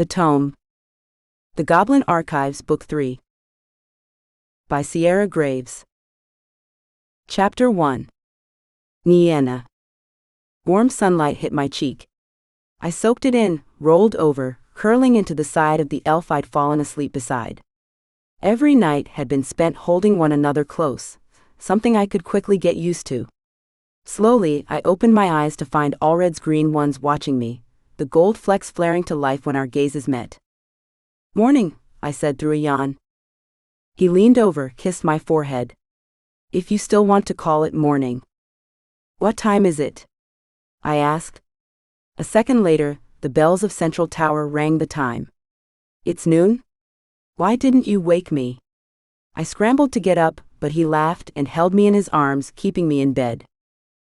The Tome. The Goblin Archives, Book 3. By Sierra Graves. Chapter 1. Nienna. Warm sunlight hit my cheek. I soaked it in, rolled over, curling into the side of the elf I'd fallen asleep beside. Every night had been spent holding one another close, something I could quickly get used to. Slowly, I opened my eyes to find Alred's green ones watching me, the gold flecks flaring to life when our gazes met. "Morning," I said through a yawn. He leaned over, kissed my forehead. "If you still want to call it morning." "What time is it?" I asked. A second later, the bells of Central Tower rang the time. "It's noon? Why didn't you wake me?" I scrambled to get up, but he laughed and held me in his arms, keeping me in bed.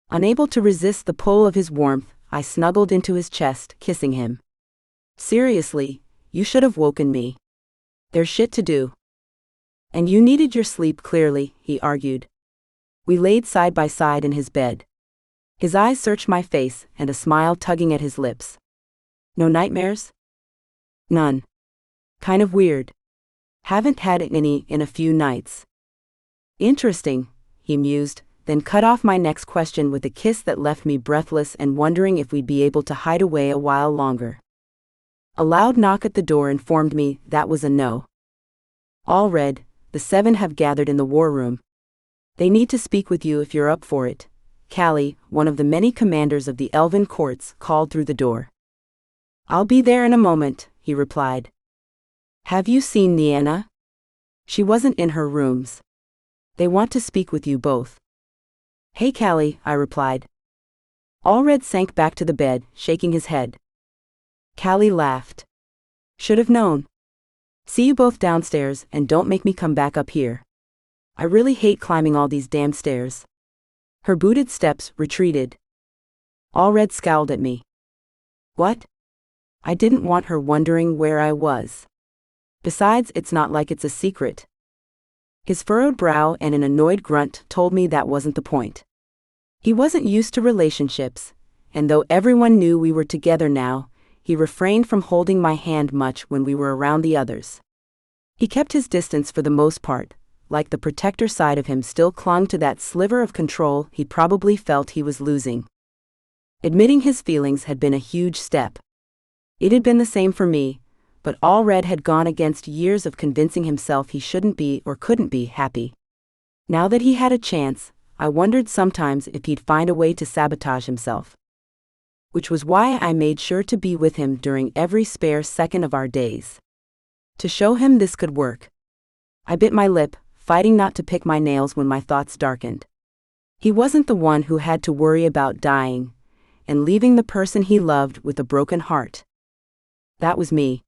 Unable to resist the pull of his warmth, I snuggled into his chest, kissing him. "Seriously, you should have woken me. There's shit to do." "And you needed your sleep clearly," he argued. We laid side by side in his bed. His eyes searched my face, and a smile tugging at his lips. "No nightmares?" "None. Kind of weird. Haven't had any in a few nights." "Interesting," he mused, then cut off my next question with a kiss that left me breathless and wondering if we'd be able to hide away a while longer. A loud knock at the door informed me that was a no. "Alred, the 7 have gathered in the war room. They need to speak with you if you're up for it," Callie, one of the many commanders of the elven courts, called through the door. "I'll be there in a moment," he replied. "Have you seen Nienna?" "She wasn't in her rooms. They want to speak with you both." "Hey Callie," I replied. Alred sank back to the bed, shaking his head. Callie laughed. "Should have known. See you both downstairs, and don't make me come back up here. I really hate climbing all these damn stairs." Her booted steps retreated. Alred scowled at me. "What?" I didn't want her wondering where I was. Besides, it's not like it's a secret. His furrowed brow and an annoyed grunt told me that wasn't the point. He wasn't used to relationships, and though everyone knew we were together now, he refrained from holding my hand much when we were around the others. He kept his distance for the most part, like the protector side of him still clung to that sliver of control he probably felt he was losing. Admitting his feelings had been a huge step. It had been the same for me, but Alred had gone against years of convincing himself he shouldn't be or couldn't be happy. Now that he had a chance, I wondered sometimes if he'd find a way to sabotage himself. Which was why I made sure to be with him during every spare second of our days. To show him this could work. I bit my lip, fighting not to pick my nails when my thoughts darkened. He wasn't the one who had to worry about dying, and leaving the person he loved with a broken heart. That was me.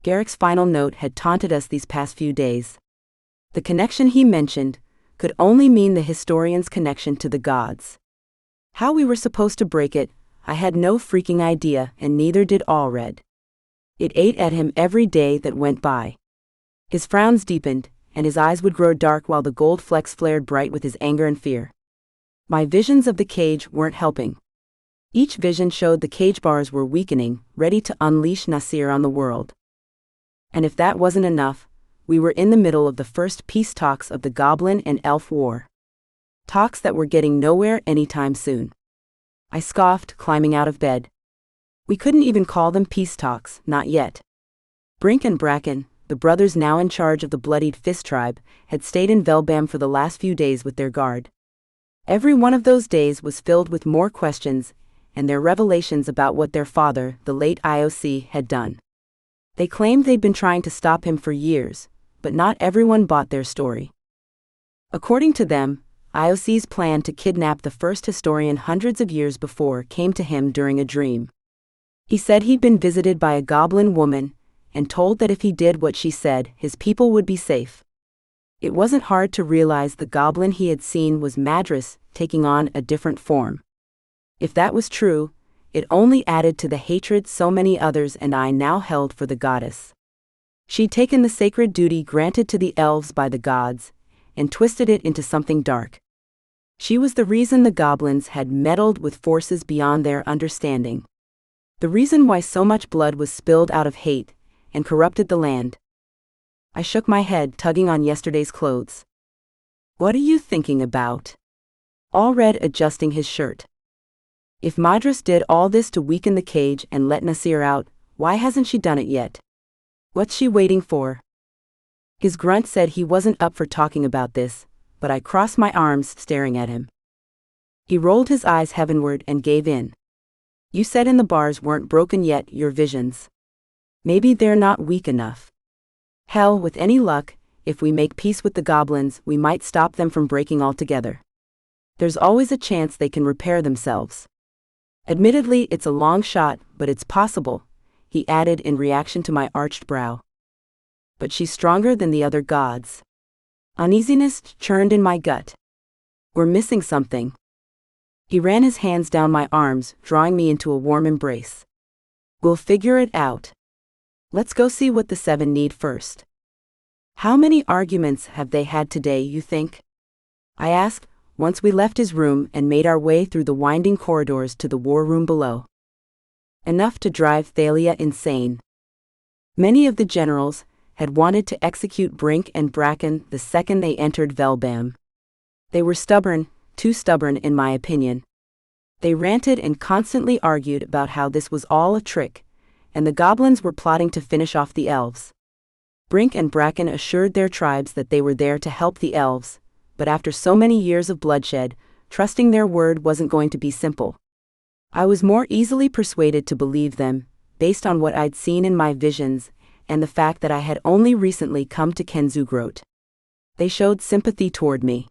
Garrick's final note had taunted us these past few days. The connection he mentioned could only mean the historian's connection to the gods. How we were supposed to break it, I had no freaking idea, and neither did Alred. It ate at him every day that went by. His frowns deepened, and his eyes would grow dark while the gold flecks flared bright with his anger and fear. My visions of the cage weren't helping. Each vision showed the cage bars were weakening, ready to unleash Nasir on the world. And if that wasn't enough, we were in the middle of the first peace talks of the Goblin and Elf War. Talks that were getting nowhere anytime soon. I scoffed, climbing out of bed. We couldn't even call them peace talks, not yet. Brink and Bracken, the brothers now in charge of the Bloodied Fist tribe, had stayed in Velbam for the last few days with their guard. Every one of those days was filled with more questions, and their revelations about what their father, the late IOC, had done. They claimed they'd been trying to stop him for years, but not everyone bought their story. According to them, IOC's plan to kidnap the first historian hundreds of years before came to him during a dream. He said he'd been visited by a goblin woman, and told that if he did what she said, his people would be safe. It wasn't hard to realize the goblin he had seen was Madras, taking on a different form. If that was true, it only added to the hatred so many others and I now held for the goddess. She'd taken the sacred duty granted to the elves by the gods, and twisted it into something dark. She was the reason the goblins had meddled with forces beyond their understanding. The reason why so much blood was spilled out of hate and corrupted the land. I shook my head, tugging on yesterday's clothes. What are you thinking about? Alred, adjusting his shirt. If Madras did all this to weaken the cage and let Nasir out, why hasn't she done it yet? What's she waiting for? His grunt said he wasn't up for talking about this, but I crossed my arms, staring at him. He rolled his eyes heavenward and gave in. You said in the bars weren't broken yet, your visions. Maybe they're not weak enough. Hell, with any luck, if we make peace with the goblins, we might stop them from breaking altogether. There's always a chance they can repair themselves. Admittedly, it's a long shot, but it's possible, he added in reaction to my arched brow. But she's stronger than the other gods. Uneasiness churned in my gut. We're missing something. He ran his hands down my arms, drawing me into a warm embrace. We'll figure it out. Let's go see what the 7 need first. How many arguments have they had today, you think? I asked, once we left his room and made our way through the winding corridors to the war room below. Enough to drive Thalia insane. Many of the generals had wanted to execute Brink and Bracken the second they entered Velbam. They were stubborn, too stubborn in my opinion. They ranted and constantly argued about how this was all a trick, and the goblins were plotting to finish off the elves. Brink and Bracken assured their tribes that they were there to help the elves, but after so many years of bloodshed, trusting their word wasn't going to be simple. I was more easily persuaded to believe them, based on what I'd seen in my visions, and the fact that I had only recently come to Kenzugrot. They showed sympathy toward me.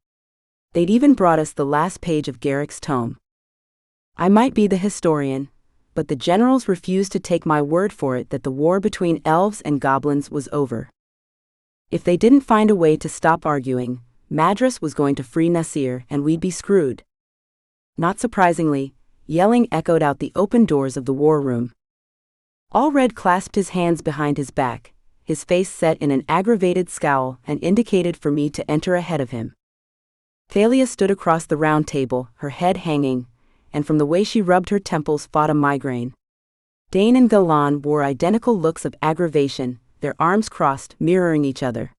They'd even brought us the last page of Garrick's tome. I might be the historian, but the generals refused to take my word for it that the war between elves and goblins was over. If they didn't find a way to stop arguing, Madras was going to free Nasir and we'd be screwed. Not surprisingly, yelling echoed out the open doors of the war room. Alred clasped his hands behind his back, his face set in an aggravated scowl, and indicated for me to enter ahead of him. Thalia stood across the round table, her head hanging, and from the way she rubbed her temples fought a migraine. Dane and Galan wore identical looks of aggravation, their arms crossed, mirroring each other.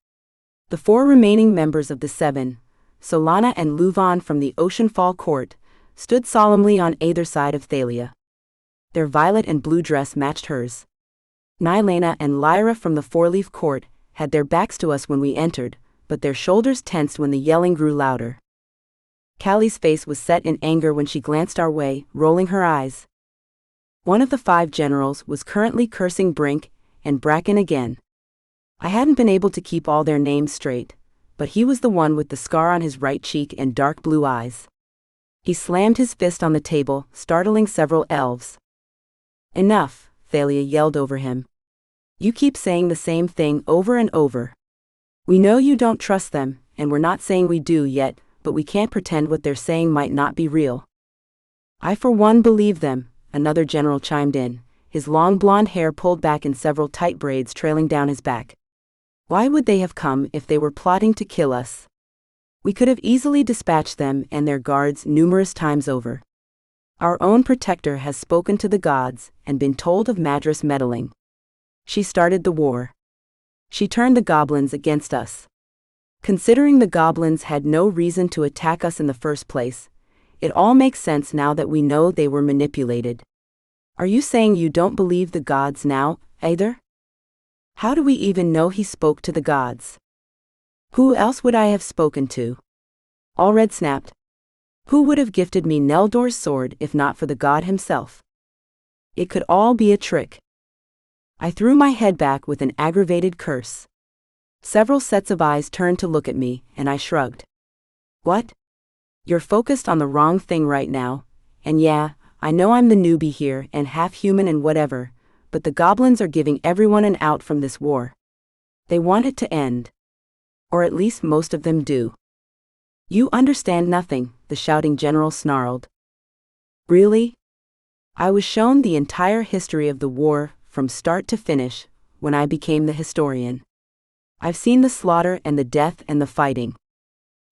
The 4 remaining members of the 7, Solana and Luvan from the Oceanfall court, stood solemnly on either side of Thalia. Their violet and blue dress matched hers. Nienna and Lyra from the 4-leaf court had their backs to us when we entered, but their shoulders tensed when the yelling grew louder. Callie's face was set in anger when she glanced our way, rolling her eyes. One of the 5 generals was currently cursing Brink and Bracken again. I hadn't been able to keep all their names straight, but he was the one with the scar on his right cheek and dark blue eyes. He slammed his fist on the table, startling several elves. Enough, Thalia yelled over him. You keep saying the same thing over and over. We know you don't trust them, and we're not saying we do yet, but we can't pretend what they're saying might not be real. I for one believe them, another general chimed in, his long blonde hair pulled back in several tight braids trailing down his back. Why would they have come if they were plotting to kill us? We could have easily dispatched them and their guards numerous times over. Our own protector has spoken to the gods and been told of Madras meddling. She started the war. She turned the goblins against us. Considering the goblins had no reason to attack us in the first place, it all makes sense now that we know they were manipulated. Are you saying you don't believe the gods now, either? How do we even know he spoke to the gods? Who else would I have spoken to? Alred snapped. Who would have gifted me Neldor's sword if not for the god himself? It could all be a trick. I threw my head back with an aggravated curse. Several sets of eyes turned to look at me, and I shrugged. What? You're focused on the wrong thing right now, and yeah, I know I'm the newbie here and half human and whatever, but the goblins are giving everyone an out from this war. They want it to end. Or at least most of them do. You understand nothing, the shouting general snarled. Really? I was shown the entire history of the war, from start to finish, when I became the historian. I've seen the slaughter and the death and the fighting.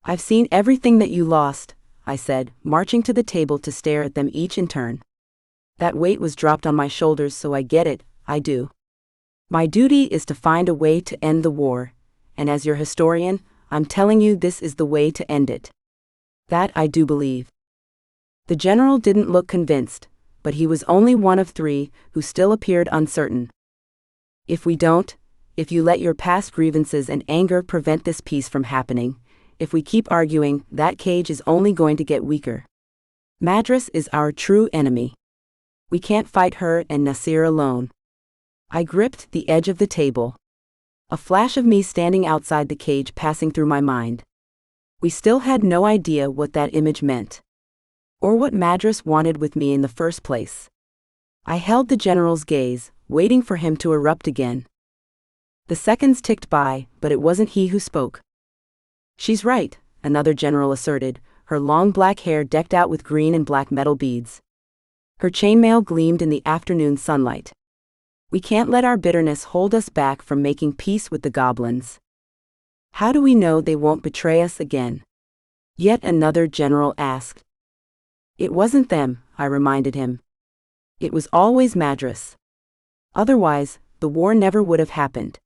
I've seen everything that you lost, I said, marching to the table to stare at them each in turn. That weight was dropped on my shoulders, so I get it, I do. My duty is to find a way to end the war, and as your historian, I'm telling you this is the way to end it. That I do believe. The general didn't look convinced, but he was only one of three who still appeared uncertain. If we don't, if you let your past grievances and anger prevent this peace from happening, if we keep arguing, that cage is only going to get weaker. Madras is our true enemy. We can't fight her and Nasir alone. I gripped the edge of the table. A flash of me standing outside the cage passing through my mind. We still had no idea what that image meant. Or what Madras wanted with me in the first place. I held the general's gaze, waiting for him to erupt again. The seconds ticked by, but it wasn't he who spoke. She's right, another general asserted, her long black hair decked out with green and black metal beads. Her chainmail gleamed in the afternoon sunlight. We can't let our bitterness hold us back from making peace with the goblins. How do we know they won't betray us again? Yet another general asked. It wasn't them, I reminded him. It was always Madras. Otherwise, the war never would have happened.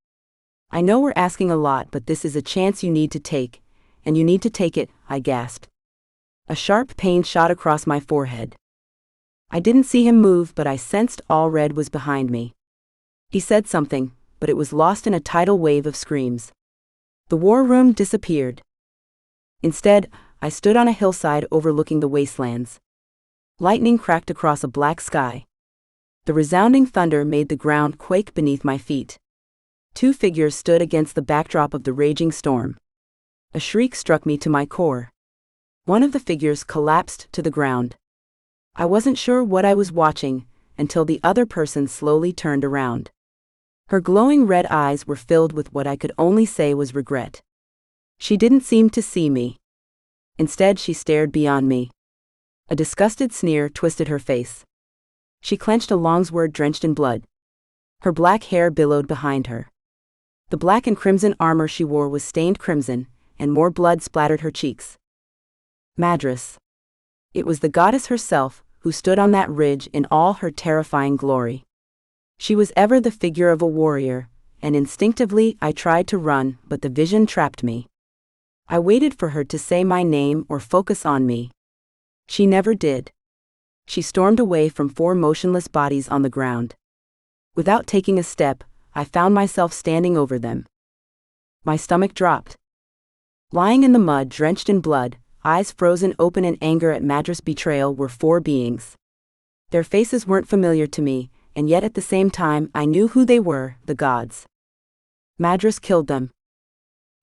I know we're asking a lot, but this is a chance you need to take, and you need to take it, I gasped. A sharp pain shot across my forehead. I didn't see him move, but I sensed Alred was behind me. He said something, but it was lost in a tidal wave of screams. The war room disappeared. Instead, I stood on a hillside overlooking the wastelands. Lightning cracked across a black sky. The resounding thunder made the ground quake beneath my feet. Two figures stood against the backdrop of the raging storm. A shriek struck me to my core. One of the figures collapsed to the ground. I wasn't sure what I was watching, until the other person slowly turned around. Her glowing red eyes were filled with what I could only say was regret. She didn't seem to see me. Instead, she stared beyond me. A disgusted sneer twisted her face. She clenched a longsword drenched in blood. Her black hair billowed behind her. The black and crimson armor she wore was stained crimson, and more blood splattered her cheeks. Madras. It was the goddess herself who stood on that ridge in all her terrifying glory. She was ever the figure of a warrior, and instinctively I tried to run, but the vision trapped me. I waited for her to say my name or focus on me. She never did. She stormed away from four motionless bodies on the ground. Without taking a step, I found myself standing over them. My stomach dropped. Lying in the mud drenched in blood, eyes frozen open in anger at Madras' betrayal, were four beings. Their faces weren't familiar to me, and yet at the same time I knew who they were, the gods. Madras killed them.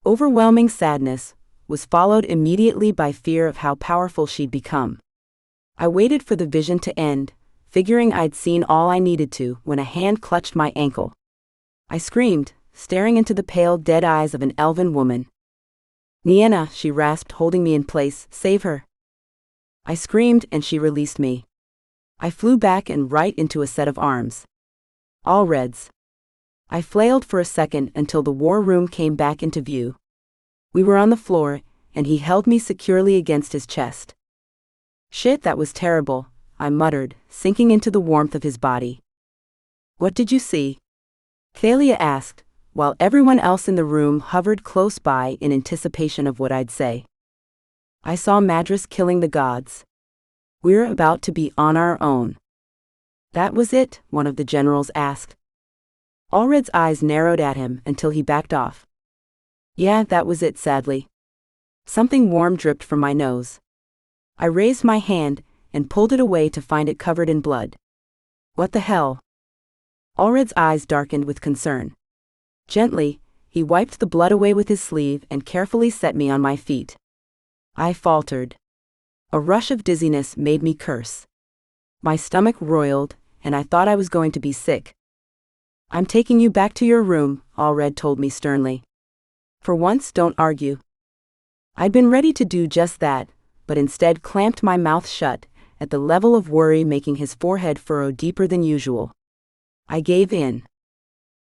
Overwhelming sadness was followed immediately by fear of how powerful she'd become. I waited for the vision to end, figuring I'd seen all I needed to, when a hand clutched my ankle. I screamed, staring into the pale, dead eyes of an elven woman. Nienna, she rasped, holding me in place, save her. I screamed and she released me. I flew back and right into a set of arms. Alred's. I flailed for a second until the war room came back into view. We were on the floor, and he held me securely against his chest. Shit, that was terrible, I muttered, sinking into the warmth of his body. What did you see? Thalia asked, while everyone else in the room hovered close by in anticipation of what I'd say. I saw Madras killing the gods. We're about to be on our own. That was it, one of the generals asked. Alred's eyes narrowed at him until he backed off. Yeah, that was it, sadly. Something warm dripped from my nose. I raised my hand and pulled it away to find it covered in blood. What the hell? Alred's eyes darkened with concern. Gently, he wiped the blood away with his sleeve and carefully set me on my feet. I faltered. A rush of dizziness made me curse. My stomach roiled, and I thought I was going to be sick. I'm taking you back to your room, Alred told me sternly. For once, don't argue. I'd been ready to do just that, but instead clamped my mouth shut, at the level of worry making his forehead furrow deeper than usual. I gave in.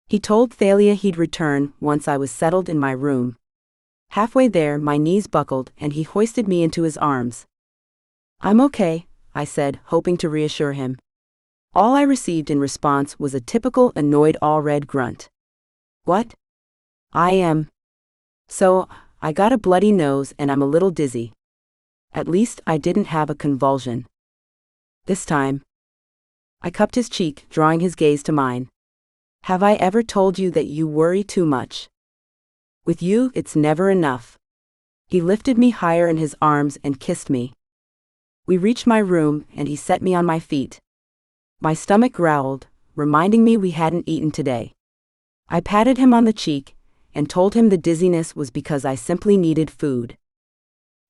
He told Thalia he'd return once I was settled in my room. Halfway there, my knees buckled and he hoisted me into his arms. I'm okay, I said, hoping to reassure him. All I received in response was a typical annoyed Alred grunt. What? I am. So, I got a bloody nose and I'm a little dizzy. At least I didn't have a convulsion. This time. I cupped his cheek, drawing his gaze to mine. Have I ever told you that you worry too much? With you, it's never enough. He lifted me higher in his arms and kissed me. We reached my room and he set me on my feet. My stomach growled, reminding me we hadn't eaten today. I patted him on the cheek and told him the dizziness was because I simply needed food.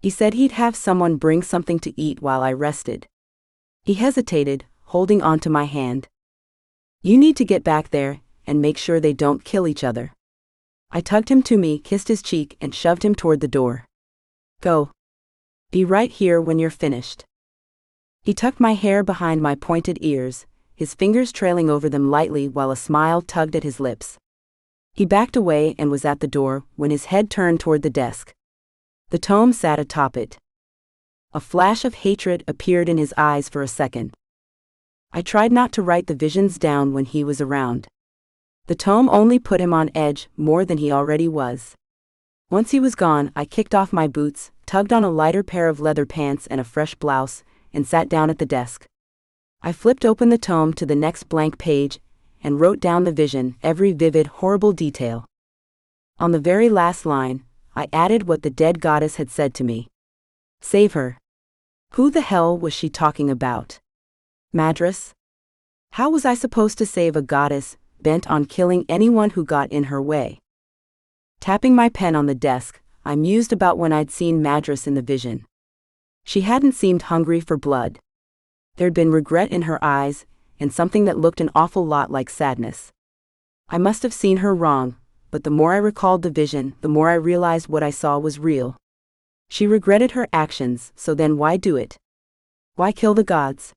He said he'd have someone bring something to eat while I rested. He hesitated, holding onto my hand. You need to get back there and make sure they don't kill each other. I tugged him to me, kissed his cheek, and shoved him toward the door. Go. Be right here when you're finished. He tucked my hair behind my pointed ears, his fingers trailing over them lightly while a smile tugged at his lips. He backed away and was at the door when his head turned toward the desk. The tome sat atop it. A flash of hatred appeared in his eyes for a second. I tried not to write the visions down when he was around. The tome only put him on edge more than he already was. Once he was gone, I kicked off my boots, tugged on a lighter pair of leather pants and a fresh blouse, and sat down at the desk. I flipped open the tome to the next blank page and wrote down the vision, every vivid, horrible detail. On the very last line, I added what the dead goddess had said to me. Save her. Who the hell was she talking about? Madras? How was I supposed to save a goddess bent on killing anyone who got in her way? Tapping my pen on the desk, I mused about when I'd seen Madras in the vision. She hadn't seemed hungry for blood. There'd been regret in her eyes, and something that looked an awful lot like sadness. I must have seen her wrong, but the more I recalled the vision, the more I realized what I saw was real. She regretted her actions, so then why do it? Why kill the gods?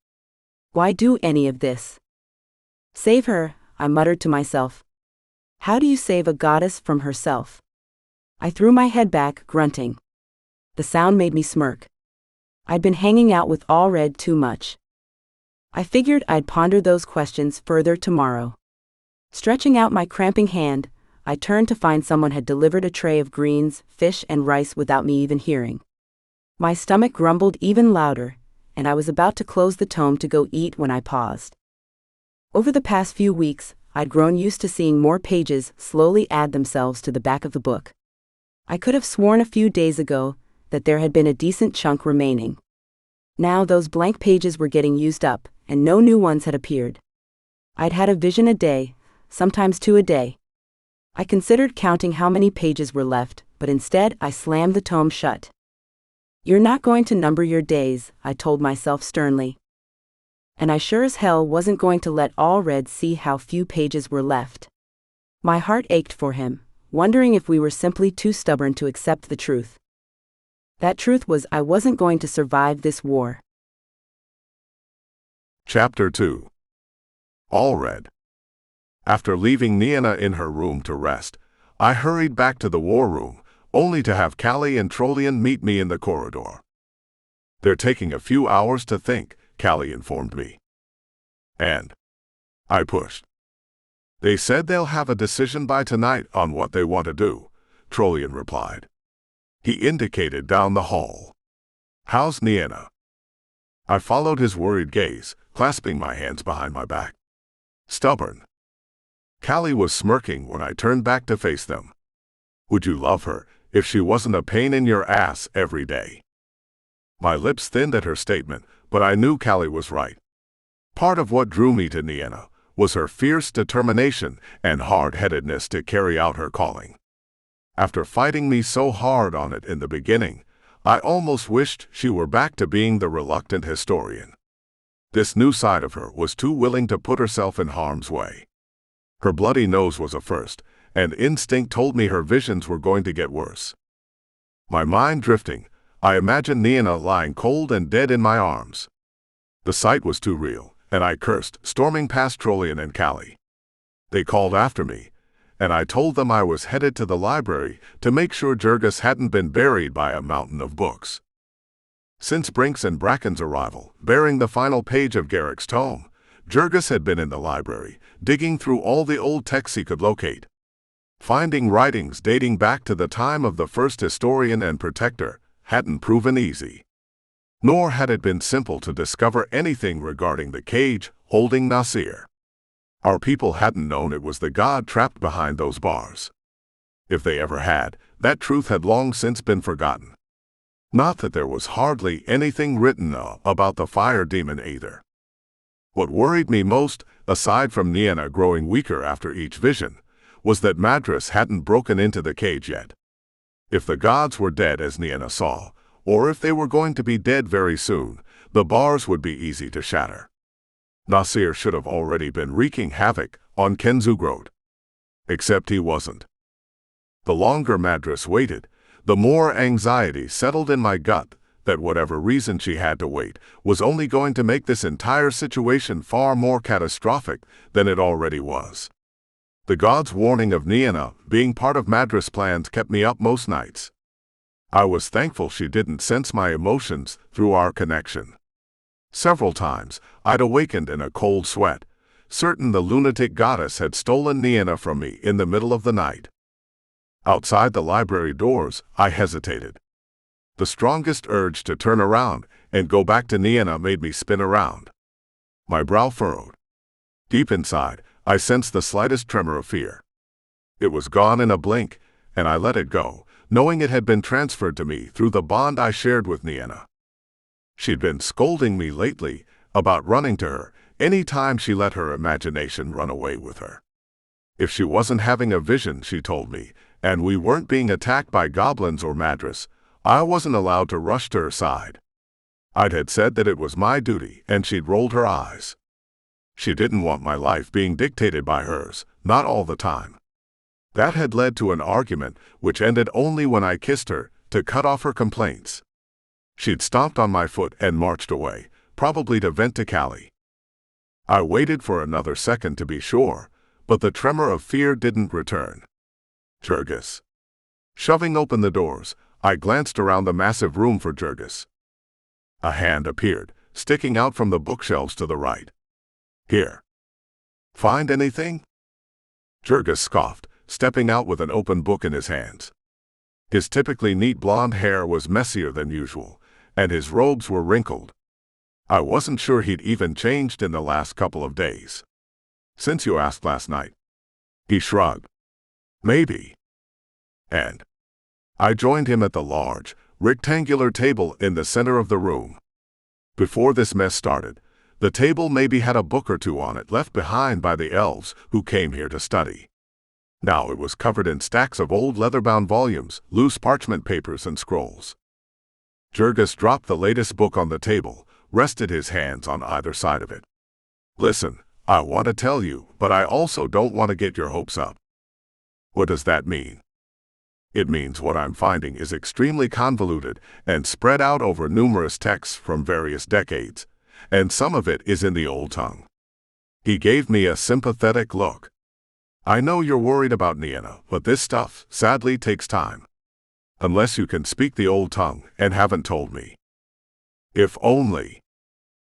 Why do any of this? Save her, I muttered to myself. How do you save a goddess from herself? I threw my head back, grunting. The sound made me smirk. I'd been hanging out with Alred too much. I figured I'd ponder those questions further tomorrow. Stretching out my cramping hand, I turned to find someone had delivered a tray of greens, fish, and rice without me even hearing. My stomach grumbled even louder, and I was about to close the tome to go eat when I paused. Over the past few weeks, I'd grown used to seeing more pages slowly add themselves to the back of the book. I could have sworn a few days ago that there had been a decent chunk remaining. Now those blank pages were getting used up, and no new ones had appeared. I'd had a vision a day, sometimes two a day. I considered counting how many pages were left, but instead I slammed the tome shut. You're not going to number your days, I told myself sternly. And I sure as hell wasn't going to let Alred see how few pages were left. My heart ached for him, wondering if we were simply too stubborn to accept the truth. That truth was I wasn't going to survive this war. Chapter 2. Alred. After leaving Nienna in her room to rest, I hurried back to the war room, only to have Callie and Trollian meet me in the corridor. They're taking a few hours to think, Callie informed me. And I pushed. They said they'll have a decision by tonight on what they want to do, Trollian replied. He indicated down the hall. How's Nienna? I followed his worried gaze, clasping my hands behind my back. Stubborn. Callie was smirking when I turned back to face them. Would you love her if she wasn't a pain in your ass every day? My lips thinned at her statement, but I knew Callie was right. Part of what drew me to Nienna was her fierce determination and hard-headedness to carry out her calling. After fighting me so hard on it in the beginning, I almost wished she were back to being the reluctant historian. This new side of her was too willing to put herself in harm's way. Her bloody nose was a first, and instinct told me her visions were going to get worse. My mind drifting, I imagined Nienna lying cold and dead in my arms. The sight was too real, and I cursed, storming past Trollian and Callie. They called after me, and I told them I was headed to the library to make sure Jurgis hadn't been buried by a mountain of books. Since Brink's and Bracken's arrival, bearing the final page of Garrick's tome, Jurgis had been in the library, digging through all the old texts he could locate. Finding writings dating back to the time of the first historian and protector hadn't proven easy. Nor had it been simple to discover anything regarding the cage holding Nasir. Our people hadn't known it was the god trapped behind those bars. If they ever had, that truth had long since been forgotten. Not that there was hardly anything written about the fire demon either. What worried me most, aside from Nienna growing weaker after each vision, was that Madras hadn't broken into the cage yet. If the gods were dead as Nienna saw, or if they were going to be dead very soon, the bars would be easy to shatter. Nasir should have already been wreaking havoc on Kenzugrod. Except he wasn't. The longer Madras waited, the more anxiety settled in my gut that whatever reason she had to wait was only going to make this entire situation far more catastrophic than it already was. The god's warning of Nienna being part of Madras' plans kept me up most nights. I was thankful she didn't sense my emotions through our connection. Several times, I'd awakened in a cold sweat, certain the lunatic goddess had stolen Nienna from me in the middle of the night. Outside the library doors, I hesitated. The strongest urge to turn around and go back to Nienna made me spin around. My brow furrowed. Deep inside, I sensed the slightest tremor of fear. It was gone in a blink, and I let it go, knowing it had been transferred to me through the bond I shared with Nienna. She'd been scolding me lately about running to her any time she let her imagination run away with her. If she wasn't having a vision, she told me, and we weren't being attacked by goblins or Madras, I wasn't allowed to rush to her side. I'd had said that it was my duty, and she'd rolled her eyes. She didn't want my life being dictated by hers, not all the time. That had led to an argument which ended only when I kissed her to cut off her complaints. She'd stomped on my foot and marched away, probably to vent to Callie. I waited for another second to be sure, but the tremor of fear didn't return. Jurgis. Shoving open the doors, I glanced around the massive room for Jurgis. A hand appeared, sticking out from the bookshelves to the right. Here. Find anything? Jurgis scoffed, stepping out with an open book in his hands. His typically neat blonde hair was messier than usual, and his robes were wrinkled. I wasn't sure he'd even changed in the last couple of days. Since you asked last night. He shrugged. Maybe. And I joined him at the large, rectangular table in the center of the room. Before this mess started, the table maybe had a book or two on it left behind by the elves who came here to study. Now it was covered in stacks of old leather-bound volumes, loose parchment papers, and scrolls. Jurgis dropped the latest book on the table, rested his hands on either side of it. Listen, I want to tell you, but I also don't want to get your hopes up. What does that mean? It means what I'm finding is extremely convoluted and spread out over numerous texts from various decades, and some of it is in the old tongue. He gave me a sympathetic look. I know you're worried about Nienna, but this stuff, sadly, takes time. Unless you can speak the old tongue and haven't told me. If only.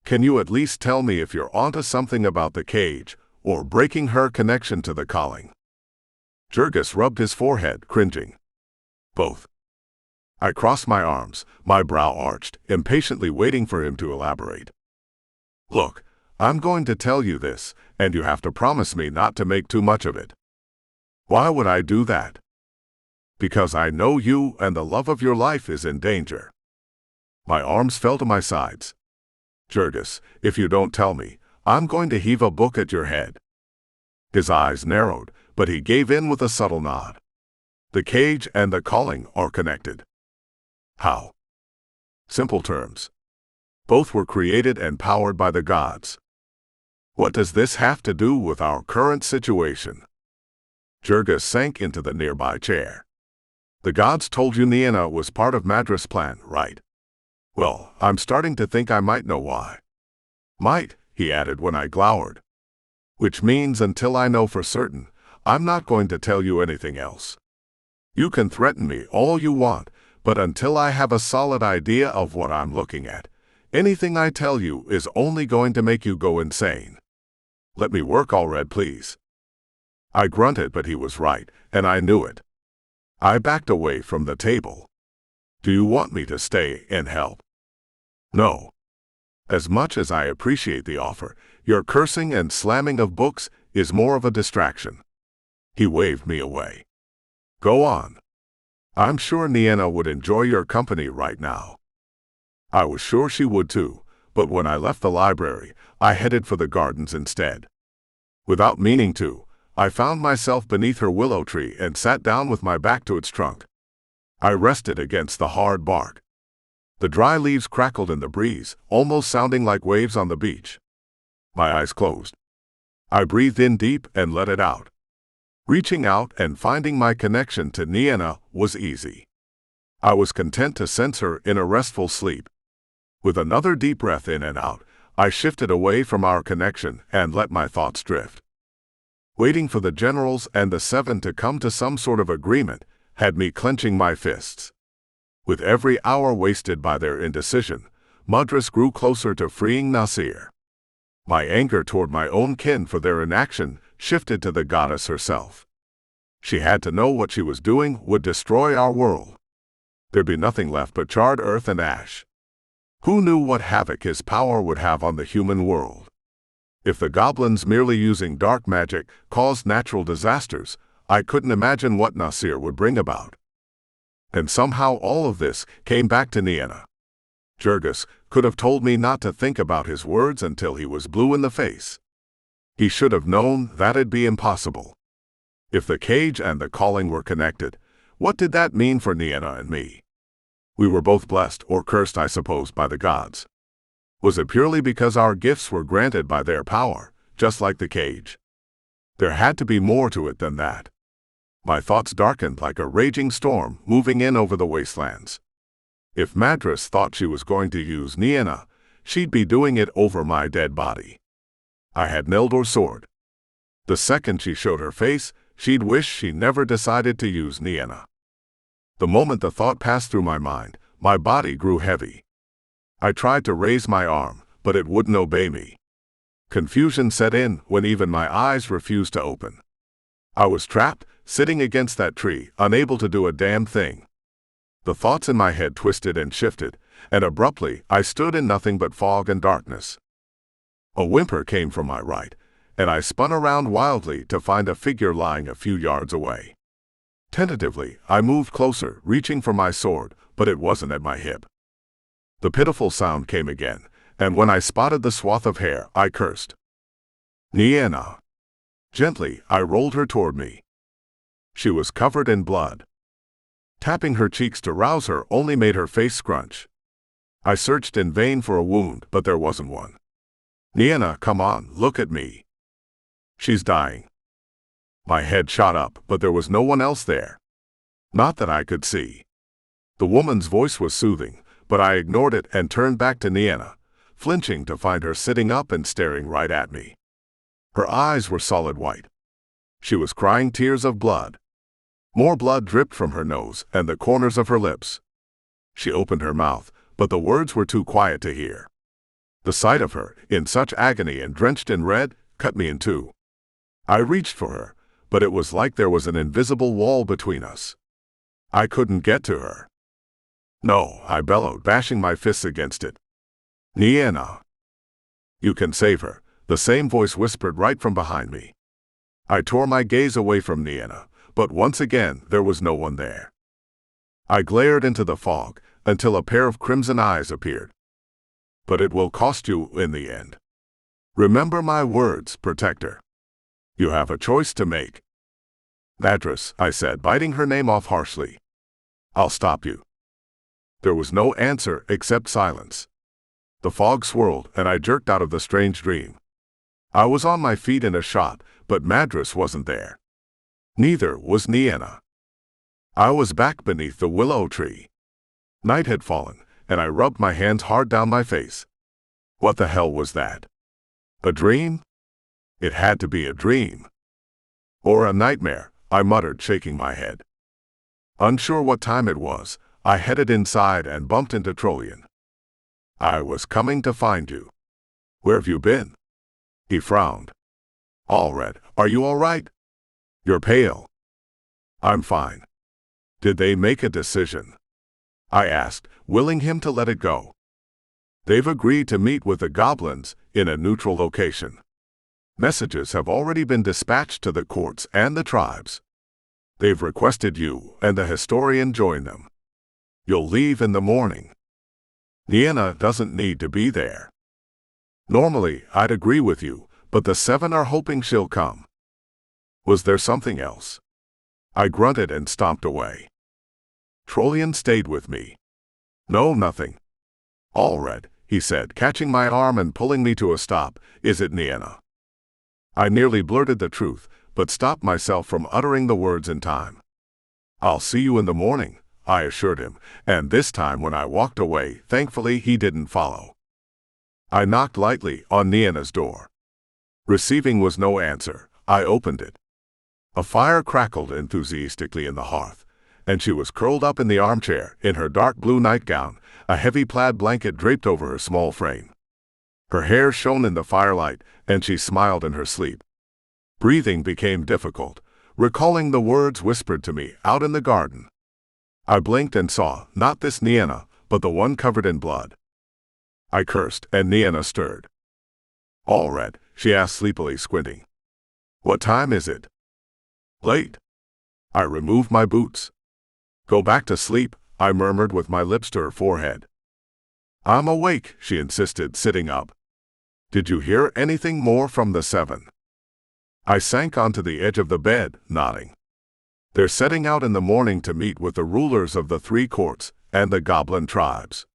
Can you at least tell me if you're onto something about the cage, or breaking her connection to the calling? Jurgis rubbed his forehead, cringing. Both. I crossed my arms, my brow arched, impatiently waiting for him to elaborate. Look, I'm going to tell you this, and you have to promise me not to make too much of it. Why would I do that? Because I know you and the love of your life is in danger. My arms fell to my sides. Jurgis, if you don't tell me, I'm going to heave a book at your head. His eyes narrowed, but he gave in with a subtle nod. The cage and the calling are connected. How? Simple terms. Both were created and powered by the gods. What does this have to do with our current situation? Jurgis sank into the nearby chair. The gods told you Nienna was part of Madras' plan, right? Well, I'm starting to think I might know why. Might, he added when I glowered. Which means until I know for certain, I'm not going to tell you anything else. You can threaten me all you want, but until I have a solid idea of what I'm looking at, anything I tell you is only going to make you go insane. Let me work, Alred, please. I grunted, but he was right, and I knew it. I backed away from the table. Do you want me to stay and help? No. As much as I appreciate the offer, your cursing and slamming of books is more of a distraction. He waved me away. Go on. I'm sure Nienna would enjoy your company right now. I was sure she would too, but when I left the library, I headed for the gardens instead. Without meaning to, I found myself beneath her willow tree and sat down with my back to its trunk. I rested against the hard bark. The dry leaves crackled in the breeze, almost sounding like waves on the beach. My eyes closed. I breathed in deep and let it out. Reaching out and finding my connection to Nienna was easy. I was content to sense her in a restful sleep. With another deep breath in and out, I shifted away from our connection and let my thoughts drift. Waiting for the generals and the seven to come to some sort of agreement had me clenching my fists. With every hour wasted by their indecision, Mudras grew closer to freeing Nasir. My anger toward my own kin for their inaction shifted to the goddess herself. She had to know what she was doing would destroy our world. There'd be nothing left but charred earth and ash. Who knew what havoc his power would have on the human world? If the goblins merely using dark magic caused natural disasters, I couldn't imagine what Nasir would bring about. And somehow all of this came back to Nienna. Jurgis could have told me not to think about his words until he was blue in the face. He should have known that'd be impossible. If the cage and the calling were connected, what did that mean for Nienna and me? We were both blessed, or cursed, I suppose, by the gods. Was it purely because our gifts were granted by their power, just like the cage? There had to be more to it than that. My thoughts darkened like a raging storm moving in over the wastelands. If Madras thought she was going to use Nienna, she'd be doing it over my dead body. I had Neldor's sword. The second she showed her face, she'd wish she never decided to use Nienna. The moment the thought passed through my mind, my body grew heavy. I tried to raise my arm, but it wouldn't obey me. Confusion set in when even my eyes refused to open. I was trapped, sitting against that tree, unable to do a damn thing. The thoughts in my head twisted and shifted, and abruptly I stood in nothing but fog and darkness. A whimper came from my right, and I spun around wildly to find a figure lying a few yards away. Tentatively, I moved closer, reaching for my sword, but it wasn't at my hip. The pitiful sound came again, and when I spotted the swath of hair, I cursed. Nienna. Gently, I rolled her toward me. She was covered in blood. Tapping her cheeks to rouse her only made her face scrunch. I searched in vain for a wound, but there wasn't one. Nienna, come on, look at me. She's dying. My head shot up, but there was no one else there. Not that I could see. The woman's voice was soothing, but I ignored it and turned back to Nienna, flinching to find her sitting up and staring right at me. Her eyes were solid white. She was crying tears of blood. More blood dripped from her nose and the corners of her lips. She opened her mouth, but the words were too quiet to hear. The sight of her, in such agony and drenched in red, cut me in two. I reached for her, but it was like there was an invisible wall between us. I couldn't get to her. No, I bellowed, bashing my fists against it. Nienna. You can save her, the same voice whispered right from behind me. I tore my gaze away from Nienna, but once again there was no one there. I glared into the fog until a pair of crimson eyes appeared. But it will cost you in the end. Remember my words, protector. You have a choice to make. Madras, I said, biting her name off harshly. I'll stop you. There was no answer except silence. The fog swirled, and I jerked out of the strange dream. I was on my feet in a shot, but Madras wasn't there. Neither was Nienna. I was back beneath the willow tree. Night had fallen, and I rubbed my hands hard down my face. What the hell was that? A dream? It had to be a dream. Or a nightmare, I muttered, shaking my head. Unsure what time it was, I headed inside and bumped into Trollian. I was coming to find you. Where have you been? He frowned. Alred, are you all right? You're pale. I'm fine. Did they make a decision? I asked, willing him to let it go. They've agreed to meet with the goblins in a neutral location. Messages have already been dispatched to the courts and the tribes. They've requested you and the historian join them. You'll leave in the morning. Nienna doesn't need to be there. Normally, I'd agree with you, but the 7 are hoping she'll come. Was there something else? I grunted and stomped away. Trollian stayed with me. No, nothing. Alred, he said, catching my arm and pulling me to a stop, is it Nienna? I nearly blurted the truth, but stopped myself from uttering the words in time. I'll see you in the morning, I assured him, and this time when I walked away, thankfully he didn't follow. I knocked lightly on Nienna's door. Receiving was no answer, I opened it. A fire crackled enthusiastically in the hearth, and she was curled up in the armchair in her dark blue nightgown, a heavy plaid blanket draped over her small frame. Her hair shone in the firelight, and she smiled in her sleep. Breathing became difficult, recalling the words whispered to me out in the garden. I blinked and saw, not this Nienna, but the one covered in blood. I cursed, and Nienna stirred. Alred, she asked sleepily, squinting. What time is it? Late. I removed my boots. Go back to sleep, I murmured with my lips to her forehead. I'm awake, she insisted, sitting up. Did you hear anything more from the 7? I sank onto the edge of the bed, nodding. They're setting out in the morning to meet with the rulers of the 3 courts and the goblin tribes.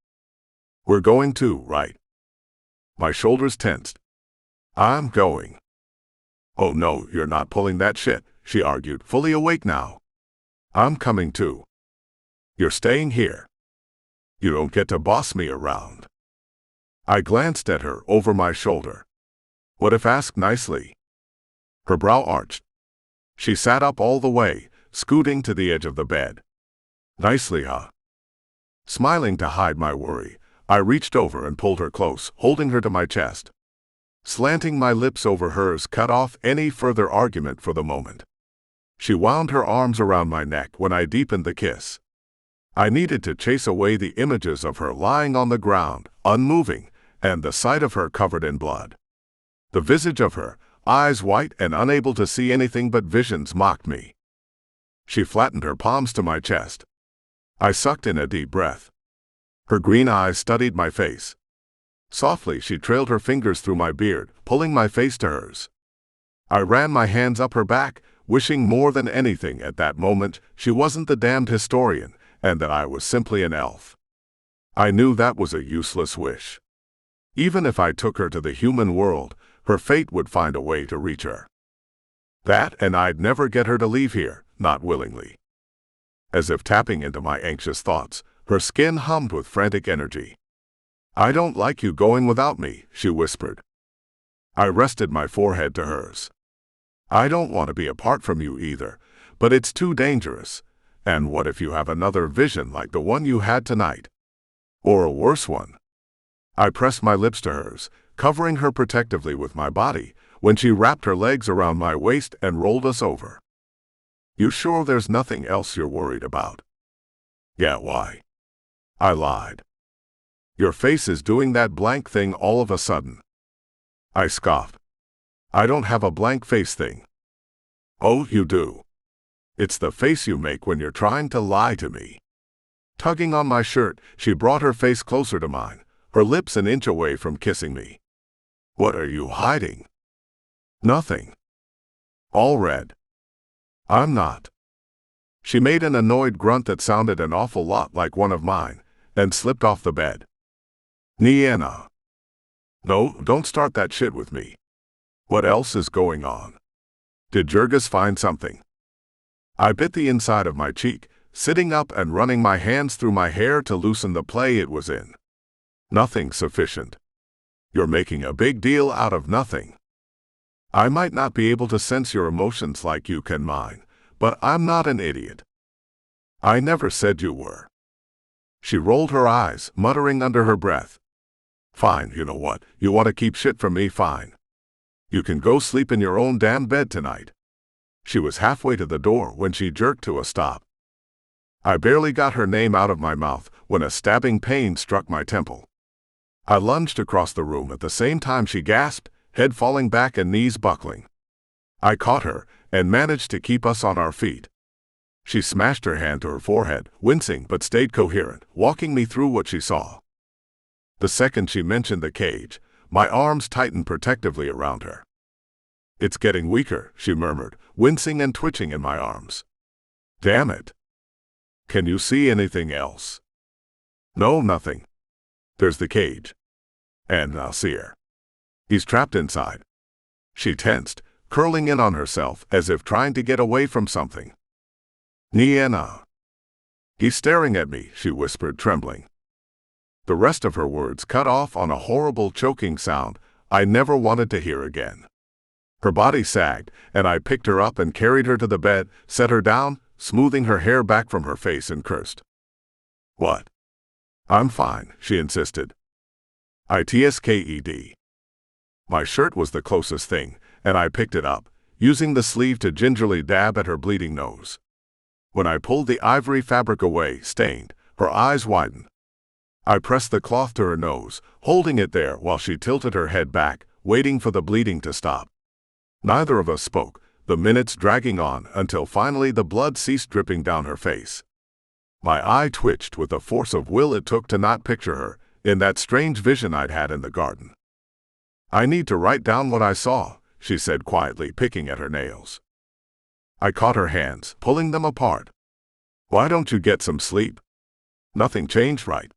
We're going too, right? My shoulders tensed. I'm going. Oh no, you're not pulling that shit, she argued, fully awake now. I'm coming too. You're staying here. You don't get to boss me around. I glanced at her over my shoulder. What if asked nicely? Her brow arched. She sat up all the way, scooting to the edge of the bed. Nicely, huh? Smiling to hide my worry, I reached over and pulled her close, holding her to my chest. Slanting my lips over hers cut off any further argument for the moment. She wound her arms around my neck when I deepened the kiss. I needed to chase away the images of her lying on the ground, unmoving, and the sight of her covered in blood. The visage of her, eyes white and unable to see anything but visions, mocked me. She flattened her palms to my chest. I sucked in a deep breath. Her green eyes studied my face. Softly she trailed her fingers through my beard, pulling my face to hers. I ran my hands up her back, wishing more than anything at that moment she wasn't the damned historian, and that I was simply an elf. I knew that was a useless wish. Even if I took her to the human world, her fate would find a way to reach her. That, and I'd never get her to leave here, not willingly. As if tapping into my anxious thoughts, her skin hummed with frantic energy. I don't like you going without me, she whispered. I rested my forehead to hers. I don't want to be apart from you either, but it's too dangerous. And what if you have another vision like the one you had tonight? Or a worse one? I pressed my lips to hers, covering her protectively with my body, when she wrapped her legs around my waist and rolled us over. You sure there's nothing else you're worried about? Yeah, why? I lied. Your face is doing that blank thing all of a sudden. I scoffed. I don't have a blank face thing. Oh, you do. It's the face you make when you're trying to lie to me. Tugging on my shirt, she brought her face closer to mine, her lips an inch away from kissing me. What are you hiding? Nothing. Alred. I'm not. She made an annoyed grunt that sounded an awful lot like one of mine, and slipped off the bed. Nienna. No, don't start that shit with me. What else is going on? Did Jurgis find something? I bit the inside of my cheek, sitting up and running my hands through my hair to loosen the play it was in. Nothing sufficient. You're making a big deal out of nothing. I might not be able to sense your emotions like you can mine, but I'm not an idiot. I never said you were. She rolled her eyes, muttering under her breath. Fine, you know what, you want to keep shit from me, fine. You can go sleep in your own damn bed tonight." She was halfway to the door when she jerked to a stop. I barely got her name out of my mouth when a stabbing pain struck my temple. I lunged across the room at the same time she gasped, head falling back and knees buckling. I caught her and managed to keep us on our feet. She smashed her hand to her forehead, wincing but stayed coherent, walking me through what she saw. The second she mentioned the cage, my arms tightened protectively around her. "It's getting weaker," she murmured, wincing and twitching in my arms. "Damn it. Can you see anything else?" "No, nothing. There's the cage. And I'll see her. He's trapped inside." She tensed, curling in on herself as if trying to get away from something. "Nienna. He's staring at me," she whispered, trembling. The rest of her words cut off on a horrible choking sound I never wanted to hear again. Her body sagged, and I picked her up and carried her to the bed, set her down, smoothing her hair back from her face, and cursed. "What?" "I'm fine," she insisted. "Itsked." My shirt was the closest thing, and I picked it up, using the sleeve to gingerly dab at her bleeding nose. When I pulled the ivory fabric away, stained, her eyes widened. I pressed the cloth to her nose, holding it there while she tilted her head back, waiting for the bleeding to stop. Neither of us spoke, the minutes dragging on until finally the blood ceased dripping down her face. My eye twitched with the force of will it took to not picture her in that strange vision I'd had in the garden. "I need to write down what I saw," she said quietly, picking at her nails. I caught her hands, pulling them apart. "Why don't you get some sleep? Nothing changed, right?"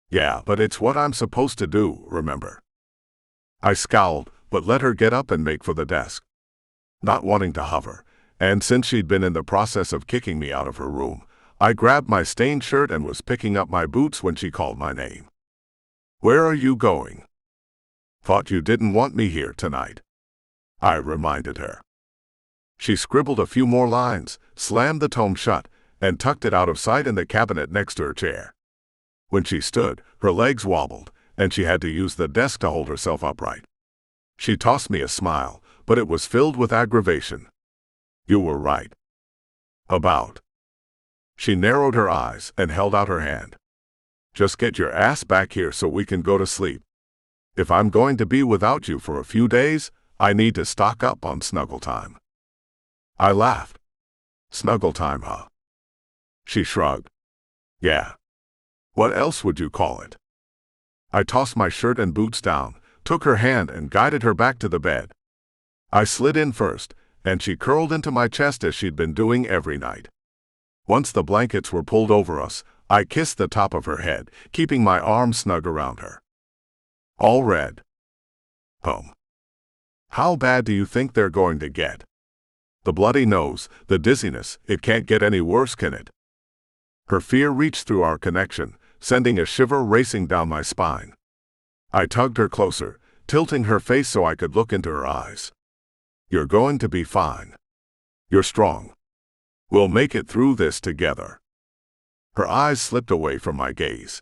"Yeah, but it's what I'm supposed to do, remember?" I scowled, but let her get up and make for the desk. Not wanting to hover, and since she'd been in the process of kicking me out of her room, I grabbed my stained shirt and was picking up my boots when she called my name. "Where are you going?" "Thought you didn't want me here tonight," I reminded her. She scribbled a few more lines, slammed the tome shut, and tucked it out of sight in the cabinet next to her chair. When she stood, her legs wobbled, and she had to use the desk to hold herself upright. She tossed me a smile, but it was filled with aggravation. "You were right." "About?" She narrowed her eyes and held out her hand. "Just get your ass back here so we can go to sleep. If I'm going to be without you for a few days, I need to stock up on snuggle time." I laughed. "Snuggle time, huh?" She shrugged. "Yeah. What else would you call it?" I tossed my shirt and boots down, took her hand and guided her back to the bed. I slid in first, and she curled into my chest as she'd been doing every night. Once the blankets were pulled over us, I kissed the top of her head, keeping my arms snug around her. "Alred. Home. How bad do you think they're going to get? The bloody nose, the dizziness, it can't get any worse, can it?" Her fear reached through our connection, sending a shiver racing down my spine. I tugged her closer, tilting her face so I could look into her eyes. "You're going to be fine. You're strong. We'll make it through this together." Her eyes slipped away from my gaze.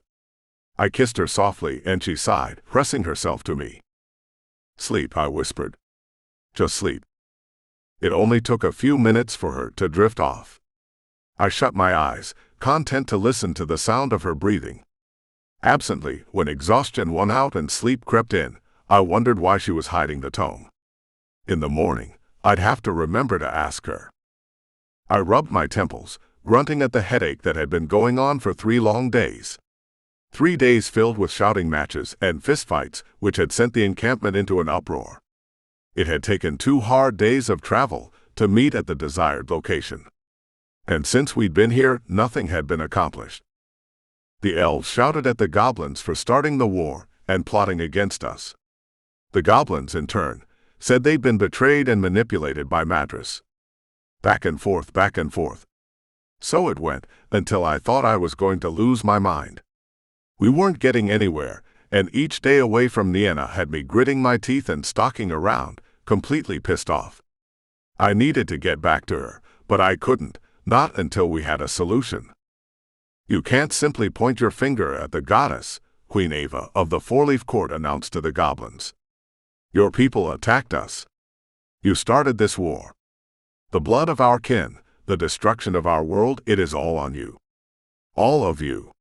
I kissed her softly and she sighed, pressing herself to me. "Sleep," I whispered. "Just sleep." It only took a few minutes for her to drift off. I shut my eyes, content to listen to the sound of her breathing. Absently, when exhaustion won out and sleep crept in, I wondered why she was hiding the tome. In the morning, I'd have to remember to ask her. I rubbed my temples, grunting at the headache that had been going on for 3 long days. 3 days filled with shouting matches and fistfights, which had sent the encampment into an uproar. It had taken 2 hard days of travel to meet at the desired location. And since we'd been here, nothing had been accomplished. The elves shouted at the goblins for starting the war and plotting against us. The goblins, in turn, said they'd been betrayed and manipulated by Madras. Back and forth, back and forth. So it went, until I thought I was going to lose my mind. We weren't getting anywhere, and each day away from Nienna had me gritting my teeth and stalking around, completely pissed off. I needed to get back to her, but I couldn't, not until we had a solution. "You can't simply point your finger at the goddess," Queen Ava of the Four-Leaf Court announced to the goblins. Your people attacked us. You started this war. The blood of our kin, the destruction of our world, it is all on you. All of you.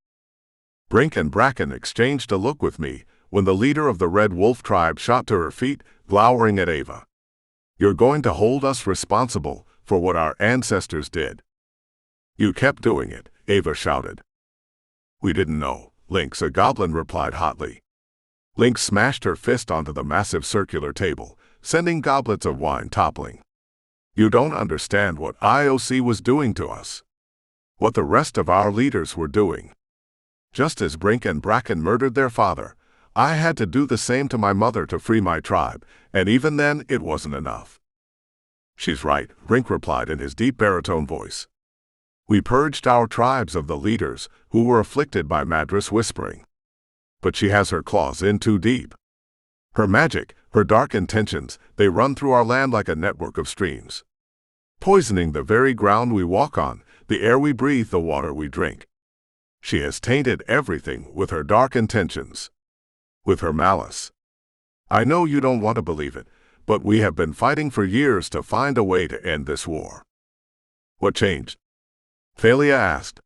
Brink and Bracken exchanged a look with me when the leader of the Red Wolf tribe shot to her feet, glowering at Ava. You're going to hold us responsible for what our ancestors did. You kept doing it, Ava shouted. We didn't know, Lynx, a goblin replied hotly. Lynx smashed her fist onto the massive circular table, sending goblets of wine toppling. You don't understand what IOC was doing to us. What the rest of our leaders were doing. Just as Brink and Bracken murdered their father, I had to do the same to my mother to free my tribe, and even then it wasn't enough. She's right, Brink replied in his deep baritone voice. We purged our tribes of the leaders who were afflicted by Madras whispering. But she has her claws in too deep. Her magic, her dark intentions, they run through our land like a network of streams. Poisoning the very ground we walk on, the air we breathe, the water we drink. She has tainted everything with her dark intentions. With her malice. I know you don't want to believe it, but we have been fighting for years to find a way to end this war. What changed? Thalia asked.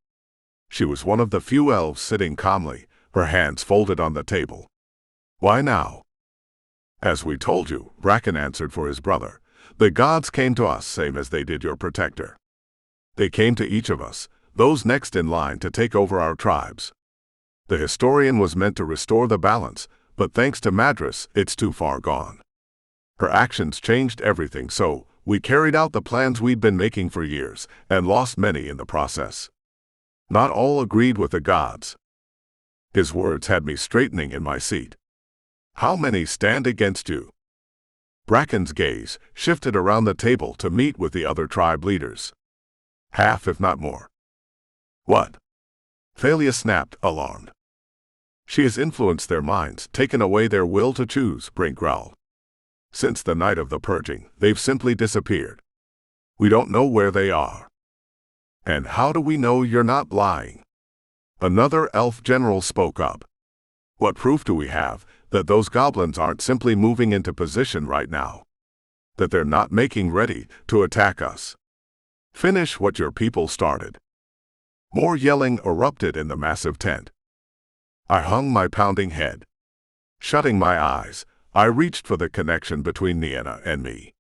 She was one of the few elves sitting calmly, her hands folded on the table. Why now? As we told you, Bracken answered for his brother, the gods came to us same as they did your protector. They came to each of us, those next in line to take over our tribes. The historian was meant to restore the balance, but thanks to Madras, it's too far gone. Her actions changed everything, so we carried out the plans we'd been making for years, and lost many in the process. Not all agreed with the gods. His words had me straightening in my seat. How many stand against you? Bracken's gaze shifted around the table to meet with the other tribe leaders. Half, if not more. What? Thalia snapped, alarmed. She has influenced their minds, taken away their will to choose, Brink growled. Since the night of the purging, they've simply disappeared. We don't know where they are. And how do we know you're not lying? Another elf general spoke up. What proof do we have that those goblins aren't simply moving into position right now? That they're not making ready to attack us? Finish what your people started. More yelling erupted in the massive tent. I hung my pounding head. Shutting my eyes, I reached for the connection between Nienna and me.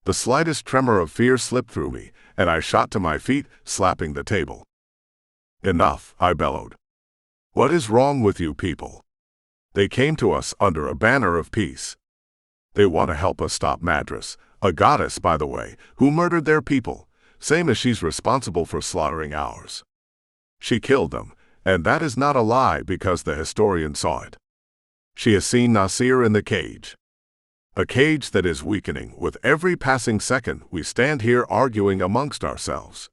The slightest tremor of fear slipped through me, and I shot to my feet, slapping the table. Enough, I bellowed. What is wrong with you people? They came to us under a banner of peace. They want to help us stop Madras, a goddess, by the way, who murdered their people, same as she's responsible for slaughtering ours. She killed them, and that is not a lie because the historian saw it. She has seen Nasir in the cage. A cage that is weakening with every passing second we stand here arguing amongst ourselves.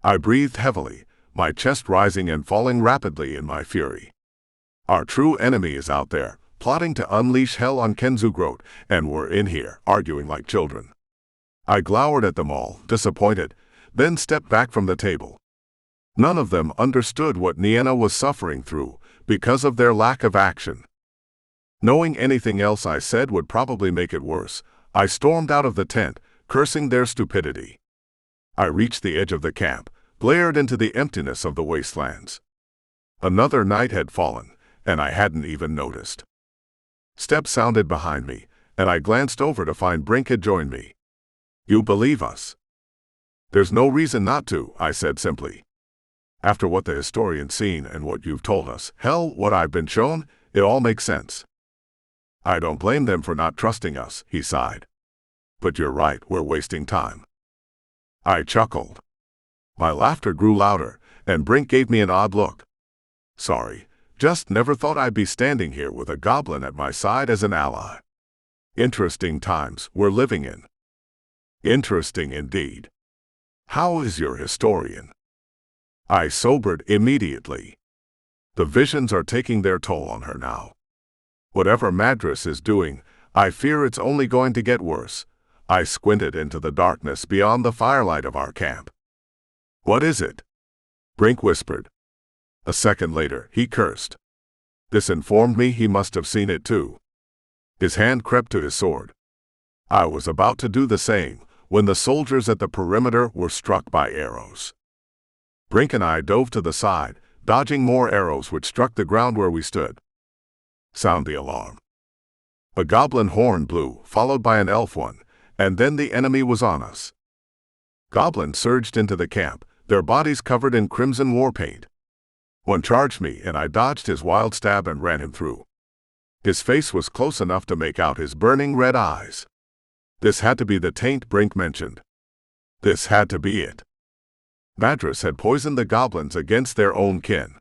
I breathed heavily, my chest rising and falling rapidly in my fury. Our true enemy is out there, plotting to unleash hell on Kenzugrot, and we're in here, arguing like children. I glowered at them all, disappointed, then stepped back from the table. None of them understood what Nienna was suffering through, because of their lack of action. Knowing anything else I said would probably make it worse, I stormed out of the tent, cursing their stupidity. I reached the edge of the camp, glared into the emptiness of the wastelands. Another night had fallen, and I hadn't even noticed. Steps sounded behind me, and I glanced over to find Brink had joined me. You believe us? There's no reason not to, I said simply. After what the historian's seen and what you've told us, hell, what I've been shown, it all makes sense. I don't blame them for not trusting us, he sighed. But you're right, we're wasting time. I chuckled. My laughter grew louder, and Brink gave me an odd look. Sorry, just never thought I'd be standing here with a goblin at my side as an ally. Interesting times we're living in. Interesting indeed. How is your historian? I sobered immediately. The visions are taking their toll on her now. Whatever Madras is doing, I fear it's only going to get worse. I squinted into the darkness beyond the firelight of our camp. What is it? Brink whispered. A second later, he cursed. This informed me he must have seen it too. His hand crept to his sword. I was about to do the same when the soldiers at the perimeter were struck by arrows. Brink and I dove to the side, dodging more arrows which struck the ground where we stood. Sound the alarm. A goblin horn blew, followed by an elf one, and then the enemy was on us. Goblins surged into the camp, their bodies covered in crimson war paint. One charged me and I dodged his wild stab and ran him through. His face was close enough to make out his burning red eyes. This had to be the taint Brink mentioned. This had to be it. Madras had poisoned the goblins against their own kin.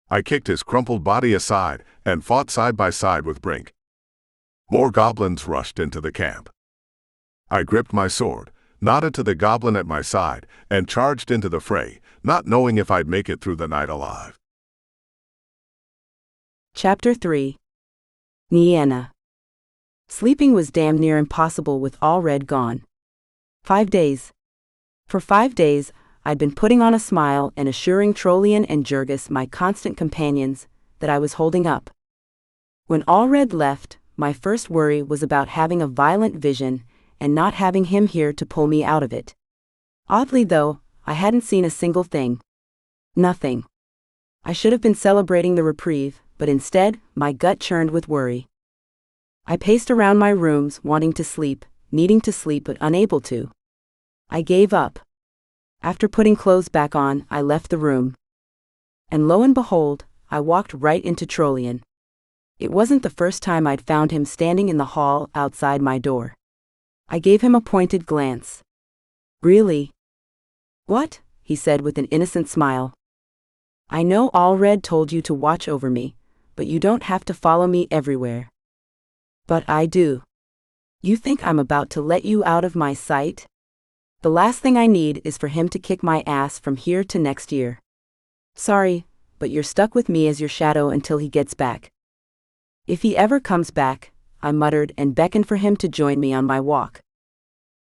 I kicked his crumpled body aside and fought side by side with Brink. More goblins rushed into the camp. I gripped my sword, nodded to the goblin at my side, and charged into the fray, not knowing if I'd make it through the night alive. Chapter 3. Nienna. Sleeping was damn near impossible with Alred gone. 5 days. For 5 days, I'd been putting on a smile and assuring Trollian and Jurgis, my constant companions, that I was holding up. When Alred left, my first worry was about having a violent vision and not having him here to pull me out of it. Oddly though, I hadn't seen a single thing. Nothing. I should have been celebrating the reprieve, but instead, my gut churned with worry. I paced around my rooms, wanting to sleep, needing to sleep but unable to. I gave up. After putting clothes back on, I left the room. And lo and behold, I walked right into Trollian. It wasn't the first time I'd found him standing in the hall outside my door. I gave him a pointed glance. Really? What? He said with an innocent smile. I know Alred told you to watch over me, but you don't have to follow me everywhere. But I do. You think I'm about to let you out of my sight? The last thing I need is for him to kick my ass from here to next year. Sorry, but you're stuck with me as your shadow until he gets back. If he ever comes back, I muttered and beckoned for him to join me on my walk.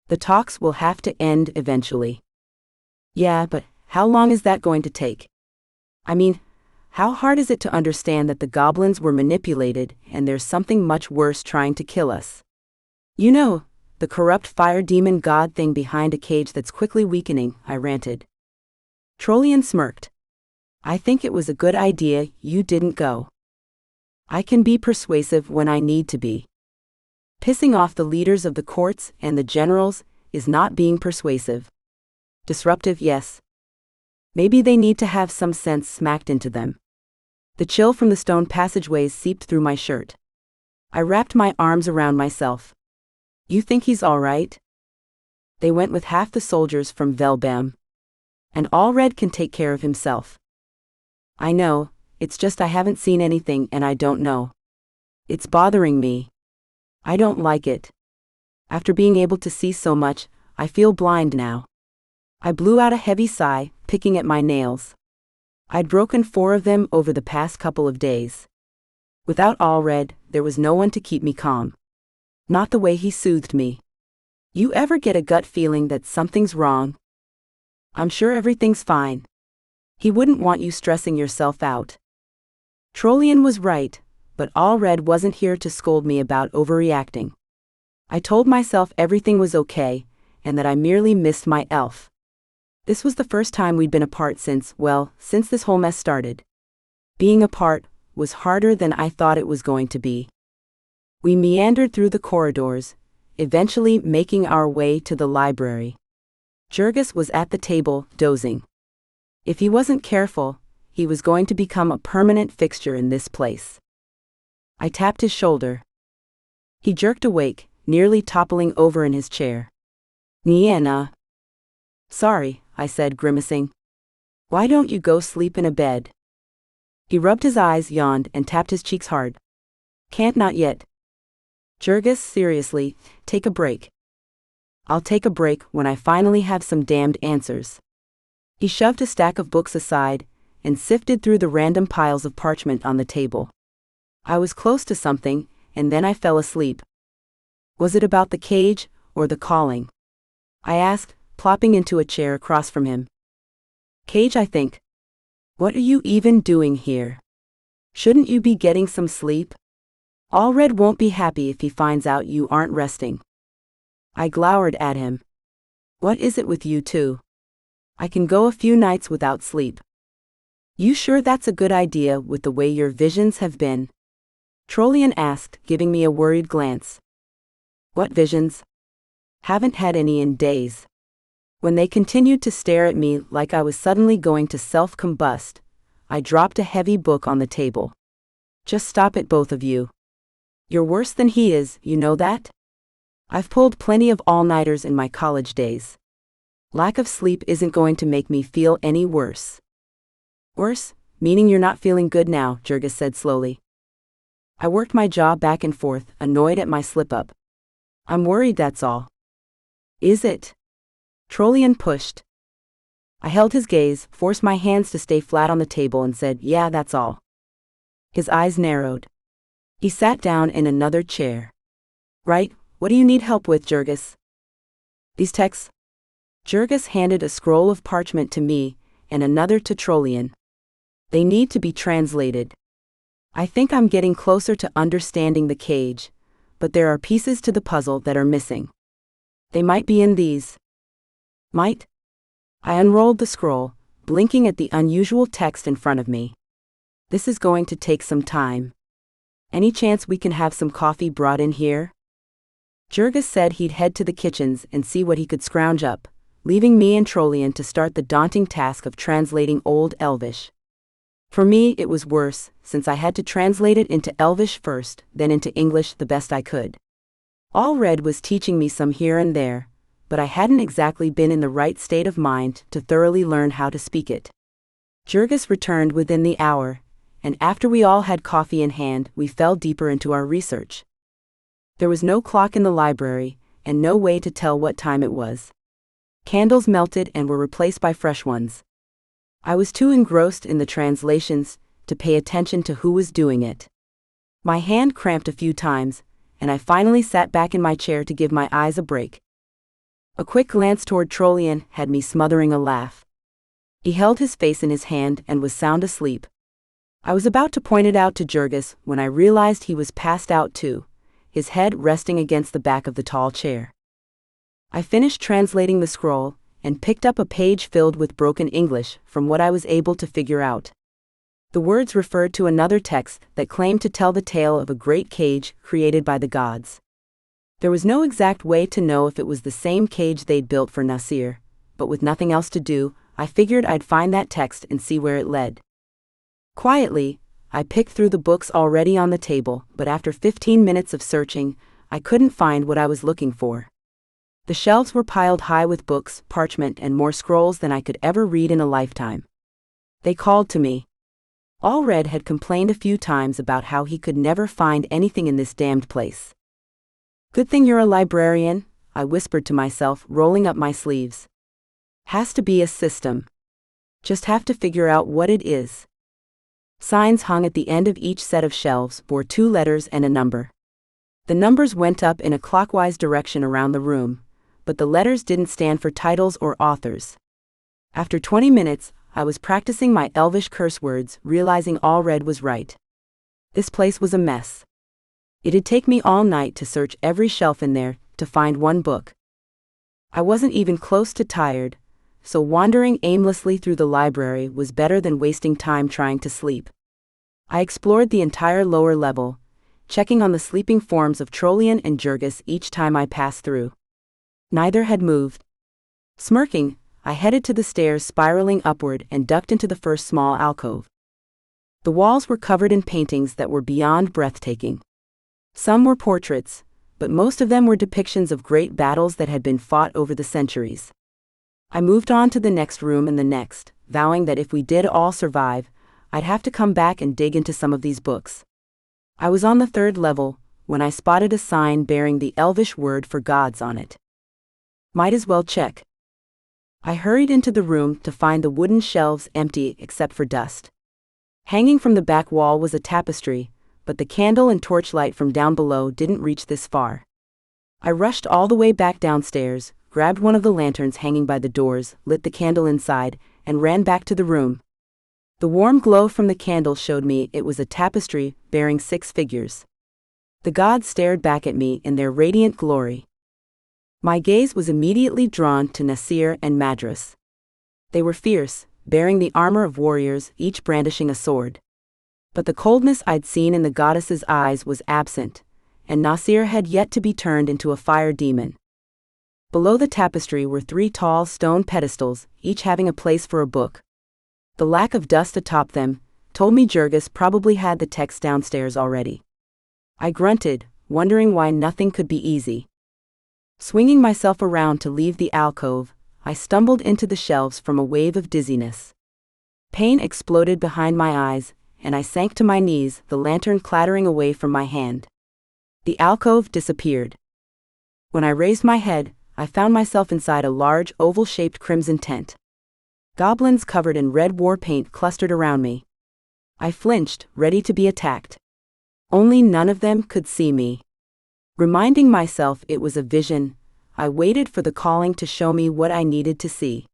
The talks will have to end eventually. Yeah, but how long is that going to take? I mean, how hard is it to understand that the goblins were manipulated and there's something much worse trying to kill us? You know, the corrupt fire demon god thing behind a cage that's quickly weakening, I ranted. Trollian smirked. I think it was a good idea you didn't go. I can be persuasive when I need to be. Pissing off the leaders of the courts and the generals is not being persuasive. Disruptive, yes. Maybe they need to have some sense smacked into them. The chill from the stone passageways seeped through my shirt. I wrapped my arms around myself. You think he's all right? They went with half the soldiers from Velbam. And Alred can take care of himself. I know, it's just I haven't seen anything and I don't know. It's bothering me. I don't like it. After being able to see so much, I feel blind now. I blew out a heavy sigh, picking at my nails. I'd broken 4 of them over the past couple of days. Without Alred, there was no one to keep me calm. Not the way he soothed me. You ever get a gut feeling that something's wrong? I'm sure everything's fine. He wouldn't want you stressing yourself out. Trollian was right, but Alred wasn't here to scold me about overreacting. I told myself everything was okay, and that I merely missed my elf. This was the first time we'd been apart since this whole mess started. Being apart was harder than I thought it was going to be. We meandered through the corridors, eventually making our way to the library. Jurgis was at the table, dozing. If he wasn't careful, he was going to become a permanent fixture in this place. I tapped his shoulder. He jerked awake, nearly toppling over in his chair. Nienna. Sorry, I said, grimacing. Why don't you go sleep in a bed? He rubbed his eyes, yawned, and tapped his cheeks hard. Can't, not yet. Jurgis, seriously, take a break. I'll take a break when I finally have some damned answers. He shoved a stack of books aside and sifted through the random piles of parchment on the table. I was close to something, and then I fell asleep. Was it about the cage or the calling? I asked, plopping into a chair across from him. Cage, I think. What are you even doing here? Shouldn't you be getting some sleep? Alred won't be happy if he finds out you aren't resting. I glowered at him. What is it with you two? I can go a few nights without sleep. You sure that's a good idea with the way your visions have been? Trollian asked, giving me a worried glance. What visions? Haven't had any in days. When they continued to stare at me like I was suddenly going to self-combust, I dropped a heavy book on the table. Just stop it, both of you. You're worse than he is, you know that? I've pulled plenty of all-nighters in my college days. Lack of sleep isn't going to make me feel any worse. Worse? Meaning you're not feeling good now, Jurgis said slowly. I worked my jaw back and forth, annoyed at my slip-up. I'm worried, that's all. Is it? Trollian pushed. I held his gaze, forced my hands to stay flat on the table and said, yeah, that's all. His eyes narrowed. He sat down in another chair. Right, what do you need help with, Jurgis? These texts? Jurgis handed a scroll of parchment to me, and another to Trollian. They need to be translated. I think I'm getting closer to understanding the cage, but there are pieces to the puzzle that are missing. They might be in these. Might? I unrolled the scroll, blinking at the unusual text in front of me. This is going to take some time. Any chance we can have some coffee brought in here? Jurgis said he'd head to the kitchens and see what he could scrounge up, leaving me and Trollian to start the daunting task of translating Old Elvish. For me, it was worse, since I had to translate it into Elvish first, then into English the best I could. Alred was teaching me some here and there, but I hadn't exactly been in the right state of mind to thoroughly learn how to speak it. Jurgis returned within the hour, and after we all had coffee in hand, we fell deeper into our research. There was no clock in the library, and no way to tell what time it was. Candles melted and were replaced by fresh ones. I was too engrossed in the translations to pay attention to who was doing it. My hand cramped a few times, and I finally sat back in my chair to give my eyes a break. A quick glance toward Trollian had me smothering a laugh. He held his face in his hand and was sound asleep. I was about to point it out to Jurgis when I realized he was passed out too, his head resting against the back of the tall chair. I finished translating the scroll and picked up a page filled with broken English from what I was able to figure out. The words referred to another text that claimed to tell the tale of a great cage created by the gods. There was no exact way to know if it was the same cage they'd built for Nasir, but with nothing else to do, I figured I'd find that text and see where it led. Quietly, I picked through the books already on the table, but after 15 minutes of searching, I couldn't find what I was looking for. The shelves were piled high with books, parchment, and more scrolls than I could ever read in a lifetime. They called to me. Alred had complained a few times about how he could never find anything in this damned place. Good thing you're a librarian, I whispered to myself, rolling up my sleeves. Has to be a system. Just have to figure out what it is. Signs hung at the end of each set of shelves bore 2 letters and a number. The numbers went up in a clockwise direction around the room, but the letters didn't stand for titles or authors. After 20 minutes, I was practicing my Elvish curse words, realizing Alred was right. This place was a mess. It'd take me all night to search every shelf in there to find one book. I wasn't even close to tired, so wandering aimlessly through the library was better than wasting time trying to sleep. I explored the entire lower level, checking on the sleeping forms of Trollian and Jurgis each time I passed through. Neither had moved. Smirking, I headed to the stairs spiraling upward and ducked into the first small alcove. The walls were covered in paintings that were beyond breathtaking. Some were portraits, but most of them were depictions of great battles that had been fought over the centuries. I moved on to the next room and the next, vowing that if we did all survive, I'd have to come back and dig into some of these books. I was on the 3rd level when I spotted a sign bearing the Elvish word for gods on it. Might as well check. I hurried into the room to find the wooden shelves empty except for dust. Hanging from the back wall was a tapestry, but the candle and torchlight from down below didn't reach this far. I rushed all the way back downstairs, grabbed one of the lanterns hanging by the doors, lit the candle inside, and ran back to the room. The warm glow from the candle showed me it was a tapestry bearing 6 figures. The gods stared back at me in their radiant glory. My gaze was immediately drawn to Nasir and Madras. They were fierce, bearing the armor of warriors, each brandishing a sword. But the coldness I'd seen in the goddess's eyes was absent, and Nasir had yet to be turned into a fire demon. Below the tapestry were 3 tall stone pedestals, each having a place for a book. The lack of dust atop them told me Jurgis probably had the text downstairs already. I grunted, wondering why nothing could be easy. Swinging myself around to leave the alcove, I stumbled into the shelves from a wave of dizziness. Pain exploded behind my eyes, and I sank to my knees, the lantern clattering away from my hand. The alcove disappeared. When I raised my head, I found myself inside a large, oval-shaped crimson tent. Goblins covered in red war paint clustered around me. I flinched, ready to be attacked. Only none of them could see me. Reminding myself it was a vision, I waited for the calling to show me what I needed to see.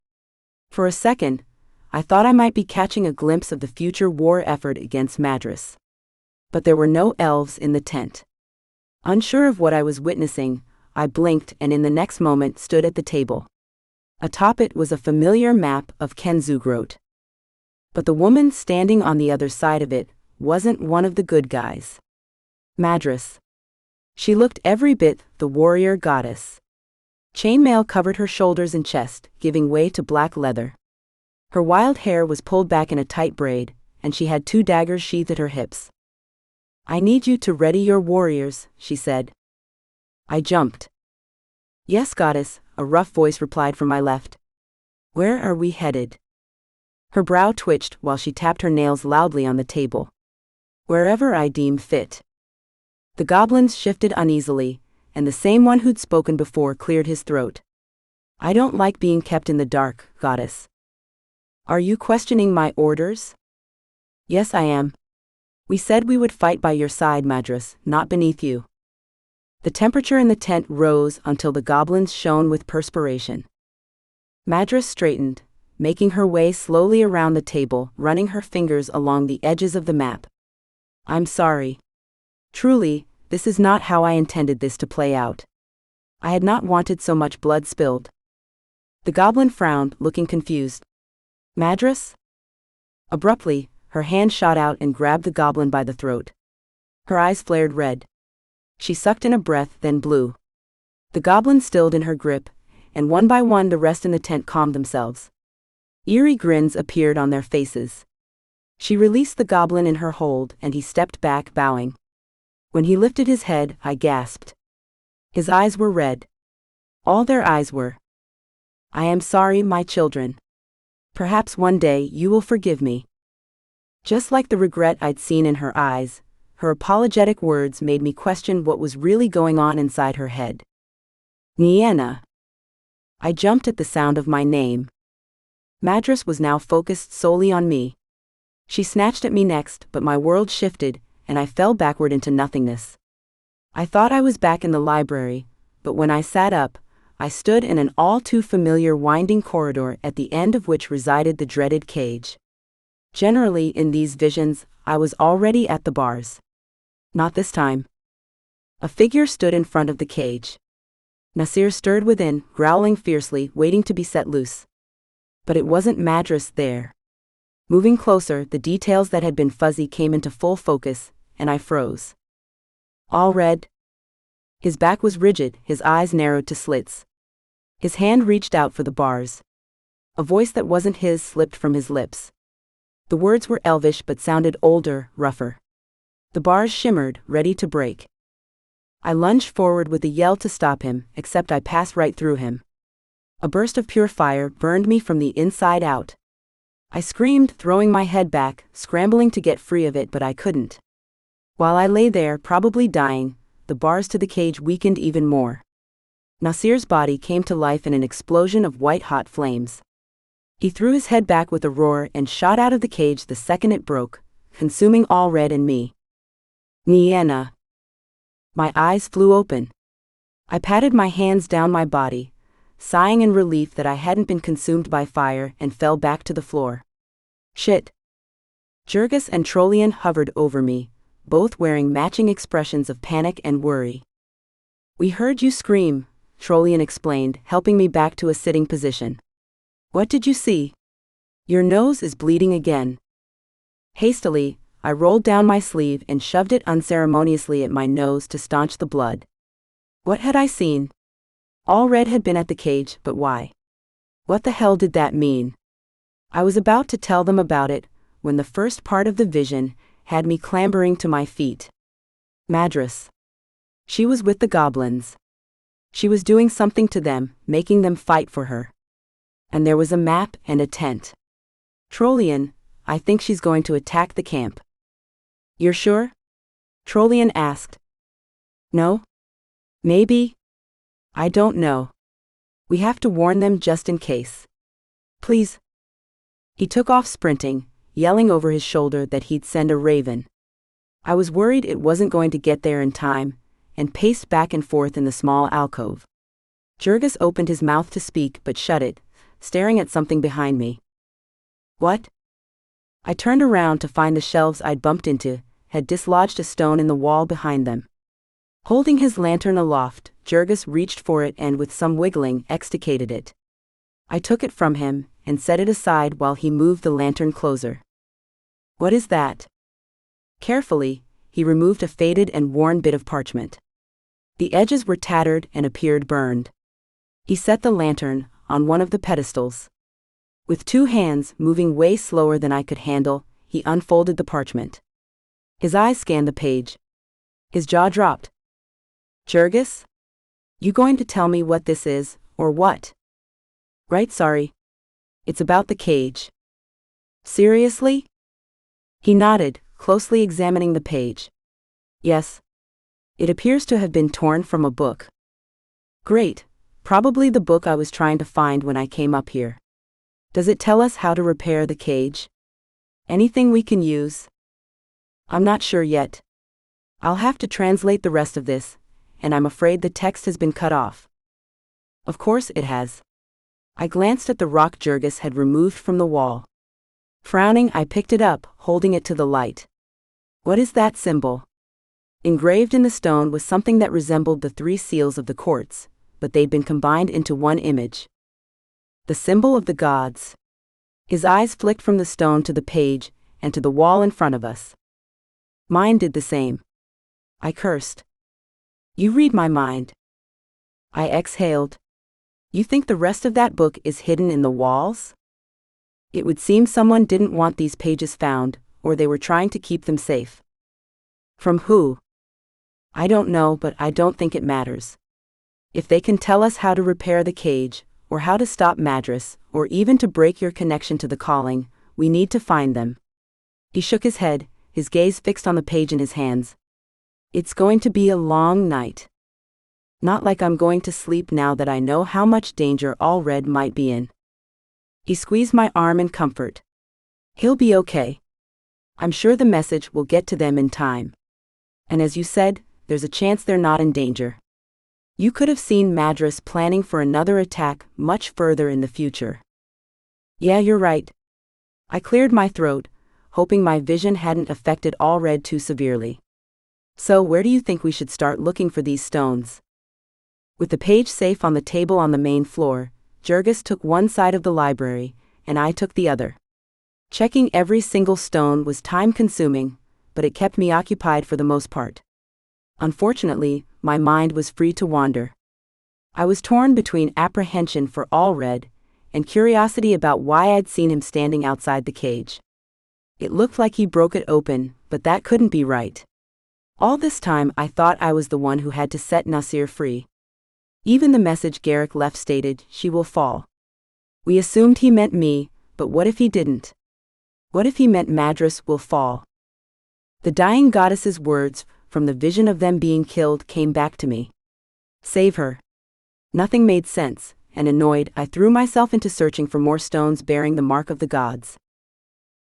For a second, I thought I might be catching a glimpse of the future war effort against Madras. But there were no elves in the tent. Unsure of what I was witnessing, I blinked and in the next moment stood at the table. Atop it was a familiar map of Kenzugrot. But the woman standing on the other side of it wasn't one of the good guys. Madras. She looked every bit the warrior goddess. Chainmail covered her shoulders and chest, giving way to black leather. Her wild hair was pulled back in a tight braid, and she had 2 daggers sheathed at her hips. "I need you to ready your warriors," she said. I jumped. "Yes, goddess," a rough voice replied from my left. "Where are we headed?" Her brow twitched while she tapped her nails loudly on the table. "Wherever I deem fit." The goblins shifted uneasily, and the same one who'd spoken before cleared his throat. "I don't like being kept in the dark, goddess." "Are you questioning my orders?" "Yes, I am. We said we would fight by your side, Madras, not beneath you." The temperature in the tent rose until the goblins shone with perspiration. Madras straightened, making her way slowly around the table, running her fingers along the edges of the map. "I'm sorry. Truly, this is not how I intended this to play out. I had not wanted so much blood spilled." The goblin frowned, looking confused. "Madras?" Abruptly, her hand shot out and grabbed the goblin by the throat. Her eyes flared red. She sucked in a breath, then blew. The goblin stilled in her grip, and one by one the rest in the tent calmed themselves. Eerie grins appeared on their faces. She released the goblin in her hold, and he stepped back, bowing. When he lifted his head, I gasped. His eyes were red. All their eyes were. "I am sorry, my children. Perhaps one day you will forgive me." Just like the regret I'd seen in her eyes, her apologetic words made me question what was really going on inside her head. "Nienna." I jumped at the sound of my name. Madras was now focused solely on me. She snatched at me next, but my world shifted, and I fell backward into nothingness. I thought I was back in the library, but when I sat up, I stood in an all-too-familiar winding corridor at the end of which resided the dreaded cage. Generally, in these visions, I was already at the bars. Not this time. A figure stood in front of the cage. Nasir stirred within, growling fiercely, waiting to be set loose. But it wasn't Madras there. Moving closer, the details that had been fuzzy came into full focus, and I froze. Alred. His back was rigid, his eyes narrowed to slits. His hand reached out for the bars. A voice that wasn't his slipped from his lips. The words were elvish but sounded older, rougher. The bars shimmered, ready to break. I lunged forward with a yell to stop him, except I passed right through him. A burst of pure fire burned me from the inside out. I screamed, throwing my head back, scrambling to get free of it, but I couldn't. While I lay there, probably dying, the bars to the cage weakened even more. Nasir's body came to life in an explosion of white-hot flames. He threw his head back with a roar and shot out of the cage the second it broke, consuming Alred and me. Nienna. My eyes flew open. I patted my hands down my body, sighing in relief that I hadn't been consumed by fire, and fell back to the floor. Shit. Jurgis and Trollian hovered over me, both wearing matching expressions of panic and worry. "We heard you scream," Trollian explained, helping me back to a sitting position. "What did you see?" "Your nose is bleeding again." Hastily, I rolled down my sleeve and shoved it unceremoniously at my nose to staunch the blood. What had I seen? Alred had been at the cage, but why? What the hell did that mean? I was about to tell them about it, when the first part of the vision had me clambering to my feet. Madras. She was with the goblins. She was doing something to them, making them fight for her. And there was a map and a tent. "Trollian, I think she's going to attack the camp." "You're sure?" Trollian asked. "No? Maybe? I don't know. We have to warn them just in case. Please." He took off sprinting, yelling over his shoulder that he'd send a raven. I was worried it wasn't going to get there in time, and paced back and forth in the small alcove. Jurgis opened his mouth to speak but shut it, staring at something behind me. "What?" I turned around to find the shelves I'd bumped into had dislodged a stone in the wall behind them. Holding his lantern aloft, Jurgis reached for it and with some wiggling extricated it. I took it from him and set it aside while he moved the lantern closer. "What is that?" Carefully, he removed a faded and worn bit of parchment. The edges were tattered and appeared burned. He set the lantern on one of the pedestals. With 2 hands moving way slower than I could handle, he unfolded the parchment. His eyes scanned the page. His jaw dropped. "Jurgis? You going to tell me what this is, or what?" "Right, sorry. It's about the cage." "Seriously?" He nodded, closely examining the page. "Yes. It appears to have been torn from a book." "Great. Probably the book I was trying to find when I came up here. Does it tell us how to repair the cage? Anything we can use?" "I'm not sure yet. I'll have to translate the rest of this, and I'm afraid the text has been cut off." "Of course it has." I glanced at the rock Jurgis had removed from the wall. Frowning, I picked it up, holding it to the light. "What is that symbol?" Engraved in the stone was something that resembled the 3 seals of the courts, but they'd been combined into one image. "The symbol of the gods." His eyes flicked from the stone to the page, and to the wall in front of us. Mine did the same. I cursed. "You read my mind." I exhaled. "You think the rest of that book is hidden in the walls?" It would seem someone didn't want these pages found, or they were trying to keep them safe. "From who?" "I don't know, but I don't think it matters. If they can tell us how to repair the cage, or how to stop Madras, or even to break your connection to the calling, we need to find them." He shook his head, his gaze fixed on the page in his hands. "It's going to be a long night. Not like I'm going to sleep now that I know how much danger Alred might be in." He squeezed my arm in comfort. "He'll be okay. I'm sure the message will get to them in time. And as you said, there's a chance they're not in danger. You could have seen Madras planning for another attack much further in the future." "Yeah, you're right." I cleared my throat, hoping my vision hadn't affected Alred too severely. "So where do you think we should start looking for these stones?" With the page safe on the table on the main floor, Jurgis took one side of the library, and I took the other. Checking every single stone was time-consuming, but it kept me occupied for the most part. Unfortunately, my mind was free to wander. I was torn between apprehension for Alred and curiosity about why I'd seen him standing outside the cage. It looked like he broke it open, but that couldn't be right. All this time I thought I was the one who had to set Nasir free. Even the message Garrick left stated, "She will fall." We assumed he meant me, but what if he didn't? What if he meant Madras will fall? The dying goddess's words, from the vision of them being killed, came back to me. Save her. Nothing made sense, and annoyed, I threw myself into searching for more stones bearing the mark of the gods.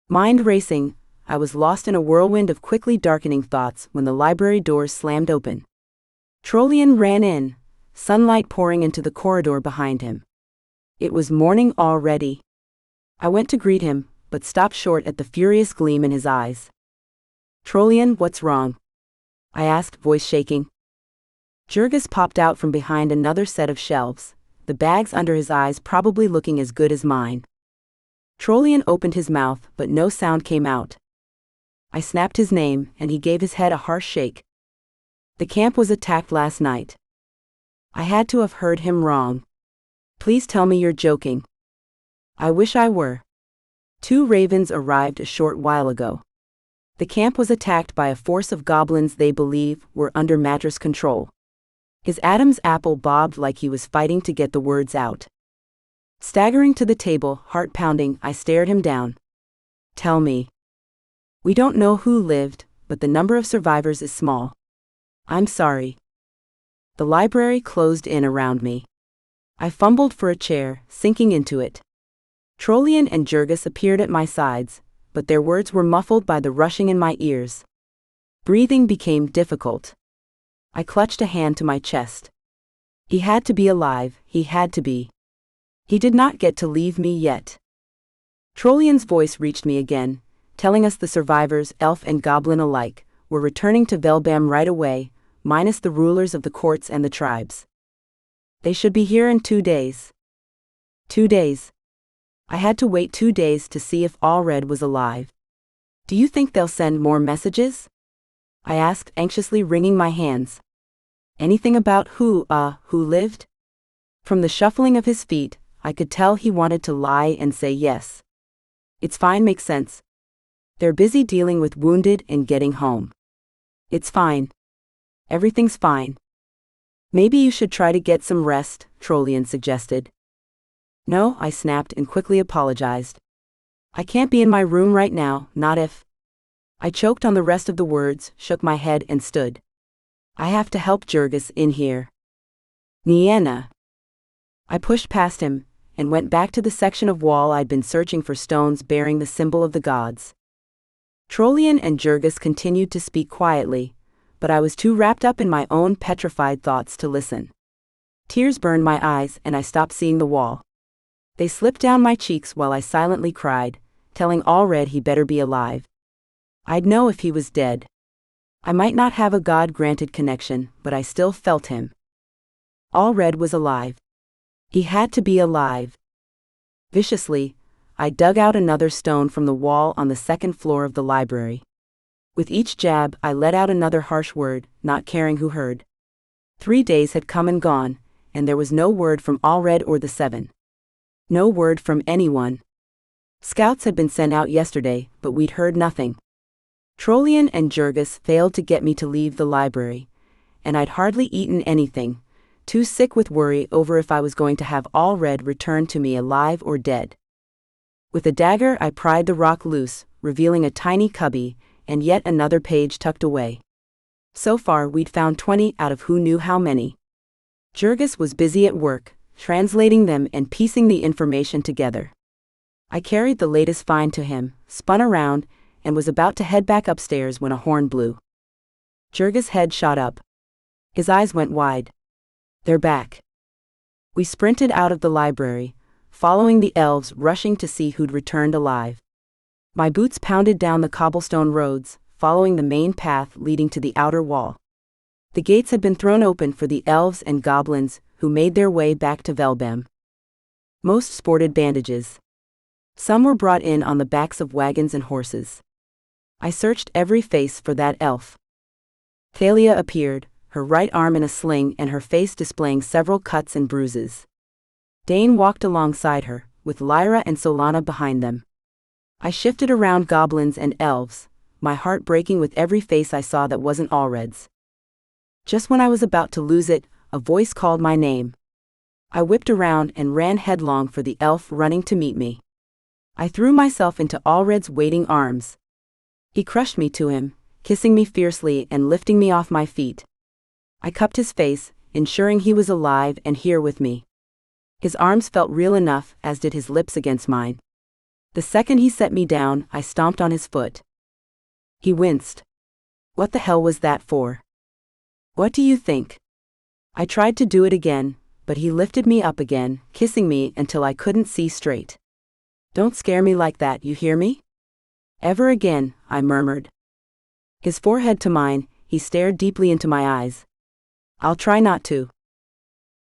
Mind racing, I was lost in a whirlwind of quickly darkening thoughts when the library doors slammed open. Trollian ran in, sunlight pouring into the corridor behind him. It was morning already. I went to greet him, but stopped short at the furious gleam in his eyes. Trollian, what's wrong? I asked, voice shaking. Jurgis popped out from behind another set of shelves, the bags under his eyes probably looking as good as mine. Trollian opened his mouth, but no sound came out. I snapped his name, and he gave his head a harsh shake. The camp was attacked last night. I had to have heard him wrong. Please tell me you're joking. I wish I were. 2 ravens arrived a short while ago. The camp was attacked by a force of goblins they believe were under mattress control. His Adam's apple bobbed like he was fighting to get the words out. Staggering to the table, heart pounding, I stared him down. Tell me. We don't know who lived, but the number of survivors is small. I'm sorry. The library closed in around me. I fumbled for a chair, sinking into it. Trollian and Jurgis appeared at my sides, but their words were muffled by the rushing in my ears. Breathing became difficult. I clutched a hand to my chest. He had to be alive, he had to be. He did not get to leave me yet. Trollian's voice reached me again, telling us the survivors, elf and goblin alike, were returning to Velbam right away, minus the rulers of the courts and the tribes. They should be here in 2 days. 2 days. I had to wait 2 days to see if Alred was alive. Do you think they'll send more messages? I asked, anxiously wringing my hands. Anything about who lived? From the shuffling of his feet, I could tell he wanted to lie and say yes. It's fine, makes sense. They're busy dealing with wounded and getting home. It's fine. Everything's fine. Maybe you should try to get some rest, Trollian suggested. No, I snapped and quickly apologized. I can't be in my room right now, not if. I choked on the rest of the words, shook my head and stood. I have to help Jurgis in here. Nienna. I pushed past him, and went back to the section of wall I'd been searching for stones bearing the symbol of the gods. Trollian and Jurgis continued to speak quietly, but I was too wrapped up in my own petrified thoughts to listen. Tears burned my eyes and I stopped seeing the wall. They slipped down my cheeks while I silently cried, telling Alred he better be alive. I'd know if he was dead. I might not have a God-granted connection, but I still felt him. Alred was alive. He had to be alive. Viciously, I dug out another stone from the wall on the second floor of the library. With each jab, I let out another harsh word, not caring who heard. 3 days had come and gone, and there was no word from Alred or the 7. No word from anyone. Scouts had been sent out yesterday, but we'd heard nothing. Trollian and Jurgis failed to get me to leave the library, and I'd hardly eaten anything, too sick with worry over if I was going to have Alred returned to me alive or dead. With a dagger I pried the rock loose, revealing a tiny cubby, and yet another page tucked away. So far we'd found 20 out of who knew how many. Jurgis was busy at work, translating them and piecing the information together. I carried the latest find to him, spun around, and was about to head back upstairs when a horn blew. Jurgis' head shot up. His eyes went wide. They're back. We sprinted out of the library, following the elves rushing to see who'd returned alive. My boots pounded down the cobblestone roads, following the main path leading to the outer wall. The gates had been thrown open for the elves and goblins who made their way back to Velbam. Most sported bandages. Some were brought in on the backs of wagons and horses. I searched every face for that elf. Thalia appeared, her right arm in a sling and her face displaying several cuts and bruises. Dane walked alongside her, with Lyra and Solana behind them. I shifted around goblins and elves, my heart breaking with every face I saw that wasn't Alred's. Just when I was about to lose it, a voice called my name. I whipped around and ran headlong for the elf running to meet me. I threw myself into Alred's waiting arms. He crushed me to him, kissing me fiercely and lifting me off my feet. I cupped his face, ensuring he was alive and here with me. His arms felt real enough, as did his lips against mine. The second he set me down, I stomped on his foot. He winced. What the hell was that for? What do you think? I tried to do it again, but he lifted me up again, kissing me until I couldn't see straight. Don't scare me like that, you hear me? Ever again, I murmured. His forehead to mine, he stared deeply into my eyes. I'll try not to.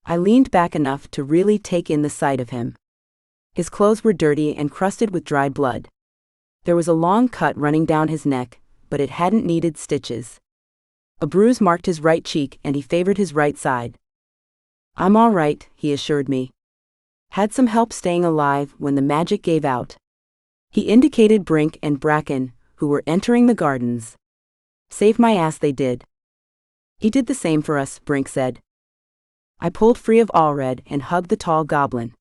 I leaned back enough to really take in the sight of him. His clothes were dirty and crusted with dried blood. There was a long cut running down his neck, but it hadn't needed stitches. A bruise marked his right cheek and he favored his right side. I'm all right, he assured me. Had some help staying alive when the magic gave out. He indicated Brink and Bracken, who were entering the gardens. Save my ass they did. He did the same for us, Brink said. I pulled free of Alred and hugged the tall goblin.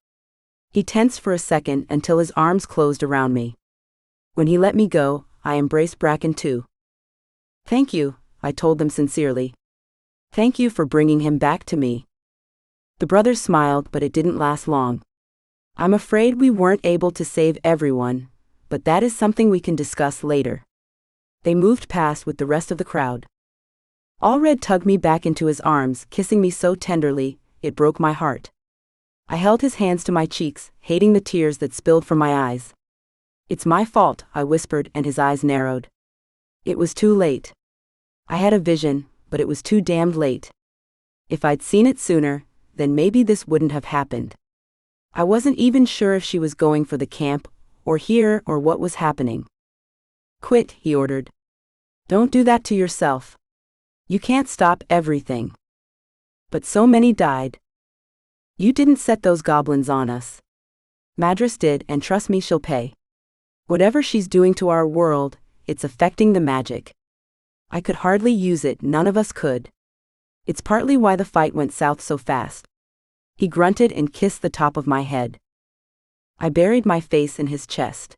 He tensed for a second until his arms closed around me. When he let me go, I embraced Bracken too. Thank you, I told them sincerely. Thank you for bringing him back to me. The brothers smiled, but it didn't last long. I'm afraid we weren't able to save everyone, but that is something we can discuss later. They moved past with the rest of the crowd. Alred tugged me back into his arms, kissing me so tenderly, it broke my heart. I held his hands to my cheeks, hating the tears that spilled from my eyes. It's my fault, I whispered, and his eyes narrowed. It was too late. I had a vision, but it was too damned late. If I'd seen it sooner, then maybe this wouldn't have happened. I wasn't even sure if she was going for the camp, or here, or what was happening. Quit, he ordered. Don't do that to yourself. You can't stop everything. But so many died. You didn't set those goblins on us. Madras did, and trust me, she'll pay. Whatever she's doing to our world, it's affecting the magic. I could hardly use it, none of us could. It's partly why the fight went south so fast. He grunted and kissed the top of my head. I buried my face in his chest.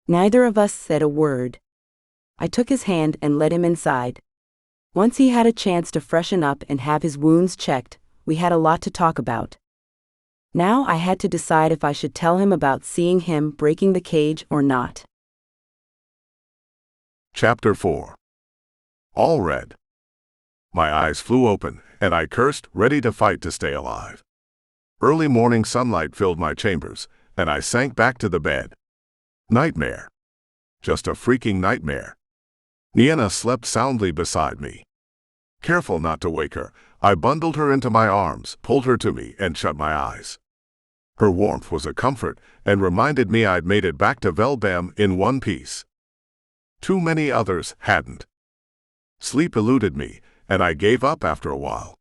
Neither of us said a word. I took his hand and led him inside. Once he had a chance to freshen up and have his wounds checked, we had a lot to talk about. Now I had to decide if I should tell him about seeing him breaking the cage or not. Chapter 4. Alred. My eyes flew open, and I cursed, ready to fight to stay alive. Early morning sunlight filled my chambers, and I sank back to the bed. Nightmare. Just a freaking nightmare. Nienna slept soundly beside me. Careful not to wake her, I bundled her into my arms, pulled her to me, and shut my eyes. Her warmth was a comfort, and reminded me I'd made it back to Velbam in one piece. Too many others hadn't. Sleep eluded me, and I gave up after a while.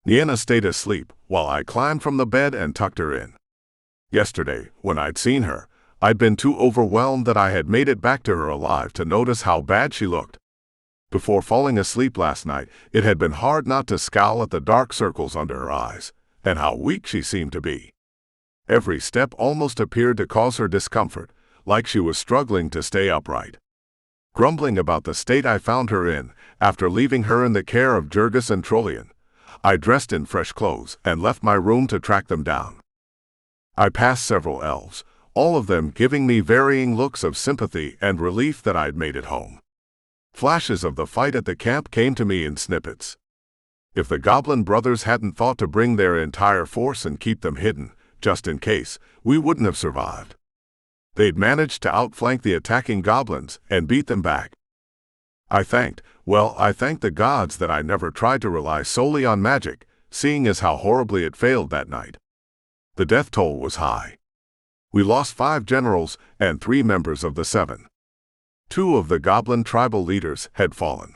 Nienna stayed asleep, while I climbed from the bed and tucked her in. Yesterday, when I'd seen her, I'd been too overwhelmed that I had made it back to her alive to notice how bad she looked. Before falling asleep last night, it had been hard not to scowl at the dark circles under her eyes, and how weak she seemed to be. Every step almost appeared to cause her discomfort, like she was struggling to stay upright. Grumbling about the state I found her in, after leaving her in the care of Jurgis and Trollian, I dressed in fresh clothes and left my room to track them down. I passed several elves, all of them giving me varying looks of sympathy and relief that I'd made it home. Flashes of the fight at the camp came to me in snippets. If the Goblin brothers hadn't thought to bring their entire force and keep them hidden, just in case, we wouldn't have survived. They'd managed to outflank the attacking goblins and beat them back. I thanked the gods that I never tried to rely solely on magic, seeing as how horribly it failed that night. The death toll was high. We lost 5 generals and 3 members of the 7. 2 of the goblin tribal leaders had fallen.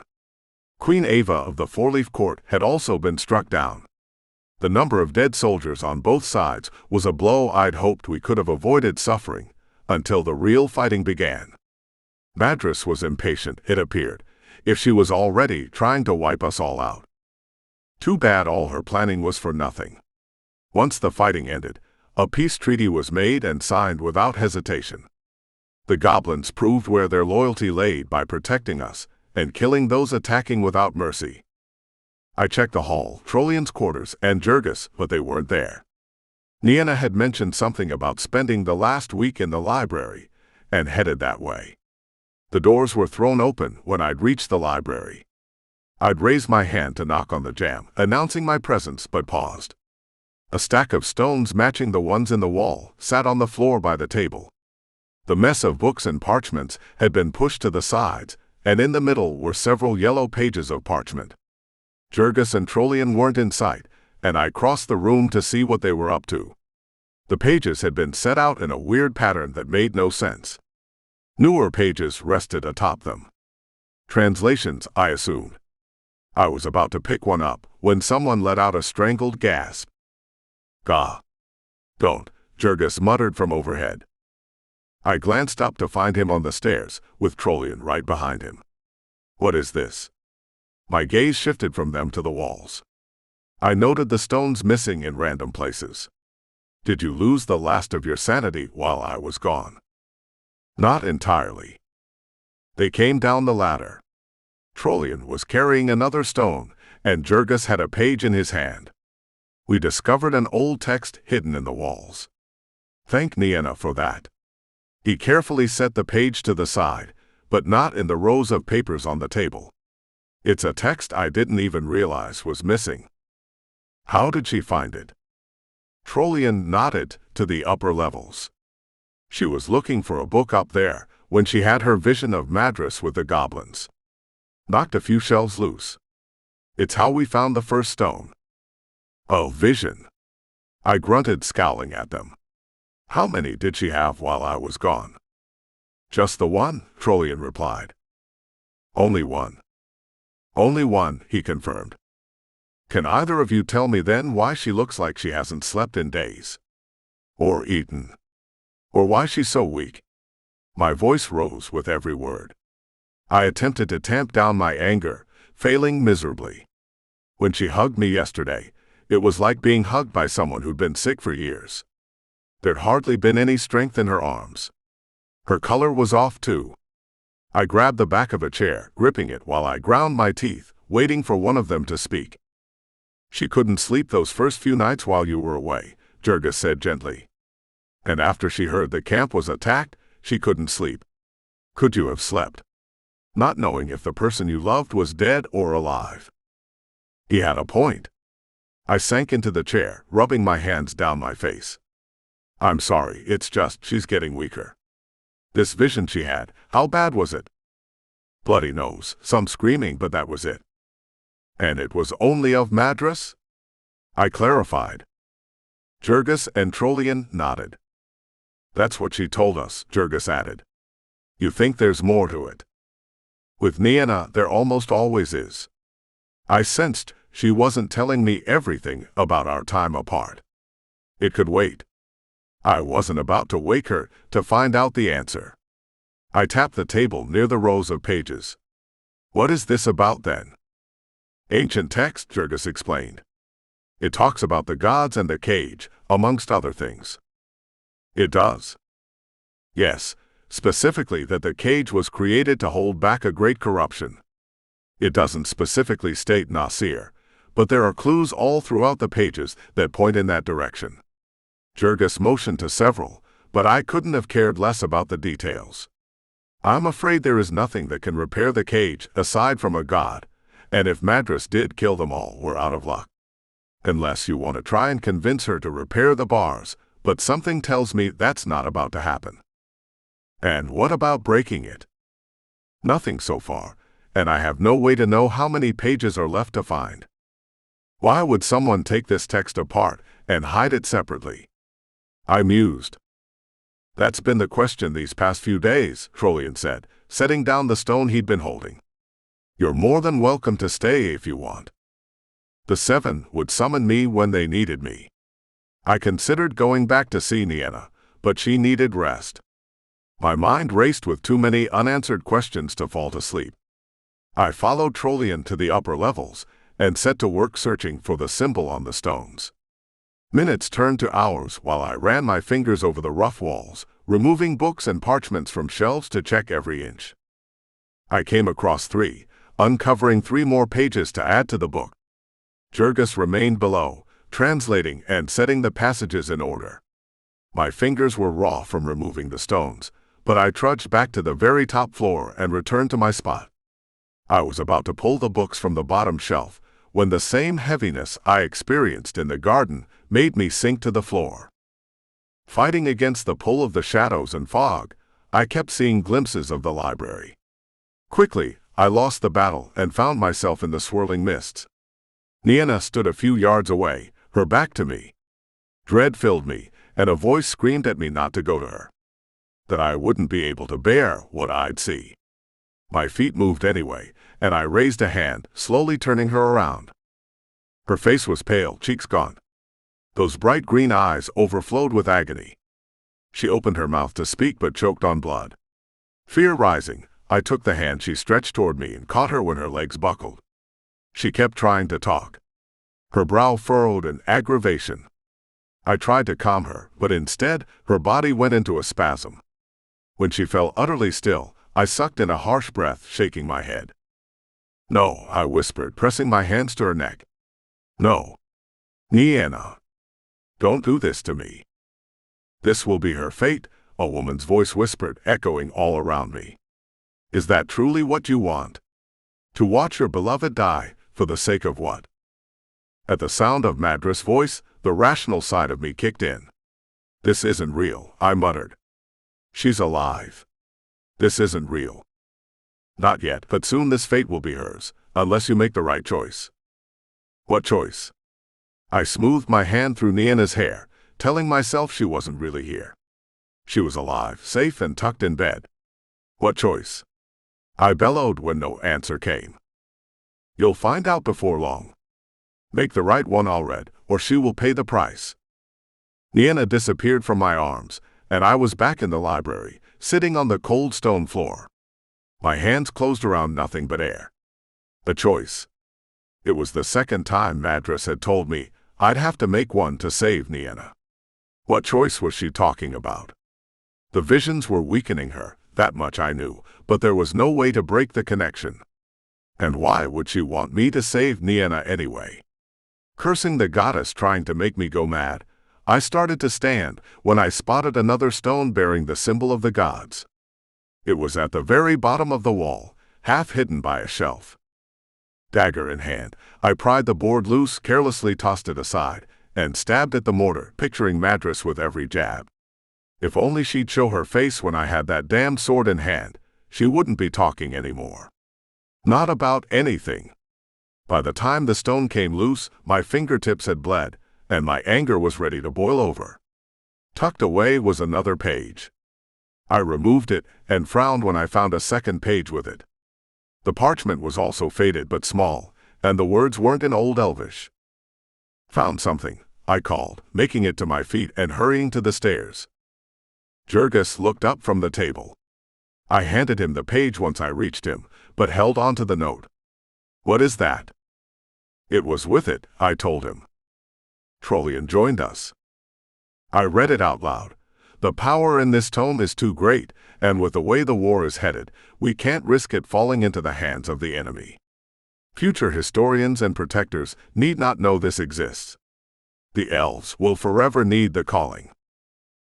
Queen Ava of the Four-Leaf Court had also been struck down. The number of dead soldiers on both sides was a blow I'd hoped we could have avoided suffering, until the real fighting began. Madras was impatient, it appeared, if she was already trying to wipe us all out. Too bad all her planning was for nothing. Once the fighting ended, a peace treaty was made and signed without hesitation. The goblins proved where their loyalty lay by protecting us and killing those attacking without mercy. I checked the hall, Trollian's quarters, and Jurgis, but they weren't there. Nienna had mentioned something about spending the last week in the library, and headed that way. The doors were thrown open when I'd reached the library. I'd raised my hand to knock on the jamb, announcing my presence, but paused. A stack of stones matching the ones in the wall sat on the floor by the table. The mess of books and parchments had been pushed to the sides, and in the middle were several yellow pages of parchment. Jurgis and Trollian weren't in sight, and I crossed the room to see what they were up to. The pages had been set out in a weird pattern that made no sense. Newer pages rested atop them. Translations, I assumed. I was about to pick one up when someone let out a strangled gasp. "Gah! Don't," Jurgis muttered from overhead. I glanced up to find him on the stairs, with Trollian right behind him. "What is this?" My gaze shifted from them to the walls. I noted the stones missing in random places. "Did you lose the last of your sanity while I was gone?" "Not entirely." They came down the ladder. Trollian was carrying another stone, and Jurgis had a page in his hand. We discovered an old text hidden in the walls. "Thank Nienna for that." He carefully set the page to the side, but not in the rows of papers on the table. "It's a text I didn't even realize was missing." "How did she find it?" Trollian nodded to the upper levels. "She was looking for a book up there when she had her vision of Madras with the goblins. Knocked a few shelves loose. It's how we found the first stone." "Oh, vision." I grunted, scowling at them. "How many did she have while I was gone?" "Just the one," Trollian replied. "Only one." "Only one," he confirmed. "Can either of you tell me then why she looks like she hasn't slept in days? Or eaten? Or why she's so weak?" My voice rose with every word. I attempted to tamp down my anger, failing miserably. When she hugged me yesterday, it was like being hugged by someone who'd been sick for years. There'd hardly been any strength in her arms. Her color was off too. I grabbed the back of a chair, gripping it while I ground my teeth, waiting for one of them to speak. "She couldn't sleep those first few nights while you were away," Jurgis said gently. "And after she heard the camp was attacked, she couldn't sleep. Could you have slept? Not knowing if the person you loved was dead or alive." He had a point. I sank into the chair, rubbing my hands down my face. "I'm sorry, it's just she's getting weaker." "This vision she had, how bad was it?" "Bloody nose, some screaming, but that was it." "And it was only of Madras?" I clarified. Jurgis and Trollian nodded. "That's what she told us," Jurgis added. "You think there's more to it?" "With Nienna, there almost always is." I sensed she wasn't telling me everything about our time apart. It could wait. I wasn't about to wake her to find out the answer. I tapped the table near the rows of pages. "What is this about then?" "Ancient text," Jurgis explained. "It talks about the gods and the cage, amongst other things." "It does?" "Yes. Specifically that the cage was created to hold back a great corruption. It doesn't specifically state Nasir, but there are clues all throughout the pages that point in that direction." Jurgis motioned to several, but I couldn't have cared less about the details. "I'm afraid there is nothing that can repair the cage aside from a god, and if Madras did kill them all, we're out of luck. Unless you want to try and convince her to repair the bars, but something tells me that's not about to happen." "And what about breaking it?" "Nothing so far, and I have no way to know how many pages are left to find." "Why would someone take this text apart and hide it separately?" I mused. "That's been the question these past few days," Trollian said, setting down the stone he'd been holding. "You're more than welcome to stay if you want." The seven would summon me when they needed me. I considered going back to see Nienna, but she needed rest. My mind raced with too many unanswered questions to fall to sleep. I followed Trollian to the upper levels and set to work searching for the symbol on the stones. Minutes turned to hours while I ran my fingers over the rough walls, removing books and parchments from shelves to check every inch. I came across 3, uncovering 3 more pages to add to the book. Jurgis remained below, translating and setting the passages in order. My fingers were raw from removing the stones, but I trudged back to the very top floor and returned to my spot. I was about to pull the books from the bottom shelf when the same heaviness I experienced in the garden made me sink to the floor. Fighting against the pull of the shadows and fog, I kept seeing glimpses of the library. Quickly, I lost the battle and found myself in the swirling mists. Nienna stood a few yards away, her back to me. Dread filled me, and a voice screamed at me not to go to her. That I wouldn't be able to bear what I'd see. My feet moved anyway, and I raised a hand, slowly turning her around. Her face was pale, cheeks gaunt. Those bright green eyes overflowed with agony. She opened her mouth to speak but choked on blood. Fear rising, I took the hand she stretched toward me and caught her when her legs buckled. She kept trying to talk. Her brow furrowed in aggravation. I tried to calm her, but instead, her body went into a spasm. When she fell utterly still, I sucked in a harsh breath, shaking my head. "No," I whispered, pressing my hands to her neck. "No. Nienna. Don't do this to me." "This will be her fate," a woman's voice whispered, echoing all around me. "Is that truly what you want? To watch your beloved die, for the sake of what?" At the sound of Madra's voice, the rational side of me kicked in. "This isn't real," I muttered. "She's alive. This isn't real." "Not yet, but soon this fate will be hers, unless you make the right choice." "What choice?" I smoothed my hand through Nienna's hair, telling myself she wasn't really here. She was alive, safe and tucked in bed. "What choice?" I bellowed when no answer came. "You'll find out before long. Make the right one, Alred, or she will pay the price." Nienna disappeared from my arms, and I was back in the library, sitting on the cold stone floor. My hands closed around nothing but air. The choice. It was the second time Madras had told me I'd have to make one to save Nienna. What choice was she talking about? The visions were weakening her, that much I knew, but there was no way to break the connection. And why would she want me to save Nienna anyway? Cursing the goddess trying to make me go mad, I started to stand when I spotted another stone bearing the symbol of the gods. It was at the very bottom of the wall, half hidden by a shelf. Dagger in hand, I pried the board loose, carelessly tossed it aside, and stabbed at the mortar, picturing Madras with every jab. If only she'd show her face when I had that damned sword in hand, she wouldn't be talking anymore. Not about anything. By the time the stone came loose, my fingertips had bled, and my anger was ready to boil over. Tucked away was another page. I removed it and frowned when I found a second page with it. The parchment was also faded but small, and the words weren't in Old Elvish. "Found something," I called, making it to my feet and hurrying to the stairs. Jurgis looked up from the table. I handed him the page once I reached him, but held on to the note. "What is that?" "It was with it," I told him. "Trollian joined us." I read it out loud. "The power in this tome is too great, and with the way the war is headed, we can't risk it falling into the hands of the enemy. Future historians and protectors need not know this exists. The elves will forever need the calling.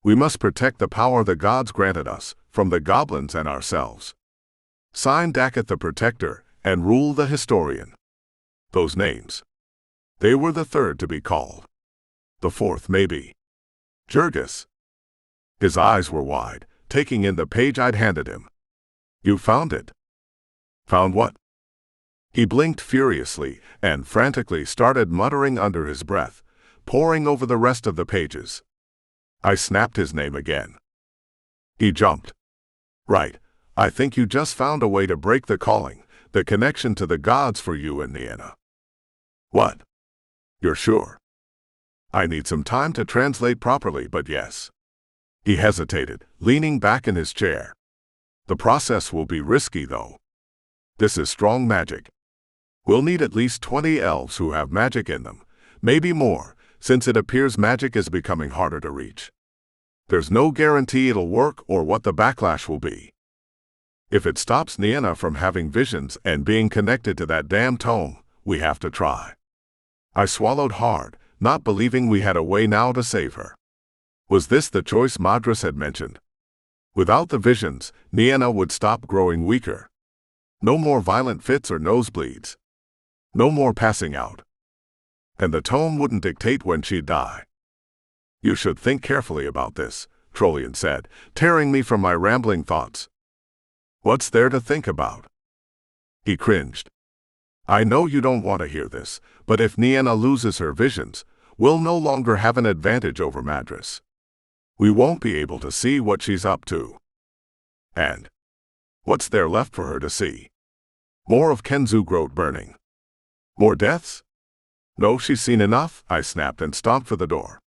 We must protect the power the gods granted us, from the goblins and ourselves. Sign Dakat the Protector, and Rule the Historian." Those names. They were the third to be called. The fourth, maybe. Jurgis. His eyes were wide, taking in the page I'd handed him. "You found it?" "Found what?" He blinked furiously and frantically started muttering under his breath, poring over the rest of the pages. I snapped his name again. He jumped. "Right. I think you just found a way to break the calling, the connection to the gods for you and Nienna." "What? You're sure?" "I need some time to translate properly, but yes." He hesitated, leaning back in his chair. "The process will be risky, though. This is strong magic. We'll need at least 20 elves who have magic in them, maybe more, since it appears magic is becoming harder to reach. There's no guarantee it'll work or what the backlash will be. If it stops Nienna from having visions and being connected to that damn tome, we have to try." I swallowed hard, not believing we had a way now to save her. Was this the choice Madras had mentioned? Without the visions, Nienna would stop growing weaker. No more violent fits or nosebleeds. No more passing out. And the tome wouldn't dictate when she'd die. "You should think carefully about this," Trollian said, tearing me from my rambling thoughts. "What's there to think about? He cringed. I know you don't want to hear this, but if Nienna loses her visions, we'll no longer have an advantage over Madras. We won't be able to see what she's up to. And what's there left for her to see? More of Kenzugrot burning. More deaths? No, she's seen enough, I snapped and stomped for the door.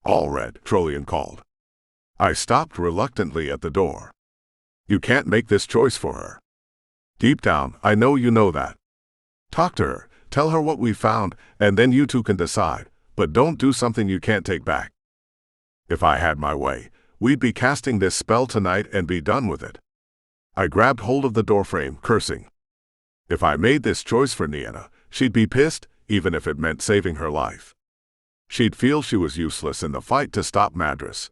Alred, Trollian called. I stopped reluctantly at the door. You can't make this choice for her. Deep down, I know you know that. Talk to her, tell her what we found, and then you two can decide, but don't do something you can't take back. If I had my way, we'd be casting this spell tonight and be done with it. I grabbed hold of the doorframe, cursing. If I made this choice for Nienna, she'd be pissed, even if it meant saving her life. She'd feel she was useless in the fight to stop Madras.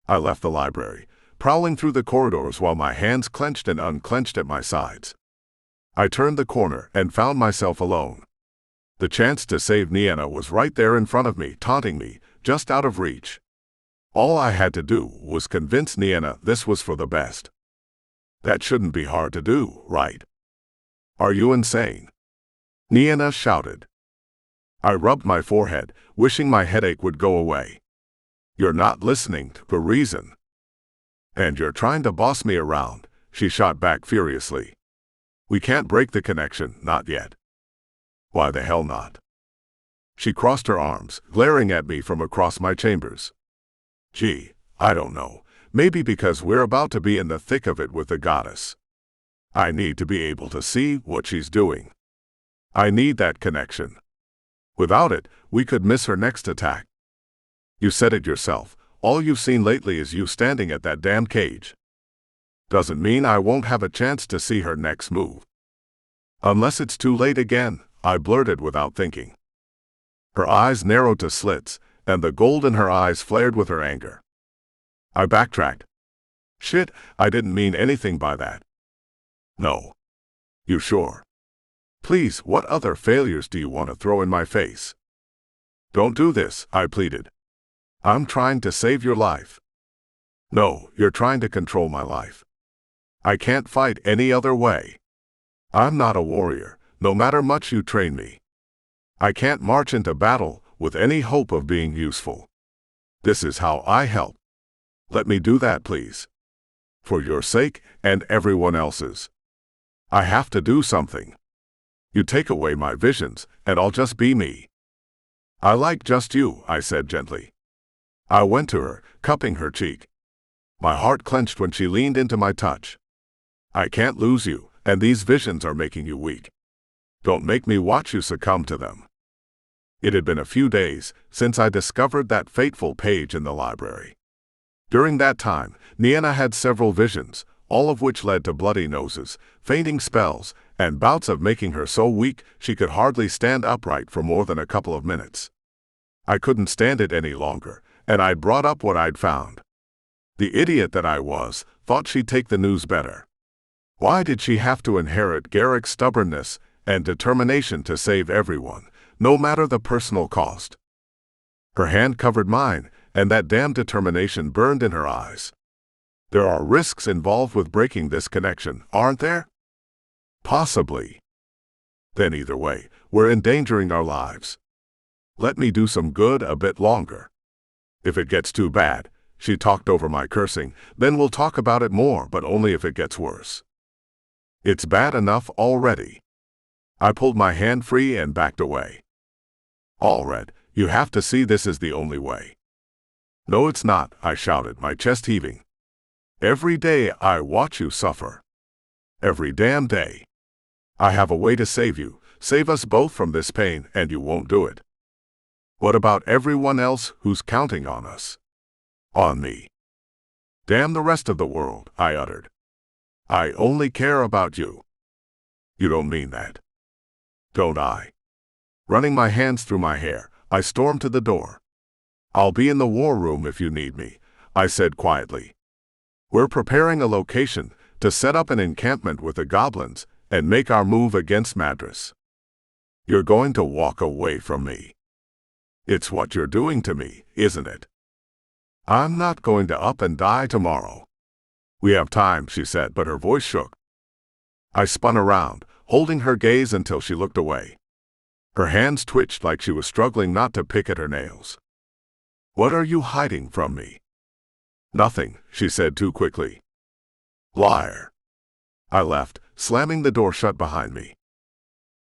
I left the library, prowling through the corridors while my hands clenched and unclenched at my sides. I turned the corner and found myself alone. The chance to save Nienna was right there in front of me, taunting me, just out of reach. All I had to do was convince Nienna this was for the best. That shouldn't be hard to do, right? Are you insane? Nienna shouted. I rubbed my forehead, wishing my headache would go away. You're not listening to reason. And you're trying to boss me around, she shot back furiously. We can't break the connection, not yet. Why the hell not? She crossed her arms, glaring at me from across my chambers. Gee, I don't know, maybe because we're about to be in the thick of it with the goddess. I need to be able to see what she's doing. I need that connection. Without it, we could miss her next attack. You said it yourself, all you've seen lately is you standing at that damn cage. Doesn't mean I won't have a chance to see her next move. Unless it's too late again, I blurted without thinking. Her eyes narrowed to slits, and the gold in her eyes flared with her anger. I backtracked. Shit, I didn't mean anything by that. No. You sure? Please, what other failures do you want to throw in my face? Don't do this, I pleaded. I'm trying to save your life. No, you're trying to control my life. I can't fight any other way. I'm not a warrior, no matter much you train me. I can't march into battle with any hope of being useful. This is how I help. Let me do that, please. For your sake and everyone else's. I have to do something. You take away my visions, and I'll just be me. I like just you, I said gently. I went to her, cupping her cheek. My heart clenched when she leaned into my touch. I can't lose you, and these visions are making you weak. Don't make me watch you succumb to them. It had been a few days since I discovered that fateful page in the library. During that time, Nienna had several visions, all of which led to bloody noses, fainting spells, and bouts of making her so weak she could hardly stand upright for more than a couple of minutes. I couldn't stand it any longer, and I'd brought up what I'd found. The idiot that I was thought she'd take the news better. Why did she have to inherit Garrick's stubbornness and determination to save everyone, no matter the personal cost? Her hand covered mine, and that damn determination burned in her eyes. There are risks involved with breaking this connection, aren't there? Possibly. Then either way, we're endangering our lives. Let me do some good a bit longer. If it gets too bad, she talked over my cursing, then we'll talk about it more, but only if it gets worse. It's bad enough already. I pulled my hand free and backed away. Alred, you have to see this is the only way. No, it's not, I shouted, my chest heaving. Every day I watch you suffer. Every damn day. I have a way to save you, save us both from this pain, and you won't do it. What about everyone else who's counting on us? On me. Damn the rest of the world, I uttered. I only care about you. You don't mean that. Don't I? Running my hands through my hair, I stormed to the door. I'll be in the war room if you need me, I said quietly. We're preparing a location to set up an encampment with the goblins and make our move against Madras. You're going to walk away from me. It's what you're doing to me, isn't it? I'm not going to up and die tomorrow. We have time, she said, but her voice shook. I spun around, holding her gaze until she looked away. Her hands twitched like she was struggling not to pick at her nails. "What are you hiding from me?" "Nothing," she said too quickly. "Liar." I left, slamming the door shut behind me.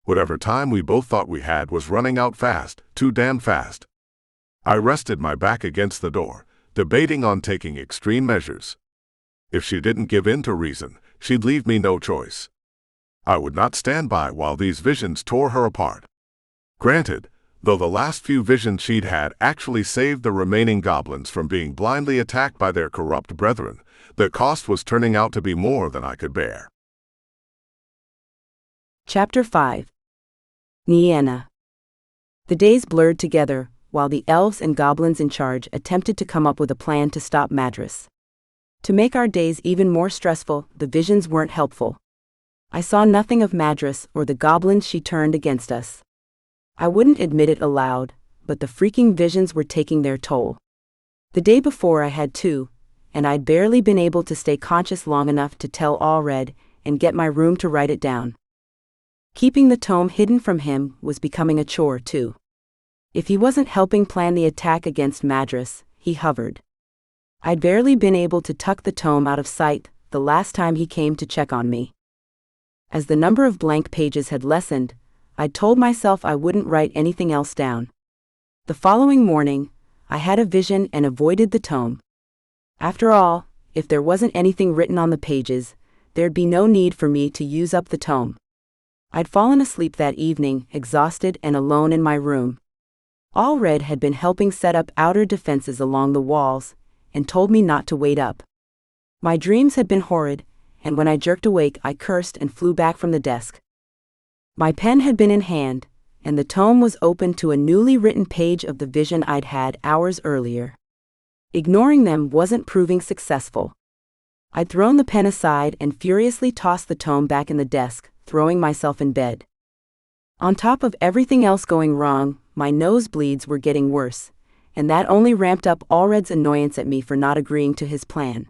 Whatever time we both thought we had was running out fast, too damn fast. I rested my back against the door, debating on taking extreme measures. If she didn't give in to reason, she'd leave me no choice. I would not stand by while these visions tore her apart. Granted, though the last few visions she'd had actually saved the remaining goblins from being blindly attacked by their corrupt brethren, the cost was turning out to be more than I could bear. Chapter 5. Nienna. The days blurred together, while the elves and goblins in charge attempted to come up with a plan to stop Madras. To make our days even more stressful, the visions weren't helpful. I saw nothing of Madras or the goblins she turned against us. I wouldn't admit it aloud, but the freaking visions were taking their toll. The day before I had two, and I'd barely been able to stay conscious long enough to tell Alred and get my room to write it down. Keeping the tome hidden from him was becoming a chore too. If he wasn't helping plan the attack against Madras, he hovered. I'd barely been able to tuck the tome out of sight the last time he came to check on me. As the number of blank pages had lessened, I'd told myself I wouldn't write anything else down. The following morning, I had a vision and avoided the tome. After all, if there wasn't anything written on the pages, there'd be no need for me to use up the tome. I'd fallen asleep that evening, exhausted and alone in my room. Alred had been helping set up outer defenses along the walls, and told me not to wait up. My dreams had been horrid, and when I jerked awake I cursed and flew back from the desk. My pen had been in hand, and the tome was open to a newly written page of the vision I'd had hours earlier. Ignoring them wasn't proving successful. I'd thrown the pen aside and furiously tossed the tome back in the desk, throwing myself in bed. On top of everything else going wrong, my nosebleeds were getting worse, and that only ramped up Alred's annoyance at me for not agreeing to his plan.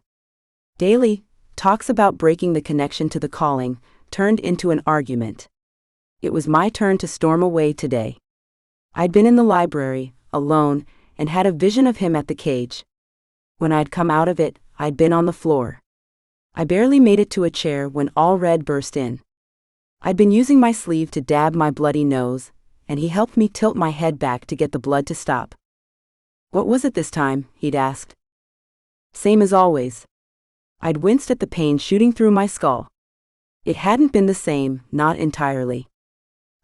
Daily talks about breaking the connection to the calling turned into an argument. It was my turn to storm away today. I'd been in the library, alone, and had a vision of him at the cage. When I'd come out of it, I'd been on the floor. I barely made it to a chair when Alred burst in. I'd been using my sleeve to dab my bloody nose, and he helped me tilt my head back to get the blood to stop. "What was it this time?" he'd asked. "Same as always." I'd winced at the pain shooting through my skull. It hadn't been the same, not entirely.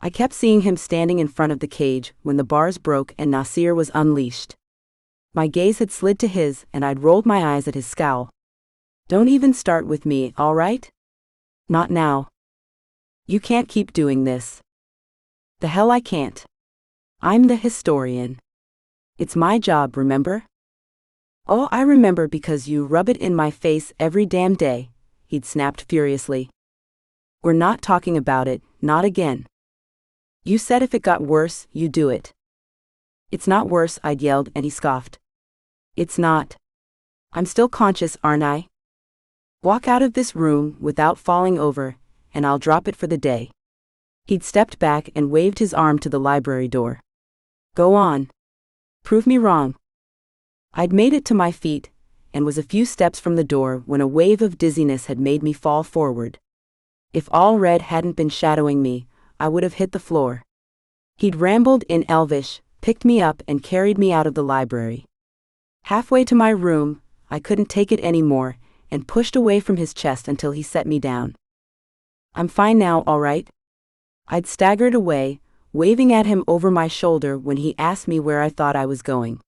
I kept seeing him standing in front of the cage when the bars broke and Nasir was unleashed. My gaze had slid to his, and I'd rolled my eyes at his scowl. "Don't even start with me, all right? Not now. You can't keep doing this." "The hell I can't. I'm the historian. It's my job, remember?" "Oh, I remember because you rub it in my face every damn day," he'd snapped furiously. "We're not talking about it, not again. You said if it got worse, you'd do it." "It's not worse," I'd yelled, and he scoffed. "It's not. I'm still conscious, aren't I? Walk out of this room without falling over, and I'll drop it for the day." He'd stepped back and waved his arm to the library door. "Go on. Prove me wrong." I'd made it to my feet, and was a few steps from the door when a wave of dizziness had made me fall forward. If Alred hadn't been shadowing me, I would have hit the floor. He'd rambled in Elvish, picked me up and carried me out of the library. Halfway to my room, I couldn't take it anymore, and pushed away from his chest until he set me down. "I'm fine now, all right?" I'd staggered away, waving at him over my shoulder when he asked me where I thought I was going.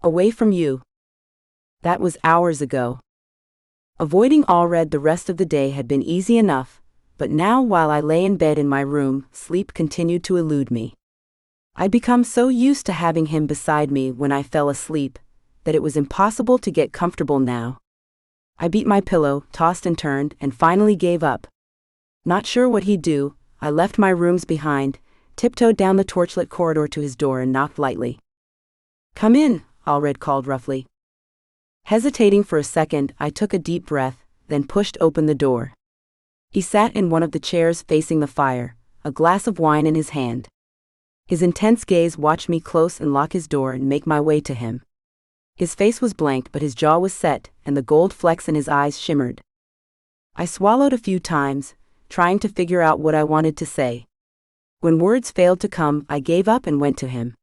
"Away from you." That was hours ago. Avoiding Alred the rest of the day had been easy enough, but now while I lay in bed in my room, sleep continued to elude me. I'd become so used to having him beside me when I fell asleep, that it was impossible to get comfortable now. I beat my pillow, tossed and turned, and finally gave up. Not sure what he'd do, I left my rooms behind, tiptoed down the torchlit corridor to his door and knocked lightly. "Come in," Alred called roughly. Hesitating for a second, I took a deep breath, then pushed open the door. He sat in one of the chairs facing the fire, a glass of wine in his hand. His intense gaze watched me close and lock his door and make my way to him. His face was blank but his jaw was set, and the gold flecks in his eyes shimmered. I swallowed a few times, trying to figure out what I wanted to say. When words failed to come, I gave up and went to him.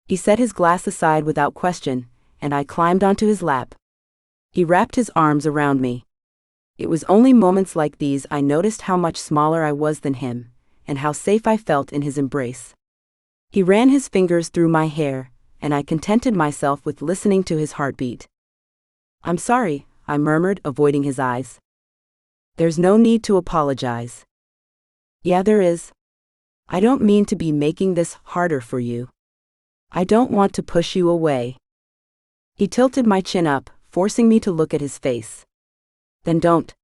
He set his glass aside without question, and I climbed onto his lap. He wrapped his arms around me. It was only moments like these I noticed how much smaller I was than him, and how safe I felt in his embrace. He ran his fingers through my hair, and I contented myself with listening to his heartbeat. "I'm sorry," I murmured, avoiding his eyes. "There's no need to apologize." "Yeah, there is. I don't mean to be making this harder for you. I don't want to push you away." He tilted my chin up, forcing me to look at his face. "Then don't."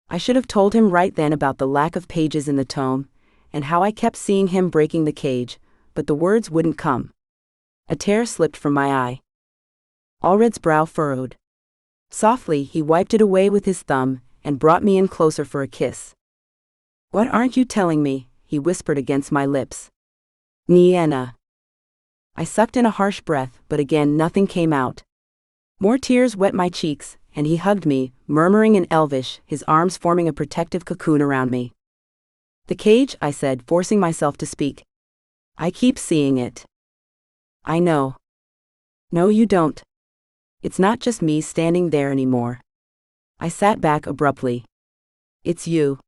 I should have told him right then about the lack of pages in the tome, and how I kept seeing him breaking the cage, but the words wouldn't come. A tear slipped from my eye. Alred's brow furrowed. Softly, he wiped it away with his thumb, and brought me in closer for a kiss. "What aren't you telling me?" he whispered against my lips. "Nienna." I sucked in a harsh breath, but again nothing came out. More tears wet my cheeks, and he hugged me, murmuring in Elvish, his arms forming a protective cocoon around me. "The cage," I said, forcing myself to speak. "I keep seeing it." "I know." "No, you don't. It's not just me standing there anymore." I sat back abruptly. "It's you."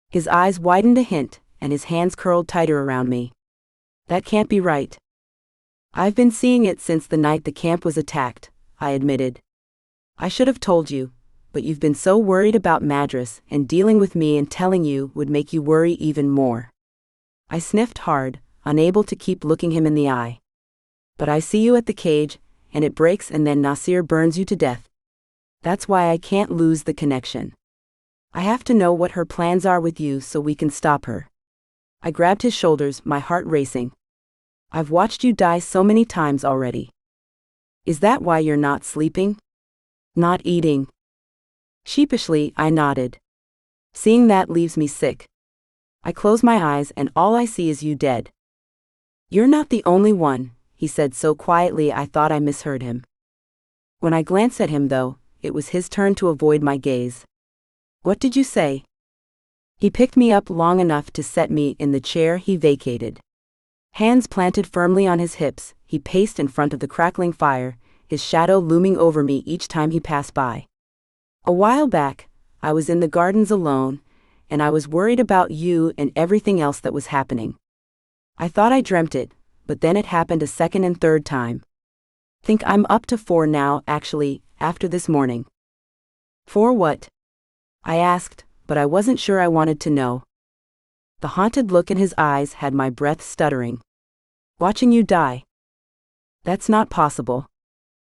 His eyes widened a hint, and his hands curled tighter around me. "That can't be right." "I've been seeing it since the night the camp was attacked," I admitted. "I should have told you, but you've been so worried about Madras, and dealing with me and telling you would make you worry even more." I sniffed hard, unable to keep looking him in the eye. "But I see you at the cage, and it breaks, and then Nasir burns you to death. That's why I can't lose the connection. I have to know what her plans are with you so we can stop her." I grabbed his shoulders, my heart racing. "I've watched you die so many times already." "Is that why you're not sleeping? Not eating?" Sheepishly, I nodded. "Seeing that leaves me sick. I close my eyes and all I see is you dead." "You're not the only one," he said so quietly I thought I misheard him. When I glanced at him though, it was his turn to avoid my gaze. "What did you say?" He picked me up long enough to set me in the chair he vacated. Hands planted firmly on his hips, he paced in front of the crackling fire, his shadow looming over me each time he passed by. "A while back, I was in the gardens alone, and I was worried about you and everything else that was happening. I thought I dreamt it, but then it happened a second and third time. Think I'm up to 4 now, actually, after this morning." "For what?" I asked, but I wasn't sure I wanted to know. The haunted look in his eyes had my breath stuttering. "Watching you die." "That's not possible.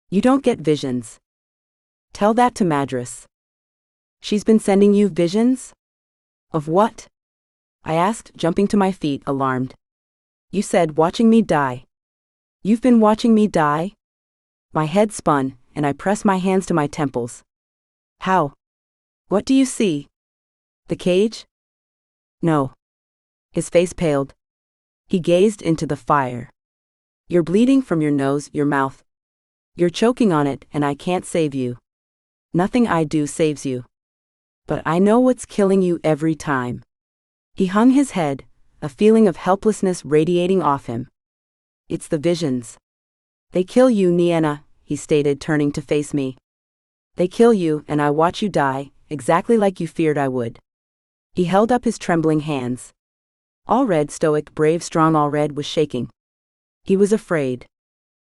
You don't get visions." "Tell that to Madras." "She's been sending you visions?" "Of what?" I asked, jumping to my feet, alarmed. "You said watching me die. You've been watching me die?" My head spun, and I pressed my hands to my temples. "How? What do you see? The cage?" "No." His face paled. He gazed into the fire. "You're bleeding from your nose, your mouth. You're choking on it, and I can't save you. Nothing I do saves you. But I know what's killing you every time." He hung his head, a feeling of helplessness radiating off him. "It's the visions. They kill you, Nienna," he stated, turning to face me. "They kill you, and I watch you die, exactly like you feared I would." He held up his trembling hands. Alred, stoic, brave, strong Alred, was shaking. He was afraid.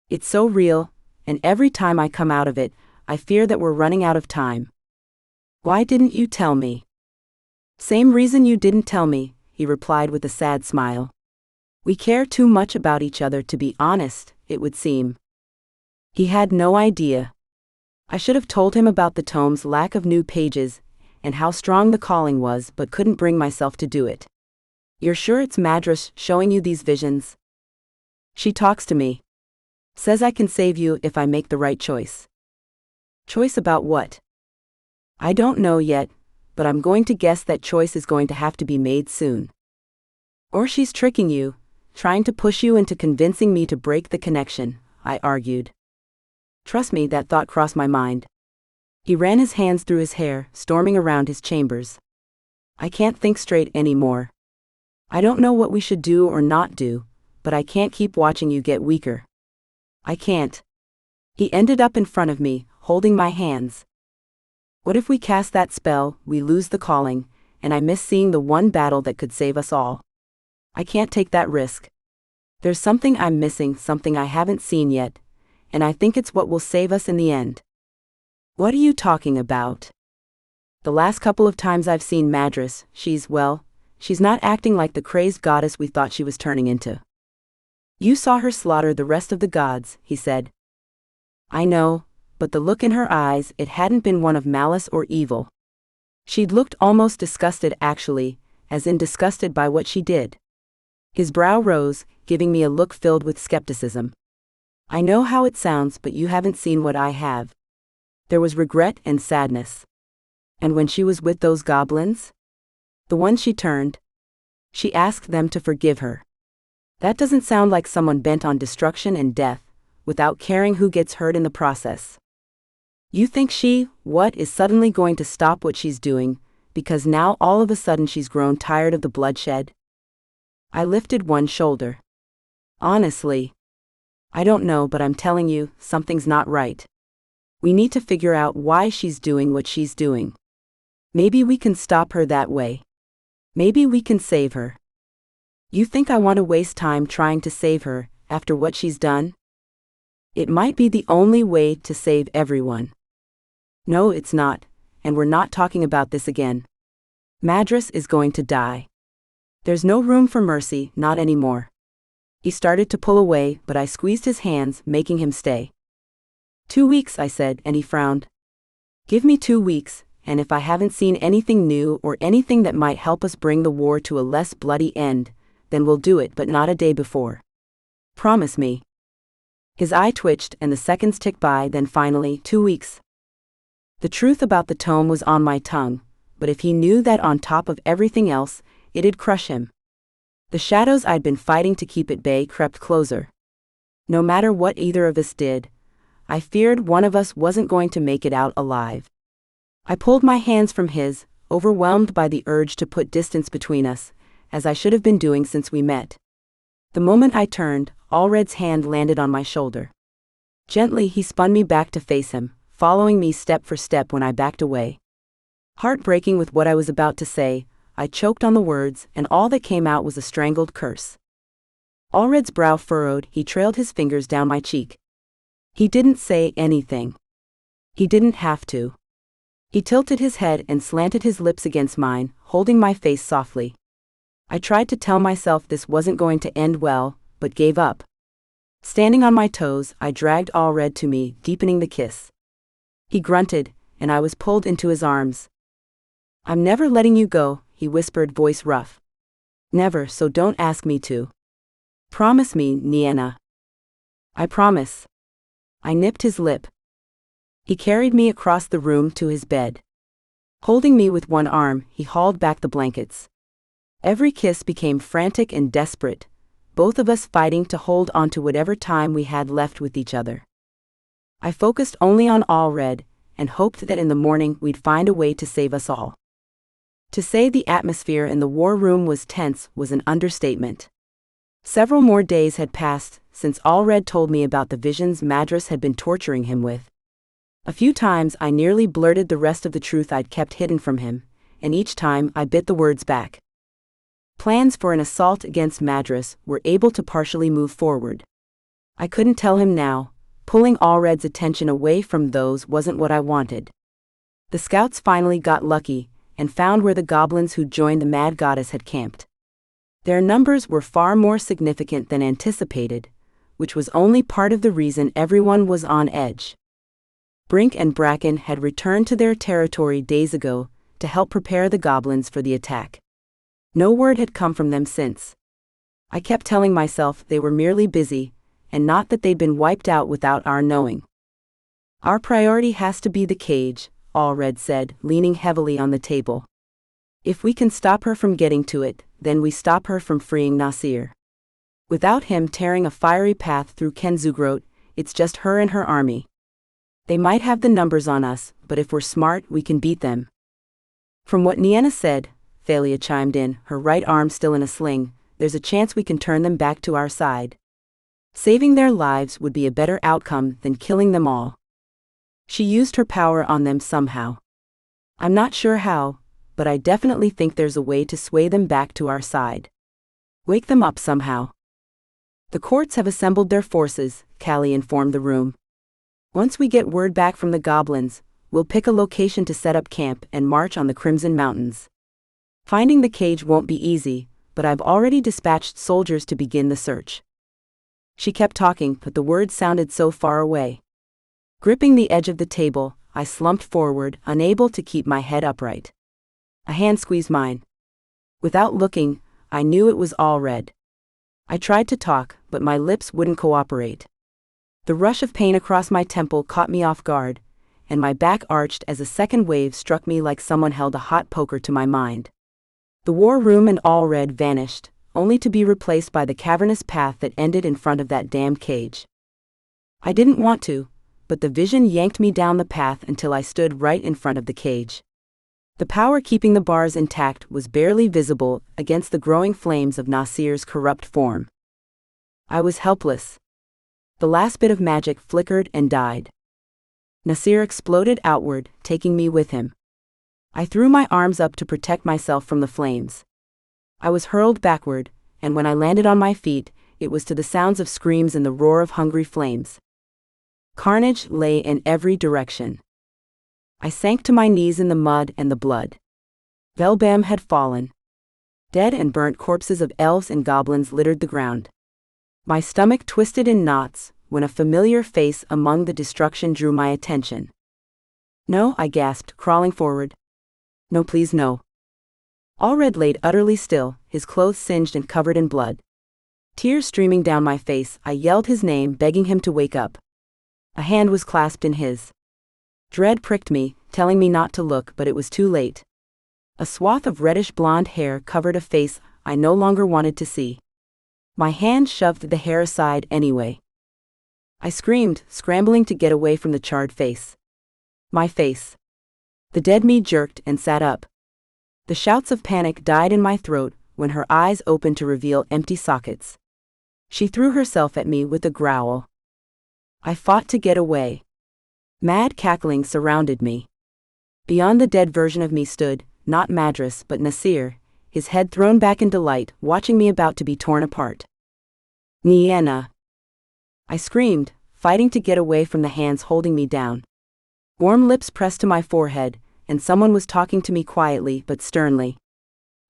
"It's so real, and every time I come out of it, I fear that we're running out of time." "Why didn't you tell me?" "Same reason you didn't tell me," he replied with a sad smile. "We care too much about each other to be honest, it would seem." He had no idea. I should have told him about the tome's lack of new pages, and how strong the calling was, but couldn't bring myself to do it. "You're sure it's Madras showing you these visions?" "She talks to me. Says I can save you if I make the right choice." "Choice about what?" "I don't know yet, but I'm going to guess that choice is going to have to be made soon. Or she's tricking you, trying to push you into convincing me to break the connection, I argued. Trust me, that thought crossed my mind. He ran his hands through his hair, storming around his chambers. I can't think straight anymore. I don't know what we should do or not do, but I can't keep watching you get weaker. I can't. He ended up in front of me, holding my hands. What if we cast that spell, we lose the calling, and I miss seeing the one battle that could save us all? I can't take that risk. There's something I'm missing, something I haven't seen yet, and I think it's what will save us in the end. What are you talking about? The last couple of times I've seen Madras, she's not acting like the crazed goddess we thought she was turning into. You saw her slaughter the rest of the gods, he said. I know, but the look in her eyes, it hadn't been one of malice or evil. She'd looked almost disgusted actually, as in disgusted by what she did. His brow rose, giving me a look filled with skepticism. I know how it sounds, but you haven't seen what I have. There was regret and sadness. And when she was with those goblins? The ones she turned? She asked them to forgive her. That doesn't sound like someone bent on destruction and death, without caring who gets hurt in the process. You think she, is suddenly going to stop what she's doing, because now all of a sudden she's grown tired of the bloodshed? I lifted one shoulder. Honestly, I don't know, but I'm telling you, something's not right. We need to figure out why she's doing what she's doing. Maybe we can stop her that way. Maybe we can save her. You think I want to waste time trying to save her, after what she's done? It might be the only way to save everyone. No, it's not, and we're not talking about this again. Madras is going to die. There's no room for mercy, not anymore. He started to pull away, but I squeezed his hands, making him stay. 2 weeks, I said, and he frowned. Give me 2 weeks, and if I haven't seen anything new or anything that might help us bring the war to a less bloody end, then we'll do it, but not a day before. Promise me. His eye twitched and the seconds ticked by, then finally, 2 weeks. The truth about the tome was on my tongue, but if he knew that on top of everything else, it'd crush him. The shadows I'd been fighting to keep at bay crept closer. No matter what either of us did, I feared one of us wasn't going to make it out alive. I pulled my hands from his, overwhelmed by the urge to put distance between us, as I should have been doing since we met. The moment I turned, Alred's hand landed on my shoulder. Gently he spun me back to face him, following me step for step when I backed away. Heartbreaking with what I was about to say, I choked on the words, and all that came out was a strangled curse. Alred's brow furrowed, he trailed his fingers down my cheek. He didn't say anything. He didn't have to. He tilted his head and slanted his lips against mine, holding my face softly. I tried to tell myself this wasn't going to end well, but gave up. Standing on my toes, I dragged Alred to me, deepening the kiss. He grunted, and I was pulled into his arms. I'm never letting you go, he whispered, voice rough. Never, so don't ask me to. Promise me, Nienna. I promise. I nipped his lip. He carried me across the room to his bed. Holding me with one arm, he hauled back the blankets. Every kiss became frantic and desperate, both of us fighting to hold on to whatever time we had left with each other. I focused only on Alred, and hoped that in the morning we'd find a way to save us all. To say the atmosphere in the war room was tense was an understatement. Several more days had passed since Alred told me about the visions Madras had been torturing him with. A few times I nearly blurted the rest of the truth I'd kept hidden from him, and each time I bit the words back. Plans for an assault against Madras were able to partially move forward. I couldn't tell him now. Pulling Alred's attention away from those wasn't what I wanted. The scouts finally got lucky, and found where the goblins who joined the mad goddess had camped. Their numbers were far more significant than anticipated, which was only part of the reason everyone was on edge. Brink and Bracken had returned to their territory days ago to help prepare the goblins for the attack. No word had come from them since. I kept telling myself they were merely busy, and not that they'd been wiped out without our knowing. Our priority has to be the cage, Alred said, leaning heavily on the table. If we can stop her from getting to it, then we stop her from freeing Nasir. Without him tearing a fiery path through Kenzugrot, it's just her and her army. They might have the numbers on us, but if we're smart, we can beat them. From what Nienna said, Thalia chimed in, her right arm still in a sling, there's a chance we can turn them back to our side. Saving their lives would be a better outcome than killing them all. She used her power on them somehow. I'm not sure how, but I definitely think there's a way to sway them back to our side. Wake them up somehow. The courts have assembled their forces, Callie informed the room. Once we get word back from the goblins, we'll pick a location to set up camp and march on the Crimson Mountains. Finding the cage won't be easy, but I've already dispatched soldiers to begin the search. She kept talking, but the words sounded so far away. Gripping the edge of the table, I slumped forward, unable to keep my head upright. A hand squeezed mine. Without looking, I knew it was Alred. I tried to talk, but my lips wouldn't cooperate. The rush of pain across my temple caught me off guard, and my back arched as a second wave struck me like someone held a hot poker to my mind. The war room and Alred vanished, only to be replaced by the cavernous path that ended in front of that damned cage. I didn't want to, but the vision yanked me down the path until I stood right in front of the cage. The power keeping the bars intact was barely visible against the growing flames of Nasir's corrupt form. I was helpless. The last bit of magic flickered and died. Nasir exploded outward, taking me with him. I threw my arms up to protect myself from the flames. I was hurled backward, and when I landed on my feet, it was to the sounds of screams and the roar of hungry flames. Carnage lay in every direction. I sank to my knees in the mud and the blood. Velbam had fallen. Dead and burnt corpses of elves and goblins littered the ground. My stomach twisted in knots when a familiar face among the destruction drew my attention. No, I gasped, crawling forward. No, please, no. Alred laid utterly still, his clothes singed and covered in blood. Tears streaming down my face, I yelled his name, begging him to wake up. A hand was clasped in his. Dread pricked me, telling me not to look, but it was too late. A swath of reddish blonde hair covered a face I no longer wanted to see. My hand shoved the hair aside anyway. I screamed, scrambling to get away from the charred face. My face. The dead me jerked and sat up. The shouts of panic died in my throat when her eyes opened to reveal empty sockets. She threw herself at me with a growl. I fought to get away. Mad cackling surrounded me. Beyond the dead version of me stood, not Madras but Nasir, his head thrown back in delight, watching me about to be torn apart. Nienna! I screamed, fighting to get away from the hands holding me down. Warm lips pressed to my forehead, and someone was talking to me quietly but sternly.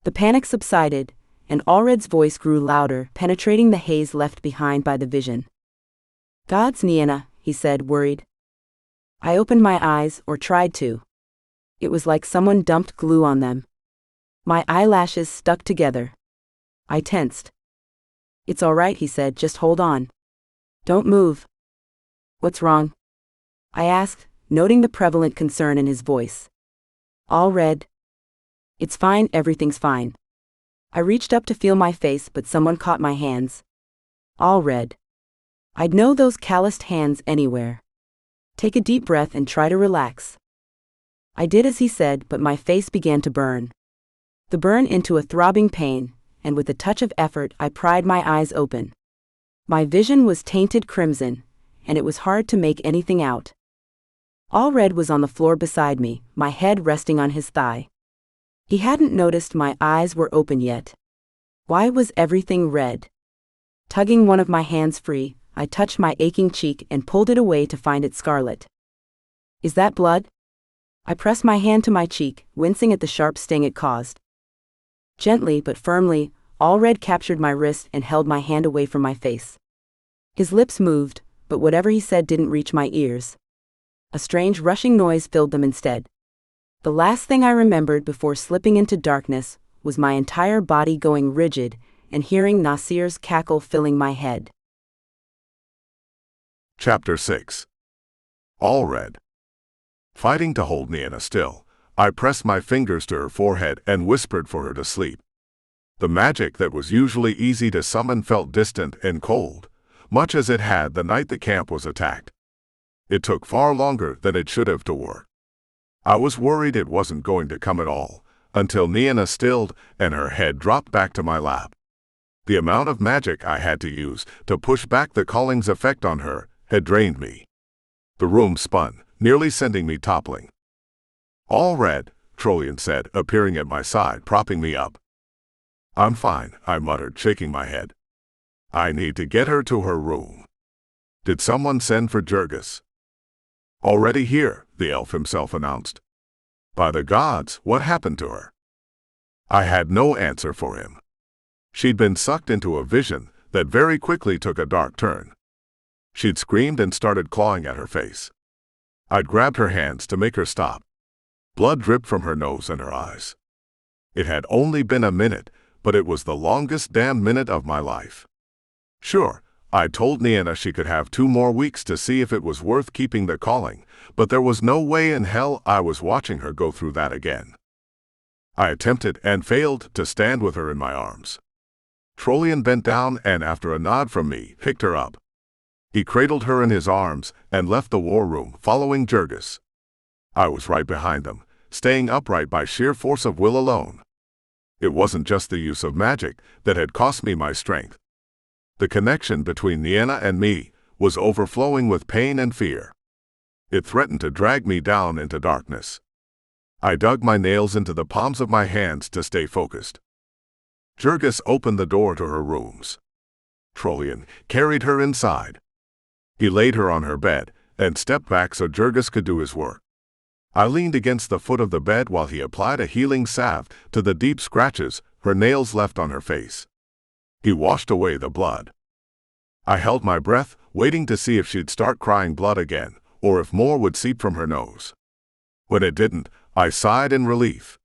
The panic subsided, and Alred's voice grew louder, penetrating the haze left behind by the vision. Gods, Nienna, he said, worried. I opened my eyes, or tried to. It was like someone dumped glue on them. My eyelashes stuck together. I tensed. It's all right, he said, just hold on. Don't move. What's wrong? I asked, noting the prevalent concern in his voice. Alred. It's fine, everything's fine. I reached up to feel my face, but someone caught my hands. Alred. I'd know those calloused hands anywhere. Take a deep breath and try to relax. I did as he said, but my face began to burn. The burn into a throbbing pain, and with a touch of effort I pried my eyes open. My vision was tainted crimson, and it was hard to make anything out. Alred was on the floor beside me, my head resting on his thigh. He hadn't noticed my eyes were open yet. Why was everything red? Tugging one of my hands free, I touched my aching cheek and pulled it away to find it scarlet. Is that blood? I pressed my hand to my cheek, wincing at the sharp sting it caused. Gently but firmly, Alred captured my wrist and held my hand away from my face. His lips moved, but whatever he said didn't reach my ears. A strange rushing noise filled them instead. The last thing I remembered before slipping into darkness was my entire body going rigid and hearing Nasir's cackle filling my head. Chapter 6. Alred. Fighting to hold Nienna still, I pressed my fingers to her forehead and whispered for her to sleep. The magic that was usually easy to summon felt distant and cold, much as it had the night the camp was attacked. It took far longer than it should have to work. I was worried it wasn't going to come at all, until Nienna stilled and her head dropped back to my lap. The amount of magic I had to use to push back the calling's effect on her had drained me. The room spun, nearly sending me toppling. "Alred," Trollian said, appearing at my side, propping me up. "I'm fine," I muttered, shaking my head. "I need to get her to her room." "Did someone send for Jurgis?" "Already here," the elf himself announced. "By the gods, what happened to her?" I had no answer for him. She'd been sucked into a vision that very quickly took a dark turn. She'd screamed and started clawing at her face. I'd grabbed her hands to make her stop. Blood dripped from her nose and her eyes. It had only been a minute, but it was the longest damned minute of my life. Sure, I told Nienna she could have 2 more weeks to see if it was worth keeping the calling, but there was no way in hell I was watching her go through that again. I attempted and failed to stand with her in my arms. Trollian bent down and, after a nod from me, picked her up. He cradled her in his arms and left the war room, following Jurgis. I was right behind them, staying upright by sheer force of will alone. It wasn't just the use of magic that had cost me my strength. The connection between Nienna and me was overflowing with pain and fear. It threatened to drag me down into darkness. I dug my nails into the palms of my hands to stay focused. Jurgis opened the door to her rooms. Trollian carried her inside. He laid her on her bed and stepped back so Jurgis could do his work. I leaned against the foot of the bed while he applied a healing salve to the deep scratches her nails left on her face. He washed away the blood. I held my breath, waiting to see if she'd start crying blood again, or if more would seep from her nose. When it didn't, I sighed in relief.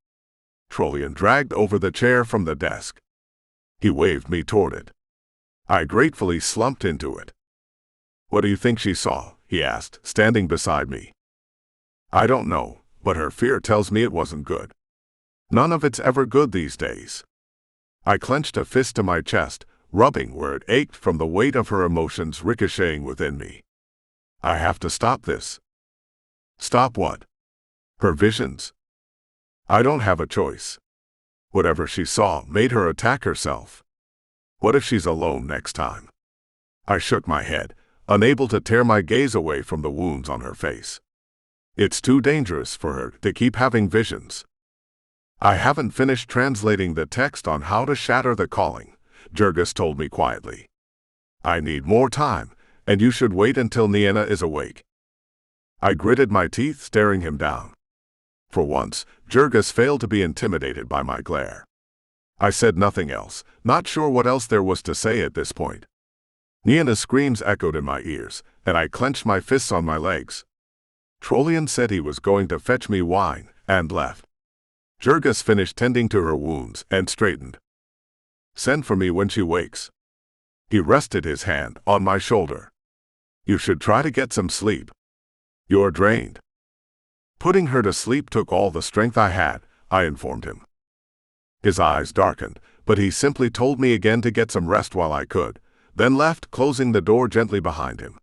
Trollian dragged over the chair from the desk. He waved me toward it. I gratefully slumped into it. "What do you think she saw?" he asked, standing beside me. "I don't know, but her fear tells me it wasn't good. None of it's ever good these days." I clenched a fist to my chest, rubbing where it ached from the weight of her emotions ricocheting within me. "I have to stop this." "Stop what?" "Her visions. I don't have a choice. Whatever she saw made her attack herself. What if she's alone next time?" I shook my head, unable to tear my gaze away from the wounds on her face. "It's too dangerous for her to keep having visions." "I haven't finished translating the text on how to shatter the calling," Jurgis told me quietly. "I need more time, and you should wait until Nienna is awake." I gritted my teeth, staring him down. For once, Jurgis failed to be intimidated by my glare. I said nothing else, not sure what else there was to say at this point. Nienna's screams echoed in my ears, and I clenched my fists on my legs. Trollian said he was going to fetch me wine, and left. Jurgis finished tending to her wounds and straightened. "Send for me when she wakes." He rested his hand on my shoulder. "You should try to get some sleep. You're drained." Putting her to sleep took all the strength I had, I informed him. His eyes darkened, but he simply told me again to get some rest while I could, then left, closing the door gently behind him.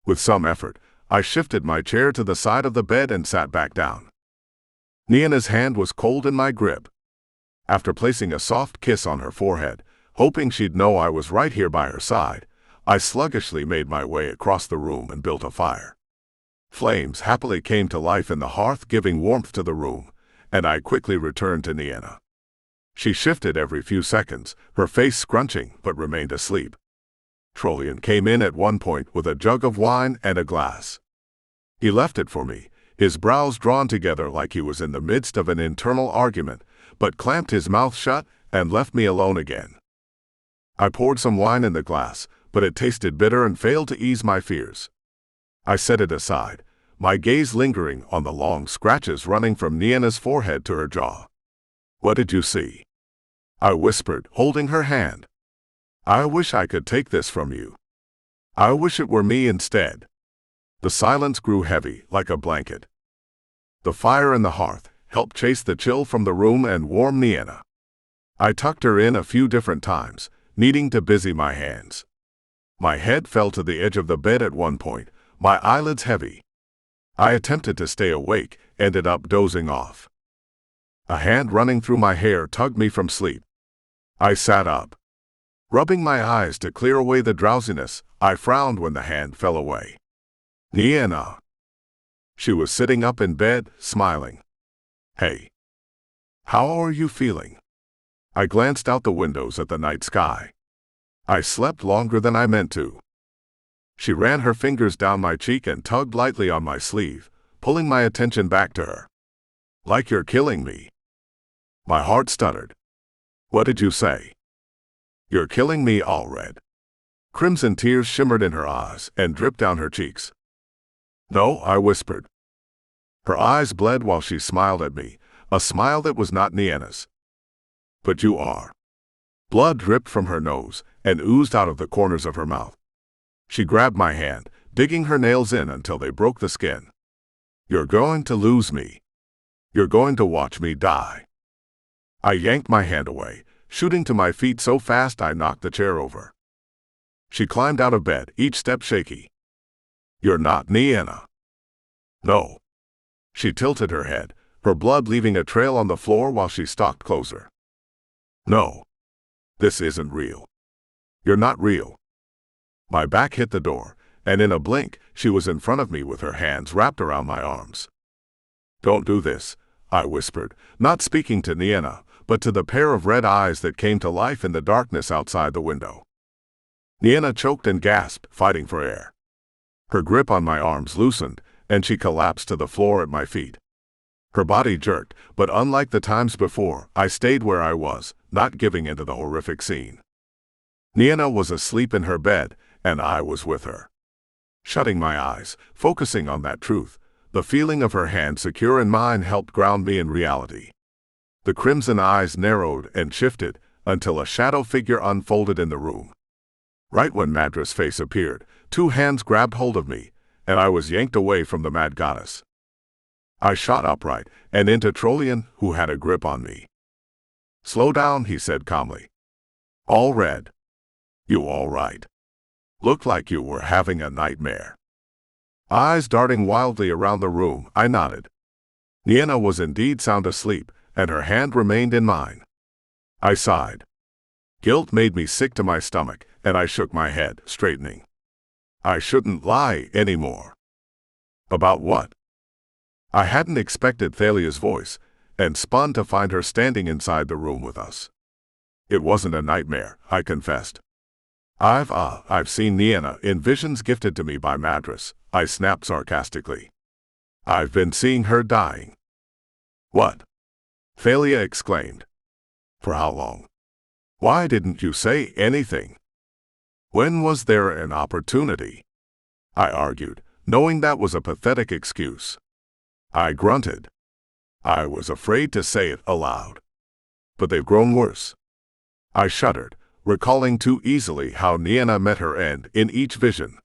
With some effort, I shifted my chair to the side of the bed and sat back down. Nienna's hand was cold in my grip. After placing a soft kiss on her forehead, hoping she'd know I was right here by her side, I sluggishly made my way across the room and built a fire. Flames happily came to life in the hearth, giving warmth to the room, and I quickly returned to Nienna. She shifted every few seconds, her face scrunching, but remained asleep. Trollian came in at one point with a jug of wine and a glass. He left it for me, his brows drawn together like he was in the midst of an internal argument, but clamped his mouth shut and left me alone again. I poured some wine in the glass, but it tasted bitter and failed to ease my fears. I set it aside, my gaze lingering on the long scratches running from Nienna's forehead to her jaw. "What did you see?" I whispered, holding her hand. "I wish I could take this from you. I wish it were me instead." The silence grew heavy, like a blanket. The fire in the hearth helped chase the chill from the room and warm Nienna. I tucked her in a few different times, needing to busy my hands. My head fell to the edge of the bed at one point, my eyelids heavy. I attempted to stay awake, ended up dozing off. A hand running through my hair tugged me from sleep. I sat up. Rubbing my eyes to clear away the drowsiness, I frowned when the hand fell away. Nienna. She was sitting up in bed, smiling. Hey. How are you feeling? I glanced out the windows at the night sky. I slept longer than I meant to. She ran her fingers down my cheek and tugged lightly on my sleeve, pulling my attention back to her. Like you're killing me. My heart stuttered. What did you say? You're killing me, Alred. Crimson tears shimmered in her eyes and dripped down her cheeks. No, I whispered. Her eyes bled while she smiled at me, a smile that was not Nienna's. But you are. Blood dripped from her nose and oozed out of the corners of her mouth. She grabbed my hand, digging her nails in until they broke the skin. You're going to lose me. You're going to watch me die. I yanked my hand away, shooting to my feet so fast I knocked the chair over. She climbed out of bed, each step shaky. You're not Nienna. No. She tilted her head, her blood leaving a trail on the floor while she stalked closer. No. This isn't real. You're not real. My back hit the door, and in a blink, she was in front of me with her hands wrapped around my arms. Don't do this, I whispered, not speaking to Nienna, but to the pair of red eyes that came to life in the darkness outside the window. Nienna choked and gasped, fighting for air. Her grip on my arms loosened, and she collapsed to the floor at my feet. Her body jerked, but unlike the times before, I stayed where I was, not giving into the horrific scene. Nienna was asleep in her bed, and I was with her. Shutting my eyes, focusing on that truth, the feeling of her hand secure in mine helped ground me in reality. The crimson eyes narrowed and shifted until a shadow figure unfolded in the room. Right when Madra's face appeared, two hands grabbed hold of me, and I was yanked away from the mad goddess. I shot upright and into Trollian, who had a grip on me. Slow down, he said calmly. Alred. You all right? Looked like you were having a nightmare. Eyes darting wildly around the room, I nodded. Nienna was indeed sound asleep, and her hand remained in mine. I sighed. Guilt made me sick to my stomach, and I shook my head, straightening. I shouldn't lie anymore. About what? I hadn't expected Thalia's voice, and spun to find her standing inside the room with us. It wasn't a nightmare, I confessed. I've seen Nienna in visions gifted to me by Madras, I snapped sarcastically. I've been seeing her dying. What? Thalia exclaimed. For how long? Why didn't you say anything? When was there an opportunity? I argued, knowing that was a pathetic excuse. I grunted. I was afraid to say it aloud. But they've grown worse. I shuddered, recalling too easily how Nienna met her end in each vision.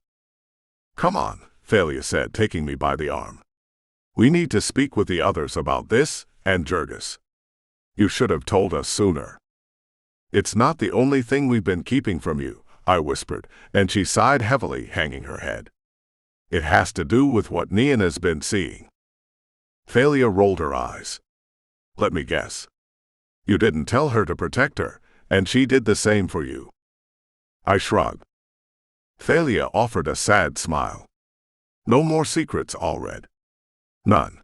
Come on, Thalia said, taking me by the arm. We need to speak with the others about this, and Jurgis. You should have told us sooner. It's not the only thing we've been keeping from you, I whispered, and she sighed heavily, hanging her head. It has to do with what Nienna's been seeing. Thalia rolled her eyes. Let me guess. You didn't tell her to protect her, and she did the same for you. I shrugged. Thalia offered a sad smile. No more secrets, Alred. None.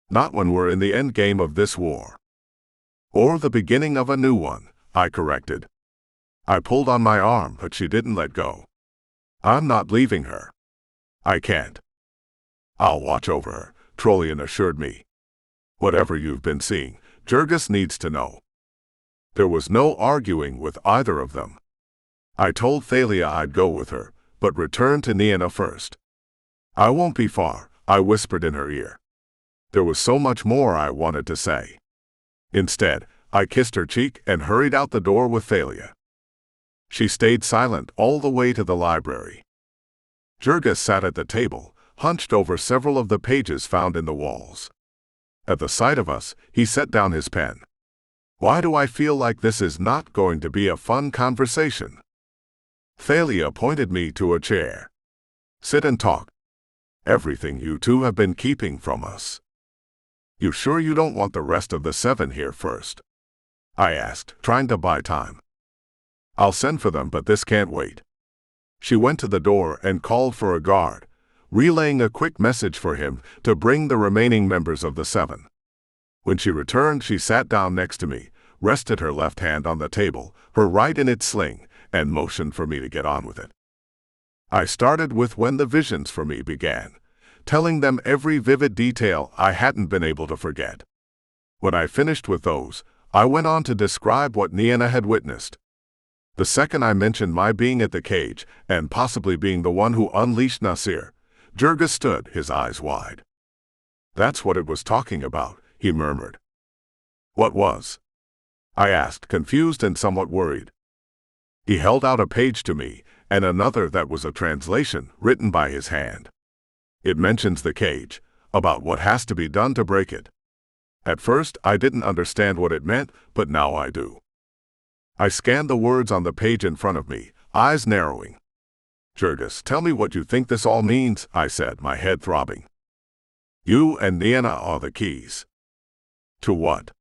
Not when we're in the end game of this war. Or the beginning of a new one, I corrected. I pulled on my arm, but she didn't let go. I'm not leaving her. I can't. I'll watch over her, Trollian assured me. Whatever you've been seeing, Jurgis needs to know. There was no arguing with either of them. I told Thalia I'd go with her, but return to Nienna first. I won't be far, I whispered in her ear. There was so much more I wanted to say. Instead, I kissed her cheek and hurried out the door with Thalia. She stayed silent all the way to the library. Jurgis sat at the table, hunched over several of the pages found in the walls. At the sight of us, he set down his pen. Why do I feel like this is not going to be a fun conversation? Thalia pointed me to a chair. Sit and talk. Everything you two have been keeping from us. You sure you don't want the rest of the 7 here first? I asked, trying to buy time. I'll send for them, but this can't wait. She went to the door and called for a guard, relaying a quick message for him to bring the remaining members of the 7. When she returned, she sat down next to me, rested her left hand on the table, her right in its sling, and motioned for me to get on with it. I started with when the visions for me began, telling them every vivid detail I hadn't been able to forget. When I finished with those, I went on to describe what Nienna had witnessed. The second I mentioned my being at the cage, and possibly being the one who unleashed Nasir, Jurgis stood, his eyes wide. That's what it was talking about, he murmured. What was? I asked, confused and somewhat worried. He held out a page to me, and another that was a translation, written by his hand. It mentions the cage, about what has to be done to break it. At first, I didn't understand what it meant, but now I do. I scanned the words on the page in front of me, eyes narrowing. Jurgis, tell me what you think this all means, I said, my head throbbing. You and Nienna are the keys. To what?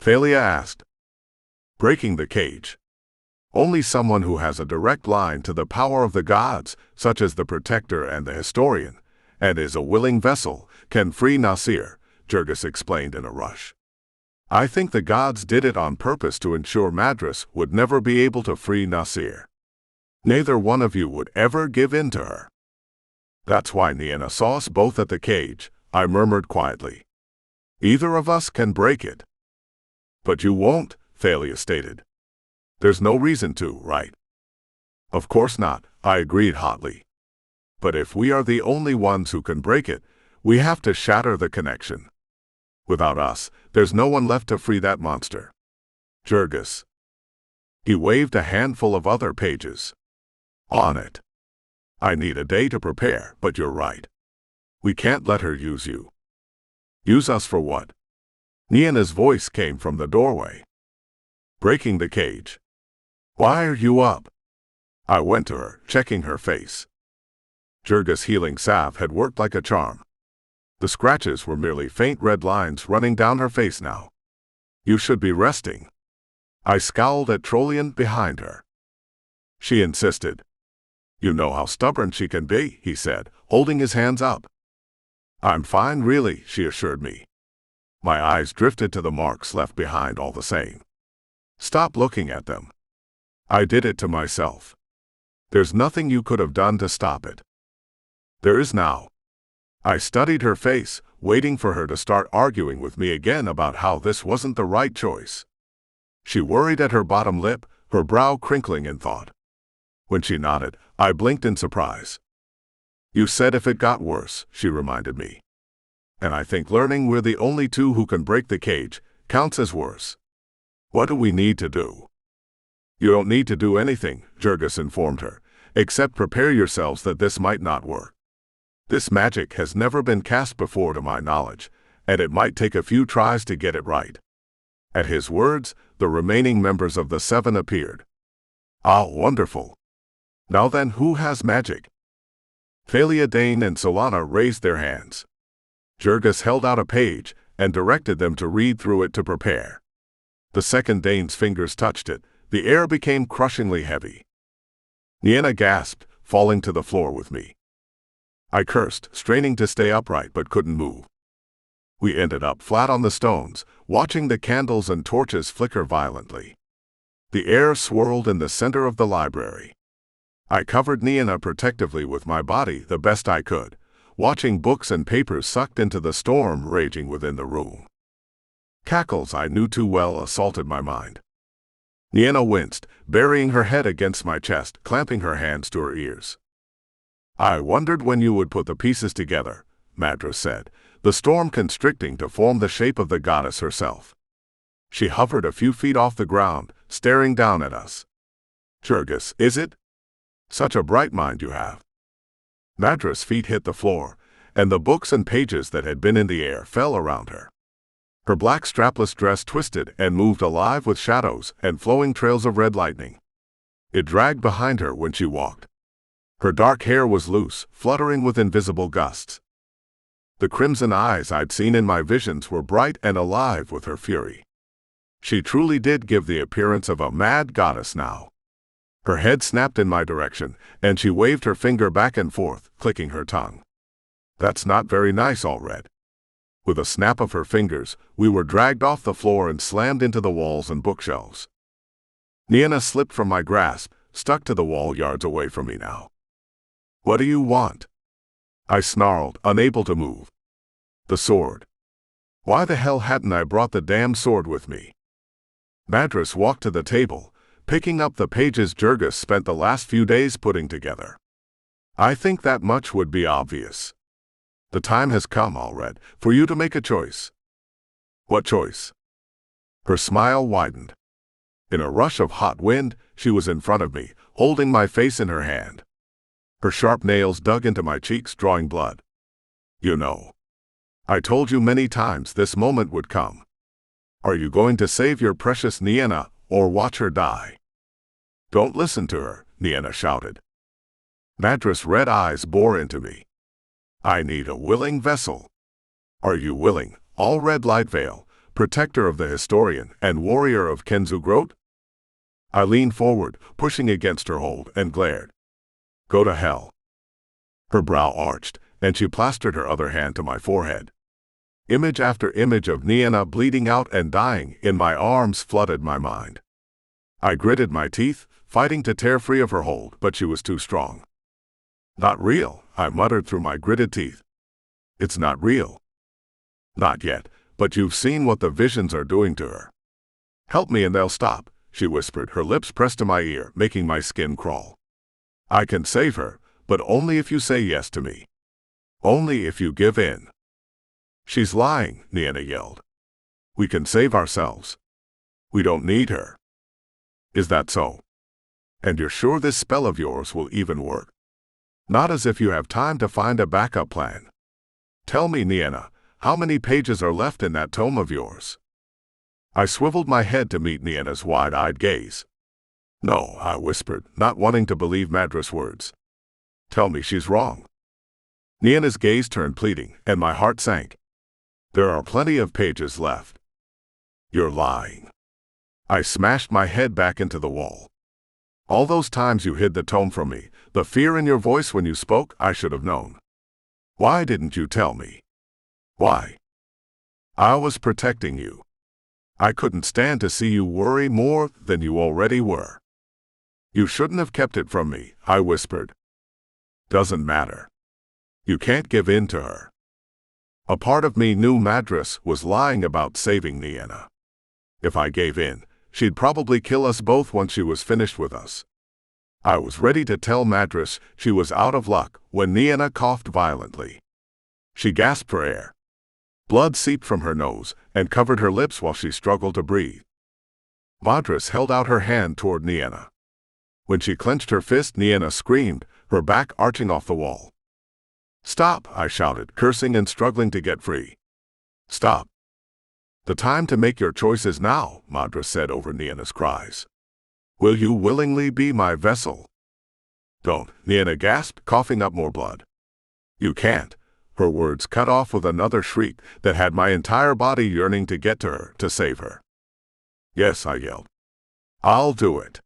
Thalia asked. Breaking the cage. Only someone who has a direct line to the power of the gods, such as the Protector and the Historian, and is a willing vessel, can free Nasir, Jurgis explained in a rush. I think the gods did it on purpose to ensure Madras would never be able to free Nasir. Neither one of you would ever give in to her. That's why Nienna saw us both at the cage, I murmured quietly. Either of us can break it. But you won't, Thalia stated. There's no reason to, right? Of course not, I agreed hotly. But if we are the only ones who can break it, we have to shatter the connection. Without us, there's no one left to free that monster. Jurgis. He waved a handful of other pages. On it. I need a day to prepare, but you're right. We can't let her use you. Use us for what? Nienna's voice came from the doorway. Breaking the cage. Why are you up? I went to her, checking her face. Jurgis' healing salve had worked like a charm. The scratches were merely faint red lines running down her face now. You should be resting. I scowled at Trollian behind her. She insisted. You know how stubborn she can be, he said, holding his hands up. I'm fine really, she assured me. My eyes drifted to the marks left behind all the same. Stop looking at them. I did it to myself. There's nothing you could have done to stop it. There is now. I studied her face, waiting for her to start arguing with me again about how this wasn't the right choice. She worried at her bottom lip, her brow crinkling in thought. When she nodded, I blinked in surprise. You said if it got worse, she reminded me. And I think learning we're the only two who can break the cage counts as worse. What do we need to do? You don't need to do anything, Jurgis informed her, except prepare yourselves that this might not work. This magic has never been cast before to my knowledge, and it might take a few tries to get it right. At his words, the remaining members of the 7 appeared. Ah, wonderful. Now then, who has magic? Thalia, Dane, and Solana raised their hands. Jurgis held out a page and directed them to read through it to prepare. The second Dane's fingers touched it, the air became crushingly heavy. Nienna gasped, falling to the floor with me. I cursed, straining to stay upright but couldn't move. We ended up flat on the stones, watching the candles and torches flicker violently. The air swirled in the center of the library. I covered Nienna protectively with my body the best I could, watching books and papers sucked into the storm raging within the room. Cackles I knew too well assaulted my mind. Nienna winced, burying her head against my chest, clamping her hands to her ears. I wondered when you would put the pieces together, Madras said, the storm constricting to form the shape of the goddess herself. She hovered a few feet off the ground, staring down at us. Jurgis, is it? Such a bright mind you have. Madras' feet hit the floor, and the books and pages that had been in the air fell around her. Her black strapless dress twisted and moved alive with shadows and flowing trails of red lightning. It dragged behind her when she walked. Her dark hair was loose, fluttering with invisible gusts. The crimson eyes I'd seen in my visions were bright and alive with her fury. She truly did give the appearance of a mad goddess now. Her head snapped in my direction, and she waved her finger back and forth, clicking her tongue. "That's not very nice, Alred." With a snap of her fingers, we were dragged off the floor and slammed into the walls and bookshelves. Nienna slipped from my grasp, stuck to the wall yards away from me now. "What do you want?" I snarled, unable to move. "The sword." Why the hell hadn't I brought the damn sword with me? Madras walked to the table, picking up the pages Jurgis spent the last few days putting together. "I think that much would be obvious. The time has come, Alred, for you to make a choice." "What choice?" Her smile widened. In a rush of hot wind, she was in front of me, holding my face in her hand. Her sharp nails dug into my cheeks, drawing blood. "You know, I told you many times this moment would come. Are you going to save your precious Nienna, or watch her die?" "Don't listen to her," Nienna shouted. Madras' red eyes bore into me. "I need a willing vessel. Are you willing, Alred Lightveil, protector of the historian and warrior of Kenzugrot?" I leaned forward, pushing against her hold, and glared. "Go to hell." Her brow arched, and she plastered her other hand to my forehead. Image after image of Nienna bleeding out and dying in my arms flooded my mind. I gritted my teeth, fighting to tear free of her hold, but she was too strong. "Not real," I muttered through my gritted teeth. "It's not real." "Not yet, but you've seen what the visions are doing to her." "Help me and they'll stop," she whispered, her lips pressed to my ear, making my skin crawl. "I can save her, but only if you say yes to me. Only if you give in." "She's lying," Nienna yelled. "We can save ourselves. We don't need her." "Is that so? And you're sure this spell of yours will even work?" "Not as if you have time to find a backup plan. Tell me, Nienna, how many pages are left in that tome of yours?" I swiveled my head to meet Nienna's wide-eyed gaze. "No," I whispered, not wanting to believe Madras' words. "Tell me she's wrong." Nienna's gaze turned pleading, and my heart sank. "There are plenty of pages left." "You're lying." I smashed my head back into the wall. "All those times you hid the tome from me, the fear in your voice when you spoke, I should have known. Why didn't you tell me? Why?" "I was protecting you. I couldn't stand to see you worry more than you already were." "You shouldn't have kept it from me," I whispered. "Doesn't matter. You can't give in to her." A part of me knew Madras was lying about saving Nienna. If I gave in, she'd probably kill us both once she was finished with us. I was ready to tell Madras she was out of luck when Nienna coughed violently. She gasped for air. Blood seeped from her nose and covered her lips while she struggled to breathe. Madras held out her hand toward Nienna. When she clenched her fist, Nienna screamed, her back arching off the wall. "Stop!" I shouted, cursing and struggling to get free. "Stop! The time to make your choice is now," Madras said over Nienna's cries. "Will you willingly be my vessel?" "Don't," Nienna gasped, coughing up more blood. "You can't." Her words cut off with another shriek that had my entire body yearning to get to her, to save her. "Yes," I yelled. "I'll do it.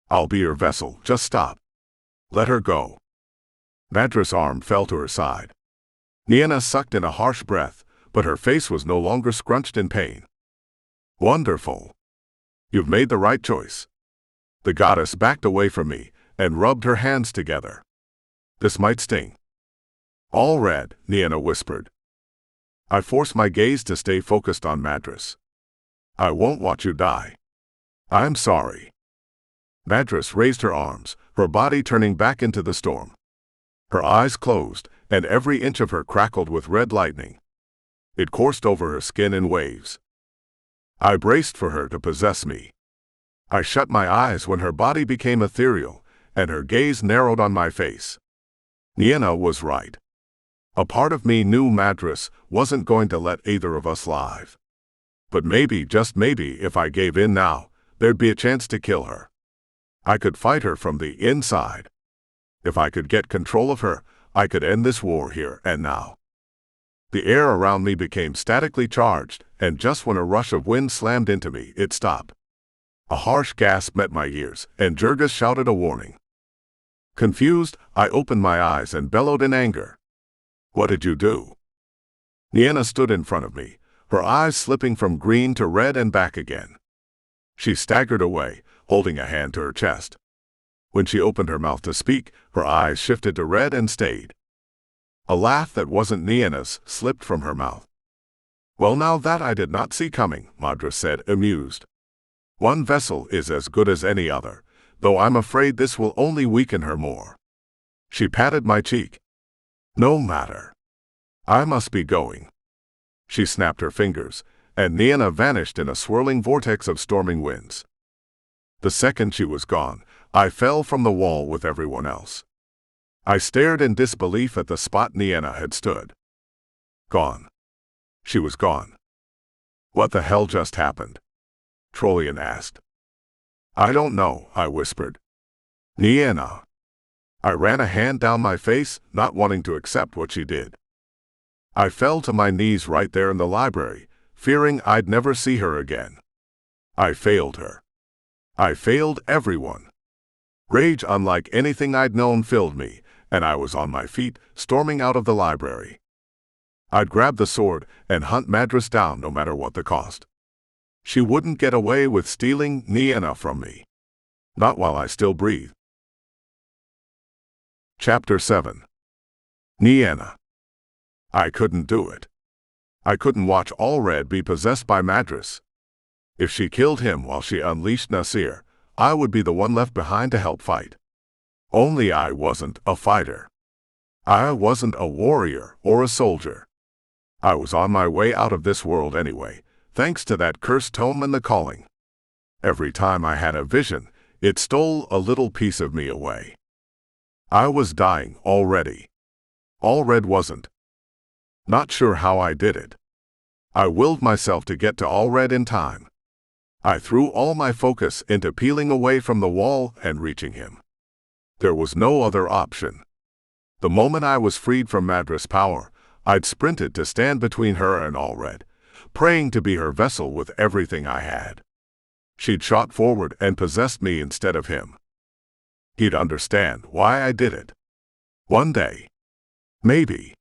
I'll be your vessel, just stop. Let her go." Madras' arm fell to her side. Nienna sucked in a harsh breath, but her face was no longer scrunched in pain. "Wonderful. You've made the right choice." The goddess backed away from me and rubbed her hands together. "This might sting." "Alred," Nienna whispered. I forced my gaze to stay focused on Madras. "I won't watch you die." "I'm sorry." Madras raised her arms, her body turning back into the storm. Her eyes closed, and every inch of her crackled with red lightning. It coursed over her skin in waves. I braced for her to possess me. I shut my eyes when her body became ethereal, and her gaze narrowed on my face. Nienna was right. A part of me knew Madras wasn't going to let either of us live. But maybe, just maybe, if I gave in now, there'd be a chance to kill her. I could fight her from the inside. If I could get control of her, I could end this war here and now. The air around me became statically charged, and just when a rush of wind slammed into me, it stopped. A harsh gasp met my ears, and Jurgis shouted a warning. Confused, I opened my eyes and bellowed in anger. What did you do? Nienna stood in front of me, her eyes slipping from green to red and back again. She staggered away, holding a hand to her chest. When she opened her mouth to speak, her eyes shifted to red and stayed. A laugh that wasn't Nienna's slipped from her mouth. Well, now that I did not see coming, Madras said, amused. One vessel is as good as any other, though I'm afraid this will only weaken her more. She patted my cheek. No matter. I must be going. She snapped her fingers, and Nienna vanished in a swirling vortex of storming winds. The second she was gone, I fell from the wall with everyone else. I stared in disbelief at the spot Nienna had stood. Gone. She was gone. What the hell just happened? Trollian asked. I don't know, I whispered. Nienna. I ran a hand down my face, not wanting to accept what she did. I fell to my knees right there in the library, fearing I'd never see her again. I failed her. I failed everyone. Rage unlike anything I'd known filled me, and I was on my feet, storming out of the library. I'd grab the sword and hunt Madras down no matter what the cost. She wouldn't get away with stealing Nienna from me. Not while I still breathe. Chapter 7. Nienna. I couldn't do it. I couldn't watch Alred be possessed by Madras. If she killed him while she unleashed Nasir, I would be the one left behind to help fight. Only I wasn't a fighter. I wasn't a warrior or a soldier. I was on my way out of this world anyway, thanks to that cursed tome and the calling. Every time I had a vision, it stole a little piece of me away. I was dying already. Alred wasn't. Not sure how I did it. I willed myself to get to Alred in time. I threw all my focus into peeling away from the wall and reaching him. There was no other option. The moment I was freed from Madras' power, I'd sprinted to stand between her and Alred, praying to be her vessel with everything I had. She'd shot forward and possessed me instead of him. He'd understand why I did it. One day. Maybe.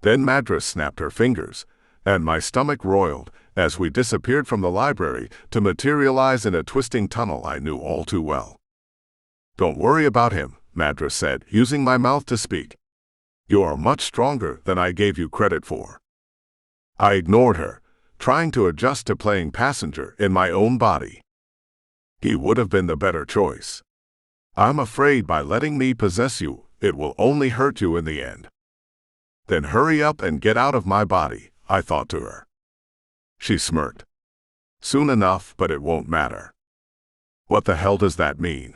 Then Madras snapped her fingers, and my stomach roiled as we disappeared from the library to materialize in a twisting tunnel I knew all too well. Don't worry about him, Madras said, using my mouth to speak. You are much stronger than I gave you credit for. I ignored her, trying to adjust to playing passenger in my own body. He would have been the better choice. I'm afraid by letting me possess you, it will only hurt you in the end. Then hurry up and get out of my body, I thought to her. She smirked. Soon enough, but it won't matter. What the hell does that mean?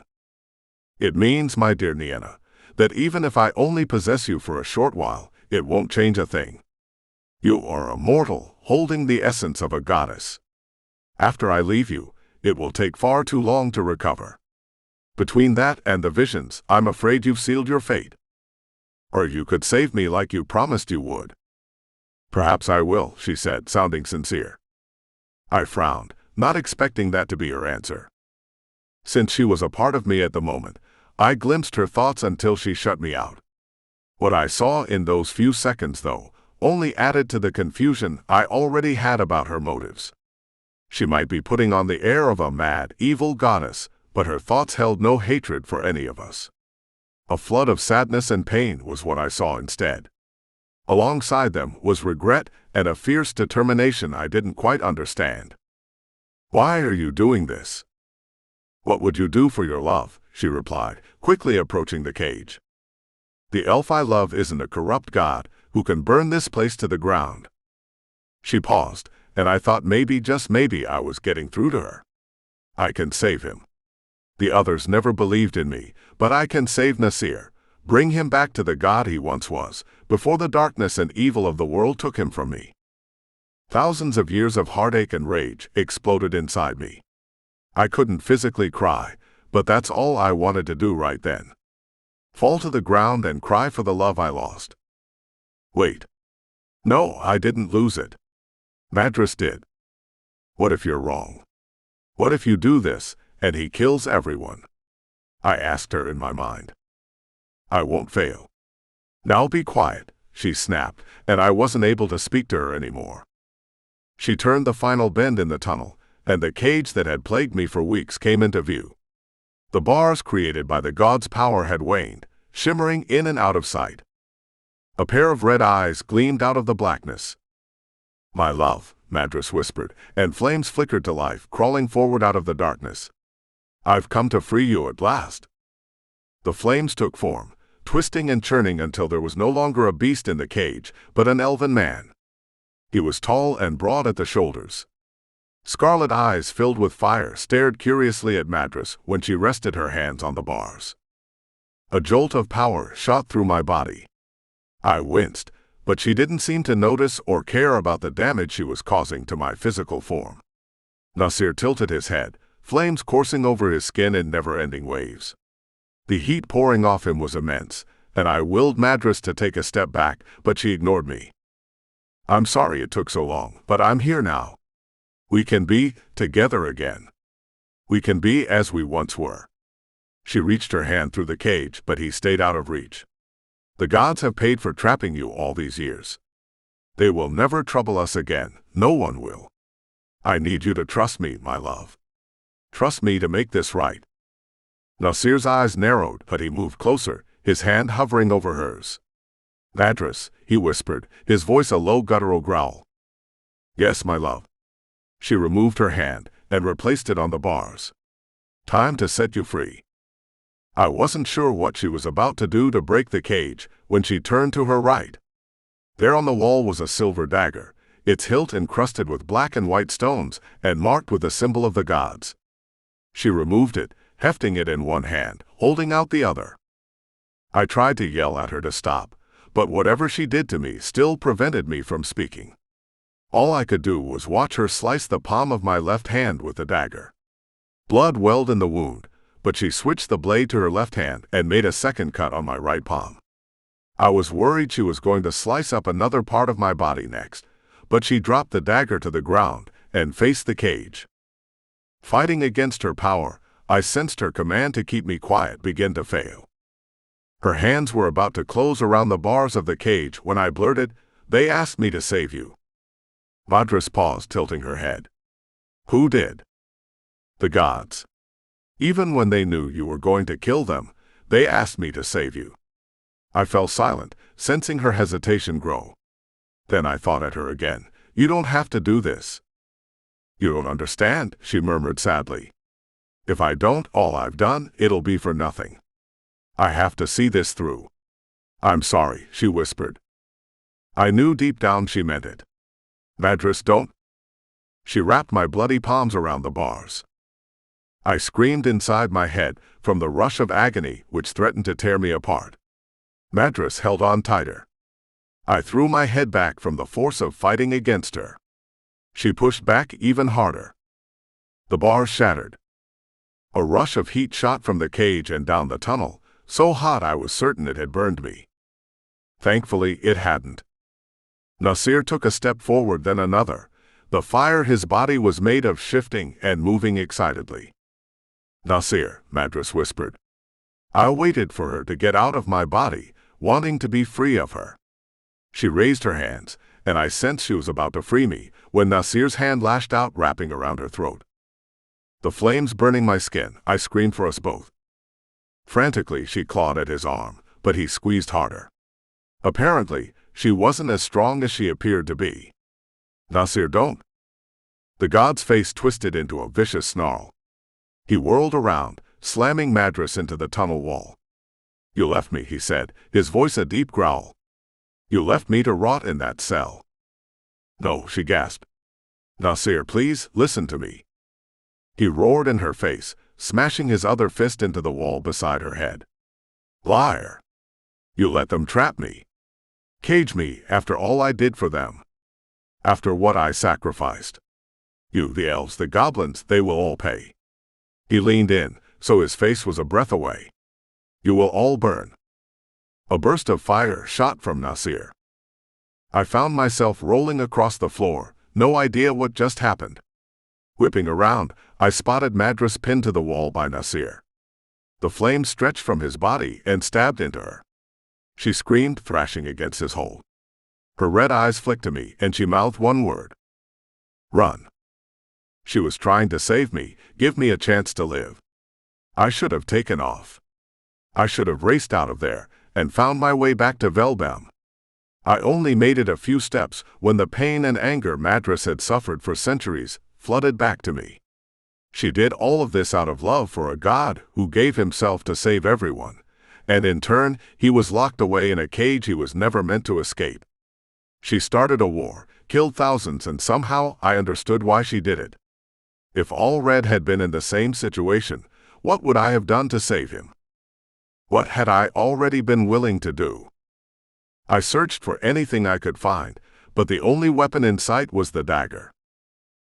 It means, my dear Nienna, that even if I only possess you for a short while, it won't change a thing. You are a mortal, holding the essence of a goddess. After I leave you, it will take far too long to recover. Between that and the visions, I'm afraid you've sealed your fate. Or you could save me like you promised you would. Perhaps I will, she said, sounding sincere. I frowned, not expecting that to be her answer. Since she was a part of me at the moment, I glimpsed her thoughts until she shut me out. What I saw in those few seconds, though, only added to the confusion I already had about her motives. She might be putting on the air of a mad, evil goddess, but her thoughts held no hatred for any of us. A flood of sadness and pain was what I saw instead. Alongside them was regret and a fierce determination I didn't quite understand. Why are you doing this? What would you do for your love? She replied, quickly approaching the cage. The elf I love isn't a corrupt god who can burn this place to the ground. She paused, and I thought maybe, just maybe, I was getting through to her. I can save him. The others never believed in me, but I can save Nasir, bring him back to the god he once was, before the darkness and evil of the world took him from me. Thousands of years of heartache and rage exploded inside me. I couldn't physically cry, but that's all I wanted to do right then. Fall to the ground and cry for the love I lost. Wait. No, I didn't lose it. Madras did. What if you're wrong? What if you do this, and he kills everyone? I asked her in my mind. I won't fail. Now be quiet, she snapped, and I wasn't able to speak to her anymore. She turned the final bend in the tunnel, and the cage that had plagued me for weeks came into view. The bars created by the god's power had waned, shimmering in and out of sight. A pair of red eyes gleamed out of the blackness. My love, Madras whispered, and flames flickered to life, crawling forward out of the darkness. I've come to free you at last. The flames took form, twisting and churning until there was no longer a beast in the cage, but an elven man. He was tall and broad at the shoulders. Scarlet eyes filled with fire stared curiously at Madras when she rested her hands on the bars. A jolt of power shot through my body. I winced, but she didn't seem to notice or care about the damage she was causing to my physical form. Nasir tilted his head, flames coursing over his skin in never-ending waves. The heat pouring off him was immense, and I willed Madras to take a step back, but she ignored me. I'm sorry it took so long, but I'm here now. We can be together again. We can be as we once were. She reached her hand through the cage, but he stayed out of reach. The gods have paid for trapping you all these years. They will never trouble us again, no one will. I need you to trust me, my love. Trust me to make this right. Nasir's eyes narrowed, but he moved closer, his hand hovering over hers. Madras, he whispered, his voice a low guttural growl. Yes, my love. She removed her hand and replaced it on the bars. Time to set you free. I wasn't sure what she was about to do to break the cage when she turned to her right. There on the wall was a silver dagger, its hilt encrusted with black and white stones and marked with the symbol of the gods. She removed it, hefting it in one hand, holding out the other. I tried to yell at her to stop, but whatever she did to me still prevented me from speaking. All I could do was watch her slice the palm of my left hand with the dagger. Blood welled in the wound, but she switched the blade to her left hand and made a second cut on my right palm. I was worried she was going to slice up another part of my body next, but she dropped the dagger to the ground and faced the cage. Fighting against her power, I sensed her command to keep me quiet begin to fail. Her hands were about to close around the bars of the cage when I blurted, "They asked me to save you." Madras paused, tilting her head. Who did? The gods. Even when they knew you were going to kill them, they asked me to save you. I fell silent, sensing her hesitation grow. Then I thought at her again. You don't have to do this. You don't understand, she murmured sadly. If I don't, all I've done, it'll be for nothing. I have to see this through. I'm sorry, she whispered. I knew deep down she meant it. Madras, don't. She wrapped my bloody palms around the bars. I screamed inside my head from the rush of agony which threatened to tear me apart. Madras held on tighter. I threw my head back from the force of fighting against her. She pushed back even harder. The bars shattered. A rush of heat shot from the cage and down the tunnel, so hot I was certain it had burned me. Thankfully, it hadn't. Nasir took a step forward, then another. The fire his body was made of shifting and moving excitedly. Nasir, Madras whispered. I waited for her to get out of my body, wanting to be free of her. She raised her hands, and I sensed she was about to free me, when Nasir's hand lashed out, wrapping around her throat. The flames burning my skin, I screamed for us both. Frantically, she clawed at his arm, but he squeezed harder. Apparently, she wasn't as strong as she appeared to be. Nasir, don't. The god's face twisted into a vicious snarl. He whirled around, slamming Madras into the tunnel wall. You left me, he said, his voice a deep growl. You left me to rot in that cell. No, she gasped. Nasir, please, listen to me. He roared in her face, smashing his other fist into the wall beside her head. Liar! You let them trap me. Cage me after all I did for them. After what I sacrificed. You, the elves, the goblins, they will all pay. He leaned in, so his face was a breath away. You will all burn. A burst of fire shot from Nasir. I found myself rolling across the floor, no idea what just happened. Whipping around, I spotted Madras pinned to the wall by Nasir. The flame stretched from his body and stabbed into her. She screamed, thrashing against his hold. Her red eyes flicked to me, and she mouthed one word. Run. She was trying to save me, give me a chance to live. I should have taken off. I should have raced out of there, and found my way back to Velbam. I only made it a few steps when the pain and anger Madras had suffered for centuries flooded back to me. She did all of this out of love for a god who gave himself to save everyone, and in turn, he was locked away in a cage he was never meant to escape. She started a war, killed thousands, and somehow I understood why she did it. If Alred had been in the same situation, what would I have done to save him? What had I already been willing to do? I searched for anything I could find, but the only weapon in sight was the dagger.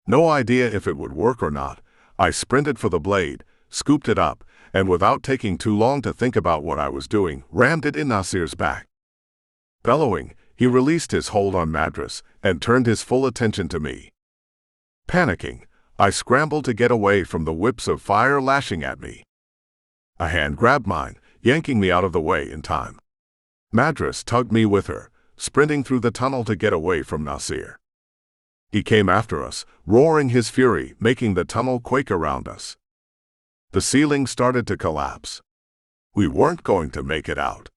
No idea if it would work or not, I sprinted for the blade, scooped it up, and without taking too long to think about what I was doing, rammed it in Nasir's back. Bellowing, he released his hold on Madras and turned his full attention to me. Panicking, I scrambled to get away from the whips of fire lashing at me. A hand grabbed mine, yanking me out of the way in time. Madras tugged me with her, sprinting through the tunnel to get away from Nasir. He came after us, roaring his fury, making the tunnel quake around us. The ceiling started to collapse. We weren't going to make it out.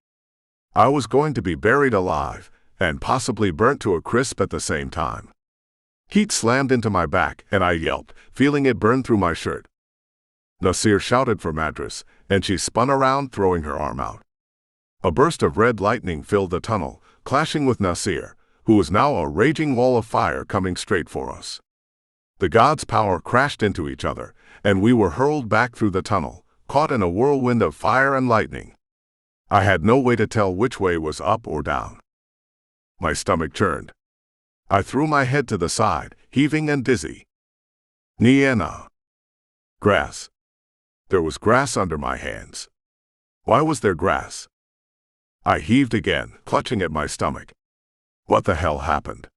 I was going to be buried alive, and possibly burnt to a crisp at the same time. Heat slammed into my back, and I yelped, feeling it burn through my shirt. Nasir shouted for Madras, and she spun around, throwing her arm out. A burst of red lightning filled the tunnel, clashing with Nasir, who was now a raging wall of fire coming straight for us. The gods' power crashed into each other, and we were hurled back through the tunnel, caught in a whirlwind of fire and lightning. I had no way to tell which way was up or down. My stomach churned. I threw my head to the side, heaving and dizzy. Nienna. Grass. There was grass under my hands. Why was there grass? I heaved again, clutching at my stomach. What the hell happened?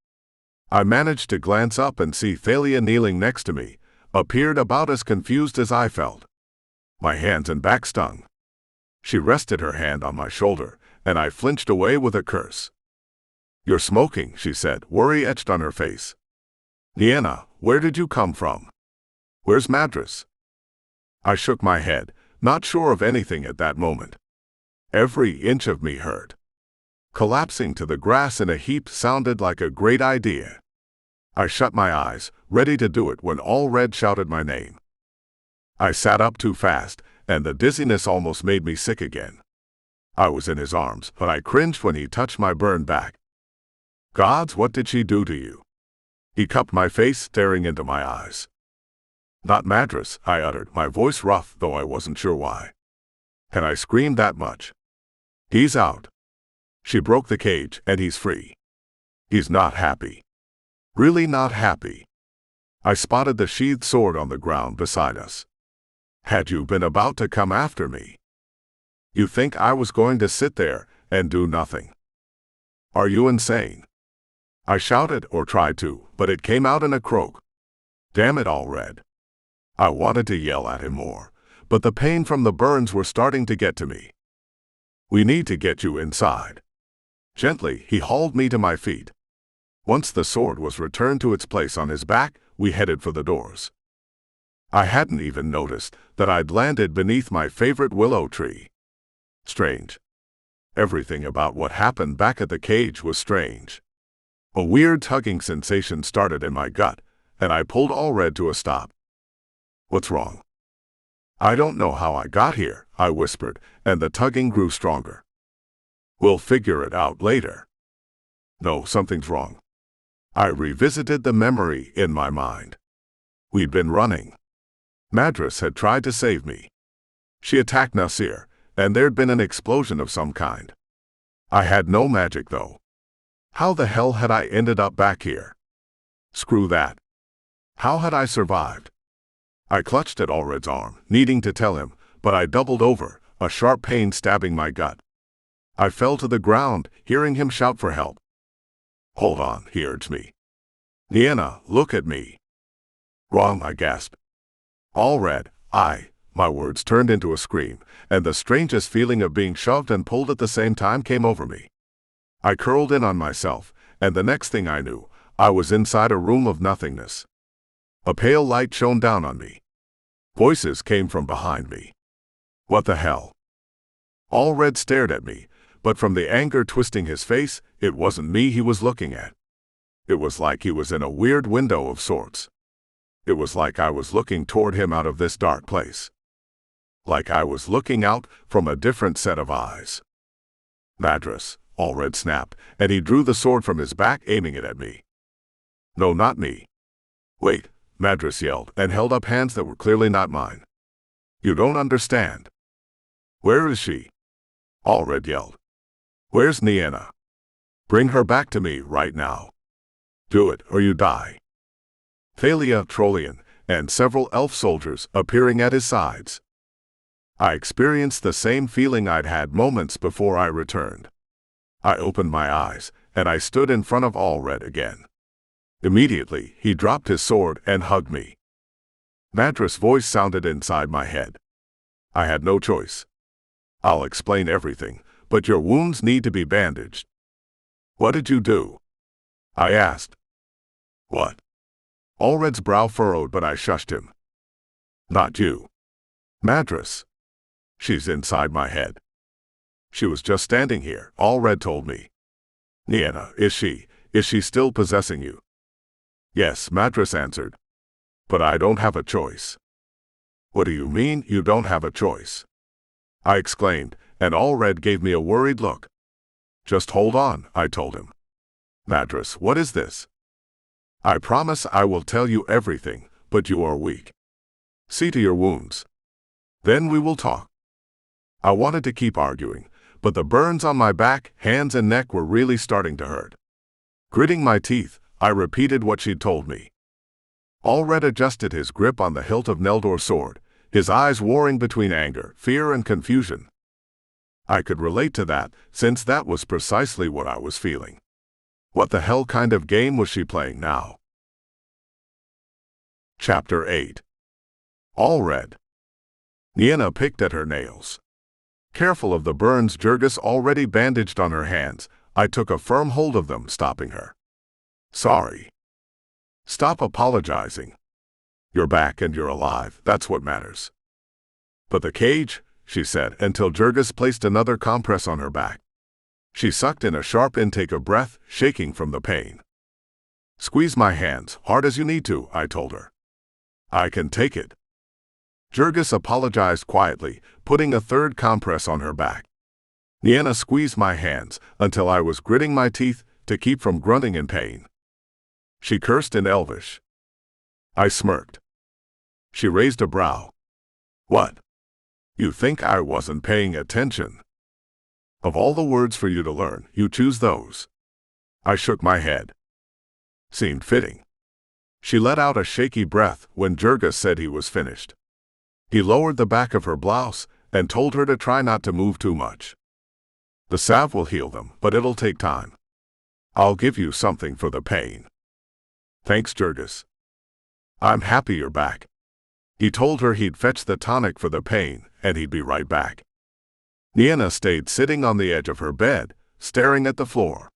I managed to glance up and see Thalia kneeling next to me, appeared about as confused as I felt. My hands and back stung. She rested her hand on my shoulder, and I flinched away with a curse. You're smoking, she said, worry etched on her face. Nienna, where did you come from? Where's Madras? I shook my head, not sure of anything at that moment. Every inch of me hurt. Collapsing to the grass in a heap sounded like a great idea. I shut my eyes, ready to do it when Alred shouted my name. I sat up too fast, and the dizziness almost made me sick again. I was in his arms, but I cringed when he touched my burned back. Gods, what did she do to you? He cupped my face, staring into my eyes. Not Madras, I uttered, my voice rough, though I wasn't sure why. Had I screamed that much? He's out. She broke the cage, and he's free. He's not happy. Really not happy. I spotted the sheathed sword on the ground beside us. Had you been about to come after me? You think I was going to sit there and do nothing? Are you insane? I shouted, or tried to, but it came out in a croak. Damn it, Alred. I wanted to yell at him more, but the pain from the burns were starting to get to me. We need to get you inside. Gently, he hauled me to my feet. Once the sword was returned to its place on his back, we headed for the doors. I hadn't even noticed that I'd landed beneath my favorite willow tree. Strange. Everything about what happened back at the cage was strange. A weird tugging sensation started in my gut, and I pulled Alred to a stop. What's wrong? I don't know how I got here, I whispered, and the tugging grew stronger. We'll figure it out later. No, something's wrong. I revisited the memory in my mind. We'd been running. Madras had tried to save me. She attacked Nasir, and there'd been an explosion of some kind. I had no magic, though. How the hell had I ended up back here? Screw that. How had I survived? I clutched at Alred's arm, needing to tell him, but I doubled over, a sharp pain stabbing my gut. I fell to the ground, hearing him shout for help. Hold on, he urged me. Nienna, look at me. Wrong, I gasped. Alred, my words turned into a scream, and the strangest feeling of being shoved and pulled at the same time came over me. I curled in on myself, and the next thing I knew, I was inside a room of nothingness. A pale light shone down on me. Voices came from behind me. What the hell? Alred stared at me, but from the anger twisting his face, it wasn't me he was looking at. It was like he was in a weird window of sorts. It was like I was looking toward him out of this dark place. Like I was looking out from a different set of eyes. Madras, Alred snapped, and he drew the sword from his back, aiming it at me. No, not me. Wait, Madras yelled, and held up hands that were clearly not mine. You don't understand. Where is she? Alred yelled. Where's Nienna? Bring her back to me right now. Do it, or you die. Thalia, Trollian, and several elf soldiers appearing at his sides. I experienced the same feeling I'd had moments before I returned. I opened my eyes, and I stood in front of Alred again. Immediately, he dropped his sword and hugged me. Madras' voice sounded inside my head. I had no choice. I'll explain everything, but your wounds need to be bandaged. What did you do? I asked. What? Alred's brow furrowed, but I shushed him. Not you. Madras. She's inside my head. She was just standing here, Alred told me. Nienna, is she still possessing you? Yes, Madras answered. But I don't have a choice. What do you mean, you don't have a choice? I exclaimed, and Alred gave me a worried look. Just hold on, I told him. Madras, what is this? I promise I will tell you everything, but you are weak. See to your wounds. Then we will talk. I wanted to keep arguing, but the burns on my back, hands and neck were really starting to hurt. Gritting my teeth, I repeated what she'd told me. Alred adjusted his grip on the hilt of Neldor's sword, his eyes warring between anger, fear, and confusion. I could relate to that, since that was precisely what I was feeling. What the hell kind of game was she playing now? Chapter 8. Alred. Nienna picked at her nails. Careful of the burns Jurgis already bandaged on her hands, I took a firm hold of them, stopping her. Sorry. Stop apologizing. You're back and you're alive, that's what matters. But the cage, she said, until Jurgis placed another compress on her back. She sucked in a sharp intake of breath, shaking from the pain. Squeeze my hands, hard as you need to, I told her. I can take it. Jurgis apologized quietly, putting a third compress on her back. Nienna squeezed my hands until I was gritting my teeth to keep from grunting in pain. She cursed in Elvish. I smirked. She raised a brow. What? You think I wasn't paying attention? Of all the words for you to learn, you choose those. I shook my head. Seemed fitting. She let out a shaky breath when Jurgis said he was finished. He lowered the back of her blouse and told her to try not to move too much. The salve will heal them, but it'll take time. I'll give you something for the pain. Thanks, Jurgis. I'm happy you're back. He told her he'd fetch the tonic for the pain, and he'd be right back. Nienna stayed sitting on the edge of her bed, staring at the floor.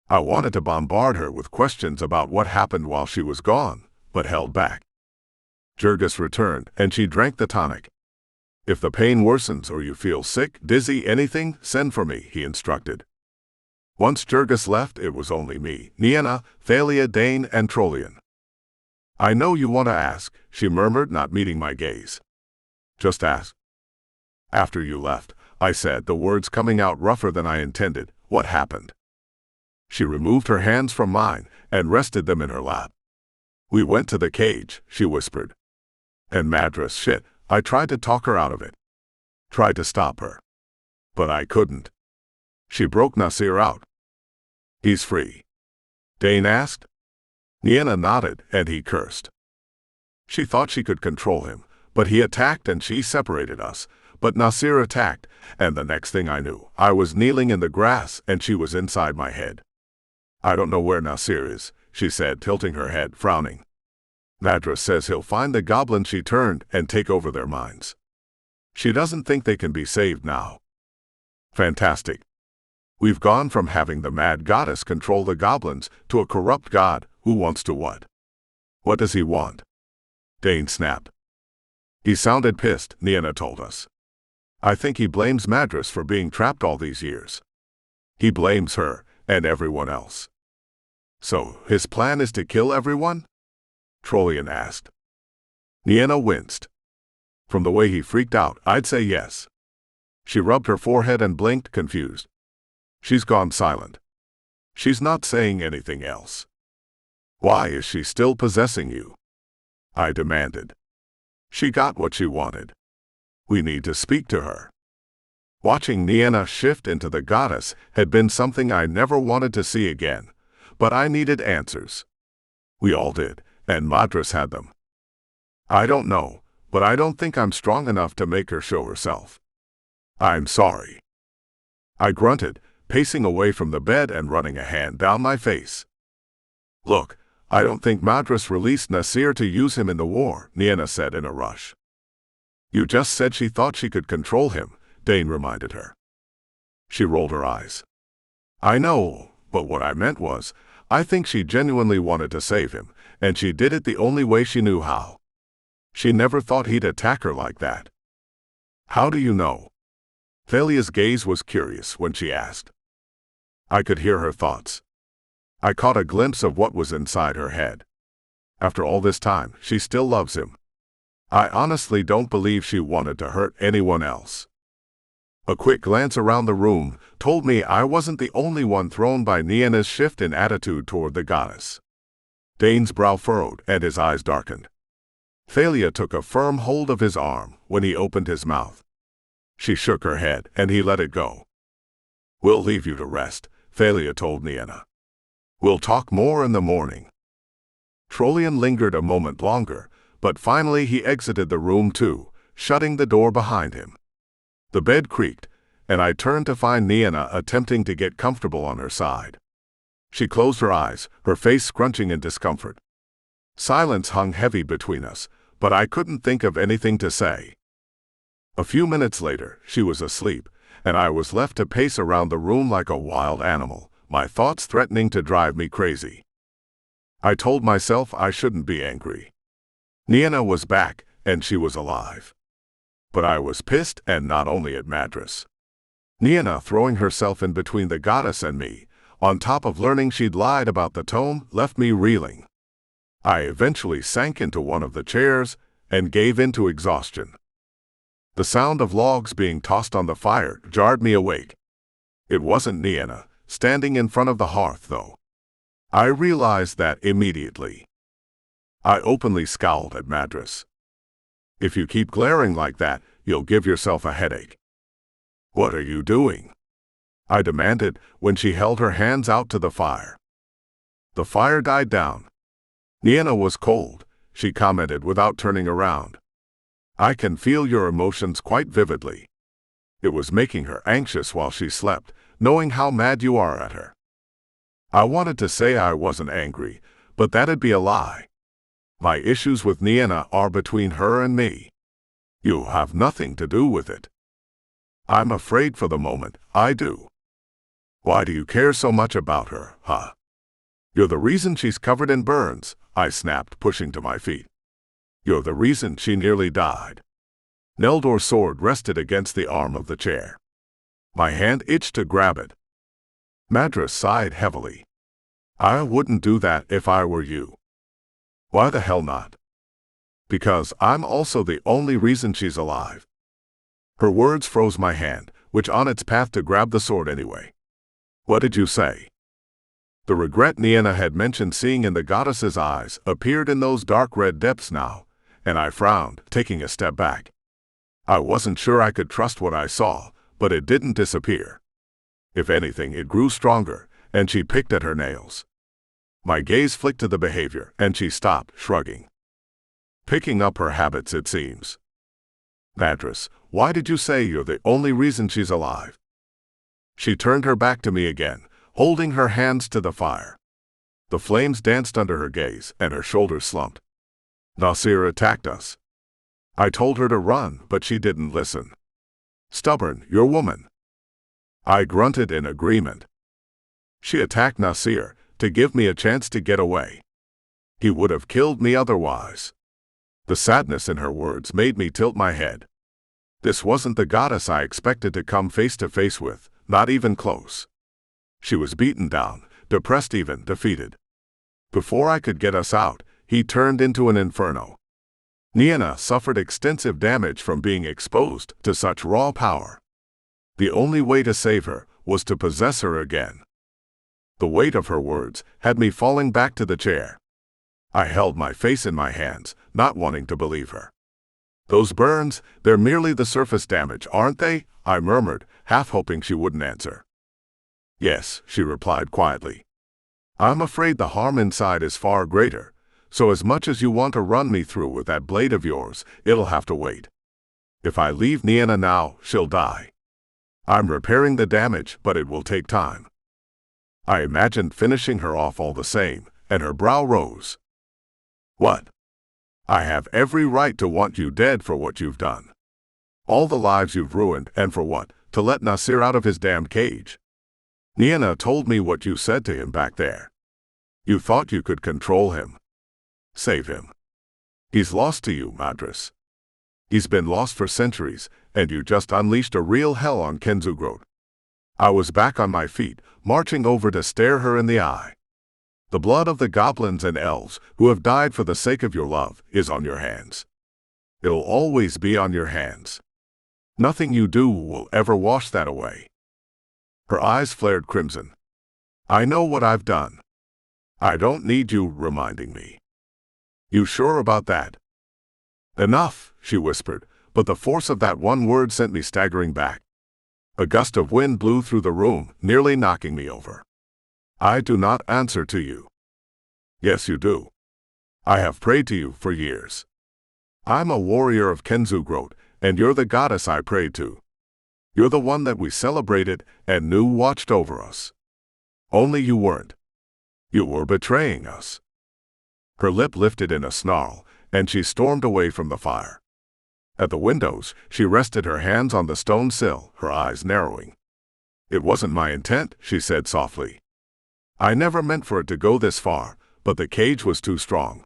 I wanted to bombard her with questions about what happened while she was gone, but held back. Jurgis returned, and she drank the tonic. If the pain worsens or you feel sick, dizzy, anything, send for me, he instructed. Once Jurgis left, it was only me, Nienna, Thalia, Dane, and Trollian. I know you want to ask, she murmured, not meeting my gaze. Just ask. After you left, I said, the words coming out rougher than I intended, what happened? She removed her hands from mine and rested them in her lap. We went to the cage, she whispered. And Madras, shit, I tried to talk her out of it. Tried to stop her. But I couldn't. She broke Nasir out. He's free. Dane asked. Nienna nodded, and he cursed. She thought she could control him, but he attacked and she separated us. But Nasir attacked, and the next thing I knew, I was kneeling in the grass and she was inside my head. I don't know where Nasir is, she said, tilting her head, frowning. Madras says he'll find the goblin she turned and take over their minds. She doesn't think they can be saved now. Fantastic. We've gone from having the mad goddess control the goblins to a corrupt god who wants to what? What does he want? Dane snapped. He sounded pissed, Nienna told us. I think he blames Madras for being trapped all these years. He blames her and everyone else. So, his plan is to kill everyone? Trollian asked. Nienna winced. From the way he freaked out, I'd say yes. She rubbed her forehead and blinked, confused. She's gone silent. She's not saying anything else. Why is she still possessing you? I demanded. She got what she wanted. We need to speak to her. Watching Nienna shift into the goddess had been something I never wanted to see again, but I needed answers. We all did, and Madras had them. I don't know, but I don't think I'm strong enough to make her show herself. I'm sorry. I grunted, pacing away from the bed and running a hand down my face. Look, I don't think Madras released Nasir to use him in the war, Nienna said in a rush. You just said she thought she could control him, Dane reminded her. She rolled her eyes. I know, but what I meant was, I think she genuinely wanted to save him, and she did it the only way she knew how. She never thought he'd attack her like that. How do you know? Thalia's gaze was curious when she asked. I could hear her thoughts. I caught a glimpse of what was inside her head. After all this time, she still loves him. I honestly don't believe she wanted to hurt anyone else. A quick glance around the room told me I wasn't the only one thrown by Nienna's shift in attitude toward the goddess. Dane's brow furrowed and his eyes darkened. Thalia took a firm hold of his arm when he opened his mouth. She shook her head and he let it go. We'll leave you to rest, Thalia told Nienna. We'll talk more in the morning. Trollian lingered a moment longer, but finally he exited the room too, shutting the door behind him. The bed creaked, and I turned to find Nienna attempting to get comfortable on her side. She closed her eyes, her face scrunching in discomfort. Silence hung heavy between us, but I couldn't think of anything to say. A few minutes later, she was asleep, and I was left to pace around the room like a wild animal, my thoughts threatening to drive me crazy. I told myself I shouldn't be angry. Nienna was back, and she was alive. But I was pissed, and not only at Madras. Nienna throwing herself in between the goddess and me, on top of learning she'd lied about the tome, left me reeling. I eventually sank into one of the chairs and gave in to exhaustion. The sound of logs being tossed on the fire jarred me awake. It wasn't Nienna, standing in front of the hearth, though. I realized that immediately. I openly scowled at Madras. If you keep glaring like that, you'll give yourself a headache. What are you doing? I demanded when she held her hands out to the fire. The fire died down. Nienna was cold, she commented without turning around. I can feel your emotions quite vividly. It was making her anxious while she slept, knowing how mad you are at her. I wanted to say I wasn't angry, but that'd be a lie. My issues with Nienna are between her and me. You have nothing to do with it. I'm afraid for the moment, I do. Why do you care so much about her, huh? You're the reason she's covered in burns, I snapped, pushing to my feet. You're the reason she nearly died. Neldor's sword rested against the arm of the chair. My hand itched to grab it. Madras sighed heavily. I wouldn't do that if I were you. Why the hell not? Because I'm also the only reason she's alive. Her words froze my hand, which on its path to grab the sword anyway. What did you say? The regret Nienna had mentioned seeing in the goddess's eyes appeared in those dark red depths now, and I frowned, taking a step back. I wasn't sure I could trust what I saw, but it didn't disappear. If anything, it grew stronger, and she picked at her nails. My gaze flicked to the behavior, and she stopped, shrugging. Picking up her habits, it seems. Madras, why did you say you're the only reason she's alive? She turned her back to me again, holding her hands to the fire. The flames danced under her gaze, and her shoulders slumped. Nasir attacked us. I told her to run, but she didn't listen. Stubborn, your woman. I grunted in agreement. She attacked Nasir to give me a chance to get away. He would have killed me otherwise. The sadness in her words made me tilt my head. This wasn't the goddess I expected to come face to face with, not even close. She was beaten down, depressed, even defeated. Before I could get us out, he turned into an inferno. Nienna suffered extensive damage from being exposed to such raw power. The only way to save her was to possess her again. The weight of her words had me falling back to the chair. I held my face in my hands, not wanting to believe her. Those burns, they're merely the surface damage, aren't they? I murmured, half hoping she wouldn't answer. Yes, she replied quietly. I'm afraid the harm inside is far greater, so as much as you want to run me through with that blade of yours, it'll have to wait. If I leave Nienna now, she'll die. I'm repairing the damage, but it will take time. I imagined finishing her off all the same, and her brow rose. What? I have every right to want you dead for what you've done. All the lives you've ruined, and for what? To let Nasir out of his damned cage. Nienna told me what you said to him back there. You thought you could control him. Save him. He's lost to you, Madras. He's been lost for centuries, and you just unleashed a real hell on Kenzugrot. I was back on my feet, marching over to stare her in the eye. The blood of the goblins and elves who have died for the sake of your love is on your hands. It'll always be on your hands. Nothing you do will ever wash that away. Her eyes flared crimson. I know what I've done. I don't need you reminding me. You sure about that? Enough, she whispered, but the force of that one word sent me staggering back. A gust of wind blew through the room, nearly knocking me over. I do not answer to you. Yes, you do. I have prayed to you for years. I'm a warrior of Kenzugrot, and you're the goddess I prayed to. You're the one that we celebrated and knew watched over us. Only you weren't. You were betraying us. Her lip lifted in a snarl, and she stormed away from the fire. At the windows, she rested her hands on the stone sill, her eyes narrowing. It wasn't my intent, she said softly. I never meant for it to go this far, but the cage was too strong.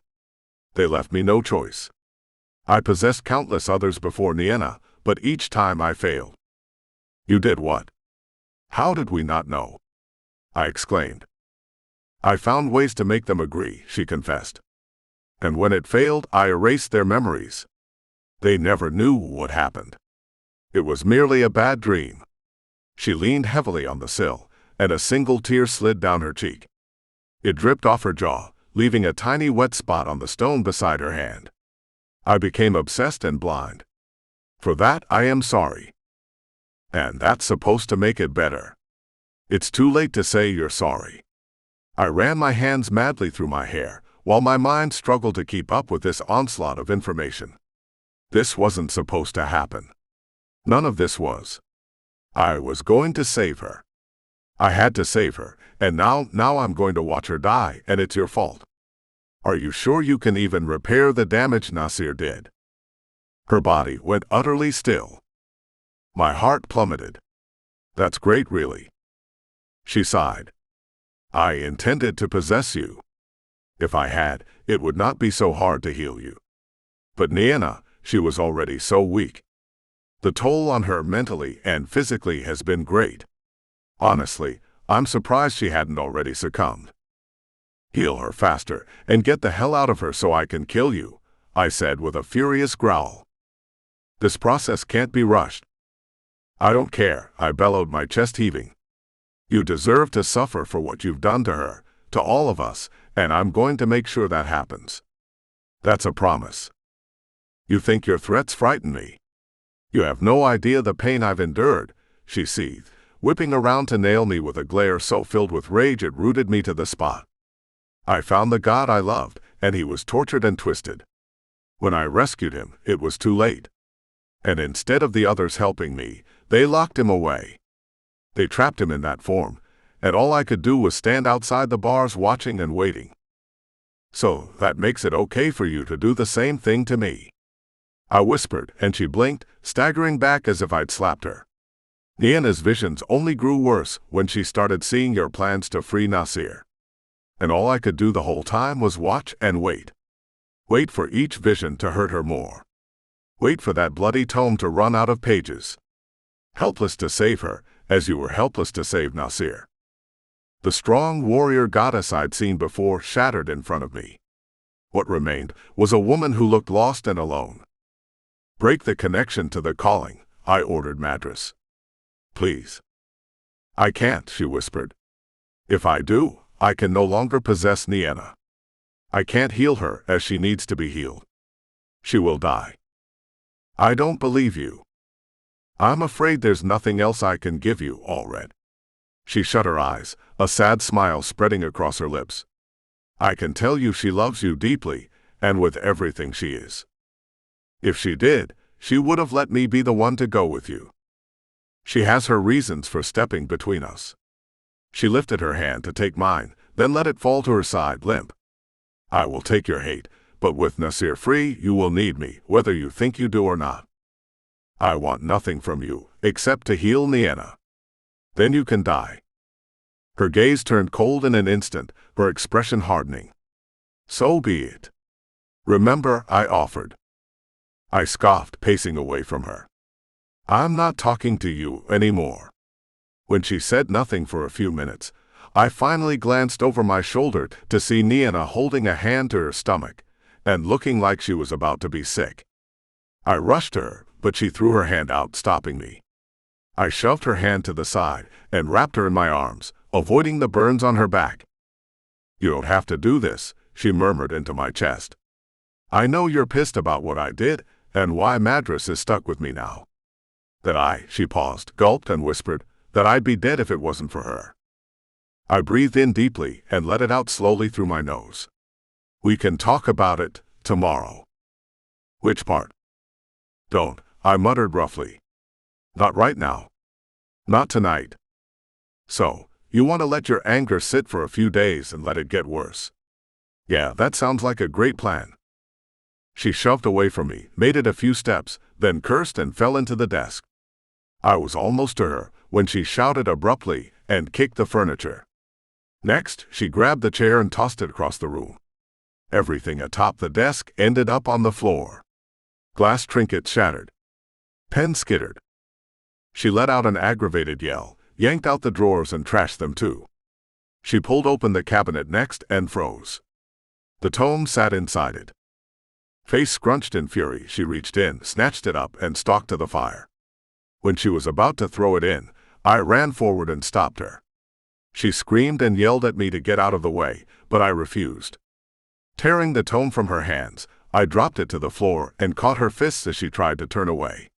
They left me no choice. I possessed countless others before Nienna, but each time I failed. You did what? How did we not know? I exclaimed. I found ways to make them agree, she confessed. And when it failed, I erased their memories. They never knew what happened. It was merely a bad dream. She leaned heavily on the sill, and a single tear slid down her cheek. It dripped off her jaw, leaving a tiny wet spot on the stone beside her hand. I became obsessed and blind. For that, I am sorry. And that's supposed to make it better. It's too late to say you're sorry. I ran my hands madly through my hair, while my mind struggled to keep up with this onslaught of information. This wasn't supposed to happen. None of this was. I was going to save her. I had to save her, and now I'm going to watch her die, and it's your fault. Are you sure you can even repair the damage Nasir did? Her body went utterly still. My heart plummeted. That's great, really. She sighed. I intended to possess you. If I had, it would not be so hard to heal you. But Nienna, she was already so weak. The toll on her mentally and physically has been great. Honestly, I'm surprised she hadn't already succumbed. Heal her faster, and get the hell out of her so I can kill you, I said with a furious growl. This process can't be rushed. I don't care, I bellowed, my chest heaving. You deserve to suffer for what you've done to her, to all of us, and I'm going to make sure that happens. That's a promise. You think your threats frighten me? You have no idea the pain I've endured, she seethed, whipping around to nail me with a glare so filled with rage it rooted me to the spot. I found the god I loved, and he was tortured and twisted. When I rescued him, it was too late. And instead of the others helping me, they locked him away. They trapped him in that form, and all I could do was stand outside the bars watching and waiting. So, that makes it okay for you to do the same thing to me? I whispered, and she blinked, staggering back as if I'd slapped her. Nienna's visions only grew worse when she started seeing your plans to free Nasir. And all I could do the whole time was watch and wait. Wait for each vision to hurt her more. Wait for that bloody tome to run out of pages. Helpless to save her, as you were helpless to save Nasir. The strong warrior goddess I'd seen before shattered in front of me. What remained was a woman who looked lost and alone. Break the connection to the calling, I ordered Madras. Please. I can't, she whispered. If I do, I can no longer possess Nienna. I can't heal her as she needs to be healed. She will die. I don't believe you. I'm afraid there's nothing else I can give you, Alred. She shut her eyes, a sad smile spreading across her lips. I can tell you she loves you deeply, and with everything she is. If she did, she would have let me be the one to go with you. She has her reasons for stepping between us. She lifted her hand to take mine, then let it fall to her side, limp. I will take your hate, but with Nasir free, you will need me, whether you think you do or not. I want nothing from you, except to heal Nienna. Then you can die. Her gaze turned cold in an instant, her expression hardening. So be it. Remember, I offered. I scoffed, pacing away from her. I'm not talking to you anymore. When she said nothing for a few minutes, I finally glanced over my shoulder to see Nienna holding a hand to her stomach and looking like she was about to be sick. I rushed her, but she threw her hand out, stopping me. I shoved her hand to the side and wrapped her in my arms, avoiding the burns on her back. You don't have to do this, she murmured into my chest. I know you're pissed about what I did and why Madras is stuck with me now. She paused, gulped and whispered, that I'd be dead if it wasn't for her. I breathed in deeply and let it out slowly through my nose. We can talk about it tomorrow. Which part? Don't, I muttered roughly. Not right now. Not tonight. So, you want to let your anger sit for a few days and let it get worse? Yeah, that sounds like a great plan. She shoved away from me, made it a few steps, then cursed and fell into the desk. I was almost to her when she shouted abruptly and kicked the furniture. Next, she grabbed the chair and tossed it across the room. Everything atop the desk ended up on the floor. Glass trinkets shattered. Pens skittered. She let out an aggravated yell, yanked out the drawers and trashed them too. She pulled open the cabinet next and froze. The tome sat inside it. Face scrunched in fury, she reached in, snatched it up, and stalked to the fire. When she was about to throw it in, I ran forward and stopped her. She screamed and yelled at me to get out of the way, but I refused. Tearing the tome from her hands, I dropped it to the floor and caught her fists as she tried to turn away.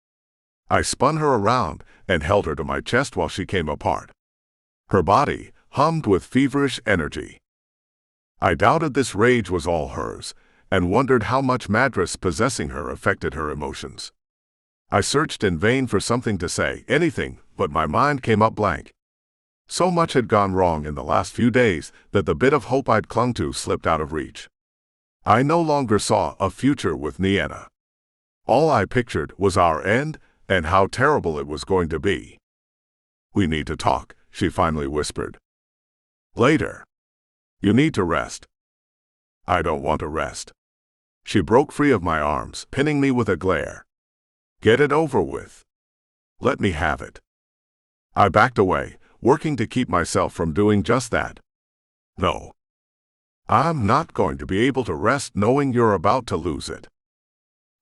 I spun her around and held her to my chest while she came apart. Her body hummed with feverish energy. I doubted this rage was all hers, and wondered how much Madras possessing her affected her emotions. I searched in vain for something to say, anything, but my mind came up blank. So much had gone wrong in the last few days that the bit of hope I'd clung to slipped out of reach. I no longer saw a future with Nienna. All I pictured was our end and how terrible it was going to be. We need to talk, she finally whispered. Later. You need to rest. I don't want to rest. She broke free of my arms, pinning me with a glare. Get it over with. Let me have it. I backed away, working to keep myself from doing just that. No. I'm not going to be able to rest knowing you're about to lose it.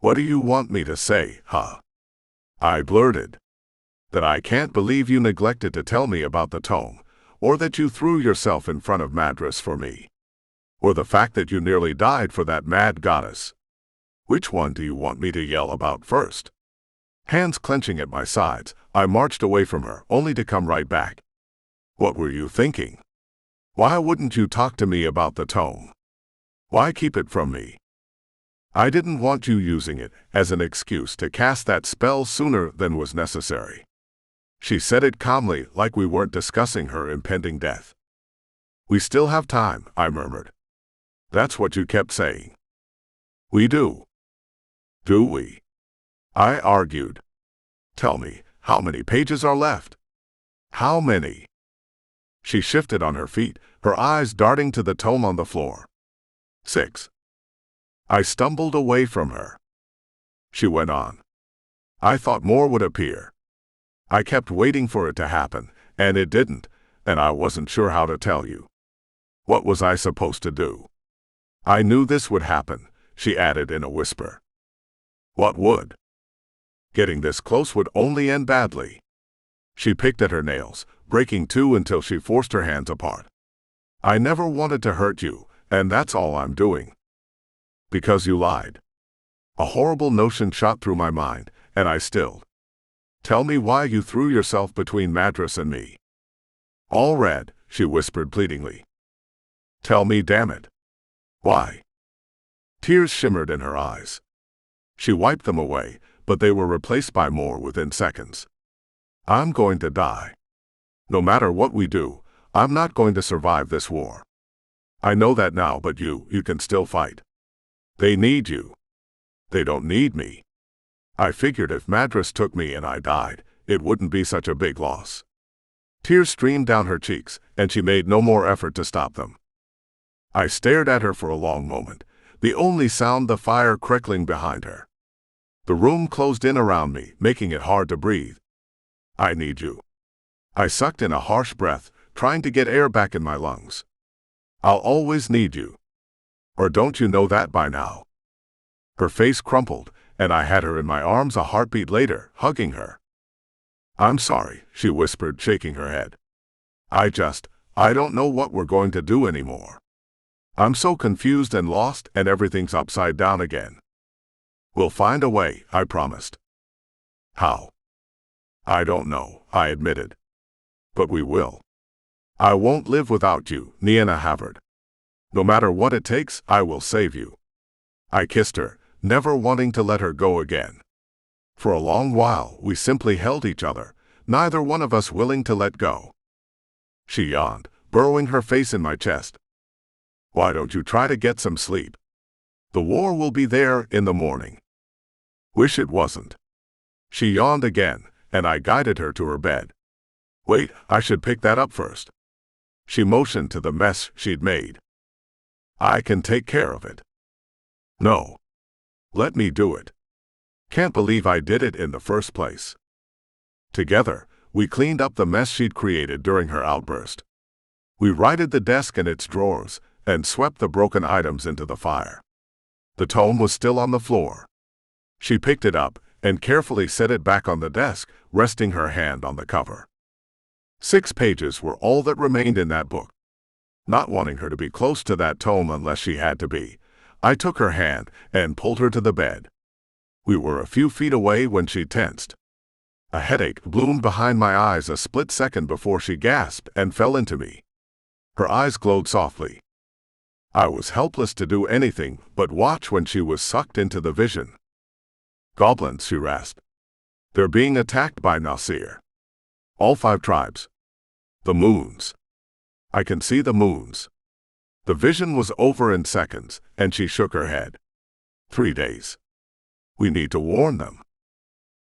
What do you want me to say, huh? I blurted. That I can't believe you neglected to tell me about the tome, or that you threw yourself in front of Madras for me. Or the fact that you nearly died for that mad goddess. Which one do you want me to yell about first? Hands clenching at my sides, I marched away from her, only to come right back. What were you thinking? Why wouldn't you talk to me about the tome? Why keep it from me? I didn't want you using it as an excuse to cast that spell sooner than was necessary. She said it calmly, like we weren't discussing her impending death. We still have time, I murmured. That's what you kept saying. We do. Do we? I argued. Tell me, how many pages are left? How many? She shifted on her feet, her eyes darting to the tome on the floor. 6. I stumbled away from her. She went on. I thought more would appear. I kept waiting for it to happen, and it didn't, and I wasn't sure how to tell you. What was I supposed to do? I knew this would happen, she added in a whisper. What would? Getting this close would only end badly. She picked at her nails, breaking two until she forced her hands apart. I never wanted to hurt you, and that's all I'm doing. Because you lied. A horrible notion shot through my mind, and I stilled. Tell me why you threw yourself between Madras and me. Alred, she whispered pleadingly. Tell me, damn it. Why? Tears shimmered in her eyes. She wiped them away, but they were replaced by more within seconds. I'm going to die. No matter what we do, I'm not going to survive this war. I know that now, but you can still fight. They need you. They don't need me. I figured if Madras took me and I died, it wouldn't be such a big loss. Tears streamed down her cheeks, and she made no more effort to stop them. I stared at her for a long moment, the only sound the fire crackling behind her. The room closed in around me, making it hard to breathe. I need you. I sucked in a harsh breath, trying to get air back in my lungs. I'll always need you. Or don't you know that by now? Her face crumpled, and I had her in my arms a heartbeat later, hugging her. I'm sorry, she whispered, shaking her head. I don't know what we're going to do anymore. I'm so confused and lost, and everything's upside down again. We'll find a way, I promised. How? I don't know, I admitted. But we will. I won't live without you, Niena Alred. No matter what it takes, I will save you. I kissed her, never wanting to let her go again. For a long while, we simply held each other, neither one of us willing to let go. She yawned, burrowing her face in my chest. Why don't you try to get some sleep? The war will be there in the morning. Wish it wasn't. She yawned again, and I guided her to her bed. Wait, I should pick that up first. She motioned to the mess she'd made. I can take care of it. No. Let me do it. Can't believe I did it in the first place. Together, we cleaned up the mess she'd created during her outburst. We righted the desk and its drawers, and swept the broken items into the fire. The tome was still on the floor. She picked it up and carefully set it back on the desk, resting her hand on the cover. 6 pages were all that remained in that book. Not wanting her to be close to that tome unless she had to be, I took her hand and pulled her to the bed. We were a few feet away when she tensed. A headache bloomed behind my eyes a split second before she gasped and fell into me. Her eyes glowed softly. I was helpless to do anything but watch when she was sucked into the vision. Goblins, she rasped. They're being attacked by Nasir. All 5 tribes. The moons. I can see the moons. The vision was over in seconds, and she shook her head. 3 days. We need to warn them.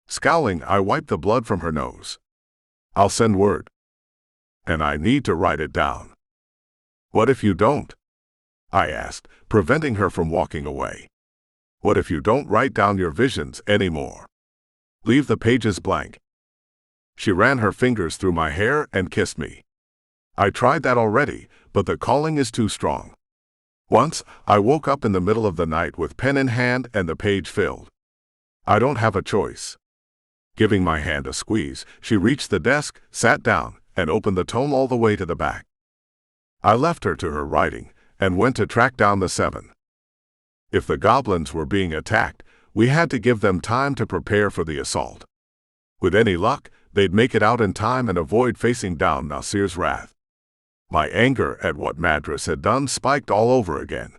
Scowling, I wiped the blood from her nose. I'll send word. And I need to write it down. What if you don't? I asked, preventing her from walking away. What if you don't write down your visions anymore? Leave the pages blank. She ran her fingers through my hair and kissed me. I tried that already, but the calling is too strong. Once, I woke up in the middle of the night with pen in hand and the page filled. I don't have a choice. Giving my hand a squeeze, she reached the desk, sat down, and opened the tome all the way to the back. I left her to her writing, and went to track down the 7. If the goblins were being attacked, we had to give them time to prepare for the assault. With any luck, they'd make it out in time and avoid facing down Nasir's wrath. My anger at what Madras had done spiked all over again,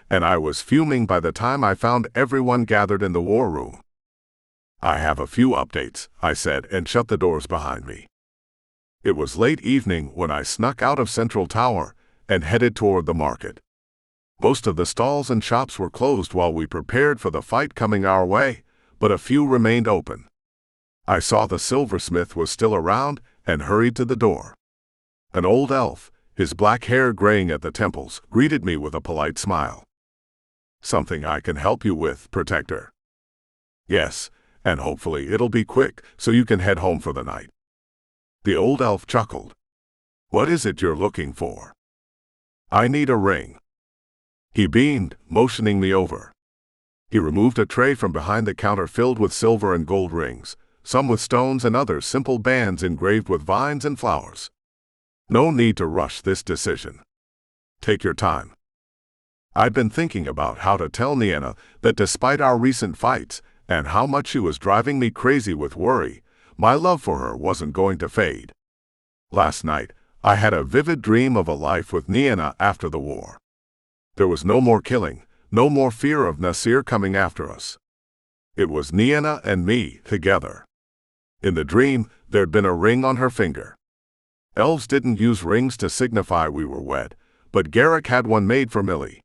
and I was fuming by the time I found everyone gathered in the war room. "I have a few updates," I said, and shut the doors behind me. It was late evening when I snuck out of Central Tower and headed toward the market. Most of the stalls and shops were closed while we prepared for the fight coming our way, but a few remained open. I saw the silversmith was still around and hurried to the door. An old elf, his black hair graying at the temples, greeted me with a polite smile. "Something I can help you with, Protector?" "Yes, and hopefully it'll be quick so you can head home for the night." The old elf chuckled. "What is it you're looking for?" "I need a ring." He beamed, motioning me over. He removed a tray from behind the counter filled with silver and gold rings, some with stones and others simple bands engraved with vines and flowers. "No need to rush this decision. Take your time." I'd been thinking about how to tell Nienna that despite our recent fights and how much she was driving me crazy with worry, my love for her wasn't going to fade. Last night, I had a vivid dream of a life with Nienna after the war. There was no more killing, no more fear of Nasir coming after us. It was Nienna and me together. In the dream, there'd been a ring on her finger. Elves didn't use rings to signify we were wed, but Garrick had one made for Millie.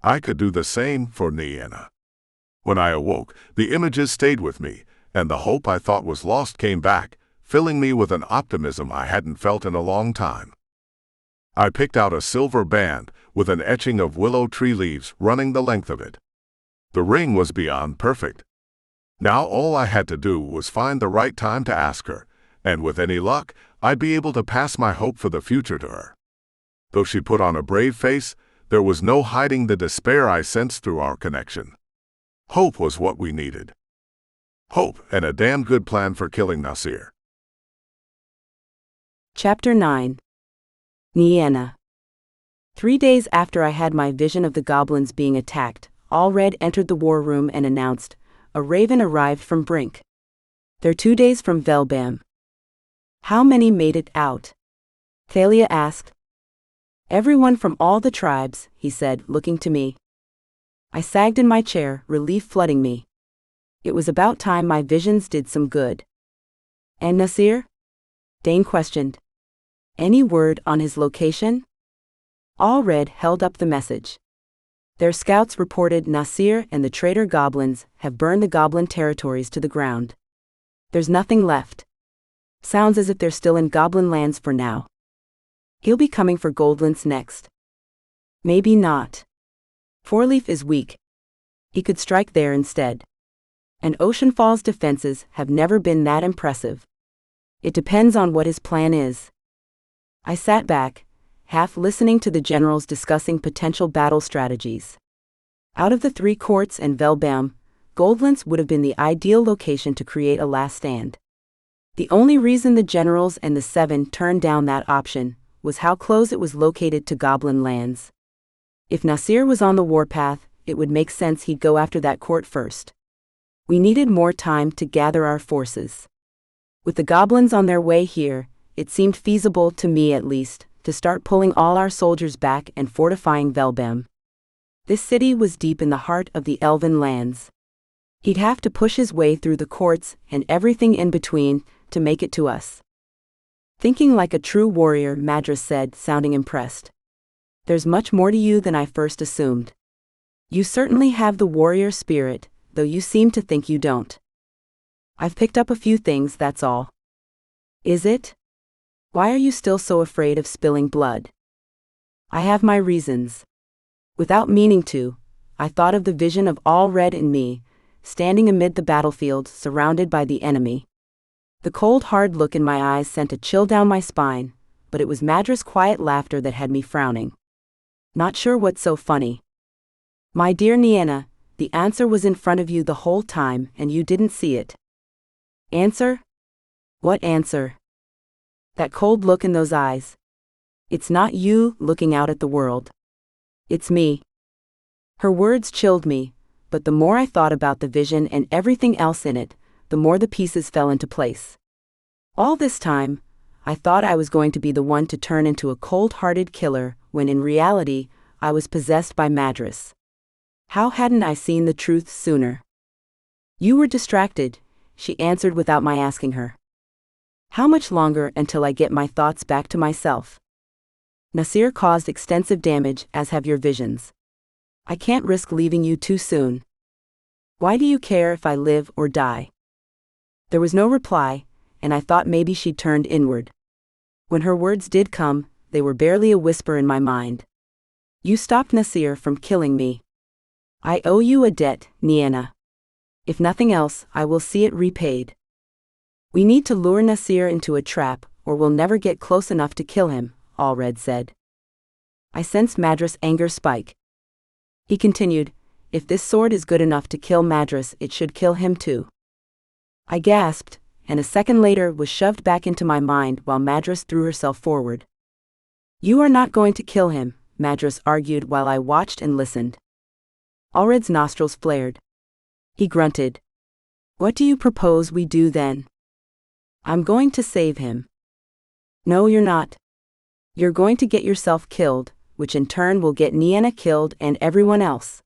I could do the same for Nienna. When I awoke, the images stayed with me, and the hope I thought was lost came back, filling me with an optimism I hadn't felt in a long time. I picked out a silver band with an etching of willow tree leaves running the length of it. The ring was beyond perfect. Now all I had to do was find the right time to ask her, and with any luck, I'd be able to pass my hope for the future to her. Though she put on a brave face, there was no hiding the despair I sensed through our connection. Hope was what we needed. Hope and a damn good plan for killing Nasir. Chapter 9. Nienna. 3 days after I had my vision of the goblins being attacked, Alred entered the war room and announced, "A raven arrived from Brink. They're 2 days from Velbam." "How many made it out?" Thalia asked. "Everyone from all the tribes," he said, looking to me. I sagged in my chair, relief flooding me. It was about time my visions did some good. "And Nasir?" Dane questioned. "Any word on his location?" Alred held up the message. "Their scouts reported Nasir and the traitor goblins have burned the goblin territories to the ground. There's nothing left. Sounds as if they're still in goblin lands for now. He'll be coming for Goldlands next." "Maybe not. Fourleaf is weak. He could strike there instead. And Oceanfall's defenses have never been that impressive. It depends on what his plan is." I sat back, half listening to the generals discussing potential battle strategies. Out of the 3 courts and Velbam, Goldlands would have been the ideal location to create a last stand. The only reason the generals and the 7 turned down that option was how close it was located to goblin lands. If Nasir was on the warpath, it would make sense he'd go after that court first. We needed more time to gather our forces. With the goblins on their way here, it seemed feasible, to me at least, to start pulling all our soldiers back and fortifying Velbam. This city was deep in the heart of the elven lands. He'd have to push his way through the courts and everything in between to make it to us. "Thinking like a true warrior," Madras said, sounding impressed. "There's much more to you than I first assumed. You certainly have the warrior spirit, though you seem to think you don't. I've picked up a few things, that's all." "Is it? Why are you still so afraid of spilling blood?" "I have my reasons." Without meaning to, I thought of the vision of Alred and me, standing amid the battlefield, surrounded by the enemy. The cold, hard look in my eyes sent a chill down my spine, but it was Madras' quiet laughter that had me frowning. "Not sure what's so funny." "My dear Nienna, the answer was in front of you the whole time and you didn't see it." "Answer? What answer?" "That cold look in those eyes. It's not you looking out at the world. It's me." Her words chilled me, but the more I thought about the vision and everything else in it, the more the pieces fell into place. All this time, I thought I was going to be the one to turn into a cold-hearted killer, when in reality, I was possessed by Madras. How hadn't I seen the truth sooner? You were distracted, she answered without my asking her. How much longer until I get my thoughts back to myself? Nasir caused extensive damage, as have your visions. I can't risk leaving you too soon. Why do you care if I live or die? There was no reply, and I thought maybe she'd turned inward. When her words did come, they were barely a whisper in my mind. You stopped Nasir from killing me. I owe you a debt, Nienna. If nothing else, I will see it repaid. We need to lure Nasir into a trap, or we'll never get close enough to kill him, Alred said. I sensed Madras' anger spike. He continued, if this sword is good enough to kill Madras, it should kill him too. I gasped, and a second later was shoved back into my mind while Madras threw herself forward. You are not going to kill him, Madras argued while I watched and listened. Alred's nostrils flared. He grunted. What do you propose we do then? I'm going to save him. No, you're not. You're going to get yourself killed, which in turn will get Nienna killed and everyone else.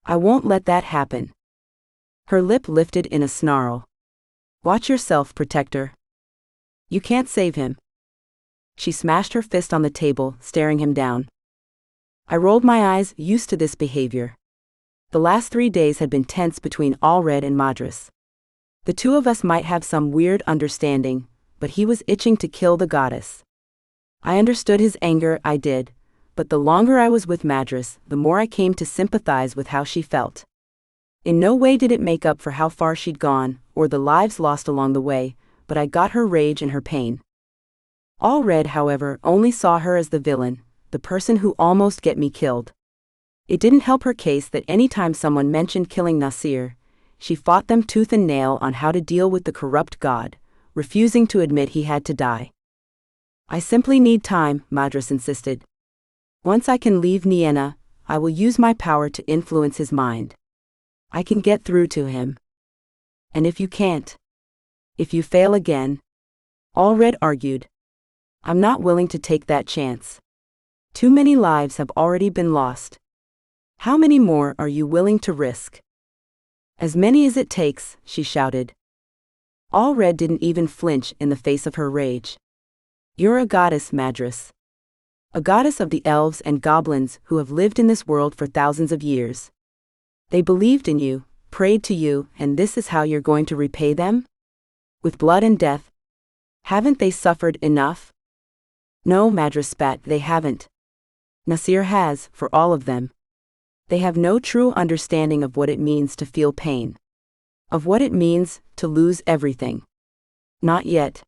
I won't let that happen. Her lip lifted in a snarl. Watch yourself, protector. You can't save him. She smashed her fist on the table, staring him down. I rolled my eyes, used to this behavior. The last 3 days had been tense between Alred and Madras. The two of us might have some weird understanding, but he was itching to kill the goddess. I understood his anger, I did, but the longer I was with Madras, the more I came to sympathize with how she felt. In no way did it make up for how far she'd gone, or the lives lost along the way, but I got her rage and her pain. Alred, however, only saw her as the villain, the person who almost get me killed. It didn't help her case that any time someone mentioned killing Nasir, she fought them tooth and nail on how to deal with the corrupt god, refusing to admit he had to die. I simply need time, Madras insisted. Once I can leave Nienna, I will use my power to influence his mind. I can get through to him. And if you can't? If you fail again? Alred argued. I'm not willing to take that chance. Too many lives have already been lost. How many more are you willing to risk? As many as it takes, she shouted. Alred didn't even flinch in the face of her rage. You're a goddess, Madras. A goddess of the elves and goblins who have lived in this world for thousands of years. They believed in you, prayed to you, and this is how you're going to repay them? With blood and death? Haven't they suffered enough? No, Madras spat, they haven't. Nasir has, for all of them. They have no true understanding of what it means to feel pain. Of what it means to lose everything. Not yet.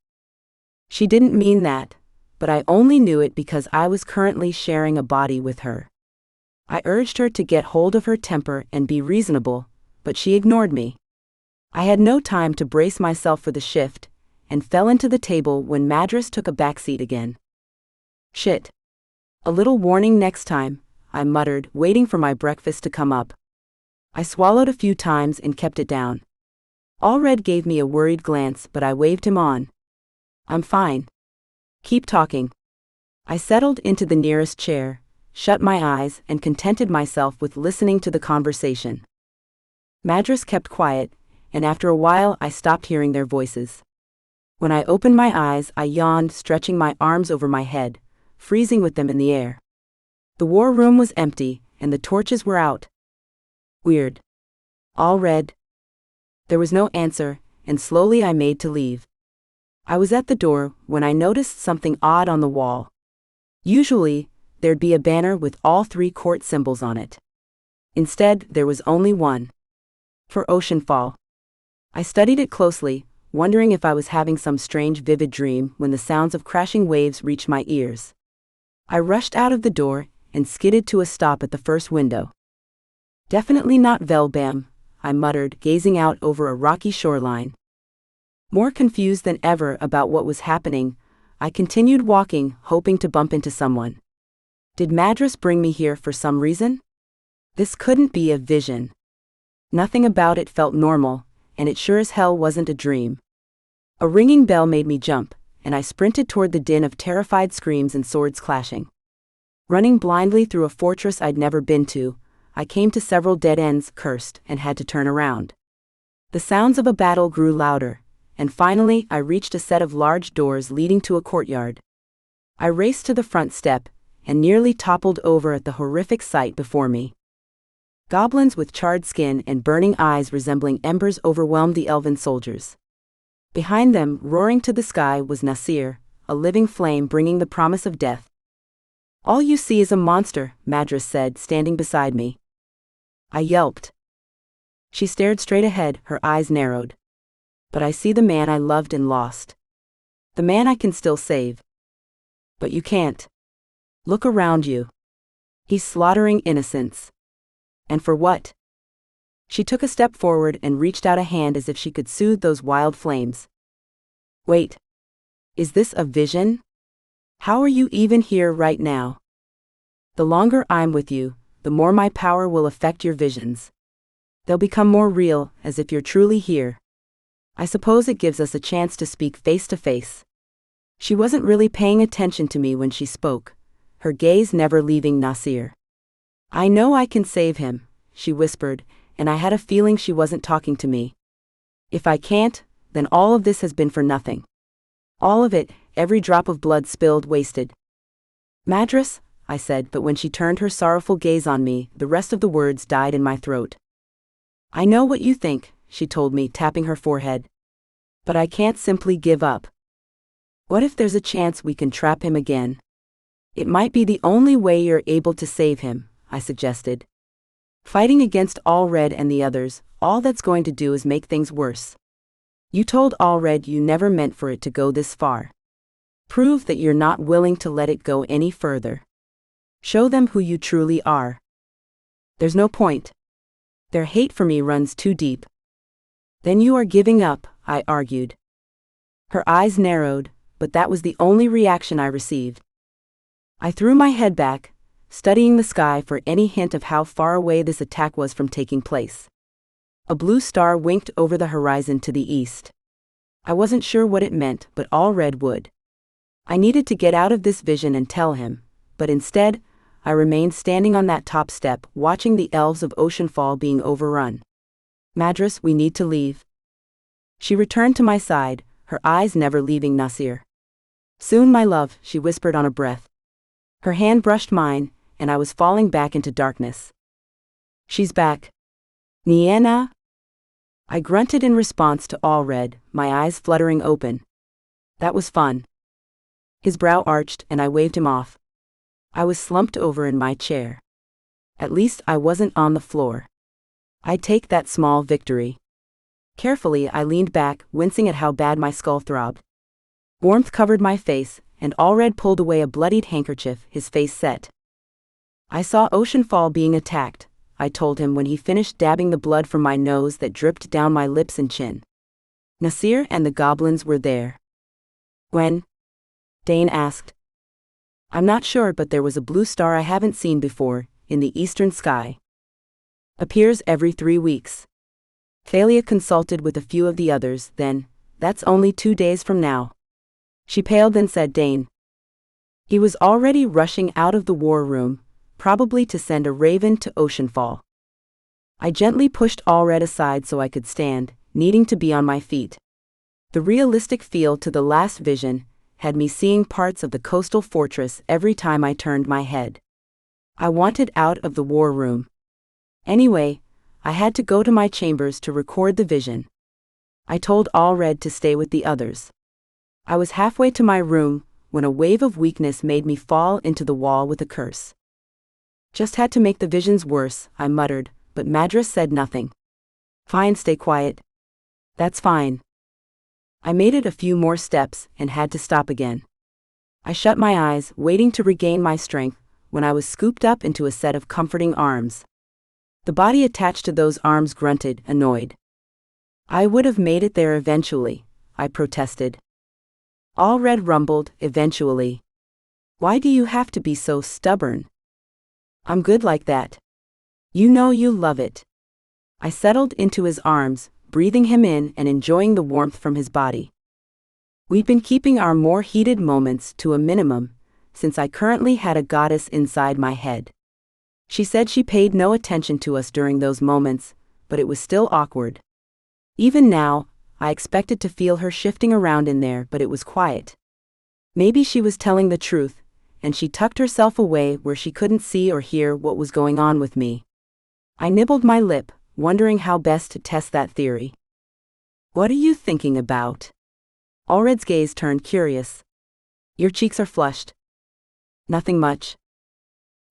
She didn't mean that, but I only knew it because I was currently sharing a body with her. I urged her to get hold of her temper and be reasonable, but she ignored me. I had no time to brace myself for the shift, and fell into the table when Madras took a backseat again. Shit. A little warning next time, I muttered, waiting for my breakfast to come up. I swallowed a few times and kept it down. Alred gave me a worried glance, but I waved him on. I'm fine. Keep talking. I settled into the nearest chair, shut my eyes, and contented myself with listening to the conversation. Madras kept quiet, and after a while I stopped hearing their voices. When I opened my eyes, I yawned, stretching my arms over my head, freezing with them in the air. The war room was empty, and the torches were out. Weird. Alred. There was no answer, and slowly I made to leave. I was at the door when I noticed something odd on the wall. Usually, there'd be a banner with all 3 court symbols on it. Instead, there was only one. For Oceanfall. I studied it closely, wondering if I was having some strange vivid dream when the sounds of crashing waves reached my ears. I rushed out of the door and skidded to a stop at the first window. Definitely not Velbam, I muttered, gazing out over a rocky shoreline. More confused than ever about what was happening, I continued walking, hoping to bump into someone. Did Madras bring me here for some reason? This couldn't be a vision. Nothing about it felt normal, and it sure as hell wasn't a dream. A ringing bell made me jump, and I sprinted toward the din of terrified screams and swords clashing. Running blindly through a fortress I'd never been to, I came to several dead ends, cursed, and had to turn around. The sounds of a battle grew louder, and finally I reached a set of large doors leading to a courtyard. I raced to the front step, and nearly toppled over at the horrific sight before me. Goblins with charred skin and burning eyes resembling embers overwhelmed the elven soldiers. Behind them, roaring to the sky, was Nasir, a living flame bringing the promise of death. "All you see is a monster," Madras said, standing beside me. I yelped. She stared straight ahead, her eyes narrowed. "But I see the man I loved and lost. The man I can still save." "But you can't. Look around you. He's slaughtering innocents. And for what?" She took a step forward and reached out a hand as if she could soothe those wild flames. "Wait. Is this a vision? How are you even here right now? The longer I'm with you, the more my power will affect your visions. They'll become more real, as if you're truly here. I suppose it gives us a chance to speak face to face." She wasn't really paying attention to me when she spoke, her gaze never leaving Nasir. "I know I can save him," she whispered, and I had a feeling she wasn't talking to me. "If I can't, then all of this has been for nothing. All of it, every drop of blood spilled, wasted." "Madras," I said, but when she turned her sorrowful gaze on me, the rest of the words died in my throat. "I know what you think," she told me, tapping her forehead. "But I can't simply give up. What if there's a chance we can trap him again? It might be the only way you're able to save him," I suggested. "Fighting against Alred and the others, all that's going to do is make things worse. You told Alred you never meant for it to go this far. Prove that you're not willing to let it go any further. Show them who you truly are. There's no point. Their hate for me runs too deep." "Then you are giving up," I argued. Her eyes narrowed, but that was the only reaction I received. I threw my head back, studying the sky for any hint of how far away this attack was from taking place. A blue star winked over the horizon to the east. I wasn't sure what it meant, but Alred would. I needed to get out of this vision and tell him, but instead, I remained standing on that top step, watching the elves of Oceanfall being overrun. "Madras, we need to leave." She returned to my side, her eyes never leaving Nasir. "Soon, my love," she whispered on a breath. Her hand brushed mine, and I was falling back into darkness. "She's back. Nienna?" I grunted in response to Alred, my eyes fluttering open. "That was fun." His brow arched, and I waved him off. I was slumped over in my chair. At least I wasn't on the floor. I'd take that small victory. Carefully, I leaned back, wincing at how bad my skull throbbed. Warmth covered my face, and Alred pulled away a bloodied handkerchief, his face set. "I saw Oceanfall being attacked," I told him when he finished dabbing the blood from my nose that dripped down my lips and chin. "Nasir and the goblins were there." "When?" Dane asked. "I'm not sure, but there was a blue star I haven't seen before, in the eastern sky. Appears every 3 weeks. Thalia consulted with a few of the others, then, that's only 2 days from now." She paled, then said, "Dane." He was already rushing out of the war room, probably to send a raven to Oceanfall. I gently pushed Alred aside so I could stand, needing to be on my feet. The realistic feel to the last vision had me seeing parts of the coastal fortress every time I turned my head. I wanted out of the war room. Anyway, I had to go to my chambers to record the vision. I told Alred to stay with the others. I was halfway to my room when a wave of weakness made me fall into the wall with a curse. "Just had to make the visions worse," I muttered, but Madras said nothing. "Fine, stay quiet." "That's fine." I made it a few more steps and had to stop again. I shut my eyes, waiting to regain my strength, when I was scooped up into a set of comforting arms. The body attached to those arms grunted, annoyed. "I would have made it there eventually," I protested. Alred rumbled, "Eventually. Why do you have to be so stubborn? I'm good like that. You know you love it." I settled into his arms, breathing him in and enjoying the warmth from his body. We'd been keeping our more heated moments to a minimum, since I currently had a goddess inside my head. She said she paid no attention to us during those moments, but it was still awkward. Even now, I expected to feel her shifting around in there, but it was quiet. Maybe she was telling the truth, and she tucked herself away where she couldn't see or hear what was going on with me. I nibbled my lip, wondering how best to test that theory. "What are you thinking about?" Alred's gaze turned curious. "Your cheeks are flushed." "Nothing much."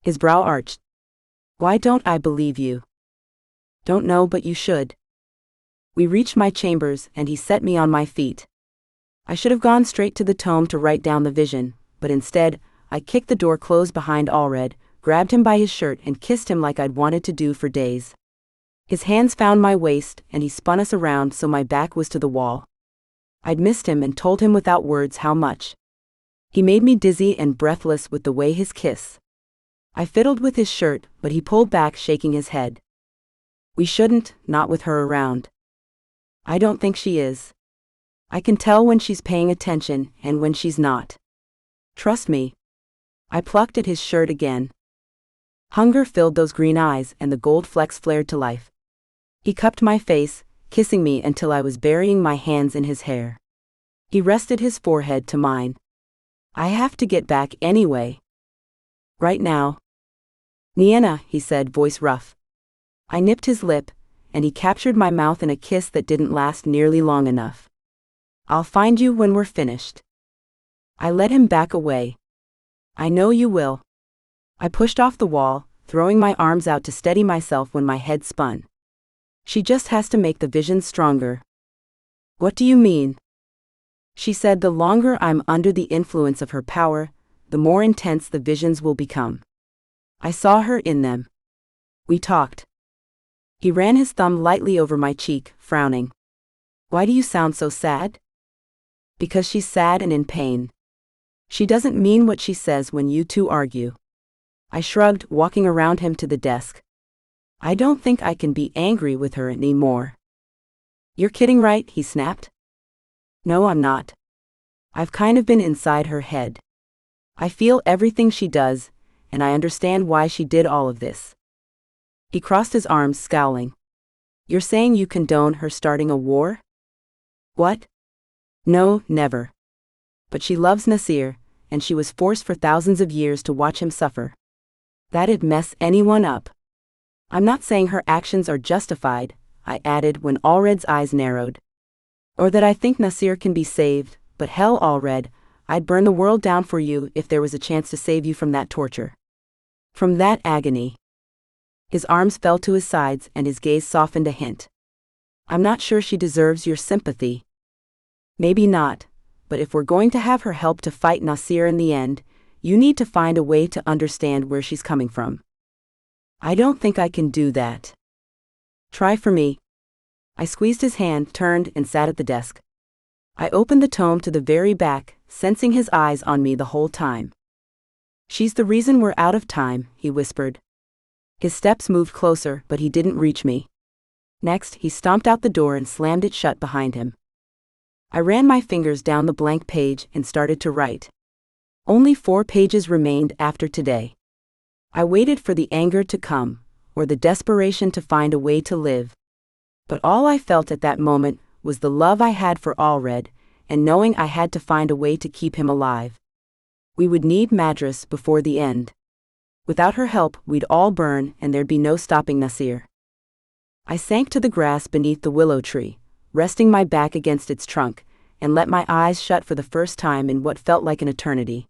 His brow arched. "Why don't I believe you?" "Don't know, but you should." We reached my chambers, and he set me on my feet. I should have gone straight to the tome to write down the vision, but instead, I kicked the door closed behind Alred, grabbed him by his shirt and kissed him like I'd wanted to do for days. His hands found my waist, and he spun us around so my back was to the wall. I'd missed him and told him without words how much. He made me dizzy and breathless with the way his kiss. I fiddled with his shirt, but he pulled back, shaking his head. "We shouldn't, not with her around." "I don't think she is. I can tell when she's paying attention and when she's not. Trust me." I plucked at his shirt again. Hunger filled those green eyes, and the gold flecks flared to life. He cupped my face, kissing me until I was burying my hands in his hair. He rested his forehead to mine. "I have to get back anyway." "Right now." "Nienna," he said, voice rough. I nipped his lip, and he captured my mouth in a kiss that didn't last nearly long enough. "I'll find you when we're finished." I led him back away. "I know you will." I pushed off the wall, throwing my arms out to steady myself when my head spun. "She just has to make the vision stronger." "What do you mean?" She said the longer I'm under the influence of her power, the more intense the visions will become. I saw her in them. We talked. He ran his thumb lightly over my cheek, frowning. "Why do you sound so sad?" "Because she's sad and in pain. She doesn't mean what she says when you two argue." I shrugged, walking around him to the desk. "I don't think I can be angry with her anymore." "You're kidding, right?" he snapped. "No, I'm not. I've kind of been inside her head. I feel everything she does, and I understand why she did all of this." He crossed his arms, scowling. "You're saying you condone her starting a war?" "What? No, never. But she loves Nasir, and she was forced for thousands of years to watch him suffer. That'd mess anyone up. I'm not saying her actions are justified," I added when Alred's eyes narrowed. "Or that I think Nasir can be saved, but hell, Alred, I'd burn the world down for you if there was a chance to save you from that torture. From that agony." His arms fell to his sides and his gaze softened a hint. "I'm not sure she deserves your sympathy." "Maybe not, but if we're going to have her help to fight Nasir in the end, you need to find a way to understand where she's coming from." "I don't think I can do that." "Try for me." I squeezed his hand, turned, and sat at the desk. I opened the tome to the very back, sensing his eyes on me the whole time. "She's the reason we're out of time," he whispered. His steps moved closer, but he didn't reach me. Next, he stomped out the door and slammed it shut behind him. I ran my fingers down the blank page and started to write. Only 4 pages remained after today. I waited for the anger to come, or the desperation to find a way to live. But all I felt at that moment was the love I had for Alred, and knowing I had to find a way to keep him alive. We would need Madras before the end. Without her help, we'd all burn, and there'd be no stopping Nasir. I sank to the grass beneath the willow tree, resting my back against its trunk, and let my eyes shut for the first time in what felt like an eternity.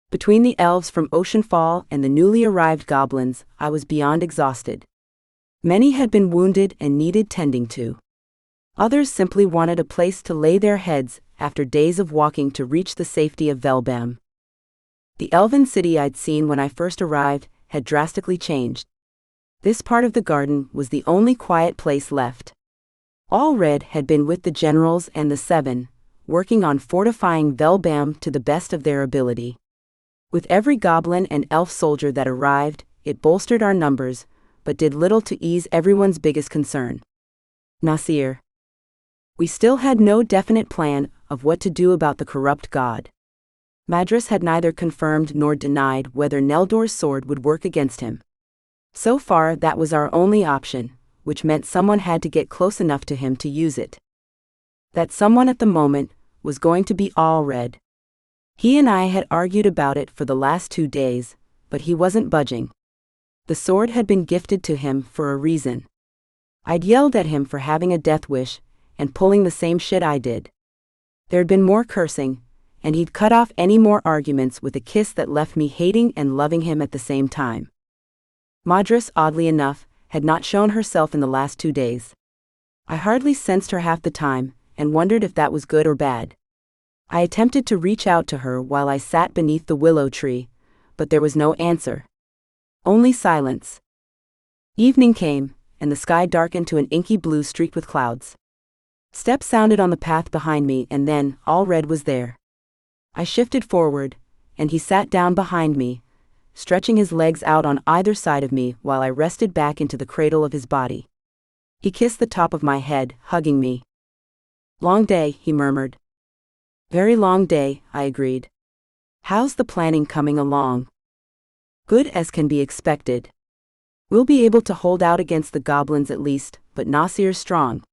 Between the elves from Oceanfall and the newly arrived goblins, I was beyond exhausted. Many had been wounded and needed tending to. Others simply wanted a place to lay their heads after days of walking to reach the safety of Velbam. The elven city I'd seen when I first arrived had drastically changed. This part of the garden was the only quiet place left. Alred had been with the generals and the Seven, working on fortifying Velbam to the best of their ability. With every goblin and elf soldier that arrived, it bolstered our numbers, but did little to ease everyone's biggest concern: Nasir. We still had no definite plan of what to do about the corrupt god. Madras had neither confirmed nor denied whether Neldor's sword would work against him. So far, that was our only option, which meant someone had to get close enough to him to use it. That someone at the moment was going to be Alred. He and I had argued about it for the last 2 days, but he wasn't budging. The sword had been gifted to him for a reason. I'd yelled at him for having a death wish and pulling the same shit I did. There'd been more cursing, and he'd cut off any more arguments with a kiss that left me hating and loving him at the same time. Madras, oddly enough, had not shown herself in the last 2 days. I hardly sensed her half the time, and wondered if that was good or bad. I attempted to reach out to her while I sat beneath the willow tree, but there was no answer. Only silence. Evening came, and the sky darkened to an inky blue streaked with clouds. Steps sounded on the path behind me, and then Alred was there. I shifted forward, and he sat down behind me, stretching his legs out on either side of me while I rested back into the cradle of his body. He kissed the top of my head, hugging me. "Long day," he murmured. "Very long day," I agreed. "How's the planning coming along?" "Good as can be expected. We'll be able to hold out against the goblins at least, but Nasir's strong.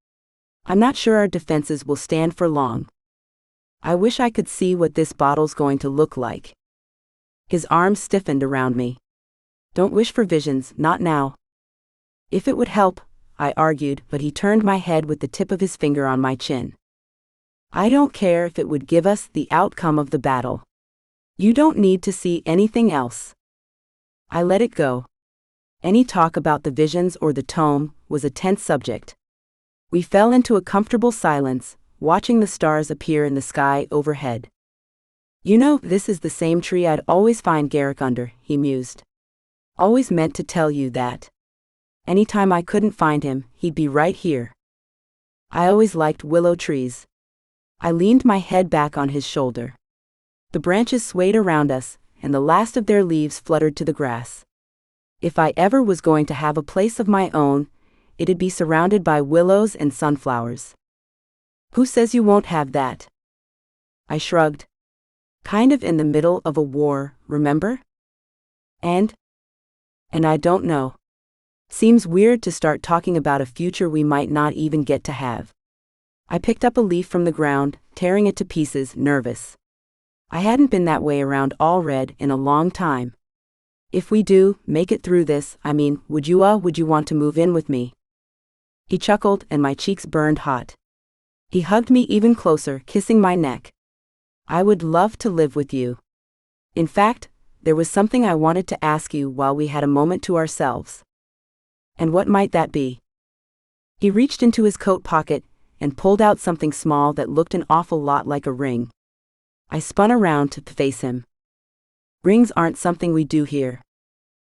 I'm not sure our defenses will stand for long. I wish I could see what this battle's going to look like." His arms stiffened around me. "Don't wish for visions, not now." "If it would help," I argued, but he turned my head with the tip of his finger on my chin. "I don't care if it would give us the outcome of the battle. You don't need to see anything else." I let it go. Any talk about the visions or the tome was a tense subject. We fell into a comfortable silence, watching the stars appear in the sky overhead. "You know, this is the same tree I'd always find Garrick under," he mused. "Always meant to tell you that. Anytime I couldn't find him, he'd be right here." I always liked willow trees. I leaned my head back on his shoulder. The branches swayed around us, and the last of their leaves fluttered to the grass. If I ever was going to have a place of my own, it'd be surrounded by willows and sunflowers. "Who says you won't have that?" I shrugged. "Kind of in the middle of a war, remember? And I don't know. Seems weird to start talking about a future we might not even get to have." I picked up a leaf from the ground, tearing it to pieces, nervous. I hadn't been that way around Alred in a long time. "If we do make it through this, would you want to move in with me?" He chuckled, and my cheeks burned hot. He hugged me even closer, kissing my neck. "I would love to live with you. In fact, there was something I wanted to ask you while we had a moment to ourselves." "And what might that be?" He reached into his coat pocket and pulled out something small that looked an awful lot like a ring. I spun around to face him. "Rings aren't something we do here.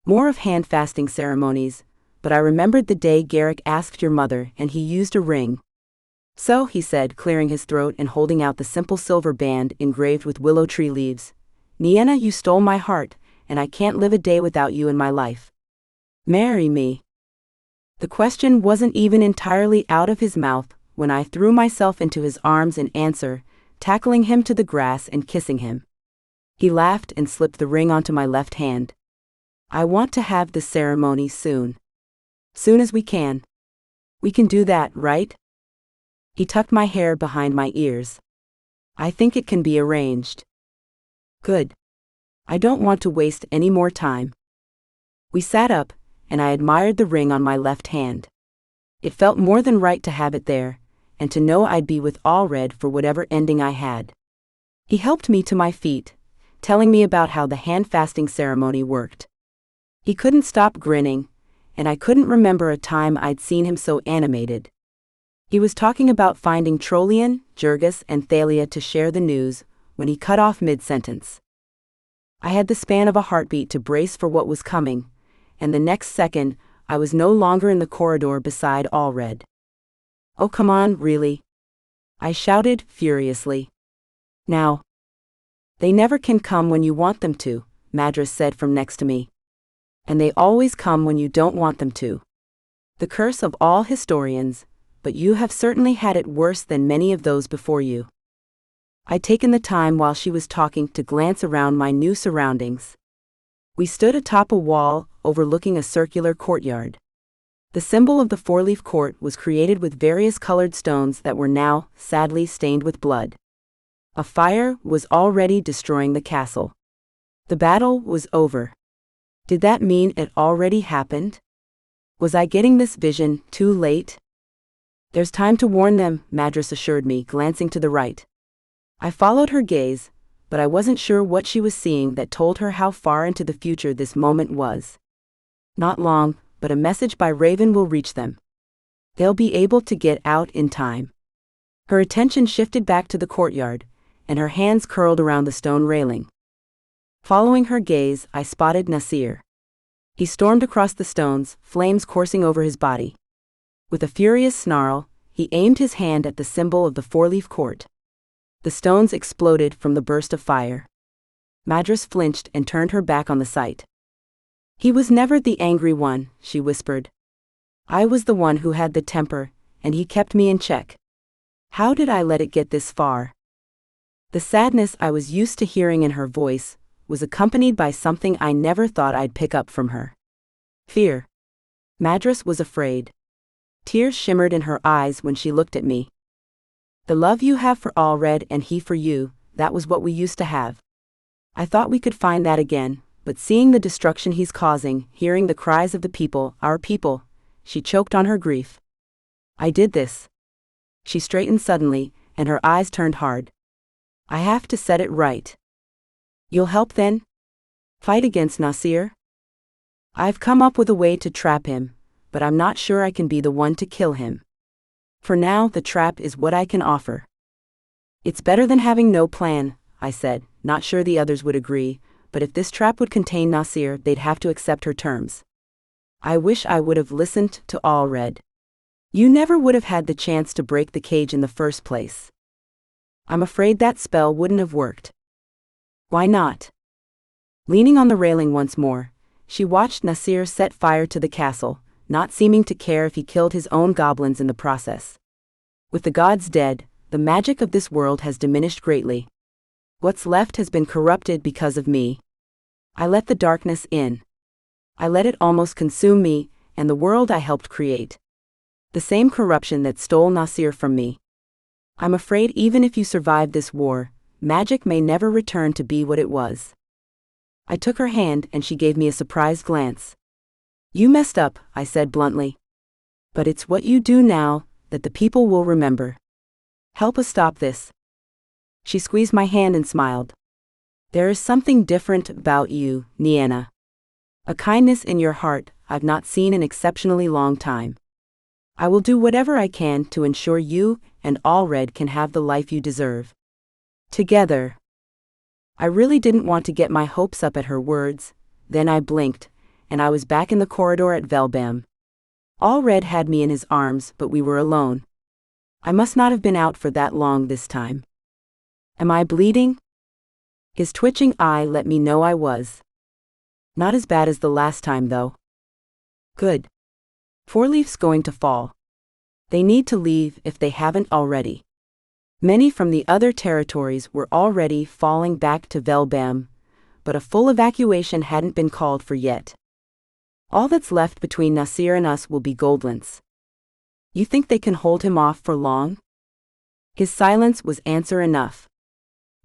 More of hand-fasting ceremonies, but I remembered the day Garrick asked your mother and he used a ring." "So," he said, clearing his throat and holding out the simple silver band engraved with willow tree leaves. "Nienna, you stole my heart, and I can't live a day without you in my life. Marry me." The question wasn't even entirely out of his mouth when I threw myself into his arms in answer, tackling him to the grass and kissing him. He laughed and slipped the ring onto my left hand. "I want to have the ceremony soon. Soon as we can. We can do that, right?" He tucked my hair behind my ears. "I think it can be arranged." "Good. I don't want to waste any more time." We sat up, and I admired the ring on my left hand. It felt more than right to have it there, and to know I'd be with Alred for whatever ending I had. He helped me to my feet, telling me about how the hand-fasting ceremony worked. He couldn't stop grinning, and I couldn't remember a time I'd seen him so animated. He was talking about finding Trollian, Jurgis, and Thalia to share the news when he cut off mid-sentence. I had the span of a heartbeat to brace for what was coming, and the next second, I was no longer in the corridor beside Alred. "Oh, come on, really?" I shouted furiously. "Now." "They never can come when you want them to," Madras said from next to me. "And they always come when you don't want them to. The curse of all historians, but you have certainly had it worse than many of those before you." I'd taken the time while she was talking to glance around my new surroundings. We stood atop a wall overlooking a circular courtyard. The symbol of the four-leaf court was created with various colored stones that were now, sadly, stained with blood. A fire was already destroying the castle. The battle was over. Did that mean it already happened? Was I getting this vision too late? There's time to warn them, Madras assured me, glancing to the right. I followed her gaze, but I wasn't sure what she was seeing that told her how far into the future this moment was. Not long, but a message by Raven will reach them. They'll be able to get out in time. Her attention shifted back to the courtyard, and her hands curled around the stone railing. Following her gaze, I spotted Nasir. He stormed across the stones, flames coursing over his body. With a furious snarl, he aimed his hand at the symbol of the four-leaf court. The stones exploded from the burst of fire. Madras flinched and turned her back on the sight. He was never the angry one, she whispered. I was the one who had the temper, and he kept me in check. How did I let it get this far? The sadness I was used to hearing in her voice was accompanied by something I never thought I'd pick up from her. Fear. Madras was afraid. Tears shimmered in her eyes when she looked at me. The love you have for Alred and he for you, that was what we used to have. I thought we could find that again, but seeing the destruction he's causing, hearing the cries of the people, our people, she choked on her grief. I did this. She straightened suddenly, and her eyes turned hard. I have to set it right. You'll help then? Fight against Nasir? I've come up with a way to trap him, but I'm not sure I can be the one to kill him. For now, the trap is what I can offer. It's better than having no plan, I said, not sure the others would agree, but if this trap would contain Nasir, they'd have to accept her terms. I wish I would have listened to Alred. You never would have had the chance to break the cage in the first place. I'm afraid that spell wouldn't have worked. Why not? Leaning on the railing once more, she watched Nasir set fire to the castle, not seeming to care if he killed his own goblins in the process. With the gods dead, the magic of this world has diminished greatly. What's left has been corrupted because of me. I let the darkness in. I let it almost consume me and the world I helped create. The same corruption that stole Nasir from me. I'm afraid even if you survive this war, magic may never return to be what it was. I took her hand and she gave me a surprised glance. You messed up, I said bluntly. But it's what you do now that the people will remember. Help us stop this. She squeezed my hand and smiled. There is something different about you, Nienna. A kindness in your heart I've not seen in exceptionally long time. I will do whatever I can to ensure you and Alred can have the life you deserve. Together. I really didn't want to get my hopes up at her words, then I blinked, and I was back in the corridor at Velbam. Alred had me in his arms, but we were alone. I must not have been out for that long this time. Am I bleeding? His twitching eye let me know I was. Not as bad as the last time, though. Good. Four-leaf's going to fall. They need to leave if they haven't already. Many from the other territories were already falling back to Velbam, but a full evacuation hadn't been called for yet. All that's left between Nasir and us will be goblins. You think they can hold him off for long? His silence was answer enough.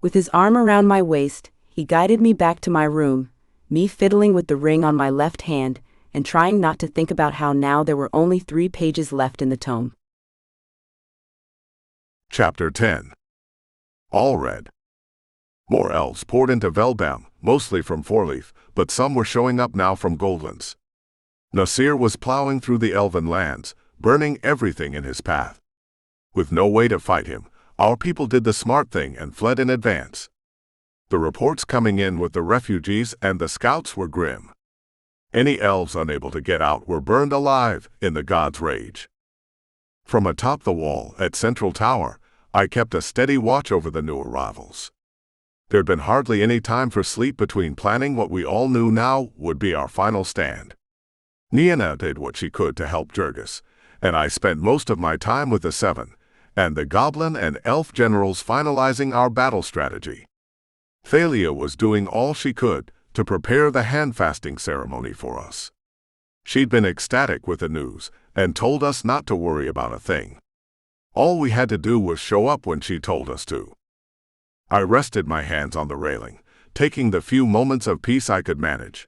With his arm around my waist, he guided me back to my room, me fiddling with the ring on my left hand and trying not to think about how now there were only 3 pages left in the tome. Chapter 10. Alred. More elves poured into Velbam, mostly from Fourleaf, but some were showing up now from goblins. Nasir was plowing through the elven lands, burning everything in his path. With no way to fight him, our people did the smart thing and fled in advance. The reports coming in with the refugees and the scouts were grim. Any elves unable to get out were burned alive in the gods' rage. From atop the wall at Central Tower, I kept a steady watch over the new arrivals. There'd been hardly any time for sleep between planning what we all knew now would be our final stand. Nienna did what she could to help Jurgis, and I spent most of my time with the 7, and the goblin and elf generals finalizing our battle strategy. Thalia was doing all she could to prepare the hand-fasting ceremony for us. She'd been ecstatic with the news and told us not to worry about a thing. All we had to do was show up when she told us to. I rested my hands on the railing, taking the few moments of peace I could manage.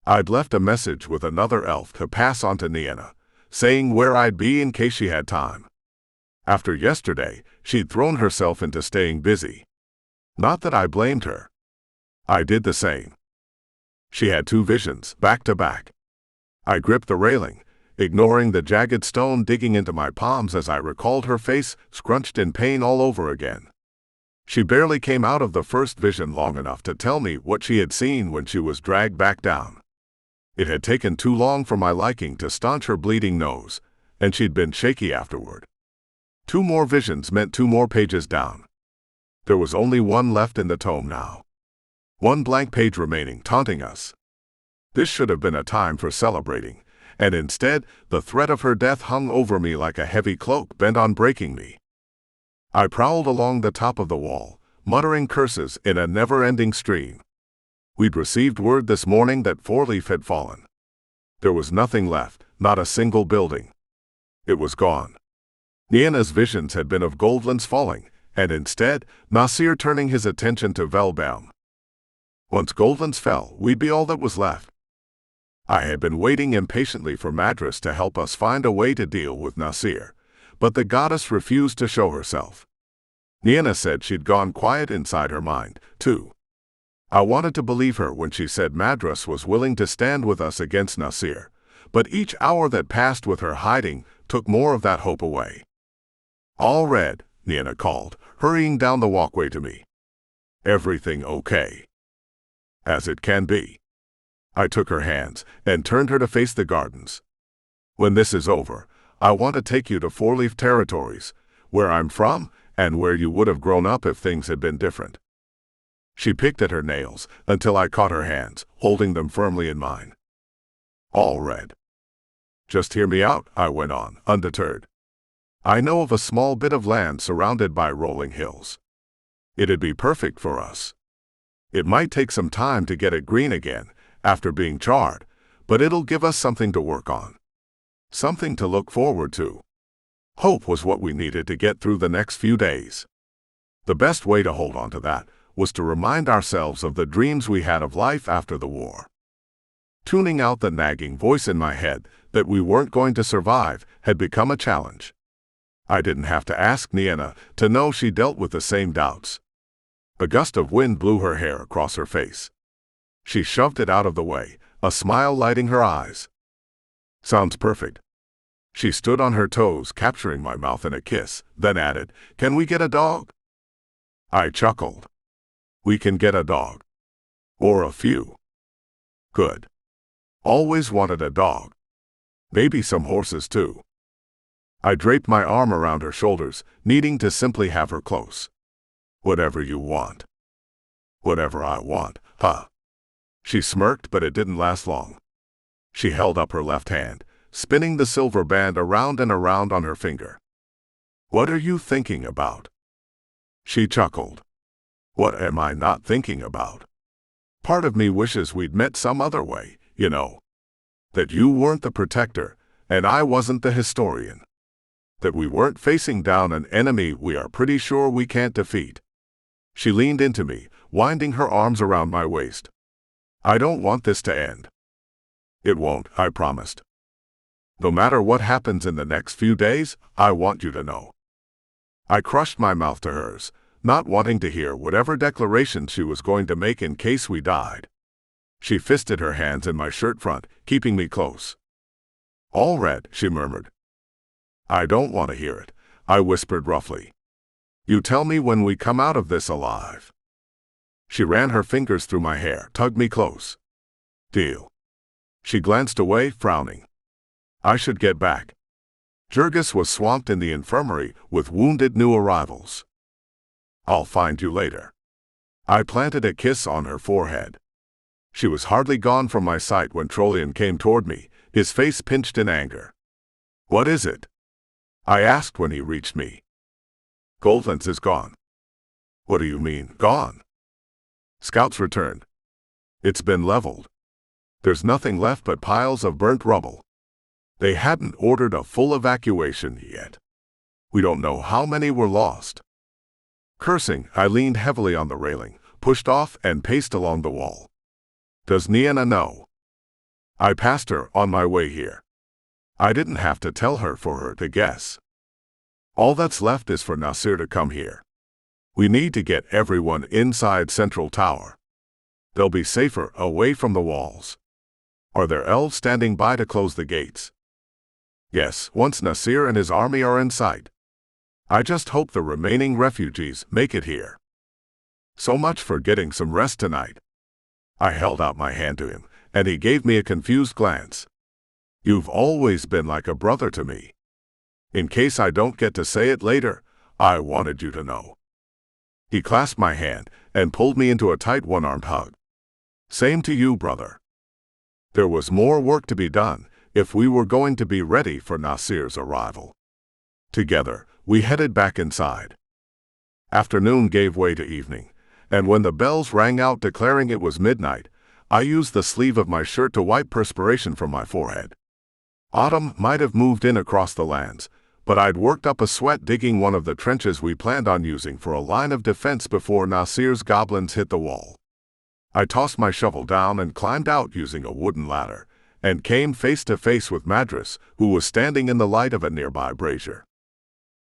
I'd left a message with another elf to pass on to Nienna, saying where I'd be in case she had time. After yesterday, she'd thrown herself into staying busy. Not that I blamed her. I did the same. She had 2 visions, back to back. I gripped the railing, ignoring the jagged stone digging into my palms as I recalled her face scrunched in pain all over again. She barely came out of the first vision long enough to tell me what she had seen when she was dragged back down. It had taken too long for my liking to staunch her bleeding nose, and she'd been shaky afterward. 2 more visions meant 2 more pages down. There was only 1 left in the tome now. 1 blank page remaining, taunting us. This should have been a time for celebrating, and instead, the threat of her death hung over me like a heavy cloak bent on breaking me. I prowled along the top of the wall, muttering curses in a never-ending stream. We'd received word this morning that 4-Leaf had fallen. There was nothing left, not a single building. It was gone. Nienna's visions had been of goblins falling, and instead, Nasir turning his attention to Velbaum. Once goblins fell, we'd be all that was left. I had been waiting impatiently for Madras to help us find a way to deal with Nasir, but the goddess refused to show herself. Nienna said she'd gone quiet inside her mind, too. I wanted to believe her when she said Madras was willing to stand with us against Nasir, but each hour that passed with her hiding took more of that hope away. "Alred," Nienna called, hurrying down the walkway to me. "Everything okay?" "As it can be." I took her hands and turned her to face the gardens. "When this is over, I want to take you to 4-Leaf territories, where I'm from and where you would have grown up if things had been different." She picked at her nails until I caught her hands, holding them firmly in mine. "Alred. Just hear me out," I went on, undeterred. "I know of a small bit of land surrounded by rolling hills. It'd be perfect for us. It might take some time to get it green again, after being charred, but it'll give us something to work on. Something to look forward to." Hope was what we needed to get through the next few days. The best way to hold on to that was to remind ourselves of the dreams we had of life after the war. Tuning out the nagging voice in my head that we weren't going to survive had become a challenge. I didn't have to ask Nienna to know she dealt with the same doubts. A gust of wind blew her hair across her face. She shoved it out of the way, a smile lighting her eyes. "Sounds perfect." She stood on her toes, capturing my mouth in a kiss, then added, "Can we get a dog?" I chuckled. "We can get a dog. Or a few." "Good. Always wanted a dog. Maybe some horses too." I draped my arm around her shoulders, needing to simply have her close. "Whatever you want." "Whatever I want, huh?" She smirked, but it didn't last long. She held up her left hand, spinning the silver band around and around on her finger. "What are you thinking about?" She chuckled. "What am I not thinking about? Part of me wishes we'd met some other way, you know. That you weren't the protector, and I wasn't the historian. That we weren't facing down an enemy we are pretty sure we can't defeat." She leaned into me, winding her arms around my waist. "I don't want this to end." "It won't," I promised. "No matter what happens in the next few days, I want you to know." I crushed my mouth to hers, not wanting to hear whatever declaration she was going to make in case we died. She fisted her hands in my shirt front, keeping me close. "Alred," she murmured. "I don't want to hear it," I whispered roughly. "You tell me when we come out of this alive." She ran her fingers through my hair, tugged me close. "Deal." She glanced away, frowning. I should get back. Jurgis was swamped in the infirmary with wounded new arrivals. "I'll find you later." I planted a kiss on her forehead. She was hardly gone from my sight when Trollian came toward me, his face pinched in anger. "What is it?" I asked when he reached me. Goblins is gone. What do you mean, gone? Scouts returned. It's been leveled. There's nothing left but piles of burnt rubble. They hadn't ordered a full evacuation yet. We don't know how many were lost. Cursing, I leaned heavily on the railing, pushed off and paced along the wall. Does Nienna know? I passed her on my way here. I didn't have to tell her for her to guess. All that's left is for Nasir to come here. We need to get everyone inside Central Tower. They'll be safer away from the walls. Are there elves standing by to close the gates? Yes, once Nasir and his army are in sight. I just hope the remaining refugees make it here. So much for getting some rest tonight. I held out my hand to him, and he gave me a confused glance. You've always been like a brother to me. In case I don't get to say it later, I wanted you to know. He clasped my hand and pulled me into a tight one-armed hug. Same to you, brother. There was more work to be done if we were going to be ready for Nasir's arrival. Together, we headed back inside. Afternoon gave way to evening, and when the bells rang out declaring it was midnight, I used the sleeve of my shirt to wipe perspiration from my forehead. Autumn might have moved in across the lands, but I'd worked up a sweat digging one of the trenches we planned on using for a line of defense before Nasir's goblins hit the wall. I tossed my shovel down and climbed out using a wooden ladder, and came face to face with Madras, who was standing in the light of a nearby brazier.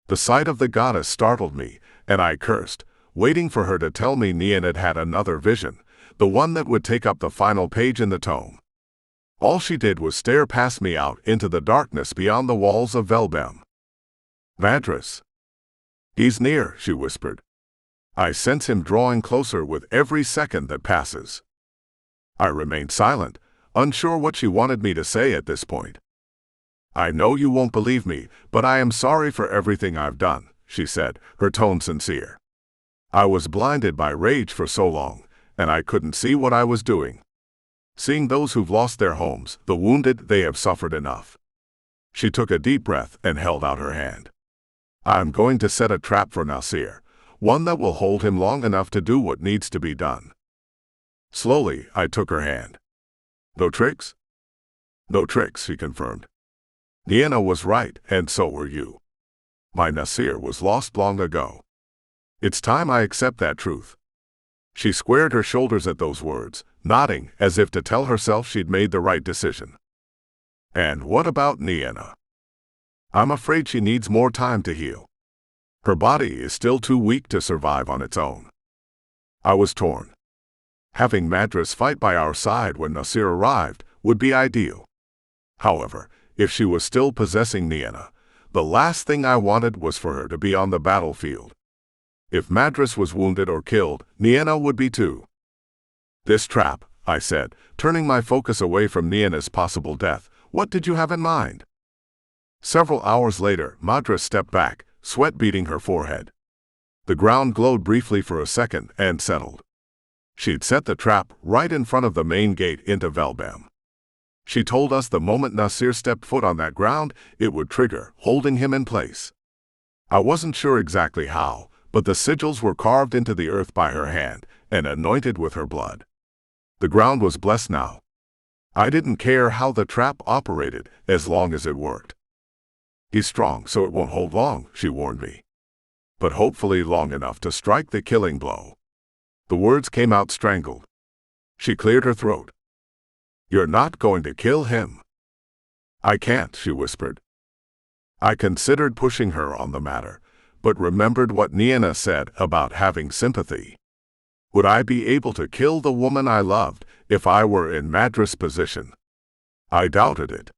The sight of the goddess startled me, and I cursed, waiting for her to tell me Nienna had had another vision, the one that would take up the final page in the tome. All she did was stare past me out into the darkness beyond the walls of Velbem. Madras. He's near, she whispered. I sense him drawing closer with every second that passes. I remained silent, unsure what she wanted me to say at this point. I know you won't believe me, but I am sorry for everything I've done, she said, her tone sincere. I was blinded by rage for so long, and I couldn't see what I was doing. Seeing those who've lost their homes, the wounded, they have suffered enough. She took a deep breath and held out her hand. I'm going to set a trap for Nasir, one that will hold him long enough to do what needs to be done. Slowly, I took her hand. No tricks? No tricks, she confirmed. Nienna was right, and so were you. My Nasir was lost long ago. It's time I accept that truth. She squared her shoulders at those words, nodding as if to tell herself she'd made the right decision. And what about Nienna? I'm afraid she needs more time to heal. Her body is still too weak to survive on its own. I was torn. Having Madras fight by our side when Nasir arrived would be ideal. However, if she was still possessing Nienna, the last thing I wanted was for her to be on the battlefield. If Madras was wounded or killed, Nienna would be too. This trap, I said, turning my focus away from Nienna's possible death. What did you have in mind? Several hours later, Madras stepped back, sweat beading her forehead. The ground glowed briefly for a second and settled. She'd set the trap right in front of the main gate into Velbem. She told us the moment Nasir stepped foot on that ground, it would trigger, holding him in place. I wasn't sure exactly how, but the sigils were carved into the earth by her hand and anointed with her blood. The ground was blessed now. I didn't care how the trap operated as long as it worked. He's strong, so it won't hold long, she warned me. But hopefully long enough to strike the killing blow. The words came out strangled. She cleared her throat. You're not going to kill him. I can't, she whispered. I considered pushing her on the matter, but remembered what Nienna said about having sympathy. Would I be able to kill the woman I loved if I were in Madras' position? I doubted it.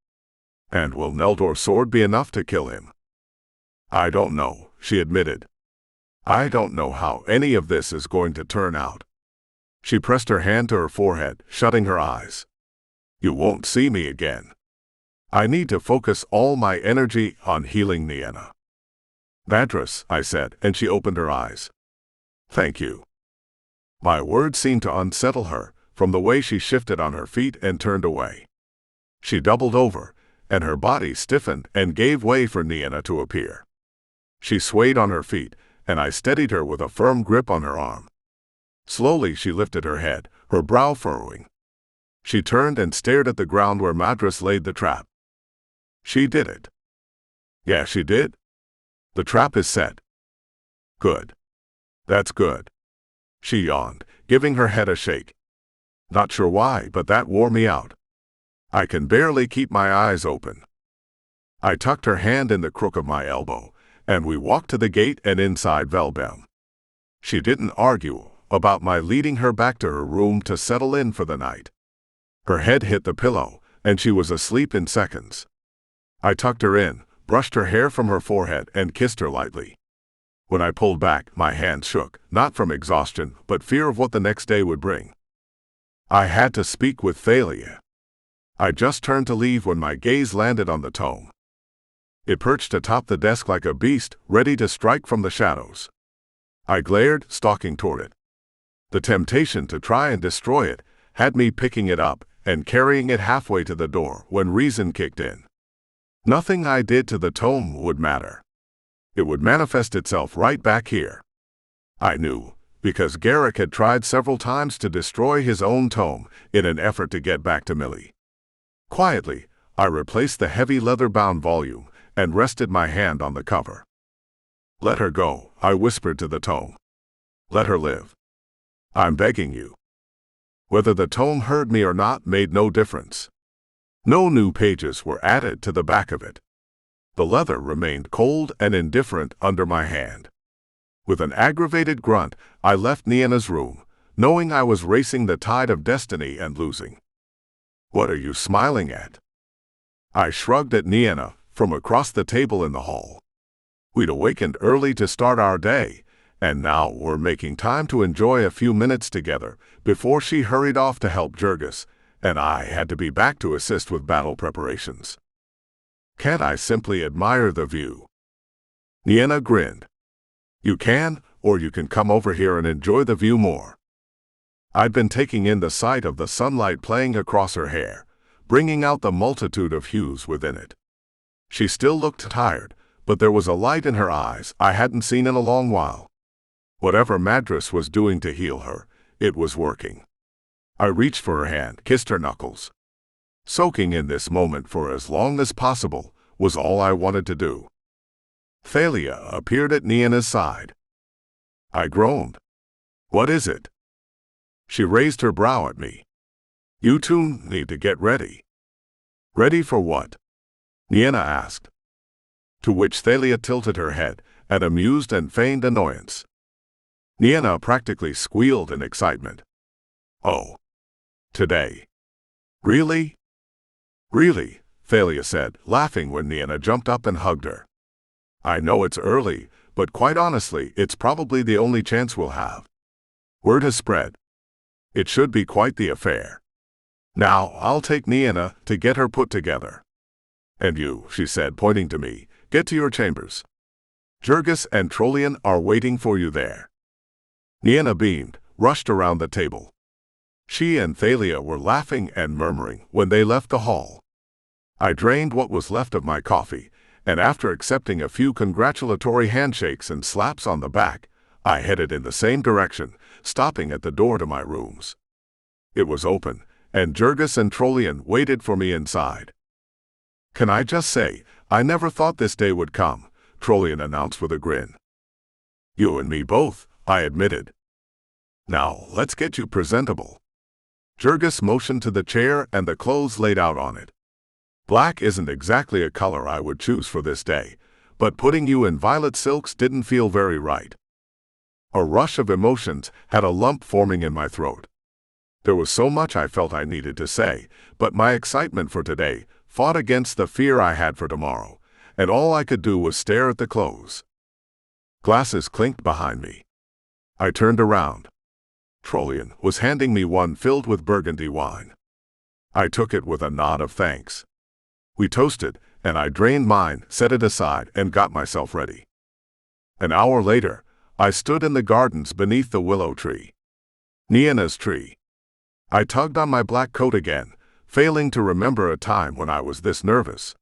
And will Neldor's sword be enough to kill him? I don't know, she admitted. I don't know how any of this is going to turn out. She pressed her hand to her forehead, shutting her eyes. You won't see me again. I need to focus all my energy on healing Nienna. Madras, I said, and she opened her eyes. Thank you. My words seemed to unsettle her, from the way she shifted on her feet and turned away. She doubled over, and her body stiffened and gave way for Nienna to appear. She swayed on her feet, and I steadied her with a firm grip on her arm. Slowly she lifted her head, her brow furrowing. She turned and stared at the ground where Madras laid the trap. She did it. Yeah, she did. The trap is set. Good. That's good. She yawned, giving her head a shake. Not sure why, but that wore me out. I can barely keep my eyes open. I tucked her hand in the crook of my elbow, and we walked to the gate and inside Velbem. She didn't argue about my leading her back to her room to settle in for the night. Her head hit the pillow, and she was asleep in seconds. I tucked her in, brushed her hair from her forehead, and kissed her lightly. When I pulled back, my hands shook, not from exhaustion, but fear of what the next day would bring. I had to speak with Thalia. I just turned to leave when my gaze landed on the tome. It perched atop the desk like a beast, ready to strike from the shadows. I glared, stalking toward it. The temptation to try and destroy it had me picking it up and carrying it halfway to the door when reason kicked in. Nothing I did to the tome would matter. It would manifest itself right back here. I knew, because Garrick had tried several times to destroy his own tome in an effort to get back to Millie. Quietly, I replaced the heavy leather-bound volume and rested my hand on the cover. Let her go, I whispered to the tome. Let her live. I'm begging you. Whether the tome heard me or not made no difference. No new pages were added to the back of it. The leather remained cold and indifferent under my hand. With an aggravated grunt, I left Nienna's room, knowing I was racing the tide of destiny and losing. What are you smiling at? I shrugged at Nienna from across the table in the hall. We'd awakened early to start our day, and now we're making time to enjoy a few minutes together before she hurried off to help Jurgis, and I had to be back to assist with battle preparations. Can't I simply admire the view? Nienna grinned. You can, or you can come over here and enjoy the view more. I'd been taking in the sight of the sunlight playing across her hair, bringing out the multitude of hues within it. She still looked tired, but there was a light in her eyes I hadn't seen in a long while. Whatever Madras was doing to heal her, it was working. I reached for her hand, kissed her knuckles. Soaking in this moment for as long as possible was all I wanted to do. Thalia appeared at Nienna's side. I groaned. What is it? She raised her brow at me. You two need to get ready. Ready for what? Nienna asked. To which Thalia tilted her head, at amused and feigned annoyance. Nienna practically squealed in excitement. Oh. Today. Really? Really, Thalia said, laughing when Nienna jumped up and hugged her. I know it's early, but quite honestly, it's probably the only chance we'll have. Word has spread. It should be quite the affair. Now, I'll take Nienna to get her put together. And you, she said, pointing to me, get to your chambers. Jurgis and Trollian are waiting for you there. Nienna beamed, rushed around the table. She and Thalia were laughing and murmuring when they left the hall. I drained what was left of my coffee, and after accepting a few congratulatory handshakes and slaps on the back, I headed in the same direction, stopping at the door to my rooms. It was open, and Jurgis and Trollian waited for me inside. Can I just say, I never thought this day would come, Trollian announced with a grin. You and me both, I admitted. Now, let's get you presentable. Jurgis motioned to the chair and the clothes laid out on it. Black isn't exactly a color I would choose for this day, but putting you in violet silks didn't feel very right. A rush of emotions had a lump forming in my throat. There was so much I felt I needed to say, but my excitement for today fought against the fear I had for tomorrow, and all I could do was stare at the clothes. Glasses clinked behind me. I turned around. Trollian was handing me one filled with burgundy wine. I took it with a nod of thanks. We toasted, and I drained mine, set it aside, and got myself ready. An hour later, I stood in the gardens beneath the willow tree. Nienna's tree. I tugged on my black coat again, failing to remember a time when I was this nervous.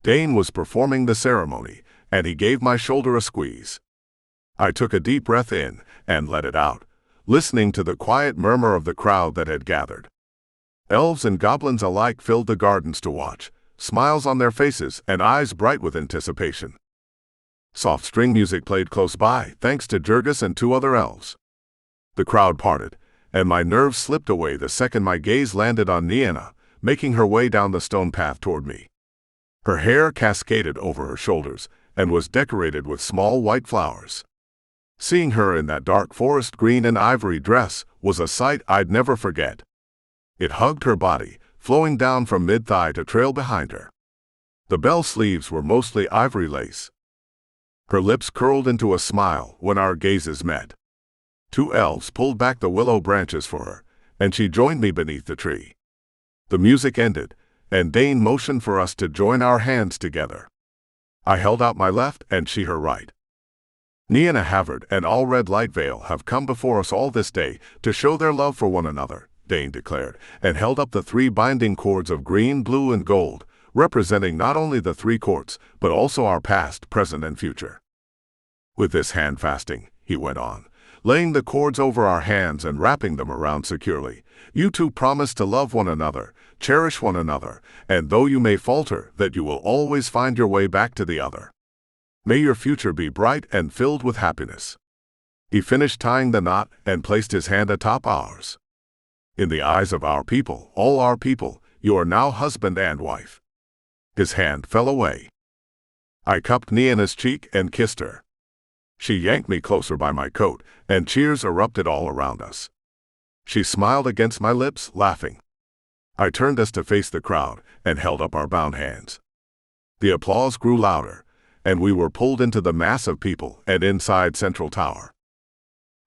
Dane was performing the ceremony, and he gave my shoulder a squeeze. I took a deep breath in and let it out, listening to the quiet murmur of the crowd that had gathered. Elves and goblins alike filled the gardens to watch, smiles on their faces and eyes bright with anticipation. Soft string music played close by, thanks to Jurgis and 2 other elves. The crowd parted, and my nerves slipped away the second my gaze landed on Nienna, making her way down the stone path toward me. Her hair cascaded over her shoulders and was decorated with small white flowers. Seeing her in that dark forest green and ivory dress was a sight I'd never forget. It hugged her body, flowing down from mid-thigh to trail behind her. The bell sleeves were mostly ivory lace. Her lips curled into a smile when our gazes met. 2 elves pulled back the willow branches for her, and she joined me beneath the tree. The music ended, and Dane motioned for us to join our hands together. I held out my left and she her right. Niena and Alred and Alred Lightvale have come before us all this day to show their love for one another, Dane declared, and held up the 3 binding cords of green, blue, and gold, representing not only the 3 courts, but also our past, present, and future. With this hand fasting, he went on, laying the cords over our hands and wrapping them around securely, you 2 promise to love one another, cherish one another, and though you may falter, that you will always find your way back to the other. May your future be bright and filled with happiness. He finished tying the knot and placed his hand atop ours. In the eyes of our people, all our people, you are now husband and wife. His hand fell away. I cupped Nienna's cheek and kissed her. She yanked me closer by my coat, and cheers erupted all around us. She smiled against my lips, laughing. I turned us to face the crowd and held up our bound hands. The applause grew louder, and we were pulled into the mass of people and inside Central Tower.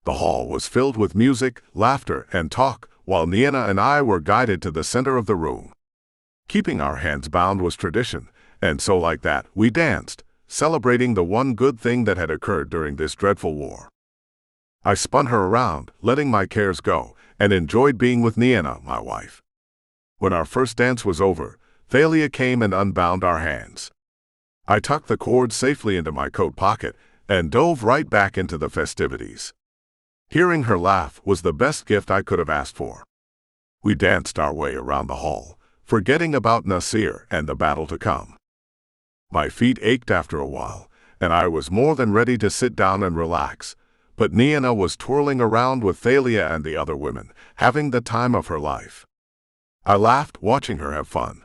The hall was filled with music, laughter, and talk, while Nienna and I were guided to the center of the room. Keeping our hands bound was tradition, and so like that, we danced, celebrating the one good thing that had occurred during this dreadful war. I spun her around, letting my cares go, and enjoyed being with Nienna, my wife. When our first dance was over, Thalia came and unbound our hands. I tucked the cords safely into my coat pocket and dove right back into the festivities. Hearing her laugh was the best gift I could have asked for. We danced our way around the hall, forgetting about Nasir and the battle to come. My feet ached after a while, and I was more than ready to sit down and relax, but Nienna was twirling around with Thalia and the other women, having the time of her life. I laughed watching her have fun.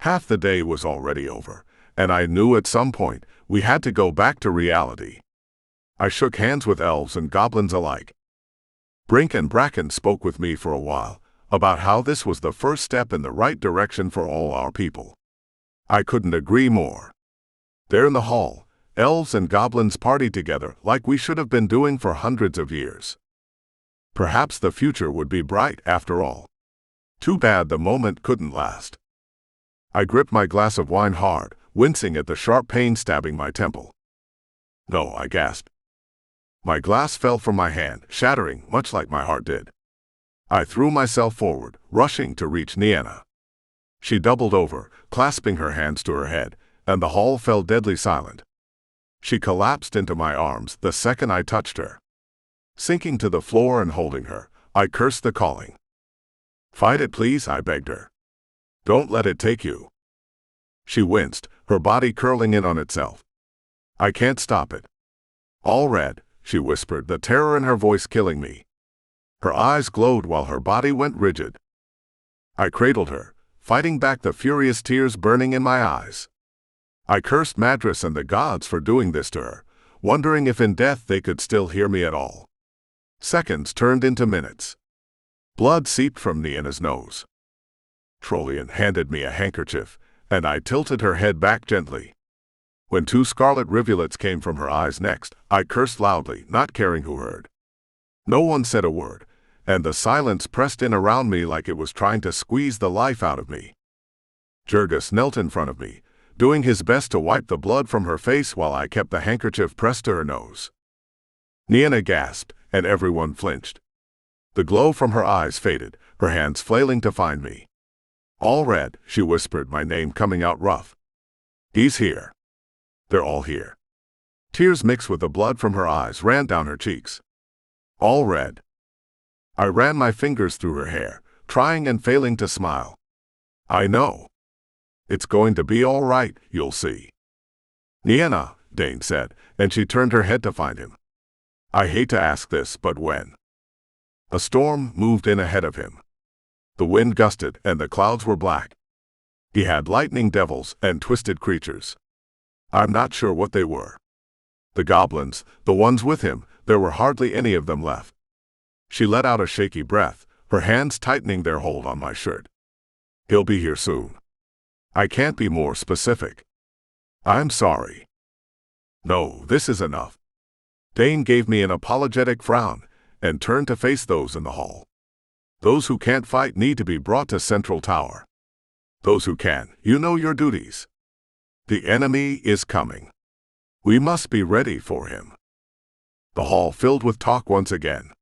Half the day was already over, and I knew at some point we had to go back to reality. I shook hands with elves and goblins alike. Brink and Bracken spoke with me for a while about how this was the first step in the right direction for all our people. I couldn't agree more. There in the hall, elves and goblins partied together like we should have been doing for hundreds of years. Perhaps the future would be bright after all. Too bad the moment couldn't last. I gripped my glass of wine hard, wincing at the sharp pain stabbing my temple. No, I gasped. My glass fell from my hand, shattering, much like my heart did. I threw myself forward, rushing to reach Nienna. She doubled over, clasping her hands to her head, and the hall fell deadly silent. She collapsed into my arms the second I touched her. Sinking to the floor and holding her, I cursed the calling. Fight it, please, I begged her. Don't let it take you. She winced, her body curling in on itself. I can't stop it. Alred, she whispered, the terror in her voice killing me. Her eyes glowed while her body went rigid. I cradled her, fighting back the furious tears burning in my eyes. I cursed Madras and the gods for doing this to her, wondering if in death they could still hear me at all. Seconds turned into minutes. Blood seeped from Nienna's nose. Trollian handed me a handkerchief, and I tilted her head back gently. When 2 scarlet rivulets came from her eyes next, I cursed loudly, not caring who heard. No one said a word, and the silence pressed in around me like it was trying to squeeze the life out of me. Jurgis knelt in front of me, doing his best to wipe the blood from her face while I kept the handkerchief pressed to her nose. Nienna gasped, and everyone flinched. The glow from her eyes faded, her hands flailing to find me. Alred, she whispered, my name coming out rough. He's here. They're all here. Tears mixed with the blood from her eyes ran down her cheeks. All red. I ran my fingers through her hair, trying and failing to smile. I know. It's going to be all right, you'll see. Nienna, Dane said, and she turned her head to find him. I hate to ask this, but when? A storm moved in ahead of him. The wind gusted and the clouds were black. He had lightning devils and twisted creatures. I'm not sure what they were. The goblins, the ones with him, there were hardly any of them left. She let out a shaky breath, her hands tightening their hold on my shirt. He'll be here soon. I can't be more specific. I'm sorry. No, this is enough. Dane gave me an apologetic frown and turned to face those in the hall. Those who can't fight need to be brought to Central Tower. Those who can, you know your duties. The enemy is coming. We must be ready for him. The hall filled with talk once again.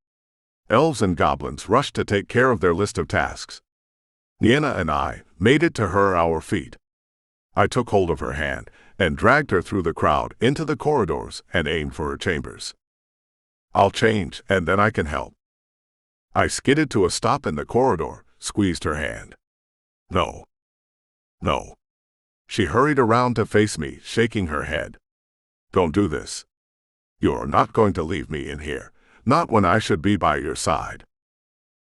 Elves and goblins rushed to take care of their list of tasks. Nienna and I made it to our feet. I took hold of her hand and dragged her through the crowd into the corridors and aimed for her chambers. I'll change, and then I can help. I skidded to a stop in the corridor, squeezed her hand. No. No. She hurried around to face me, shaking her head. Don't do this. You're not going to leave me in here, not when I should be by your side.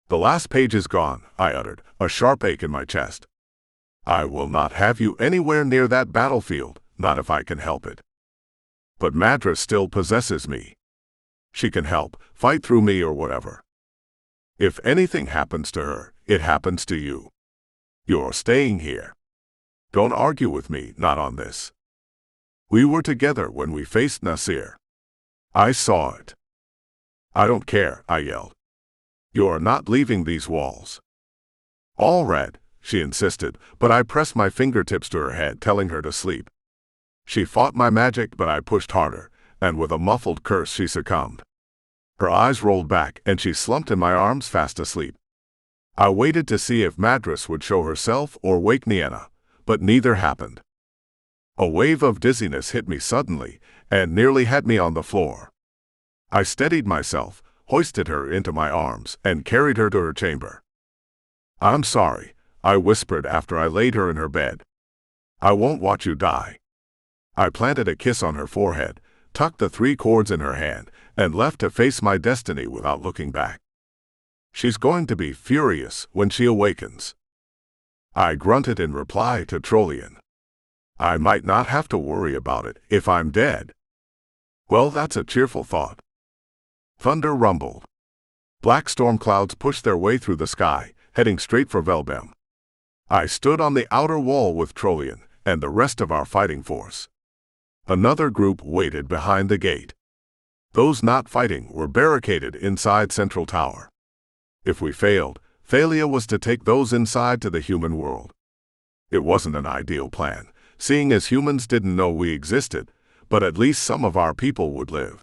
The last page is gone, I uttered, a sharp ache in my chest. I will not have you anywhere near that battlefield, not if I can help it. But Madras still possesses me. She can help, fight through me or whatever. If anything happens to her, it happens to you. You're staying here. Don't argue with me, not on this. We were together when we faced Nasir. I saw it. I don't care, I yelled. You're not leaving these walls. Alred, she insisted, but I pressed my fingertips to her head, telling her to sleep. She fought my magic, but I pushed harder, and with a muffled curse she succumbed. Her eyes rolled back, and she slumped in my arms fast asleep. I waited to see if Madras would show herself or wake Nienna, but neither happened. A wave of dizziness hit me suddenly, and nearly had me on the floor. I steadied myself, hoisted her into my arms, and carried her to her chamber. I'm sorry, I whispered after I laid her in her bed. I won't watch you die. I planted a kiss on her forehead, tucked the 3 cords in her hand, and left to face my destiny without looking back. She's going to be furious when she awakens. I grunted in reply to Trollian. I might not have to worry about it if I'm dead. Well, that's a cheerful thought. Thunder rumbled. Black storm clouds pushed their way through the sky, heading straight for Velbem. I stood on the outer wall with Trollian and the rest of our fighting force. Another group waited behind the gate. Those not fighting were barricaded inside Central Tower. If we failed, Thalia was to take those inside to the human world. It wasn't an ideal plan, seeing as humans didn't know we existed, but at least some of our people would live.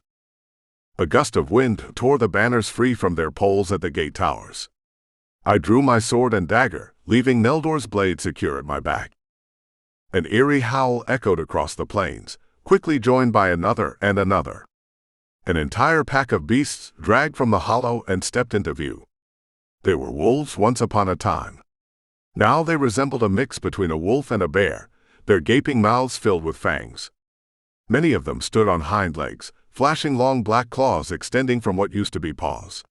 A gust of wind tore the banners free from their poles at the gate towers. I drew my sword and dagger, leaving Neldor's blade secure at my back. An eerie howl echoed across the plains, quickly joined by another and another. An entire pack of beasts dragged from the hollow and stepped into view. They were wolves once upon a time. Now they resembled a mix between a wolf and a bear, their gaping mouths filled with fangs. Many of them stood on hind legs, flashing long black claws extending from what used to be paws.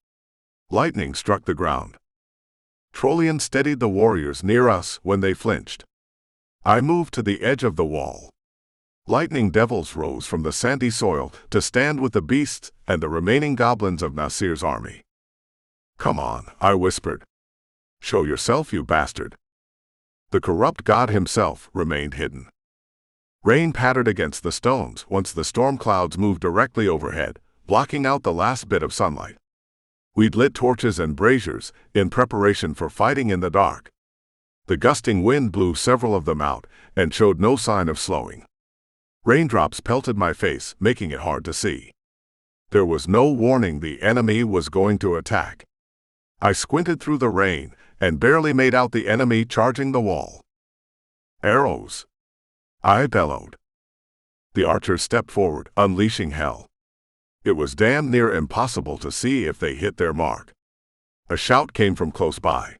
Lightning struck the ground. Trollian steadied the warriors near us when they flinched. I moved to the edge of the wall. Lightning devils rose from the sandy soil to stand with the beasts and the remaining goblins of Nasir's army. Come on, I whispered. Show yourself, you bastard. The corrupt god himself remained hidden. Rain pattered against the stones once the storm clouds moved directly overhead, blocking out the last bit of sunlight. We'd lit torches and braziers in preparation for fighting in the dark. The gusting wind blew several of them out and showed no sign of slowing. Raindrops pelted my face, making it hard to see. There was no warning the enemy was going to attack. I squinted through the rain and barely made out the enemy charging the wall. Arrows! I bellowed. The archers stepped forward, unleashing hell. It was damn near impossible to see if they hit their mark. A shout came from close by.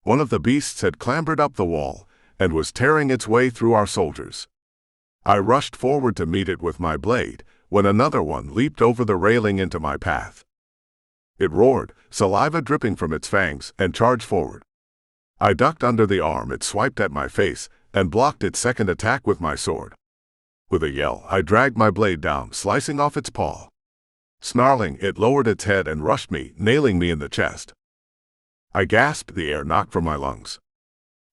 One of the beasts had clambered up the wall and was tearing its way through our soldiers. I rushed forward to meet it with my blade, when another one leaped over the railing into my path. It roared, saliva dripping from its fangs, and charged forward. I ducked under the arm it swiped at my face and blocked its second attack with my sword. With a yell, I dragged my blade down, slicing off its paw. Snarling, it lowered its head and rushed me, nailing me in the chest. I gasped, the air knocked from my lungs.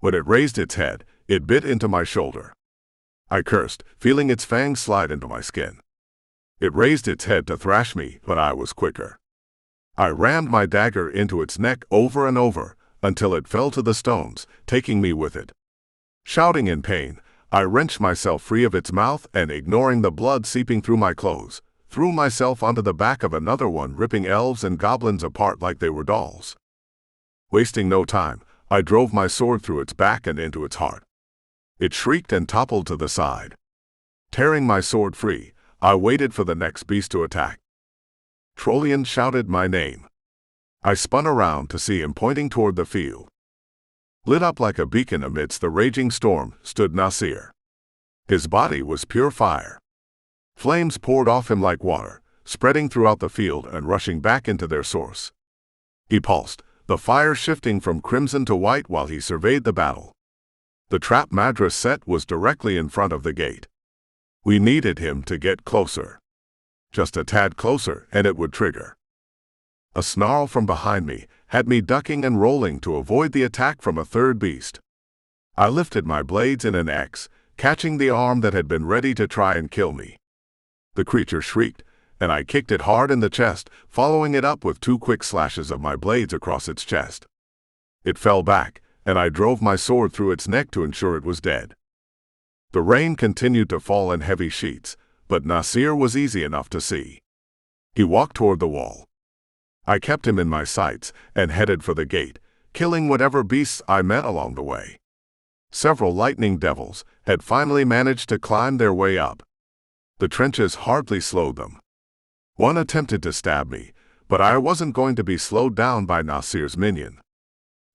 When it raised its head, it bit into my shoulder. I cursed, feeling its fangs slide into my skin. It raised its head to thrash me, but I was quicker. I rammed my dagger into its neck over and over, until it fell to the stones, taking me with it. Shouting in pain, I wrenched myself free of its mouth and, ignoring the blood seeping through my clothes, threw myself onto the back of another one, ripping elves and goblins apart like they were dolls. Wasting no time, I drove my sword through its back and into its heart. It shrieked and toppled to the side. Tearing my sword free, I waited for the next beast to attack. Trollian shouted my name. I spun around to see him pointing toward the field. Lit up like a beacon amidst the raging storm stood Nasir. His body was pure fire. Flames poured off him like water, spreading throughout the field and rushing back into their source. He pulsed, the fire shifting from crimson to white while he surveyed the battle. The trap Madras set was directly in front of the gate. We needed him to get closer. Just a tad closer and it would trigger. A snarl from behind me had me ducking and rolling to avoid the attack from a third beast. I lifted my blades in an X, catching the arm that had been ready to try and kill me. The creature shrieked, and I kicked it hard in the chest, following it up with 2 quick slashes of my blades across its chest. It fell back, and I drove my sword through its neck to ensure it was dead. The rain continued to fall in heavy sheets, but Nasir was easy enough to see. He walked toward the wall. I kept him in my sights and headed for the gate, killing whatever beasts I met along the way. Several lightning devils had finally managed to climb their way up. The trenches hardly slowed them. One attempted to stab me, but I wasn't going to be slowed down by Nasir's minion.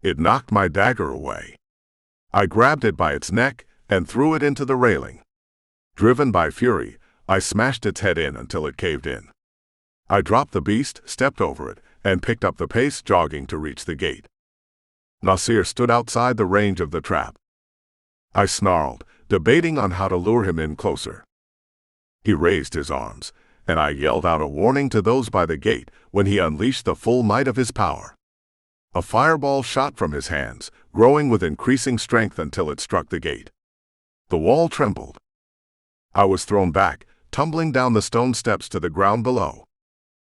It knocked my dagger away. I grabbed it by its neck and threw it into the railing. Driven by fury, I smashed its head in until it caved in. I dropped the beast, stepped over it, and picked up the pace, jogging to reach the gate. Nasir stood outside the range of the trap. I snarled, debating on how to lure him in closer. He raised his arms, and I yelled out a warning to those by the gate when he unleashed the full might of his power. A fireball shot from his hands, growing with increasing strength until it struck the gate. The wall trembled. I was thrown back, tumbling down the stone steps to the ground below.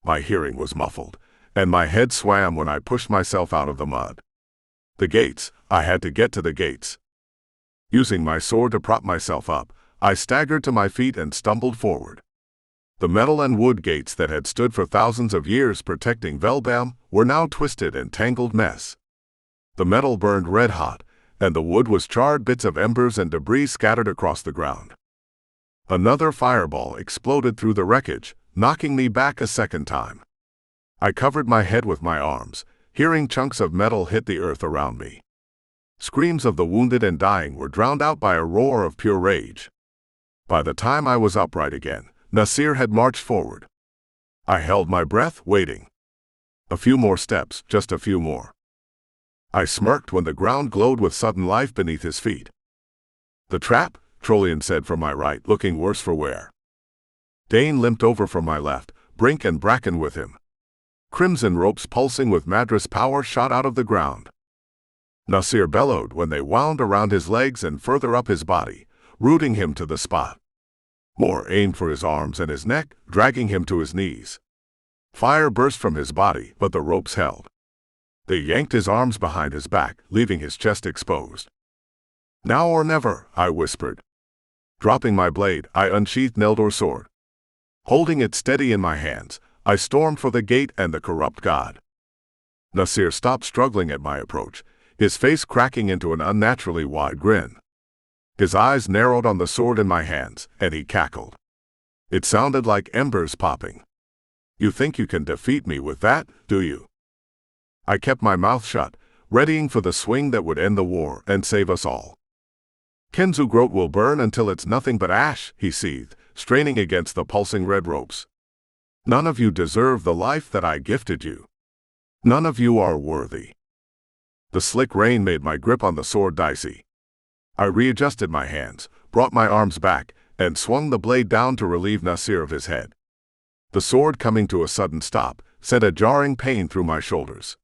My hearing was muffled, and my head swam when I pushed myself out of the mud. The gates, I had to get to the gates. Using my sword to prop myself up, I staggered to my feet and stumbled forward. The metal and wood gates that had stood for thousands of years protecting Velbam were now twisted and tangled mess. The metal burned red hot, and the wood was charred, bits of embers and debris scattered across the ground. Another fireball exploded through the wreckage, knocking me back a second time. I covered my head with my arms, hearing chunks of metal hit the earth around me. Screams of the wounded and dying were drowned out by a roar of pure rage. By the time I was upright again, Nasir had marched forward. I held my breath, waiting. A few more steps, just a few more. I smirked when the ground glowed with sudden life beneath his feet. "The trap," Trollian said from my right, looking worse for wear. Dane limped over from my left, Brink and Bracken with him. Crimson ropes pulsing with Madras power shot out of the ground. Nasir bellowed when they wound around his legs and further up his body, rooting him to the spot. More aimed for his arms and his neck, dragging him to his knees. Fire burst from his body, but the ropes held. They yanked his arms behind his back, leaving his chest exposed. "Now or never," I whispered. Dropping my blade, I unsheathed Neldor's sword. Holding it steady in my hands, I stormed for the gate and the corrupt god. Nasir stopped struggling at my approach, his face cracking into an unnaturally wide grin. His eyes narrowed on the sword in my hands, and he cackled. It sounded like embers popping. You think you can defeat me with that, do you? I kept my mouth shut, readying for the swing that would end the war and save us all. Kenzugrot will burn until it's nothing but ash, he seethed, straining against the pulsing red ropes. None of you deserve the life that I gifted you. None of you are worthy. The slick rain made my grip on the sword dicey. I readjusted my hands, brought my arms back, and swung the blade down to relieve Nasir of his head. The sword, coming to a sudden stop, sent a jarring pain through my shoulders.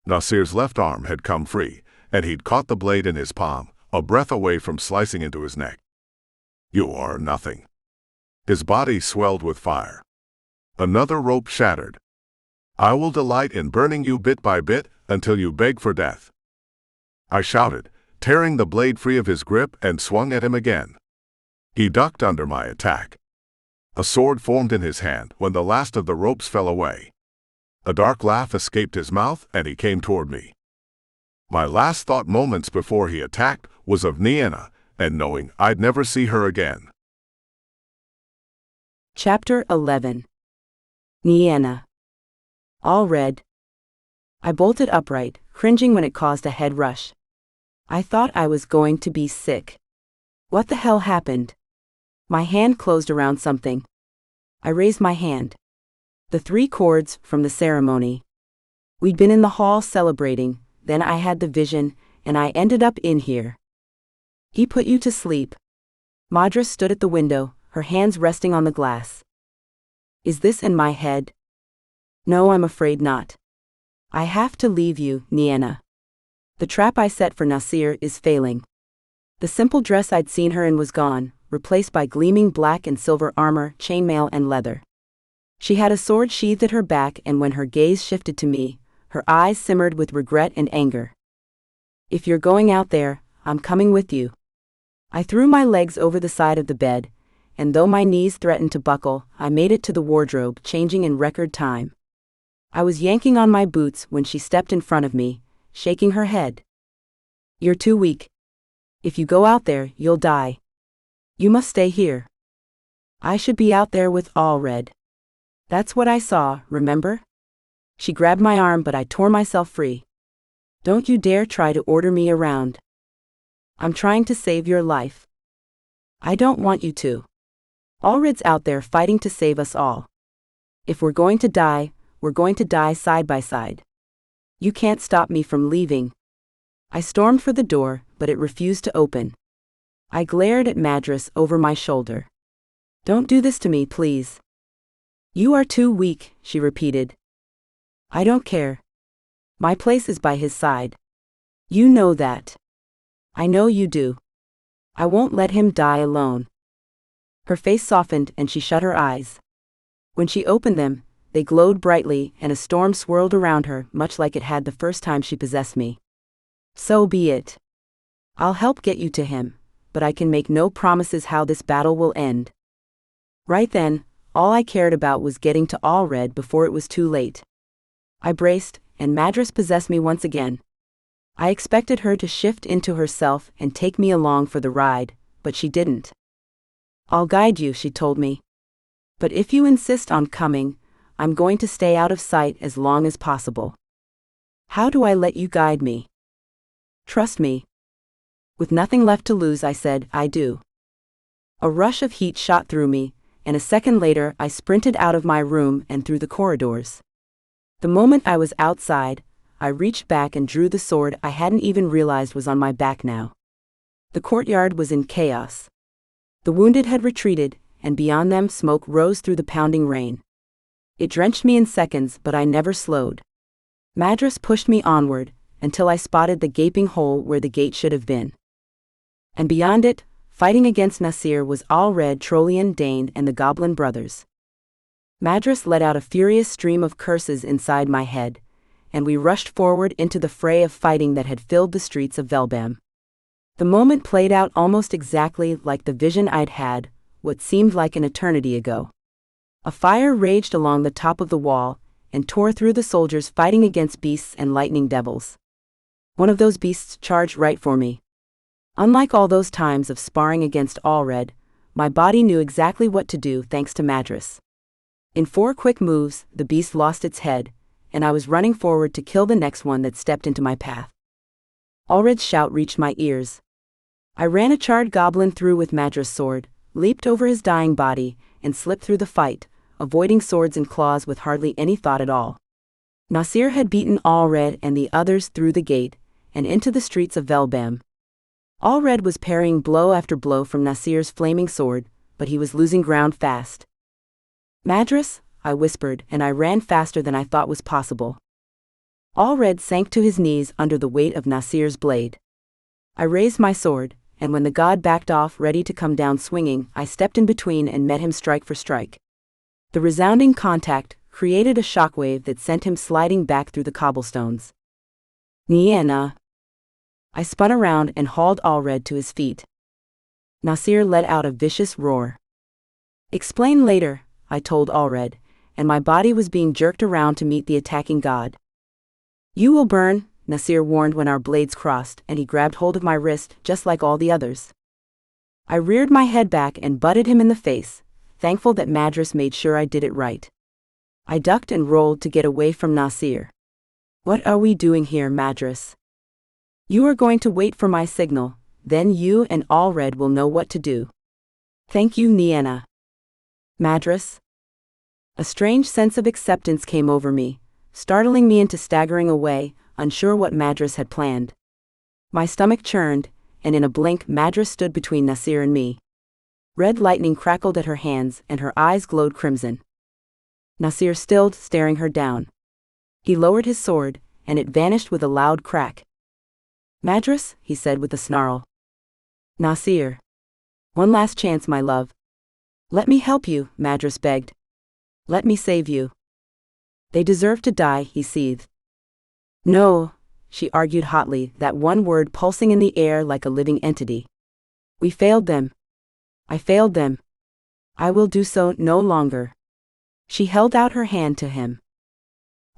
Nasir's left arm had come free, and he'd caught the blade in his palm, a breath away from slicing into his neck. You are nothing. His body swelled with fire. Another rope shattered. I will delight in burning you bit by bit until you beg for death. I shouted, tearing the blade free of his grip, and swung at him again. He ducked under my attack. A sword formed in his hand when the last of the ropes fell away. A dark laugh escaped his mouth, and he came toward me. My last thought moments before he attacked was of Nienna, and knowing I'd never see her again. Chapter 11. Niena. Alred. I bolted upright, cringing when it caused a head rush. I thought I was going to be sick. What the hell happened? My hand closed around something. I raised my hand. The 3 chords from the ceremony. We'd been in the hall celebrating, then I had the vision, and I ended up in here. He put you to sleep. Madras stood at the window, her hands resting on the glass. Is this in my head? No, I'm afraid not. I have to leave you, Nienna. The trap I set for Nasir is failing. The simple dress I'd seen her in was gone, replaced by gleaming black and silver armor, chainmail and leather. She had a sword sheathed at her back, and when her gaze shifted to me, her eyes simmered with regret and anger. If you're going out there, I'm coming with you. I threw my legs over the side of the bed, and though my knees threatened to buckle, I made it to the wardrobe, changing in record time. I was yanking on my boots when she stepped in front of me, shaking her head. You're too weak. If you go out there, you'll die. You must stay here. I should be out there with Alred. That's what I saw, remember? She grabbed my arm, but I tore myself free. Don't you dare try to order me around. I'm trying to save your life. I don't want you to. Alred's out there fighting to save us all. If we're going to die, we're going to die side by side. You can't stop me from leaving. I stormed for the door, but it refused to open. I glared at Madras over my shoulder. Don't do this to me, please. You are too weak, she repeated. I don't care. My place is by his side. You know that. I know you do. I won't let him die alone. Her face softened and she shut her eyes. When she opened them, they glowed brightly, and a storm swirled around her, much like it had the first time she possessed me. So be it. I'll help get you to him, but I can make no promises how this battle will end. Right then, all I cared about was getting to Alred before it was too late. I braced, and Madras possessed me once again. I expected her to shift into herself and take me along for the ride, but she didn't. I'll guide you, she told me. But if you insist on coming, I'm going to stay out of sight as long as possible. How do I let you guide me? Trust me. With nothing left to lose, I said, I do. A rush of heat shot through me, and a second later I sprinted out of my room and through the corridors. The moment I was outside, I reached back and drew the sword I hadn't even realized was on my back now. The courtyard was in chaos. The wounded had retreated, and beyond them smoke rose through the pounding rain. It drenched me in seconds, but I never slowed. Madras pushed me onward, until I spotted the gaping hole where the gate should have been. And beyond it, fighting against Nasir, was Alred, Trollian, Dane, and the Goblin brothers. Madras let out a furious stream of curses inside my head, and we rushed forward into the fray of fighting that had filled the streets of Velbam. The moment played out almost exactly like the vision I'd had, what seemed like an eternity ago. A fire raged along the top of the wall, and tore through the soldiers fighting against beasts and lightning devils. One of those beasts charged right for me. Unlike all those times of sparring against Alred, my body knew exactly what to do thanks to Madras. In 4 quick moves, the beast lost its head, and I was running forward to kill the next one that stepped into my path. Alred's shout reached my ears. I ran a charred goblin through with Madras' sword, leaped over his dying body, and slipped through the fight, avoiding swords and claws with hardly any thought at all. Nasir had beaten Alred and the others through the gate, and into the streets of Velbam. Alred was parrying blow after blow from Nasir's flaming sword, but he was losing ground fast. Madras, I whispered, and I ran faster than I thought was possible. Alred sank to his knees under the weight of Nasir's blade. I raised my sword, and when the god backed off ready to come down swinging, I stepped in between and met him strike for strike. The resounding contact created a shockwave that sent him sliding back through the cobblestones. Nienna. I spun around and hauled Alred to his feet. Nasir let out a vicious roar. Explain later, I told Alred, and my body was being jerked around to meet the attacking god. You will burn, Nasir warned when our blades crossed, and he grabbed hold of my wrist just like all the others. I reared my head back and butted him in the face, thankful that Madras made sure I did it right. I ducked and rolled to get away from Nasir. What are we doing here, Madras? You are going to wait for my signal, then you and Alred will know what to do. Thank you, Nienna. Madras? A strange sense of acceptance came over me, startling me into staggering away, unsure what Madras had planned. My stomach churned, and in a blink Madras stood between Nasir and me. Red lightning crackled at her hands and her eyes glowed crimson. Nasir stilled, staring her down. He lowered his sword, and it vanished with a loud crack. Madras, he said with a snarl. Nasir. One last chance, my love. Let me help you, Madras begged. Let me save you. They deserve to die, he seethed. No, she argued hotly, that one word pulsing in the air like a living entity. We failed them. I failed them. I will do so no longer. She held out her hand to him.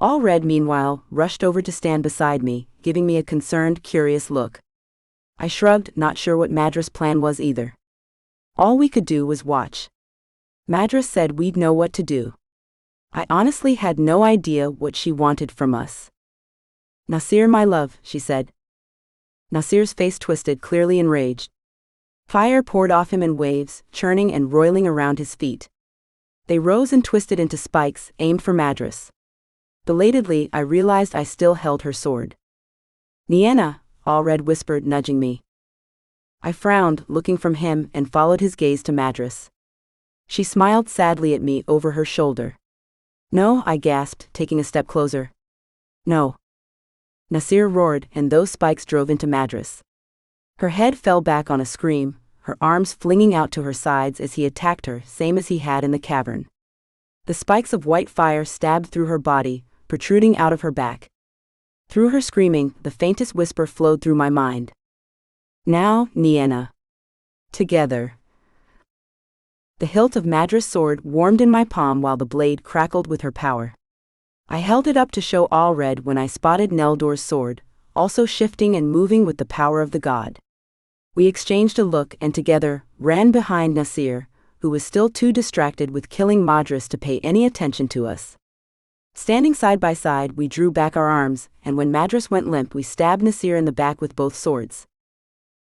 Alred, meanwhile, rushed over to stand beside me, giving me a concerned, curious look. I shrugged, not sure what Madras' plan was either. All we could do was watch. Madras said we'd know what to do. I honestly had no idea what she wanted from us. Nasir, my love, she said. Nasir's face twisted, clearly enraged. Fire poured off him in waves, churning and roiling around his feet. They rose and twisted into spikes, aimed for Madras. Belatedly, I realized I still held her sword. Nienna, Alred whispered, nudging me. I frowned, looking from him, and followed his gaze to Madras. She smiled sadly at me over her shoulder. No, I gasped, taking a step closer. No. Nasir roared, and those spikes drove into Madras. Her head fell back on a scream, her arms flinging out to her sides as he attacked her, same as he had in the cavern. The spikes of white fire stabbed through her body, protruding out of her back. Through her screaming, the faintest whisper flowed through my mind. Now, Nienna. Together. The hilt of Madras' sword warmed in my palm while the blade crackled with her power. I held it up to show Alred when I spotted Neldor's sword, also shifting and moving with the power of the god. We exchanged a look and together ran behind Nasir, who was still too distracted with killing Madras to pay any attention to us. Standing side by side, we drew back our arms, and when Madras went limp, we stabbed Nasir in the back with both swords.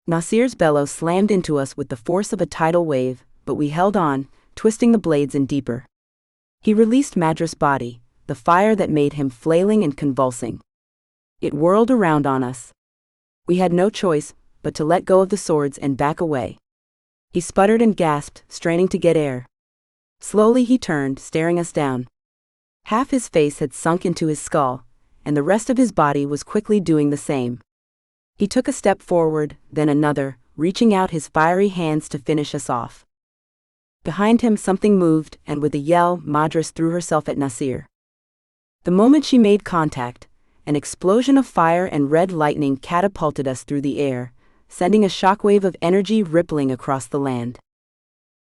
Nasir's bellow slammed into us with the force of a tidal wave, but we held on, twisting the blades in deeper. He released Madras' body, the fire that made him flailing and convulsing. It whirled around on us. We had no choice but to let go of the swords and back away. He sputtered and gasped, straining to get air. Slowly he turned, staring us down. Half his face had sunk into his skull, and the rest of his body was quickly doing the same. He took a step forward, then another, reaching out his fiery hands to finish us off. Behind him something moved, and with a yell, Madras threw herself at Nasir. The moment she made contact, an explosion of fire and red lightning catapulted us through the air, sending a shockwave of energy rippling across the land.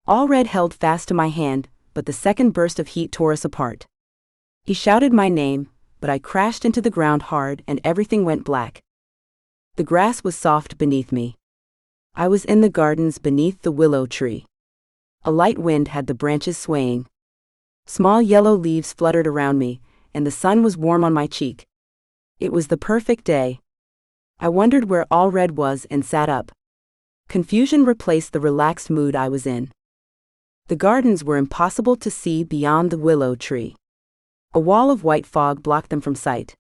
Alred held fast to my hand, but the second burst of heat tore us apart. He shouted my name, but I crashed into the ground hard and everything went black. The grass was soft beneath me. I was in the gardens beneath the willow tree. A light wind had the branches swaying. Small yellow leaves fluttered around me, and the sun was warm on my cheek. It was the perfect day. I wondered where Alred was and sat up. Confusion replaced the relaxed mood I was in. The gardens were impossible to see beyond the willow tree. A wall of white fog blocked them from sight.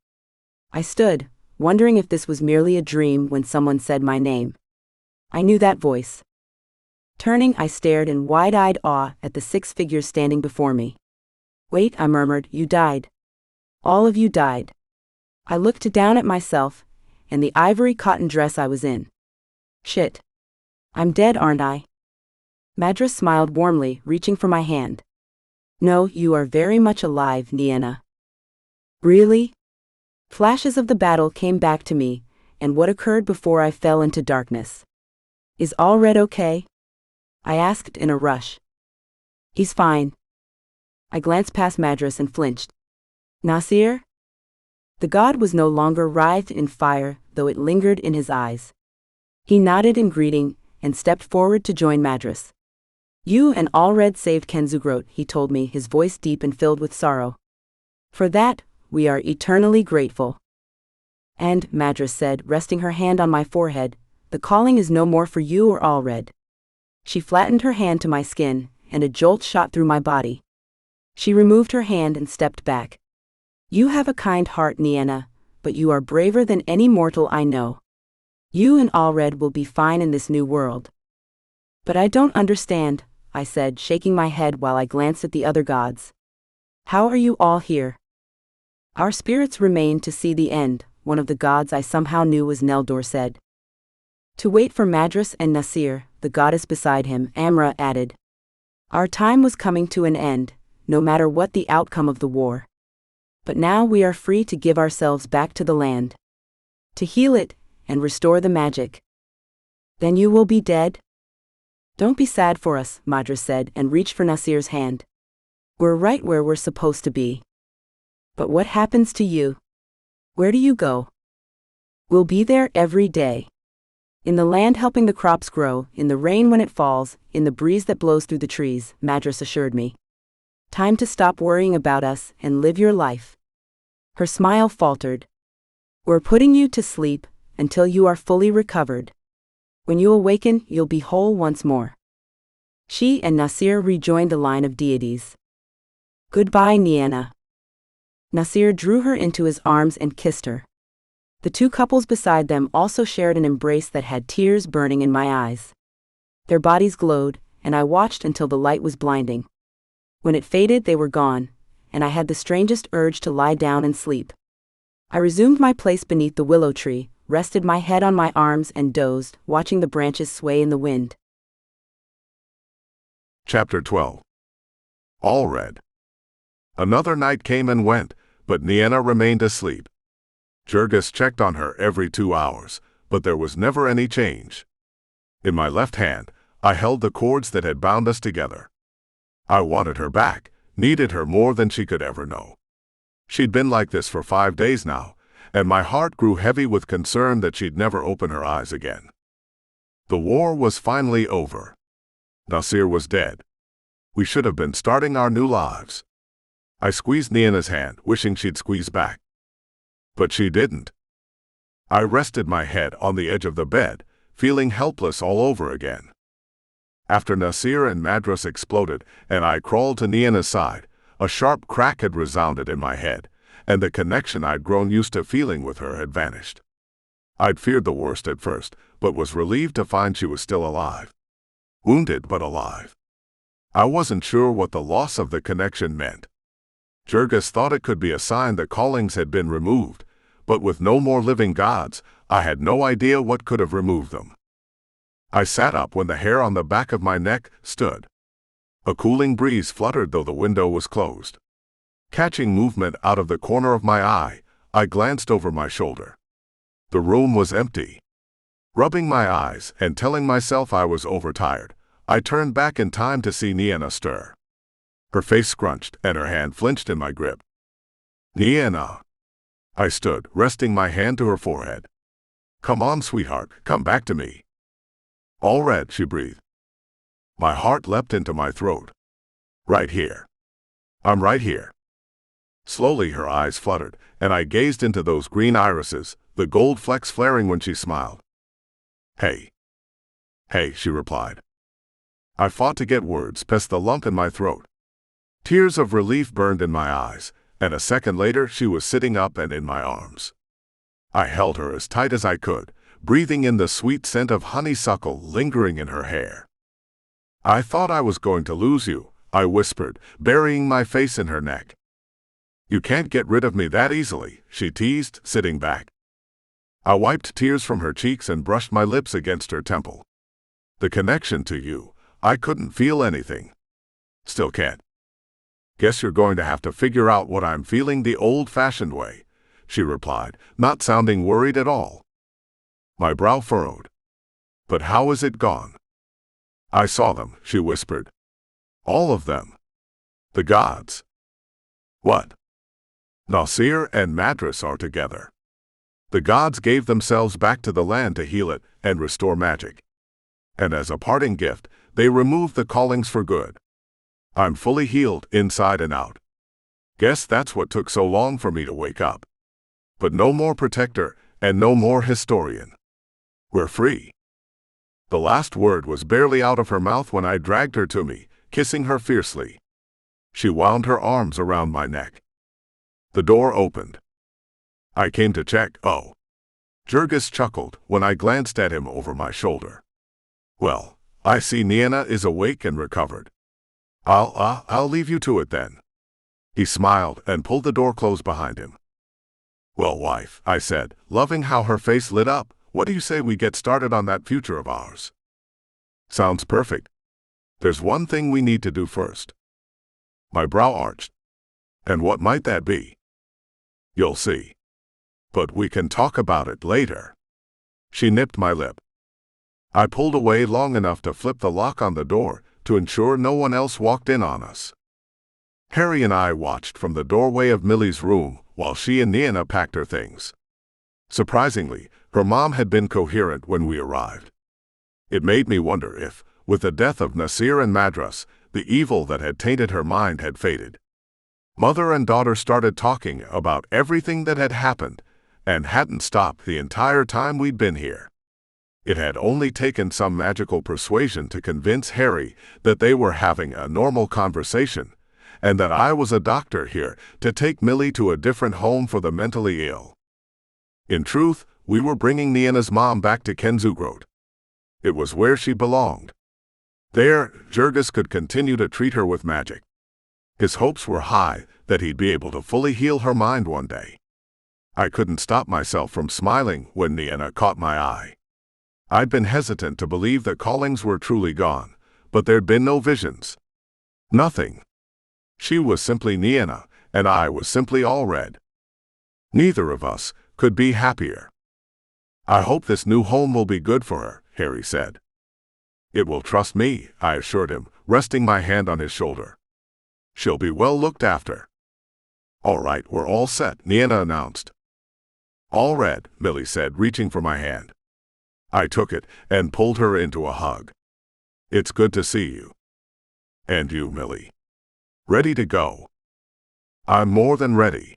I stood, wondering if this was merely a dream when someone said my name. I knew that voice. Turning, I stared in wide-eyed awe at the 6 figures standing before me. "Wait," I murmured, "you died. All of you died." I looked down at myself, and the ivory cotton dress I was in. Shit. I'm dead, aren't I? Madras smiled warmly, reaching for my hand. "No, you are very much alive, Nienna." "Really?" Flashes of the battle came back to me, and what occurred before I fell into darkness. "Is Alred okay?" I asked in a rush. "He's fine." I glanced past Madras and flinched. "Nasir?" The god was no longer writhed in fire, though it lingered in his eyes. He nodded in greeting and stepped forward to join Madras. "You and Alred saved Kenzugrot," he told me, his voice deep and filled with sorrow. "For that, we are eternally grateful." "And," Madras said, resting her hand on my forehead, "the calling is no more for you or Alred." She flattened her hand to my skin, and a jolt shot through my body. She removed her hand and stepped back. "You have a kind heart, Nienna, but you are braver than any mortal I know. You and Alred will be fine in this new world." "But I don't understand," I said, shaking my head while I glanced at the other gods. "How are you all here?" "Our spirits remain to see the end," one of the gods I somehow knew was Neldor said. "To wait for Madras and Nasir," the goddess beside him, Amra, added. "Our time was coming to an end, no matter what the outcome of the war. But now we are free to give ourselves back to the land. To heal it, and restore the magic." "Then you will be dead?" "Don't be sad for us," Madras said and reached for Nasir's hand. "We're right where we're supposed to be." "But what happens to you? Where do you go?" "We'll be there every day. In the land helping the crops grow, in the rain when it falls, in the breeze that blows through the trees," Madras assured me. "Time to stop worrying about us and live your life." Her smile faltered. "We're putting you to sleep until you are fully recovered. When you awaken, you'll be whole once more." She and Nasir rejoined the line of deities. "Goodbye, Nienna." Nasir drew her into his arms and kissed her. The 2 couples beside them also shared an embrace that had tears burning in my eyes. Their bodies glowed, and I watched until the light was blinding. When it faded, they were gone, and I had the strangest urge to lie down and sleep. I resumed my place beneath the willow tree, rested my head on my arms and dozed, watching the branches sway in the wind. Chapter 12. Alred. Another night came and went, but Nienna remained asleep. Jurgis checked on her every 2 hours, but there was never any change. In my left hand, I held the cords that had bound us together. I wanted her back, needed her more than she could ever know. She'd been like this for 5 days now, and my heart grew heavy with concern that she'd never open her eyes again. The war was finally over. Nasir was dead. We should have been starting our new lives. I squeezed Nienna's hand, wishing she'd squeeze back. But she didn't. I rested my head on the edge of the bed, feeling helpless all over again. After Nasir and Madras exploded and I crawled to Nienna's side, a sharp crack had resounded in my head, and the connection I'd grown used to feeling with her had vanished. I'd feared the worst at first, but was relieved to find she was still alive. Wounded but alive. I wasn't sure what the loss of the connection meant. Jurgis thought it could be a sign the callings had been removed, but with no more living gods, I had no idea what could have removed them. I sat up when the hair on the back of my neck stood. A cooling breeze fluttered though the window was closed. Catching movement out of the corner of my eye, I glanced over my shoulder. The room was empty. Rubbing my eyes and telling myself I was overtired, I turned back in time to see Nienna stir. Her face scrunched and her hand flinched in my grip. "Nienna." I stood, resting my hand to her forehead. "Come on, sweetheart, come back to me." Alred, she breathed. My heart leapt into my throat. Right here. I'm right here. Slowly her eyes fluttered, and I gazed into those green irises, the gold flecks flaring when she smiled. Hey. Hey, she replied. I fought to get words past the lump in my throat. Tears of relief burned in my eyes, and a second later she was sitting up and in my arms. I held her as tight as I could, breathing in the sweet scent of honeysuckle lingering in her hair. I thought I was going to lose you, I whispered, burying my face in her neck. You can't get rid of me that easily, she teased, sitting back. I wiped tears from her cheeks and brushed my lips against her temple. The connection to you, I couldn't feel anything. Still can't. Guess you're going to have to figure out what I'm feeling the old-fashioned way, she replied, not sounding worried at all. My brow furrowed. But how is it gone? I saw them, she whispered. All of them. The gods. What? Nasir and Madras are together. The gods gave themselves back to the land to heal it and restore magic. And as a parting gift, they removed the callings for good. I'm fully healed inside and out. Guess that's what took so long for me to wake up. But no more protector and no more historian. We're free. The last word was barely out of her mouth when I dragged her to me, kissing her fiercely. She wound her arms around my neck. The door opened. I came to check, oh. Jurgis chuckled when I glanced at him over my shoulder. Well, I see Nienna is awake and recovered. I'll leave you to it then. He smiled and pulled the door closed behind him. Well, wife, I said, loving how her face lit up, what do you say we get started on that future of ours? Sounds perfect. There's one thing we need to do first. My brow arched. And what might that be? You'll see. But we can talk about it later. She nipped my lip. I pulled away long enough to flip the lock on the door to ensure no one else walked in on us. Harry and I watched from the doorway of Millie's room while she and Nienna packed her things. Surprisingly, her mom had been coherent when we arrived. It made me wonder if, with the death of Nasir and Madras, the evil that had tainted her mind had faded. Mother and daughter started talking about everything that had happened and hadn't stopped the entire time we'd been here. It had only taken some magical persuasion to convince Harry that they were having a normal conversation, and that I was a doctor here to take Millie to a different home for the mentally ill. In truth, we were bringing Nienna's mom back to Kenzugrot. It was where she belonged. There, Jurgis could continue to treat her with magic. His hopes were high that he'd be able to fully heal her mind one day. I couldn't stop myself from smiling when Nienna caught my eye. I'd been hesitant to believe that callings were truly gone, but there'd been no visions. Nothing. She was simply Nienna, and I was simply Alred. Neither of us could be happier. I hope this new home will be good for her, Harry said. It will trust me, I assured him, resting my hand on his shoulder. She'll be well looked after. All right, we're all set, Nienna announced. Alred, Millie said, reaching for my hand. I took it and pulled her into a hug. It's good to see you. And you, Millie. Ready to go? I'm more than ready.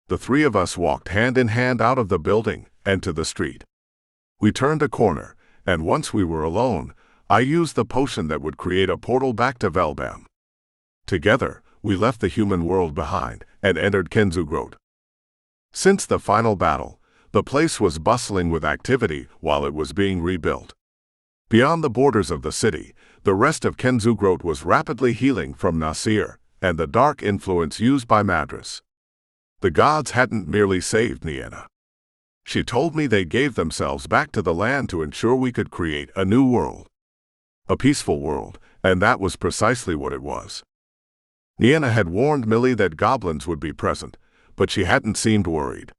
The three of us walked hand in hand out of the building and to the street. We turned a corner, and once we were alone, I used the potion that would create a portal back to Velbam. Together, we left the human world behind and entered Kenzugrot. Since the final battle, the place was bustling with activity while it was being rebuilt. Beyond the borders of the city, the rest of Kenzugrot was rapidly healing from Nasir and the dark influence used by Madras. The gods hadn't merely saved Nienna. She told me they gave themselves back to the land to ensure we could create a new world. A peaceful world, and that was precisely what it was. Nienna had warned Millie that goblins would be present, but she hadn't seemed worried.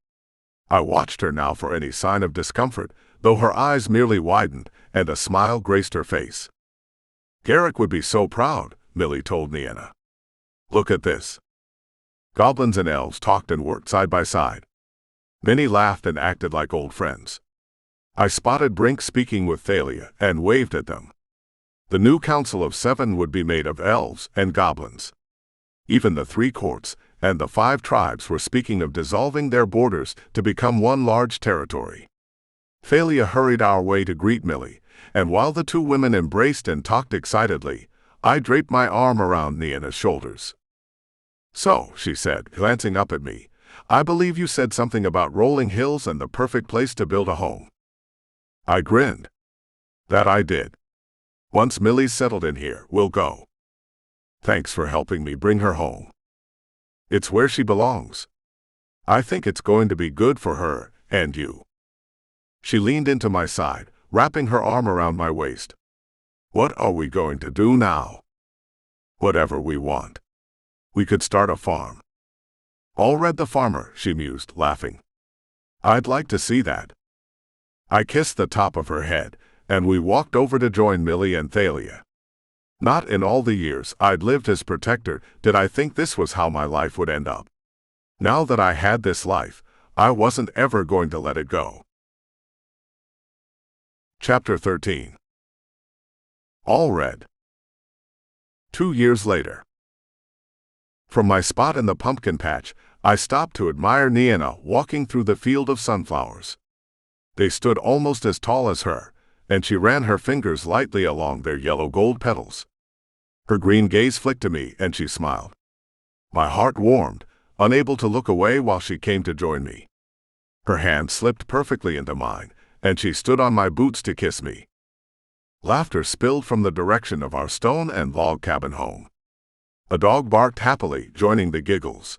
I watched her now for any sign of discomfort, though her eyes merely widened and a smile graced her face. Garrick would be so proud, Millie told Nienna. Look at this. Goblins and elves talked and worked side by side. Many laughed and acted like old friends. I spotted Brink speaking with Thalia and waved at them. The new Council of 7 would be made of elves and goblins. Even the 3 courts and the 5 tribes were speaking of dissolving their borders to become one large territory. Thalia hurried our way to greet Millie, and while the 2 women embraced and talked excitedly, I draped my arm around Nienna's shoulders. "So," she said, glancing up at me, "I believe you said something about rolling hills and the perfect place to build a home." I grinned. "That I did. Once Millie's settled in here, we'll go. Thanks for helping me bring her home. It's where she belongs. I think it's going to be good for her and you." She leaned into my side, wrapping her arm around my waist. "What are we going to do now?" "Whatever we want. We could start a farm." "Alred the farmer," she mused, laughing. "I'd like to see that." I kissed the top of her head, and we walked over to join Millie and Thalia. Not in all the years I'd lived as protector did I think this was how my life would end up. Now that I had this life, I wasn't ever going to let it go. Chapter 13. Alred. 2 years later. From my spot in the pumpkin patch, I stopped to admire Nienna walking through the field of sunflowers. They stood almost as tall as her, and she ran her fingers lightly along their yellow gold petals. Her green gaze flicked to me, and she smiled. My heart warmed, unable to look away while she came to join me. Her hand slipped perfectly into mine, and she stood on my boots to kiss me. Laughter spilled from the direction of our stone and log cabin home. A dog barked happily, joining the giggles.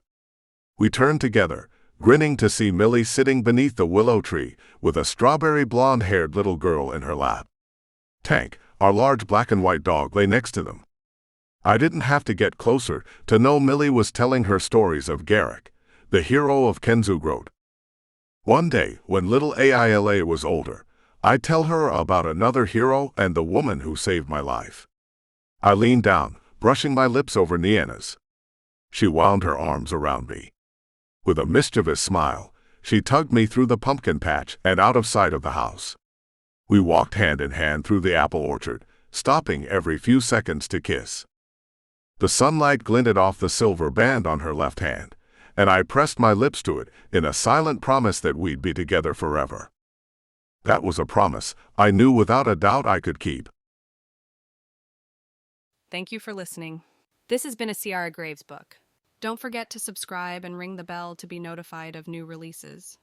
We turned together, grinning to see Millie sitting beneath the willow tree with a strawberry blonde-haired little girl in her lap. Tank, our large black and white dog, lay next to them. I didn't have to get closer to know Millie was telling her stories of Garrick, the hero of Kenzugrod. One day, when little Aila was older, I'd tell her about another hero and the woman who saved my life. I leaned down, brushing my lips over Nienna's. She wound her arms around me. With a mischievous smile, she tugged me through the pumpkin patch and out of sight of the house. We walked hand in hand through the apple orchard, stopping every few seconds to kiss. The sunlight glinted off the silver band on her left hand, and I pressed my lips to it in a silent promise that we'd be together forever. That was a promise I knew without a doubt I could keep. Thank you for listening. This has been a Ciara Graves book. Don't forget to subscribe and ring the bell to be notified of new releases.